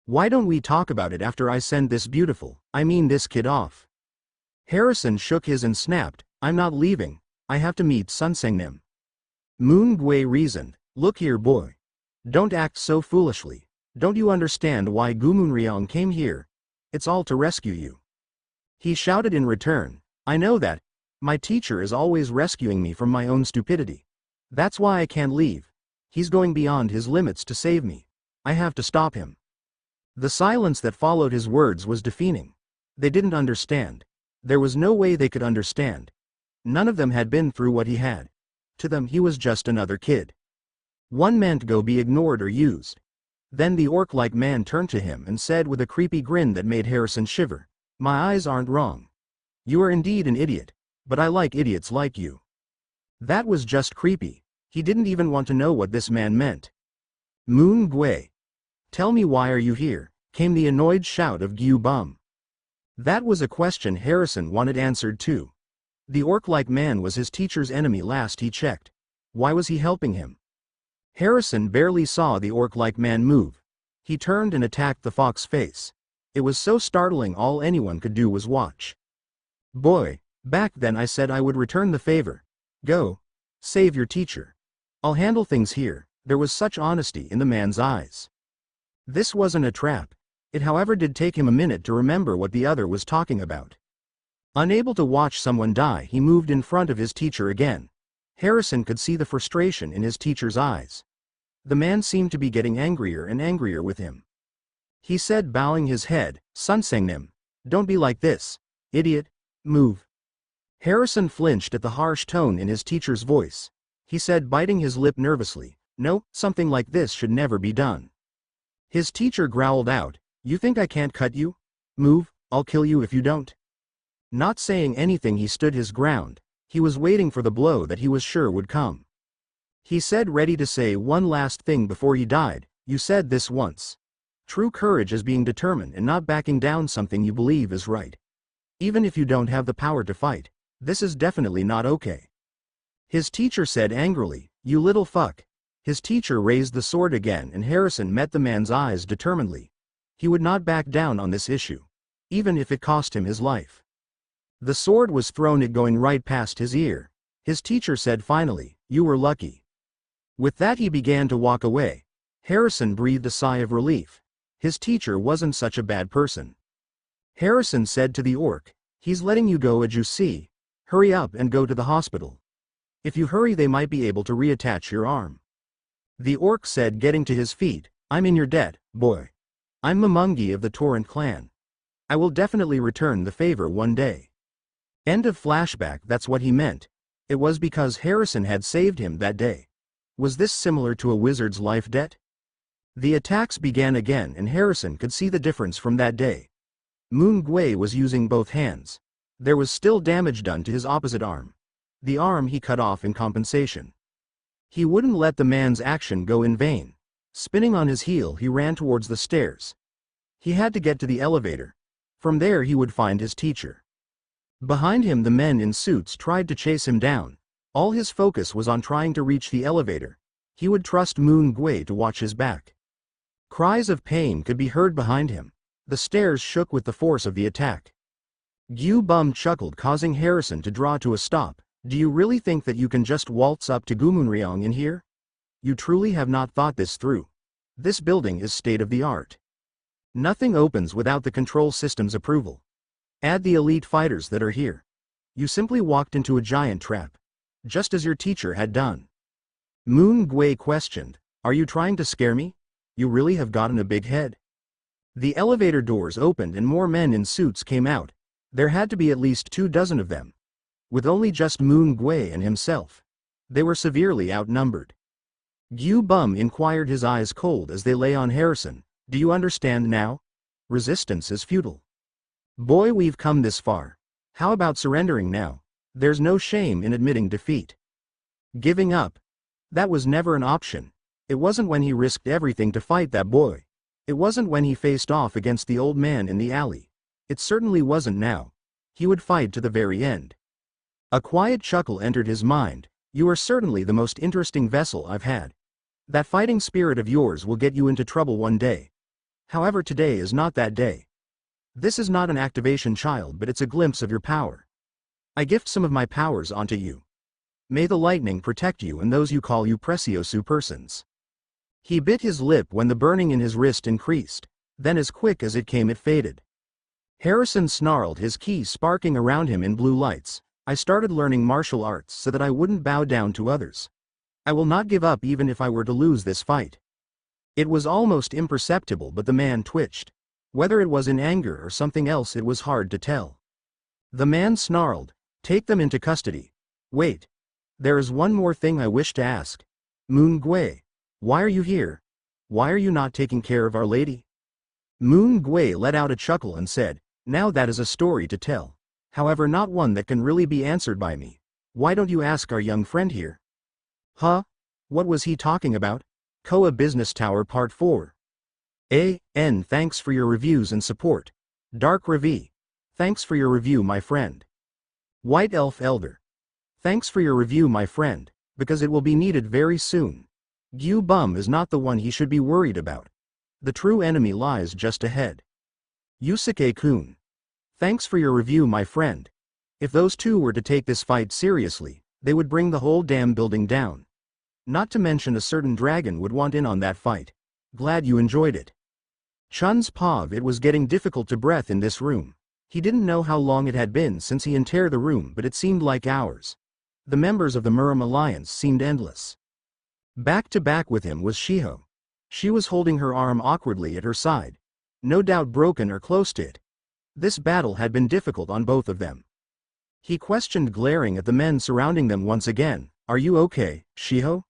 Why don't we talk about it after I send this this kid off?" Harrison shook his and snapped, "I'm not leaving. I have to meet Sunsengnim." Moon Gui reasoned, "Look here, boy. Don't act so foolishly. Don't you understand why Gumunryong came here? It's all to rescue you." He shouted in return, "I know that. My teacher is always rescuing me from my own stupidity. That's why I can't leave. He's going beyond his limits to save me. I have to stop him." The silence that followed his words was deafening. They didn't understand. There was no way they could understand. None of them had been through what he had. To them he was just another kid. One meant go be ignored or used. Then the orc-like man turned to him and said with a creepy grin that made Harrison shiver, "My eyes aren't wrong. You are indeed an idiot, but I like idiots like you." That was just creepy. He didn't even want to know what this man meant. "Moon Gui, tell me, why are you here?" came the annoyed shout of Gyu Bum. That was a question Harrison wanted answered too. The orc-like man was his teacher's enemy last he checked. Why was he helping him? Harrison barely saw the orc-like man move. He turned and attacked the fox face. It was so startling, all anyone could do was watch. "Boy, back then I said I would return the favor. Go. Save your teacher. I'll handle things here." There was such honesty in the man's eyes. This wasn't a trap. It, however, did take him a minute to remember what the other was talking about. Unable to watch someone die, he moved in front of his teacher again. Harrison could see the frustration in his teacher's eyes. The man seemed to be getting angrier and angrier with him. He said, bowing his head, "Sunsengnim, don't be like this. Idiot. Move." Harrison flinched at the harsh tone in his teacher's voice. He said, biting his lip nervously, "No, something like this should never be done." His teacher growled out, "You think I can't cut you? Move, I'll kill you if you don't." Not saying anything, he stood his ground. He was waiting for the blow that he was sure would come. He said, ready to say one last thing before he died, "You said this once. True courage is being determined and not backing down something you believe is right. Even if you don't have the power to fight. This is definitely not okay." His teacher said angrily, "You little fuck." His teacher raised the sword again, and Harrison met the man's eyes determinedly. He would not back down on this issue, even if it cost him his life. The sword was thrown, it going right past his ear. His teacher said finally, "You were lucky." With that he began to walk away. Harrison breathed a sigh of relief. His teacher wasn't such a bad person. Harrison said to the orc, "He's letting you go, as you see. Hurry up and go to the hospital. If you hurry, they might be able to reattach your arm." The orc said, getting to his feet, "I'm in your debt, boy. I'm Mamungi of the Torrent clan. I will definitely return the favor one day." End of flashback. That's what he meant. It was because Harrison had saved him that day. Was this similar to a wizard's life debt? The attacks began again, and Harrison could see the difference from that day. Moon Gui was using both hands. There was still damage done to his opposite arm. The arm he cut off in compensation. He wouldn't let the man's action go in vain. Spinning on his heel, he ran towards the stairs. He had to get to the elevator. From there he would find his teacher. Behind him, the men in suits tried to chase him down. All his focus was on trying to reach the elevator. He would trust Moon Gui to watch his back. Cries of pain could be heard behind him. The stairs shook with the force of the attack. Gu Bum chuckled, causing Harrison to draw to a stop. "Do you really think that you can just waltz up to Gumunryong in here? You truly have not thought this through. This building is state-of-the-art. Nothing opens without the control system's approval. Add the elite fighters that are here. You simply walked into a giant trap. Just as your teacher had done." Moon Gui questioned, "Are you trying to scare me? You really have gotten a big head." The elevator doors opened and more men in suits came out. There had to be at least 24 of them. With only just Moon Gui and himself. They were severely outnumbered. Gu Bum inquired, his eyes cold as they lay on Harrison. "Do you understand now? Resistance is futile. Boy, we've come this far. How about surrendering now? There's no shame in admitting defeat. Giving up? That was never an option. It wasn't when he risked everything to fight that boy. It wasn't when he faced off against the old man in the alley. It certainly wasn't now. He would fight to the very end." A quiet chuckle entered his mind. "You are certainly the most interesting vessel I've had. That fighting spirit of yours will get you into trouble one day. However, today is not that day. This is not an activation, child, but it's a glimpse of your power. I gift some of my powers onto you. May the lightning protect you and those you call you preciosu persons." He bit his lip when the burning in his wrist increased. Then as quick as it came, it faded. Harrison snarled, his ki sparking around him in blue lights. "I started learning martial arts so that I wouldn't bow down to others. I will not give up even if I were to lose this fight." It was almost imperceptible, but the man twitched. Whether it was in anger or something else, it was hard to tell. The man snarled, "Take them into custody. Wait. There is one more thing I wish to ask. Moon Gui, why are you here? Why are you not taking care of Our Lady?" Moon Gui let out a chuckle and said, "Now that is a story to tell. However, not one that can really be answered by me. Why don't you ask our young friend here?" "Huh? What was he talking about?" Koa Business Tower Part 4. Thanks for your reviews and support. Dark Ravi. Thanks for your review, my friend. White Elf Elder. Thanks for your review, my friend, because it will be needed very soon. Gu Bum is not the one he should be worried about. The true enemy lies just ahead. Yusuke-kun. Thanks for your review, my friend. If those two were to take this fight seriously, they would bring the whole damn building down. Not to mention a certain dragon would want in on that fight. Glad you enjoyed it. Chun's Pav. It was getting difficult to breathe in this room. He didn't know how long it had been since he entered the room, but it seemed like hours. The members of the Muram Alliance seemed endless. Back to back with him was Shiho. She was holding her arm awkwardly at her side. No doubt broken or close to it. This battle had been difficult on both of them. He questioned, glaring at the men surrounding them once again, "Are you okay, Shiho?"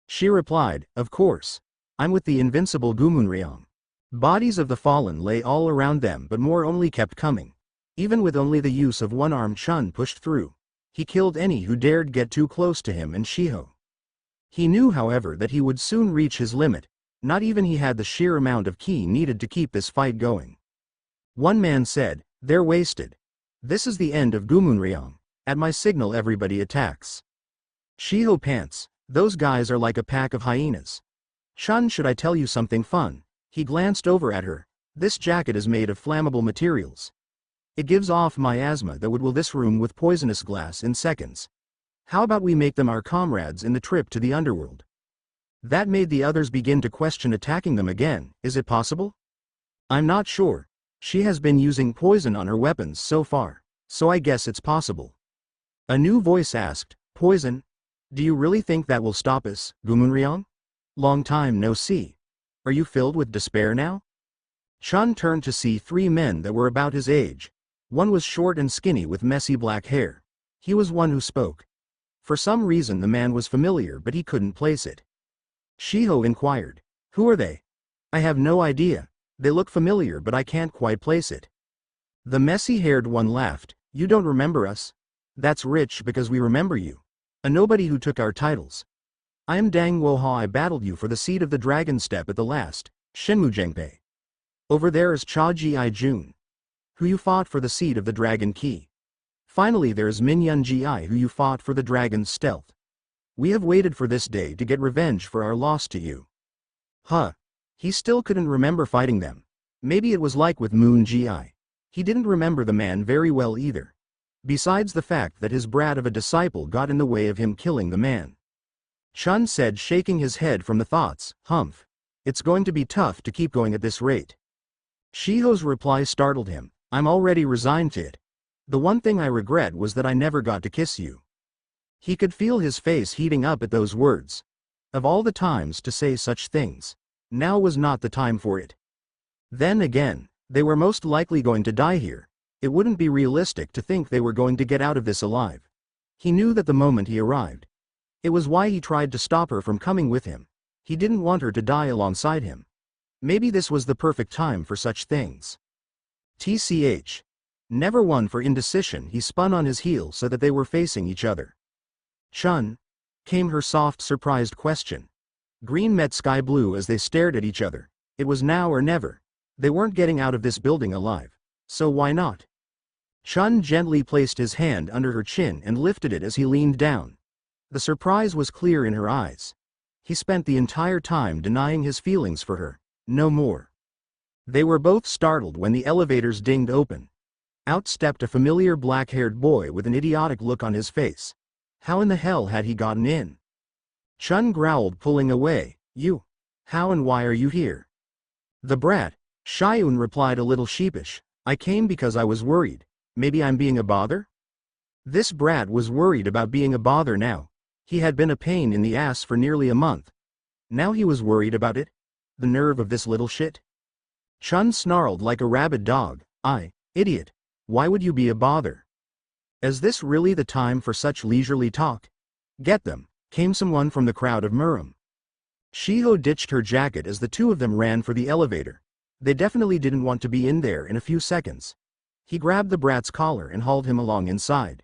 She replied, "Of course. I'm with the invincible Gumunryong." Bodies of the fallen lay all around them, but more only kept coming. Even with only the use of one arm, Chun pushed through. He killed any who dared get too close to him and Shiho. He knew, however, that he would soon reach his limit. Not even he had the sheer amount of ki needed to keep this fight going. One man said, "They're wasted. This is the end of Gumunryong. At my signal everybody attacks." Shiho pants, "Those guys are like a pack of hyenas. Chun, should I tell you something fun?" He glanced over at her. "This jacket is made of flammable materials. It gives off miasma that would fill this room with poisonous glass in seconds. How about we make them our comrades in the trip to the underworld?" That made the others begin to question attacking them again. Is it possible? I'm not sure. She has been using poison on her weapons so far, so I guess it's possible. A new voice asked, poison? Do you really think that will stop us, Gumunryong? Long time no see. Are you filled with despair now? Chun turned to see three men that were about his age. One was short and skinny with messy black hair. He was one who spoke. For some reason the man was familiar but he couldn't place it. Shiho inquired, who are they? I have no idea. They look familiar but I can't quite place it. The messy-haired one laughed, you don't remember us? That's rich because we remember you. A nobody who took our titles. I am Dang Woha. I battled you for the seat of the Dragon Step at the last, Shenmu Jengpei. Over there is Cha Ji I Jun, who you fought for the seat of the Dragon Key. Finally there is Min Yun Ji I, who you fought for the Dragon's Stealth. We have waited for this day to get revenge for our loss to you. Huh. He still couldn't remember fighting them. Maybe it was like with Moon Ji I. He didn't remember the man very well either. Besides the fact that his brat of a disciple got in the way of him killing the man. Chun said, shaking his head from the thoughts, humph. It's going to be tough to keep going at this rate. Shiho's reply startled him. I'm already resigned to it. The one thing I regret was that I never got to kiss you. He could feel his face heating up at those words. Of all the times to say such things, now was not the time for it. Then again, they were most likely going to die here. It wouldn't be realistic to think they were going to get out of this alive. He knew that the moment he arrived. It was why he tried to stop her from coming with him. He didn't want her to die alongside him. Maybe this was the perfect time for such things. TCH. Never one for indecision, he spun on his heel so that they were facing each other. Chun? Came her soft, surprised question. Green met sky blue as they stared at each other. It was now or never. They weren't getting out of this building alive. So why not? Chun gently placed his hand under her chin and lifted it as he leaned down. The surprise was clear in her eyes. He spent the entire time denying his feelings for her. No more. They were both startled when the elevators dinged open. Out stepped a familiar black-haired boy with an idiotic look on his face. How in the hell had he gotten in? Chun growled, pulling away. You? How and why are you here? The brat, Shiun replied a little sheepish. I came because I was worried. Maybe I'm being a bother? This brat was worried about being a bother now. He had been a pain in the ass for nearly a month. Now he was worried about it? The nerve of this little shit? Chun snarled like a rabid dog. Idiot. Why would you be a bother? Is this really the time for such leisurely talk? Get them, came someone from the crowd of Murim. Shiho ditched her jacket as the two of them ran for the elevator. They definitely didn't want to be in there in a few seconds. He grabbed the brat's collar and hauled him along inside.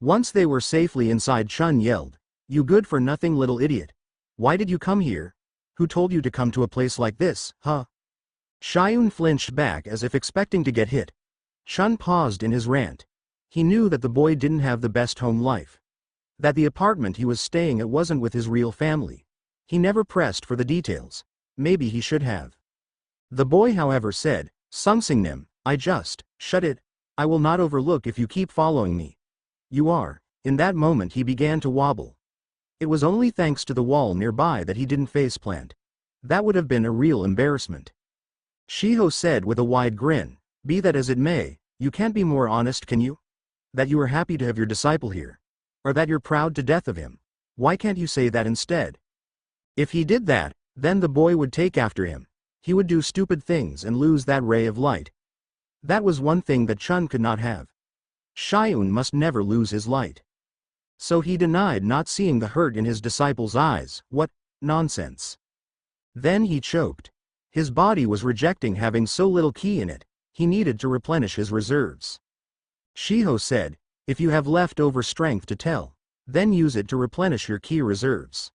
Once they were safely inside, Chun yelled, You good-for-nothing little idiot. Why did you come here? Who told you to come to a place like this, huh? Shiun flinched back as if expecting to get hit. Chun paused in his rant. He knew that the boy didn't have the best home life. That the apartment he was staying at wasn't with his real family. He never pressed for the details. Maybe he should have. The boy, however, said, Sungsingnim, shut it. I will not overlook if you keep following me. You are. In that moment he began to wobble. It was only thanks to the wall nearby that he didn't faceplant. That would have been a real embarrassment. Shiho said with a wide grin, Be that as it may, you can't be more honest, can you? That you are happy to have your disciple here. Or that you're proud to death of him. Why can't you say that instead? If he did that, then the boy would take after him. He would do stupid things and lose that ray of light. That was one thing that Chun could not have. Shiun must never lose his light. So he denied not seeing the hurt in his disciple's eyes. What nonsense. Then he choked. His body was rejecting having so little ki in it. He needed to replenish his reserves. Shiho said, If you have leftover strength to tell, then use it to replenish your ki reserves.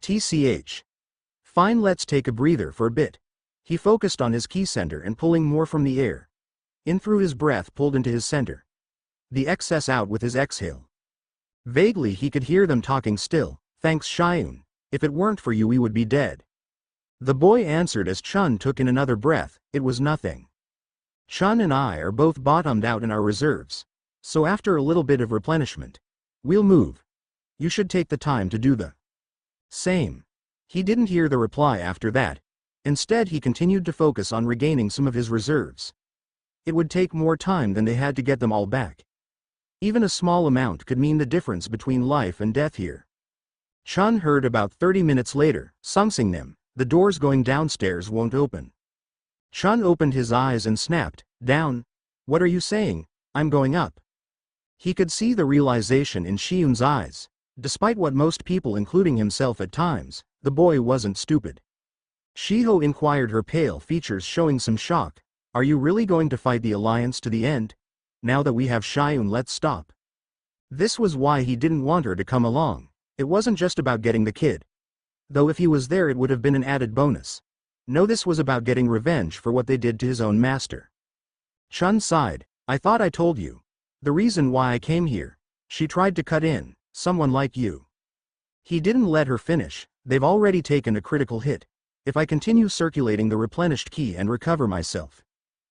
TCH. Fine, let's take a breather for a bit. He focused on his ki center and pulling more from the air. In through his breath pulled into his center. The excess out with his exhale. Vaguely he could hear them talking still. Thanks Shiun. If it weren't for you we would be dead. The boy answered as Chun took in another breath. It was nothing. Chun and I are both bottomed out in our reserves. So after a little bit of replenishment, we'll move. You should take the time to do the same. He didn't hear the reply after that. Instead he continued to focus on regaining some of his reserves. It would take more time than they had to get them all back. Even a small amount could mean the difference between life and death here. Chun heard about 30 minutes later, "Something them, the doors going downstairs won't open." Chun opened his eyes and snapped, "Down? What are you saying? I'm going up." He could see the realization in Shiyun's eyes. Despite what most people including himself at times, the boy wasn't stupid. Shiho inquired, her pale features showing some shock. "Are you really going to fight the alliance to the end? Now that we have Shiyun, let's stop." This was why he didn't want her to come along. It wasn't just about getting the kid. Though if he was there it would have been an added bonus. No, this was about getting revenge for what they did to his own master. Chun sighed. "I thought I told you. The reason why I came here." She tried to cut in, "Someone like you." He didn't let her finish. "They've already taken a critical hit. If I continue circulating the replenished ki and recover myself,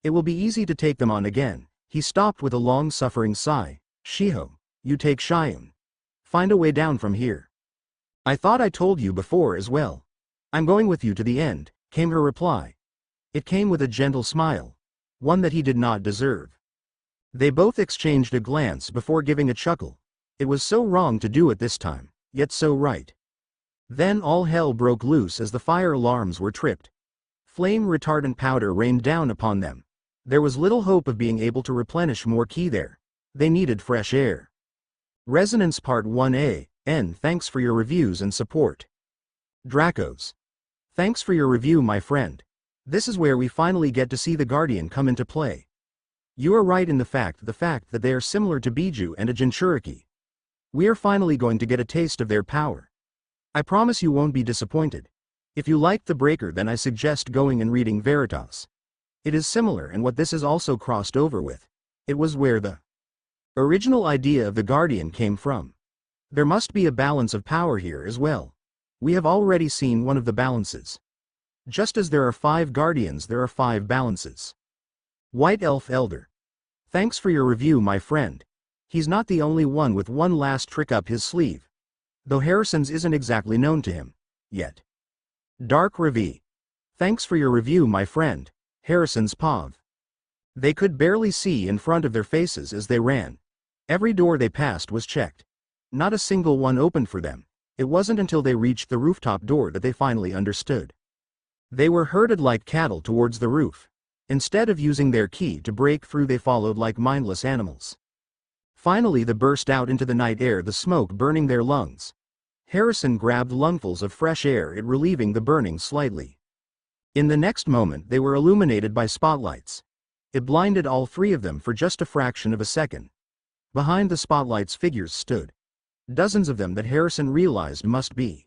it will be easy to take them on again." He stopped with a long-suffering sigh. "Shiho, you take Shiyun. Find a way down from here." "I thought I told you before as well. I'm going with you to the end," came her reply. It came with a gentle smile. One that he did not deserve. They both exchanged a glance before giving a chuckle. It was so wrong to do it this time, yet so right. Then all hell broke loose as the fire alarms were tripped. Flame retardant powder rained down upon them. There was little hope of being able to replenish more ki there. They needed fresh air. Resonance Part 1A, N. Thanks for your reviews and support. Dracos. Thanks for your review, my friend. This is where we finally get to see the Guardian come into play. You are right in the fact that they are similar to Biju and a Jinchuriki. We are finally going to get a taste of their power. I promise you won't be disappointed. If you liked The Breaker, then I suggest going and reading Veritas. It is similar, and what this is also crossed over with. It was where the original idea of the Guardian came from. There must be a balance of power here as well. We have already seen one of the balances. Just as there are 5 Guardians, there are 5 balances. White Elf Elder. Thanks for your review, my friend. He's not the only one with one last trick up his sleeve. Though Harrison's isn't exactly known to him yet. Dark Ravi. Thanks for your review, my friend. Harrison's POV. They could barely see in front of their faces as they ran. Every door they passed was checked. Not a single one opened for them. It wasn't until they reached the rooftop door that they finally understood. They were herded like cattle towards the roof. Instead of using their ki to break through, they followed like mindless animals. Finally they burst out into the night air, the smoke burning their lungs. Harrison grabbed lungfuls of fresh air, it relieving the burning slightly. In the next moment they were illuminated by spotlights. It blinded all 3 of them for just a fraction of a second. Behind the spotlights figures stood. Dozens of them that Harrison realized must be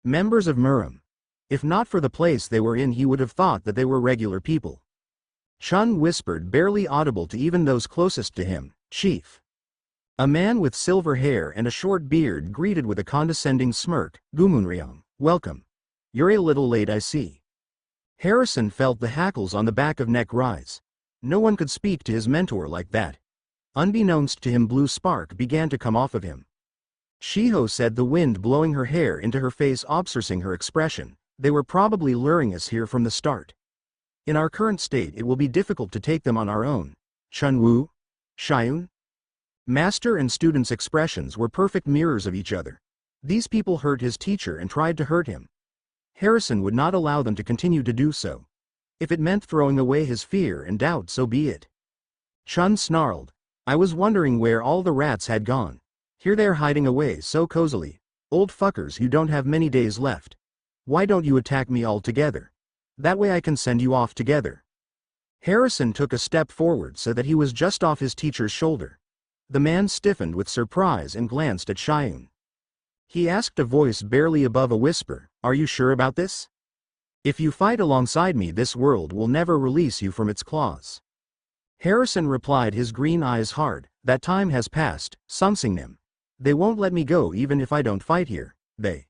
members of Murim. If not for the place they were in, he would have thought that they were regular people. Chun whispered, barely audible to even those closest to him, "Chief." A man with silver hair and a short beard greeted with a condescending smirk, "Gumunryong, welcome. You're a little late, I see." Harrison felt the hackles on the back of neck rise. No one could speak to his mentor like that. Unbeknownst to him, blue spark began to come off of him. Shiho said, the wind blowing her hair into her face obscuring her expression. "They were probably luring us here from the start. In our current state it will be difficult to take them on our own." Chunwoo? Shiyun? Master and student's expressions were perfect mirrors of each other. These people hurt his teacher and tried to hurt him. Harrison would not allow them to continue to do so. If it meant throwing away his fear and doubt, so be it. Chun snarled, "I was wondering where all the rats had gone. Here they're hiding away so cozily. Old fuckers, you don't have many days left. Why don't you attack me all together? That way I can send you off together." Harrison took a step forward so that he was just off his teacher's shoulder. The man stiffened with surprise and glanced at Shiyun. He asked, a voice barely above a whisper, "Are you sure about this? If you fight alongside me, this world will never release you from its claws." Harrison replied, his green eyes hard, "That time has passed, Sumsingnim. They won't let me go even if I don't fight here. They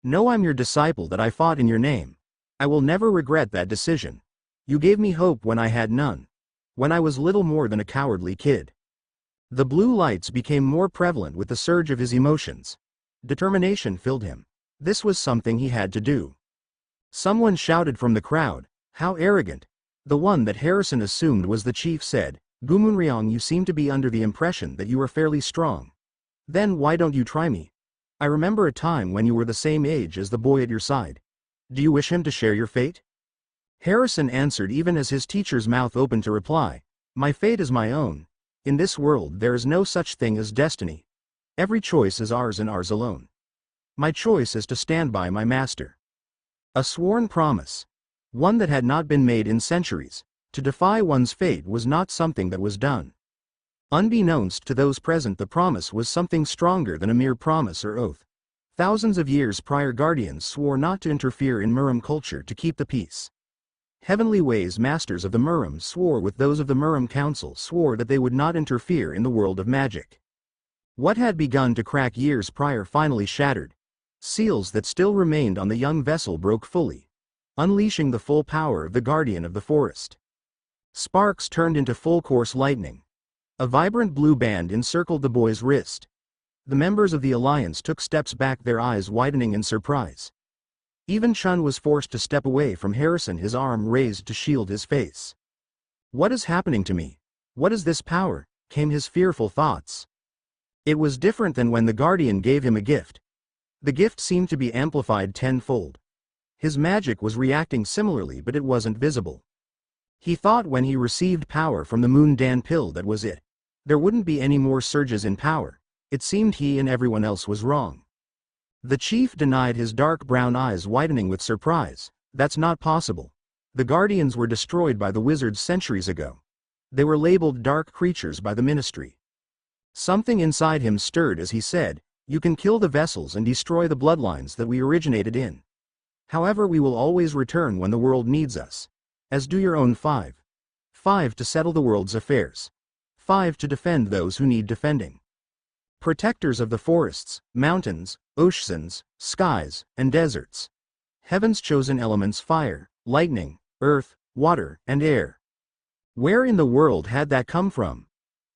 know I'm your disciple, that I fought in your name. I will never regret that decision. You gave me hope when I had none. When I was little more than a cowardly kid." The blue lights became more prevalent with the surge of his emotions. Determination filled him. This was something he had to do. Someone shouted from the crowd, "How arrogant!" The one that Harrison assumed was the chief said, "Gumunryong, you seem to be under the impression that you are fairly strong. Then why don't you try me? I remember a time when you were the same age as the boy at your side. Do you wish him to share your fate?" Harrison answered even as his teacher's mouth opened to reply, "My fate is my own. In this world there is no such thing as destiny. Every choice is ours and ours alone. My choice is to stand by my master." A sworn promise. One that had not been made in centuries. To defy one's fate was not something that was done. Unbeknownst to those present, the promise was something stronger than a mere promise or oath. Thousands of years prior, guardians swore not to interfere in Murum culture to keep the peace. Heavenly Ways masters of the Murum swore with those of the Murum Council swore that they would not interfere in the world of magic. What had begun to crack years prior finally shattered. Seals that still remained on the young vessel broke fully, unleashing the full power of the guardian of the forest. Sparks turned into full-course lightning. A vibrant blue band encircled the boy's wrist. The members of the alliance took steps back, their eyes widening in surprise. Even Chun was forced to step away from Harrison, his arm raised to shield his face. "What is happening to me? What is this power?" came his fearful thoughts. It was different than when the guardian gave him a gift. The gift seemed to be amplified tenfold. His magic was reacting similarly, but it wasn't visible. He thought when he received power from the Moon Dan pill that was it. There wouldn't be any more surges in power. It seemed he and everyone else was wrong. The chief denied, his dark brown eyes widening with surprise. "That's not possible. The guardians were destroyed by the wizards centuries ago. They were labeled dark creatures by the ministry." Something inside him stirred as he said, "You can kill the vessels and destroy the bloodlines that we originated in. However, we will always return when the world needs us. As do your own 5. 5 to settle the world's affairs. 5 to defend those who need defending. Protectors of the forests, mountains, oceans, skies, and deserts. Heaven's chosen elements: fire, lightning, earth, water, and air." Where in the world had that come from?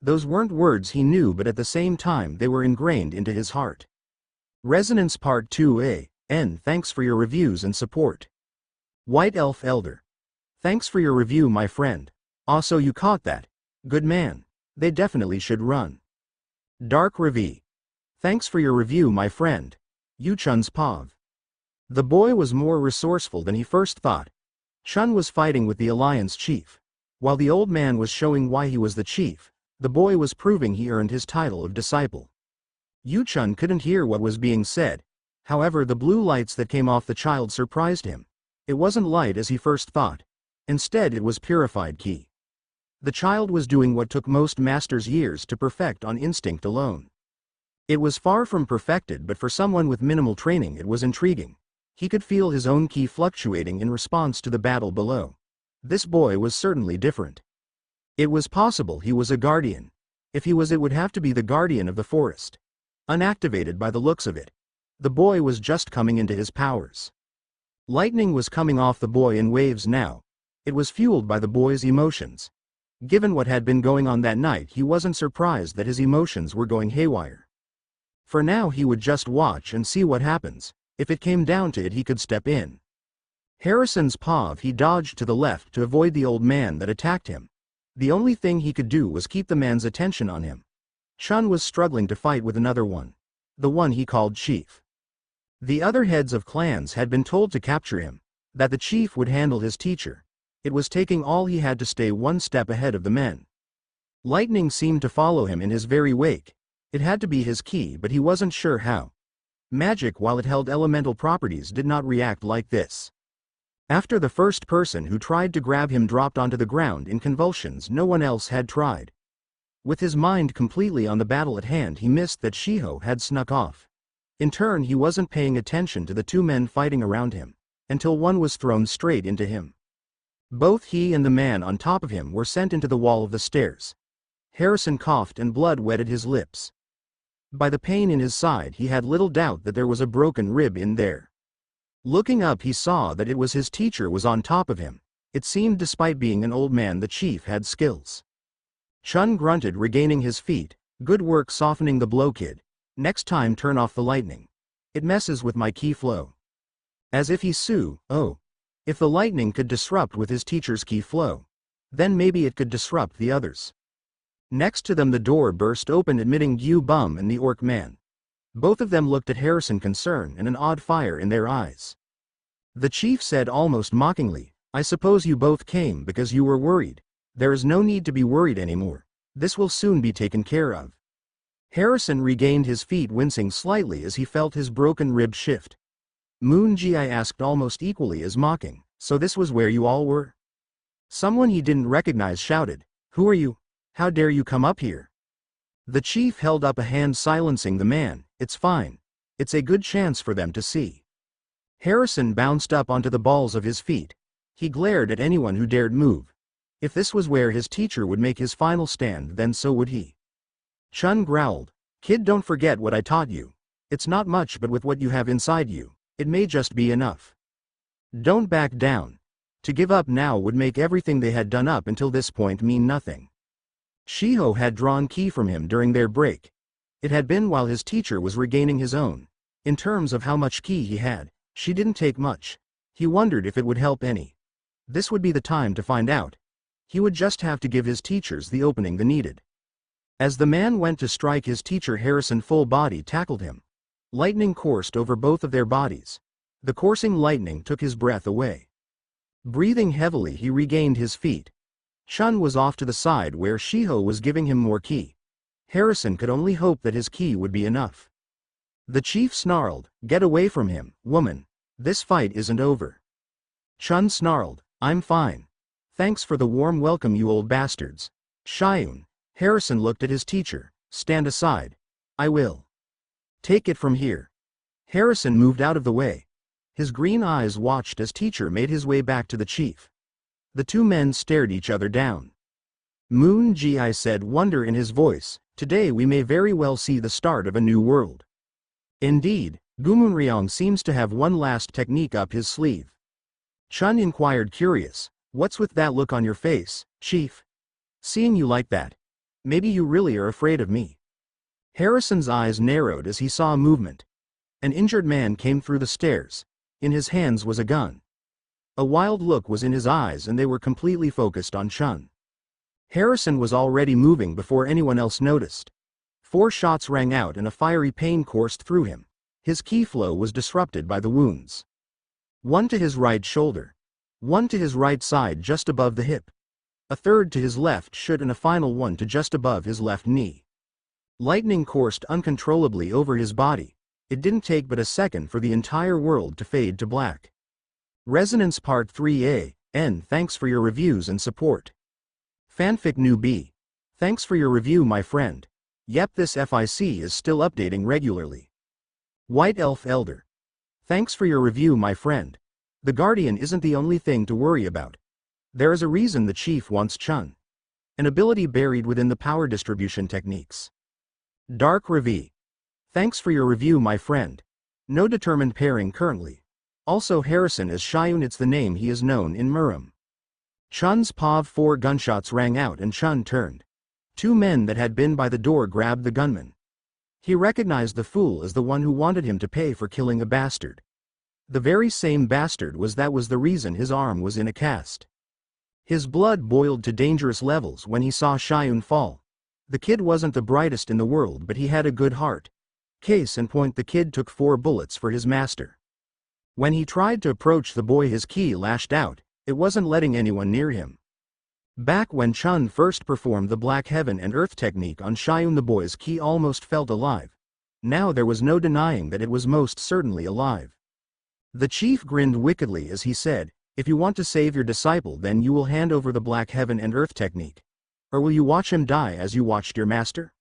Those weren't words he knew, but at the same time they were ingrained into his heart. Resonance Part 2a. N. Thanks for your reviews and support. White Elf Elder. Thanks for your review, my friend. Also, you caught that. Good man. They definitely should run. Dark Ravi. Thanks for your review, my friend. Yuchun's Pav. The boy was more resourceful than he first thought. Chun was fighting with the Alliance chief. While the old man was showing why he was the chief, the boy was proving he earned his title of disciple. Yuchun couldn't hear what was being said. However, the blue lights that came off the child surprised him. It wasn't light as he first thought. Instead, it was purified ki. The child was doing what took most masters years to perfect on instinct alone. It was far from perfected, but for someone with minimal training it was intriguing. He could feel his own ki fluctuating in response to the battle below. This boy was certainly different. It was possible he was a guardian. If he was, it would have to be the guardian of the forest. Unactivated by the looks of it. The boy was just coming into his powers. Lightning was coming off the boy in waves now. It was fueled by the boy's emotions. Given what had been going on that night, he wasn't surprised that his emotions were going haywire. For now he would just watch and see what happens. If it came down to it, he could step in. Harrison's pav, he dodged to the left to avoid the old man that attacked him. The only thing he could do was keep the man's attention on him. Chun was struggling to fight with another one. The one he called chief. The other heads of clans had been told to capture him, that the chief would handle his teacher. It was taking all he had to stay one step ahead of the men. Lightning seemed to follow him in his very wake. It had to be his ki, but he wasn't sure how. Magic, while it held elemental properties, did not react like this. After the first person who tried to grab him dropped onto the ground in convulsions, no one else had tried. With his mind completely on the battle at hand, he missed that Shiho had snuck off. In turn, he wasn't paying attention to the two men fighting around him, until one was thrown straight into him. Both he and the man on top of him were sent into the wall of the stairs. Harrison coughed and blood wetted his lips. By the pain in his side, he had little doubt that there was a broken rib in there. Looking up, he saw that it was his teacher was on top of him. It seemed despite being an old man, the chief had skills. Chun grunted, regaining his feet. Good work softening the blow, kid. Next time turn off the lightning. It messes with my ki flow. As if he "Oh, If the lightning could disrupt with his teacher's ki flow, then maybe it could disrupt the others. Next to them the door burst open admitting Yu Bum and the orc man. Both of them looked at Harrison concern and an odd fire in their eyes. The chief said almost mockingly, "I suppose you both came because you were worried. There is no need to be worried anymore. This will soon be taken care of." Harrison regained his feet, wincing slightly as he felt his broken rib shift. Moon Ji asked almost equally as mocking, "So this was where you all were?" Someone he didn't recognize shouted, "Who are you? How dare you come up here?" The chief held up a hand silencing the man, "It's fine. It's a good chance for them to see." Harrison bounced up onto the balls of his feet. He glared at anyone who dared move. If this was where his teacher would make his final stand, then so would he. Chun growled, "Kid, don't forget what I taught you. It's not much, but with what you have inside you, it may just be enough. Don't back down. To give up now would make everything they had done up until this point mean nothing." Shiho had drawn ki from him during their break. It had been while his teacher was regaining his own. In terms of how much ki he had, she didn't take much. He wondered if it would help any. This would be the time to find out. He would just have to give his teachers the opening they needed. As the man went to strike his teacher, Harrison full body tackled him. Lightning coursed over both of their bodies. The coursing lightning took his breath away. Breathing heavily, he regained his feet. Chun was off to the side where Shiho was giving him more ki. Harrison could only hope that his ki would be enough. The chief snarled, "Get away from him, woman. This fight isn't over." Chun snarled, "I'm fine. Thanks for the warm welcome, you old bastards." Shiun. Harrison looked at his teacher, "Stand aside. I will. Take it from here." Harrison moved out of the way. His green eyes watched as teacher made his way back to the chief. The two men stared each other down. Moon Ji said, wonder in his voice, "Today we may very well see the start of a new world." Indeed, Gumunryong seems to have one last technique up his sleeve. Chun inquired, curious, "What's with that look on your face, chief? Seeing you like that, maybe you really are afraid of me." Harrison's eyes narrowed as he saw movement. An injured man came through the stairs. In his hands was a gun. A wild look was in his eyes and they were completely focused on Chun. Harrison was already moving before anyone else noticed. 4 shots rang out and a fiery pain coursed through him. His ki flow was disrupted by the wounds. One to his right shoulder. One to his right side just above the hip. A third to his left shoulder and a final one to just above his left knee. Lightning coursed uncontrollably over his body. It didn't take but a second for the entire world to fade to black. Resonance Part 3A, N. Thanks for your reviews and support. Fanfic New B. Thanks for your review, my friend. Yep, this FIC is still updating regularly. White Elf Elder. Thanks for your review, my friend. The Guardian isn't the only thing to worry about. There is a reason the chief wants Chun. An ability buried within the power distribution techniques. Dark Ravi. Thanks for your review, my friend. No determined pairing currently. Also Harrison as Shiun, it's the name he is known in Murim. Chun's POV 4 gunshots rang out and Chun turned. 2 men that had been by the door grabbed the gunman. He recognized the fool as the one who wanted him to pay for killing a bastard. The very same bastard was the reason his arm was in a cast. His blood boiled to dangerous levels when he saw Shiun fall. The kid wasn't the brightest in the world, but he had a good heart. Case in point, the kid took 4 bullets for his master. When he tried to approach the boy, his ki lashed out. It wasn't letting anyone near him. Back when Chun first performed the Black Heaven and Earth technique on Shiun, the boy's ki almost felt alive. Now there was no denying that it was most certainly alive. The chief grinned wickedly as he said, "If you want to save your disciple, then you will hand over the Black Heaven and Earth technique. Or will you watch him die as you watched your master?"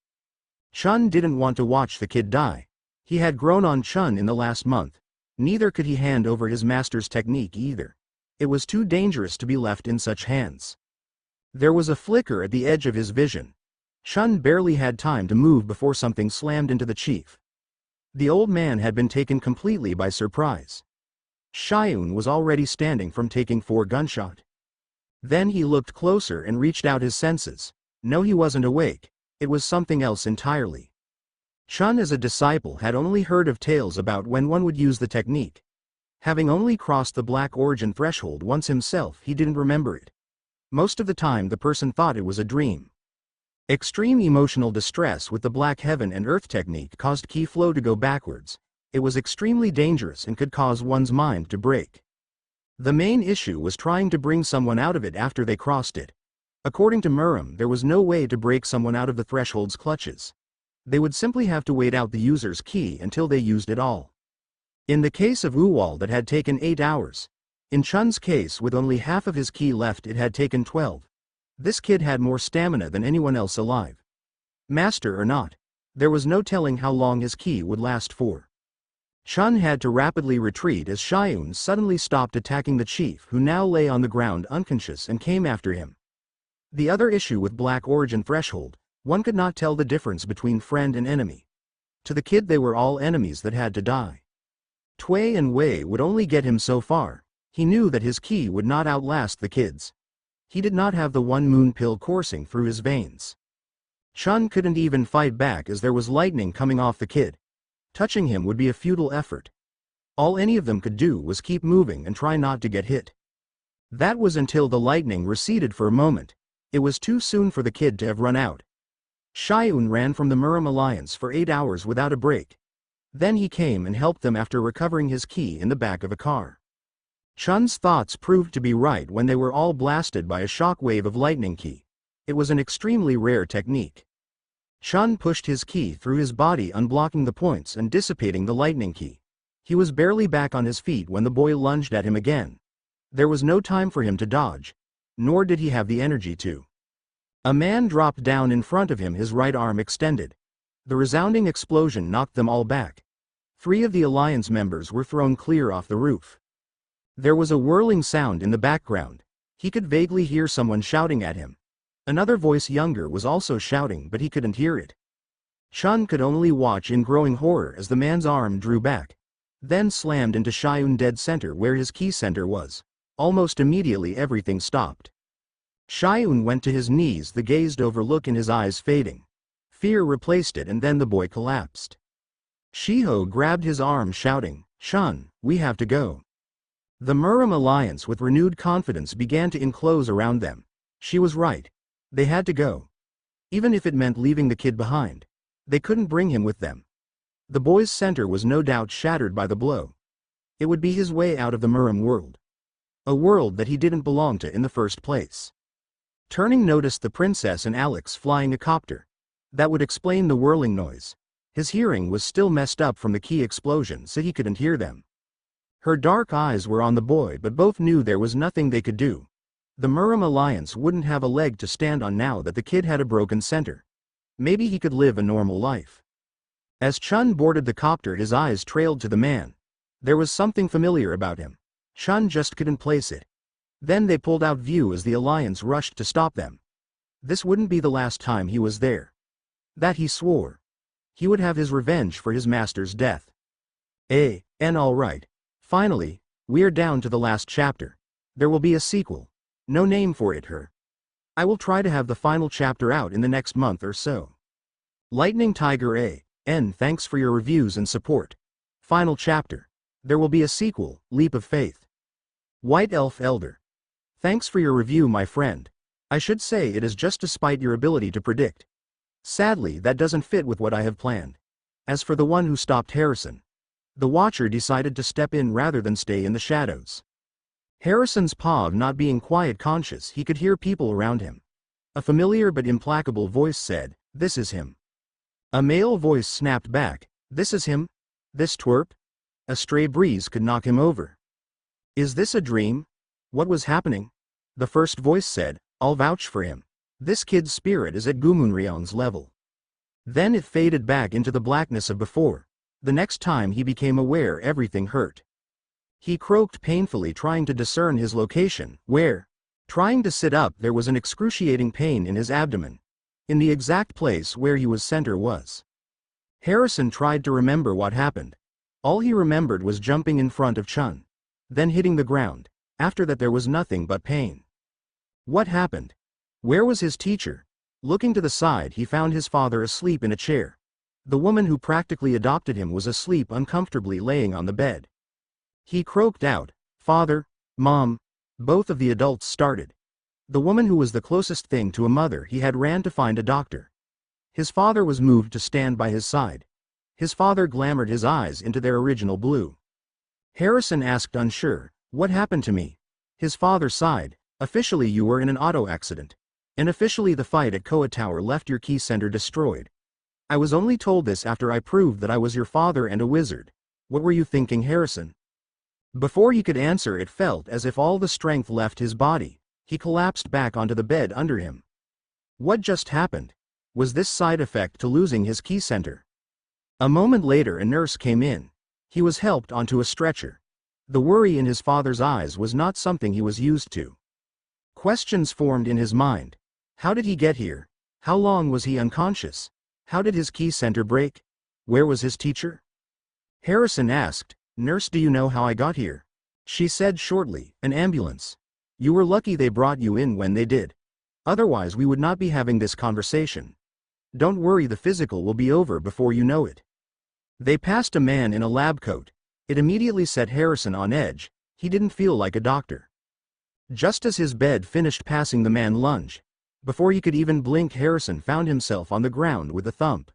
Chun didn't want to watch the kid die. He had grown on Chun in the last month. Neither could he hand over his master's technique either. It was too dangerous to be left in such hands. There was a flicker at the edge of his vision. Chun barely had time to move before something slammed into the chief. The old man had been taken completely by surprise. Shiun was already standing from taking 4 gunshot. Then he looked closer and reached out his senses. No, he wasn't awake. It was something else entirely. Chun as a disciple had only heard of tales about when one would use the technique. Having only crossed the black origin threshold once himself, he didn't remember it. Most of the time the person thought it was a dream. Extreme emotional distress with the black heaven and earth technique caused ki flow to go backwards. It was extremely dangerous and could cause one's mind to break. The main issue was trying to bring someone out of it after they crossed it. According to Muram, there was no way to break someone out of the threshold's clutches. They would simply have to wait out the user's ki until they used it all. In the case of Uwald, it had taken 8 hours. In Chun's case, with only half of his ki left, it had taken 12. This kid had more stamina than anyone else alive. Master or not, there was no telling how long his ki would last for. Chun had to rapidly retreat as Xiaoyun suddenly stopped attacking the chief, who now lay on the ground unconscious, and came after him. The other issue with Black Origin Threshold, one could not tell the difference between friend and enemy. To the kid they were all enemies that had to die. Tui and Wei would only get him so far. He knew that his ki would not outlast the kids. He did not have the one moon pill coursing through his veins. Chun couldn't even fight back as there was lightning coming off the kid. Touching him would be a futile effort. All any of them could do was keep moving and try not to get hit. That was until the lightning receded for a moment. It was too soon for the kid to have run out. Xiaoyun ran from the Muram Alliance for 8 hours without a break. Then he came and helped them after recovering his ki in the back of a car. Chun's thoughts proved to be right when they were all blasted by a shock wave of lightning ki. It was an extremely rare technique. Chun pushed his ki through his body, unblocking the points and dissipating the lightning ki. He was barely back on his feet when the boy lunged at him again. There was no time for him to dodge, nor did he have the energy to. A man dropped down in front of him, his right arm extended. The resounding explosion knocked them all back. 3 of the Alliance members were thrown clear off the roof. There was a whirling sound in the background. He could vaguely hear someone shouting at him. Another voice, younger, was also shouting, but he couldn't hear it. Chun could only watch in growing horror as the man's arm drew back, then slammed into Xiaoyun dead center where his ki center was. Almost immediately everything stopped. Xiaoyun went to his knees, the glazed-over look in his eyes fading. Fear replaced it, and then the boy collapsed. Shiho grabbed his arm, shouting, "Chun, we have to go." The Muram Alliance with renewed confidence began to enclose around them. She was right. They had to go. Even if it meant leaving the kid behind. They couldn't bring him with them. The boy's center was no doubt shattered by the blow. It would be his way out of the Muram world. A world that he didn't belong to in the first place. Turning, noticed the princess and Alex flying a copter. That would explain the whirling noise. His hearing was still messed up from the ki explosion, so he couldn't hear them. Her dark eyes were on the boy, but both knew there was nothing they could do. The Muram Alliance wouldn't have a leg to stand on now that the kid had a broken center. Maybe he could live a normal life. As Chun boarded the copter, his eyes trailed to the man. There was something familiar about him. Chun just couldn't place it. Then they pulled out view as the Alliance rushed to stop them. This wouldn't be the last time he was there. That he swore. He would have his revenge for his master's death. All right. Finally, we're down to the last chapter. There will be a sequel. No name for it, her. I will try to have the final chapter out in the next month or so. Lightning Tiger thanks for your reviews and support. Final chapter. There will be a sequel, Leap of Faith. White Elf Elder. Thanks for your review, my friend. I should say it is just despite your ability to predict. Sadly, that doesn't fit with what I have planned. As for the one who stopped Harrison, the Watcher decided to step in rather than stay in the shadows. Harrison's paw not being quiet conscious, he could hear people around him. A familiar but implacable voice said, "This is him." A male voice snapped back, "This is him? This twerp?" A stray breeze could knock him over. "Is this a dream? What was happening?" The first voice said, "I'll vouch for him. This kid's spirit is at Gumunrion's level." Then it faded back into the blackness of before. The next time he became aware, everything hurt. He croaked painfully, trying to discern his location, where? Trying to sit up, there was an excruciating pain in his abdomen. In the exact place where he was center was. Harrison tried to remember what happened. All he remembered was jumping in front of Chun. Then hitting the ground. After that there was nothing but pain. What happened? Where was his teacher? Looking to the side, he found his father asleep in a chair. The woman who practically adopted him was asleep uncomfortably, laying on the bed. He croaked out, "Father, Mom." Both of the adults started. The woman who was the closest thing to a mother he had ran to find a doctor. His father was moved to stand by his side. His father glamored his eyes into their original blue. Harrison asked unsure, "What happened to me?" His father sighed, "Officially you were in an auto accident. And officially the fight at Koa Tower left your key center destroyed. I was only told this after I proved that I was your father and a wizard. What were you thinking, Harrison?" Before he could answer, it felt as if all the strength left his body. He collapsed back onto the bed under him. What just happened? Was this side effect to losing his key center? A moment later a nurse came in. He was helped onto a stretcher. The worry in his father's eyes was not something he was used to. Questions formed in his mind. How did he get here? How long was he unconscious? How did his key center break? Where was his teacher? Harrison asked, "Nurse, do you know how I got here?" She said shortly, "An ambulance. You were lucky they brought you in when they did. Otherwise we would not be having this conversation. Don't worry, the physical will be over before you know it." They passed a man in a lab coat. It immediately set Harrison on edge. He didn't feel like a doctor. Just as his bed finished passing the man lunge. Before he could even blink, Harrison found himself on the ground with a thump.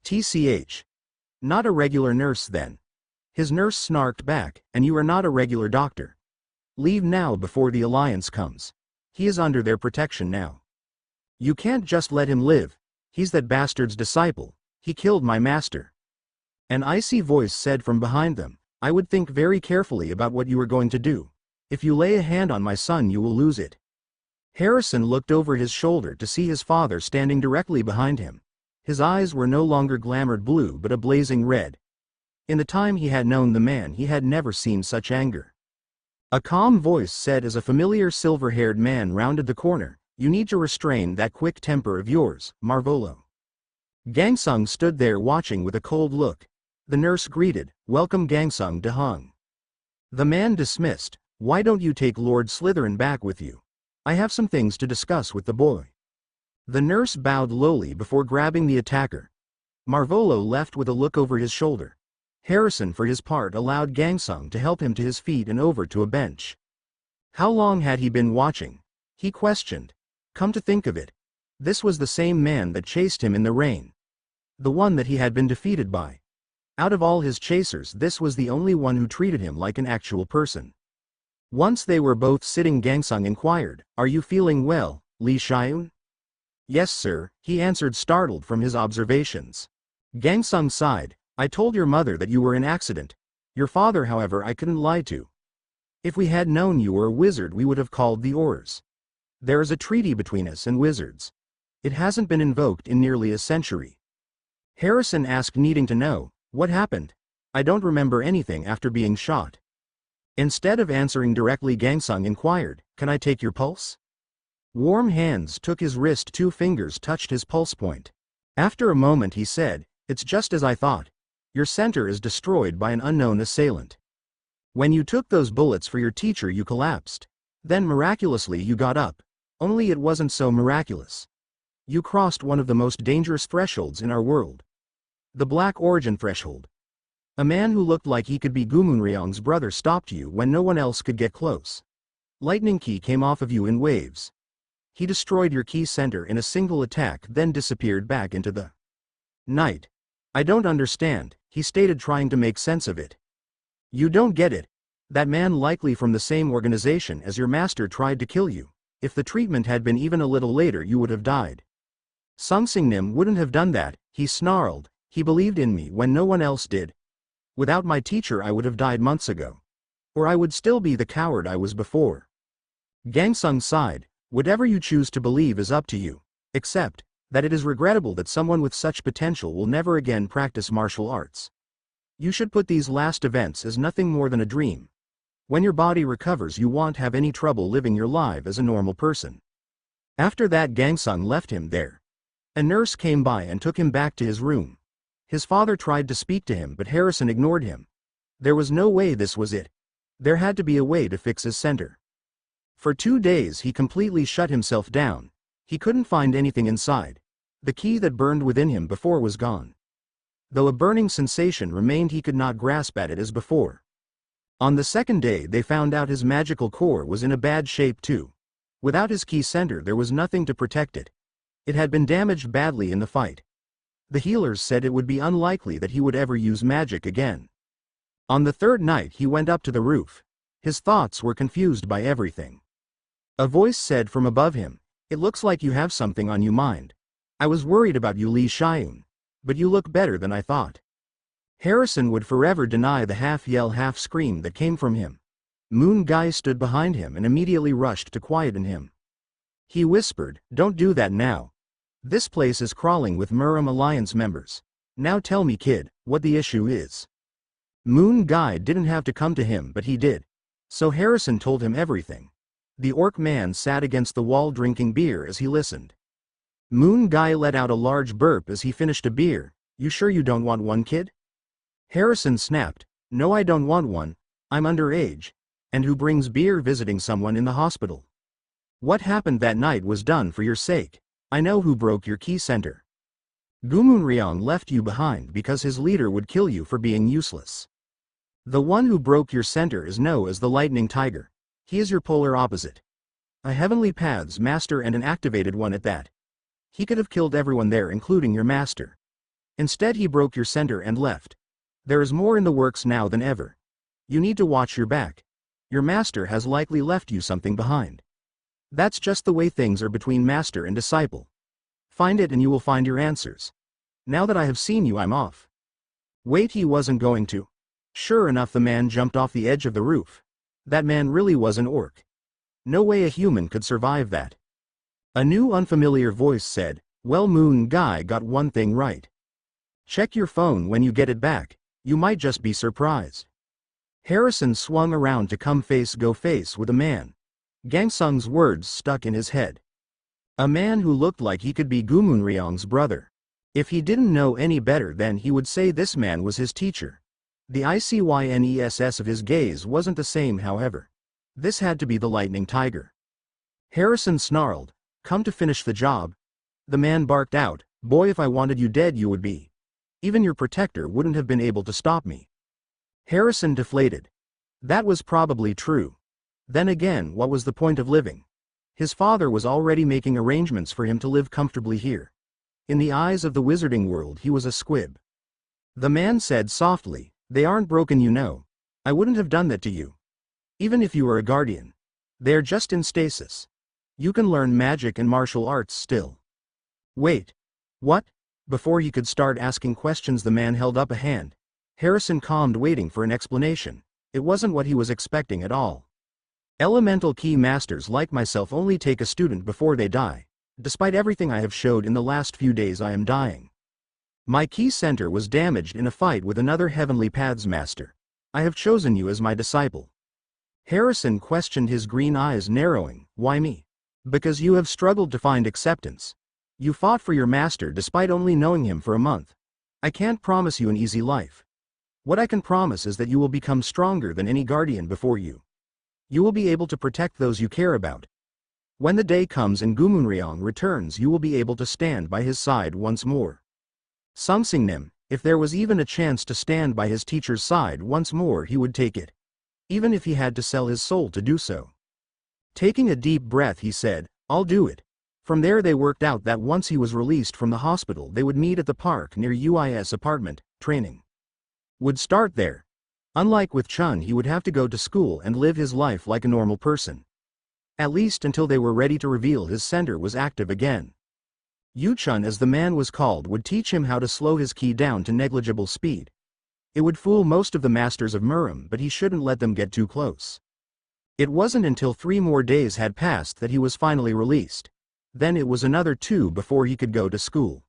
TCH. Not a regular nurse then. His nurse snarked back, "And you are not a regular doctor. Leave now before the Alliance comes. He is under their protection now. You can't just let him live. He's that bastard's disciple. He killed my master." An icy voice said from behind them, "I would think very carefully about what you are going to do. If you lay a hand on my son you will lose it." Harrison looked over his shoulder to see his father standing directly behind him. His eyes were no longer glamored blue but a blazing red. In the time he had known the man he had never seen such anger. A calm voice said as a familiar silver-haired man rounded the corner, "You need to restrain that quick temper of yours, Marvolo." Gangsung stood there watching with a cold look. The nurse greeted, "Welcome Gangsung de Hung." The man dismissed, "Why don't you take Lord Slytherin back with you? I have some things to discuss with the boy." The nurse bowed lowly before grabbing the attacker. Marvolo left with a look over his shoulder. Harrison for his part allowed Gangsung to help him to his feet and over to a bench. How long had he been watching? He questioned. Come to think of it, this was the same man that chased him in the rain. The one that he had been defeated by. Out of all his chasers, this was the only one who treated him like an actual person. Once they were both sitting, Gangsung inquired, "Are you feeling well, Li Xiaoyun?" "Yes sir," he answered, startled from his observations. Gangsung sighed, "I told your mother that you were in accident. Your father, however, I couldn't lie to. If we had known you were a wizard we would have called the Aurors. There is a treaty between us and wizards. It hasn't been invoked in nearly a century." Harrison asked, needing to know, "What happened?" "I don't remember anything after being shot." Instead of answering directly, Gangsung inquired, "Can I take your pulse?" Warm hands took his wrist, 2 fingers touched his pulse point. After a moment he said, "It's just as I thought. Your center is destroyed by an unknown assailant. When you took those bullets for your teacher you collapsed. Then miraculously you got up. Only it wasn't so miraculous. You crossed one of the most dangerous thresholds in our world. The Black Origin threshold. A man who looked like he could be Gumunryong's brother stopped you when no one else could get close. Lightning Key came off of you in waves. He destroyed your key center in a single attack, then disappeared back into the night. I don't understand," he stated, trying to make sense of it. "You don't get it. That man, likely from the same organization as your master, tried to kill you. If the treatment had been even a little later you would have died. Sung Singnim wouldn't have done that," he snarled. "He believed in me when no one else did. Without my teacher I would have died months ago. Or I would still be the coward I was before." Gangsung sighed, "Whatever you choose to believe is up to you. Except that it is regrettable that someone with such potential will never again practice martial arts. You should put these last events as nothing more than a dream. When your body recovers you won't have any trouble living your life as a normal person." After that Gangsung left him there. A nurse came by and took him back to his room. His father tried to speak to him but Harrison ignored him. There was no way this was it. There had to be a way to fix his center. For 2 days he completely shut himself down. He couldn't find anything inside. The key that burned within him before was gone. Though a burning sensation remained, he could not grasp at it as before. On the second day they found out his magical core was in a bad shape too. Without his key center there was nothing to protect it. It had been damaged badly in the fight. The healers said it would be unlikely that he would ever use magic again. On the third night he went up to the roof. His thoughts were confused by everything. A voice said from above him, "It looks like you have something on your mind. I was worried about you, Li Xiaoyun. But you look better than I thought." Harrison would forever deny the half-yell half-scream that came from him. Moon Guy stood behind him and immediately rushed to quieten him. He whispered, "Don't do that now. This place is crawling with Murim Alliance members. Now tell me, kid, what the issue is." Moon Guy didn't have to come to him, but he did. So Harrison told him everything. The orc man sat against the wall drinking beer as he listened. Moon Guy let out a large burp as he finished a beer. "You sure you don't want one, kid?" Harrison snapped, "No, I don't want one. I'm underage. And who brings beer visiting someone in the hospital? What happened that night was done for your sake. I know who broke your key center. Gumunryong left you behind because his leader would kill you for being useless. The one who broke your center is known as the Lightning Tiger. He is your polar opposite. A Heavenly Paths master and an activated one at that. He could have killed everyone there including your master. Instead he broke your center and left. There is more in the works now than ever. You need to watch your back. Your master has likely left you something behind. That's just the way things are between master and disciple. Find it and you will find your answers. Now that I have seen you, I'm off." Wait, he wasn't going to. Sure enough, the man jumped off the edge of the roof. That man really was an orc. No way a human could survive that. A new unfamiliar voice said, "Well, Moon Guy got one thing right. Check your phone when you get it back. You might just be surprised." Harrison swung around to come go face with a man. Gangsung's words stuck in his head. A man who looked like he could be Gumunryong's brother. If he didn't know any better, then he would say this man was his teacher. The ICYNESS of his gaze wasn't the same, however. This had to be the Lightning Tiger. Harrison snarled, "Come to finish the job." The man barked out, "Boy, if I wanted you dead you would be. Even your protector wouldn't have been able to stop me." Harrison deflated. That was probably true. Then again, what was the point of living? His father was already making arrangements for him to live comfortably here. In the eyes of the wizarding world he was a squib. The man said softly, "They aren't broken, you know. I wouldn't have done that to you. Even if you were a guardian. They're just in stasis. You can learn magic and martial arts still." "Wait. What?" Before he could start asking questions, the man held up a hand. Harrison calmed, waiting for an explanation. It wasn't what he was expecting at all. "Elemental key masters like myself only take a student before they die. Despite everything I have showed in the last few days, I am dying. My key center was damaged in a fight with another Heavenly Paths master. I have chosen you as my disciple." Harrison questioned, his green eyes narrowing. "Why me?" "Because you have struggled to find acceptance. You fought for your master despite only knowing him for a month. I can't promise you an easy life. What I can promise is that you will become stronger than any guardian before you. You will be able to protect those you care about. When the day comes and Gumunryong returns, you will be able to stand by his side once more." Sungsingnim, if there was even a chance to stand by his teacher's side once more, he would take it. Even if he had to sell his soul to do so. Taking a deep breath, he said, "I'll do it." From there they worked out that once he was released from the hospital they would meet at the park near UIS apartment. Training would start there. Unlike with Chun, he would have to go to school and live his life like a normal person. At least until they were ready to reveal his center was active again. Yu-Chun, as the man was called, would teach him how to slow his ki down to negligible speed. It would fool most of the masters of Murim, but he shouldn't let them get too close. It wasn't until 3 more days had passed that he was finally released. Then it was another 2 before he could go to school.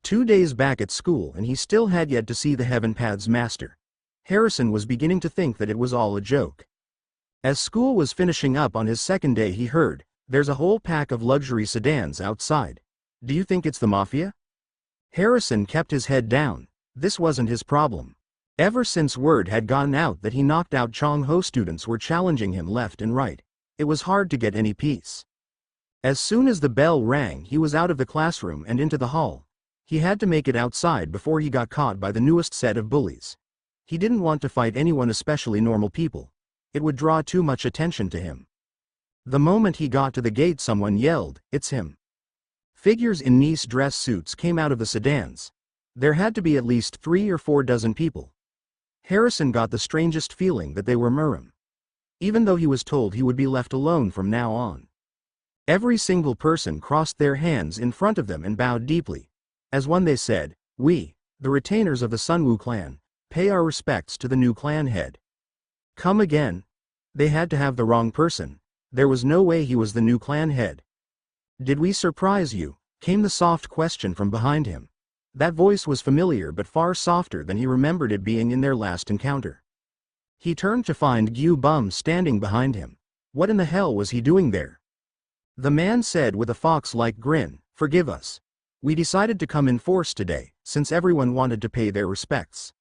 2 days back at school and he still had yet to see the Heaven Paths master. Harrison was beginning to think that it was all a joke. As school was finishing up on his second day, he heard, "There's a whole pack of luxury sedans outside. Do you think it's the mafia?" Harrison kept his head down. This wasn't his problem. Ever since word had gotten out that he knocked out Chong Ho, students were challenging him left and right. It was hard to get any peace. As soon as the bell rang, he was out of the classroom and into the hall. He had to make it outside before he got caught by the newest set of bullies. He didn't want to fight anyone, especially normal people. It would draw too much attention to him. The moment he got to the gate, someone yelled, "It's him." Figures in nice dress suits came out of the sedans. There had to be at least 3 or 4 dozen people. Harrison got the strangest feeling that they were Murram. Even though he was told he would be left alone from now on. Every single person crossed their hands in front of them and bowed deeply. As one they said, "We, the retainers of the Sunwoo clan, pay our respects to the new clan head." Come again? They had to have the wrong person. There was no way he was the new clan head. "Did we surprise you?" came the soft question from behind him. That voice was familiar but far softer than he remembered it being in their last encounter. He turned to find Gyu Bum standing behind him. What in the hell was he doing there? The man said with a fox-like grin, "Forgive us. We decided to come in force today, since everyone wanted to pay their respects."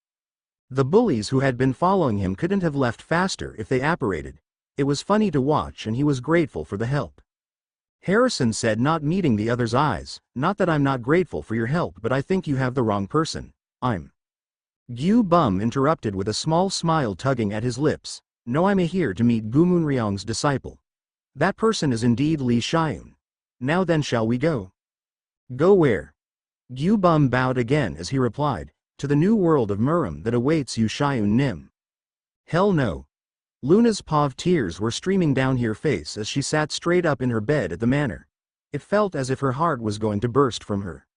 The bullies who had been following him couldn't have left faster if they apparated. It was funny to watch, and he was grateful for the help. Harrison said, not meeting the other's eyes, "Not that I'm not grateful for your help, but I think you have the wrong person. I'm..." Gyu Bum interrupted with a small smile tugging at his lips. "No, I'm here to meet Gumunryong's disciple. That person is indeed Li Xiayun. Now then, shall we go?" "Go where?" Gyu Bum bowed again as he replied, "To the new world of Murram that awaits you, Xiayun Nim." "Hell no." Luna's pav tears were streaming down her face as she sat straight up in her bed at the manor. It felt as if her heart was going to burst from her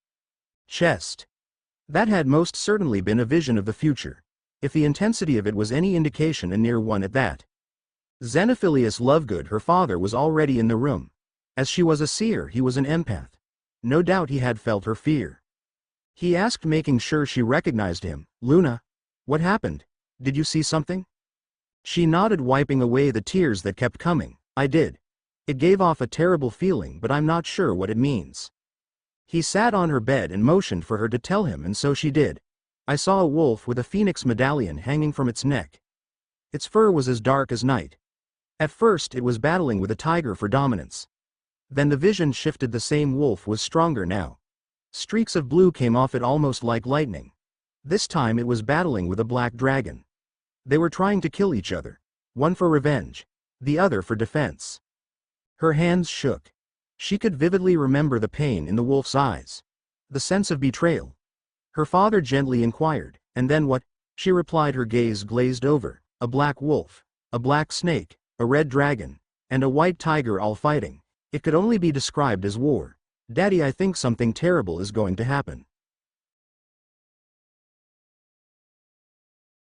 chest. That had most certainly been a vision of the future, if the intensity of it was any indication, a near one at that. Xenophilius Lovegood, her father, was already in the room. As she was a seer, he was an empath. No doubt he had felt her fear. He asked, making sure she recognized him, "Luna, what happened? Did you see something?" She nodded, wiping away the tears that kept coming. "I did. It gave off a terrible feeling, but I'm not sure what it means." He sat on her bed and motioned for her to tell him, and so she did. "I saw a wolf with a phoenix medallion hanging from its neck. Its fur was as dark as night. At first it was battling with a tiger for dominance. Then the vision shifted, the same wolf was stronger now. Streaks of blue came off it almost like lightning. This time it was battling with a black dragon. They were trying to kill each other. One for revenge, the other for defense." Her hands shook. She could vividly remember the pain in the wolf's eyes. The sense of betrayal. Her father gently inquired, "And then what?" She replied, her gaze glazed over. "A black wolf, a black snake, a red dragon, and a white tiger all fighting. It could only be described as war. Daddy, I think something terrible is going to happen."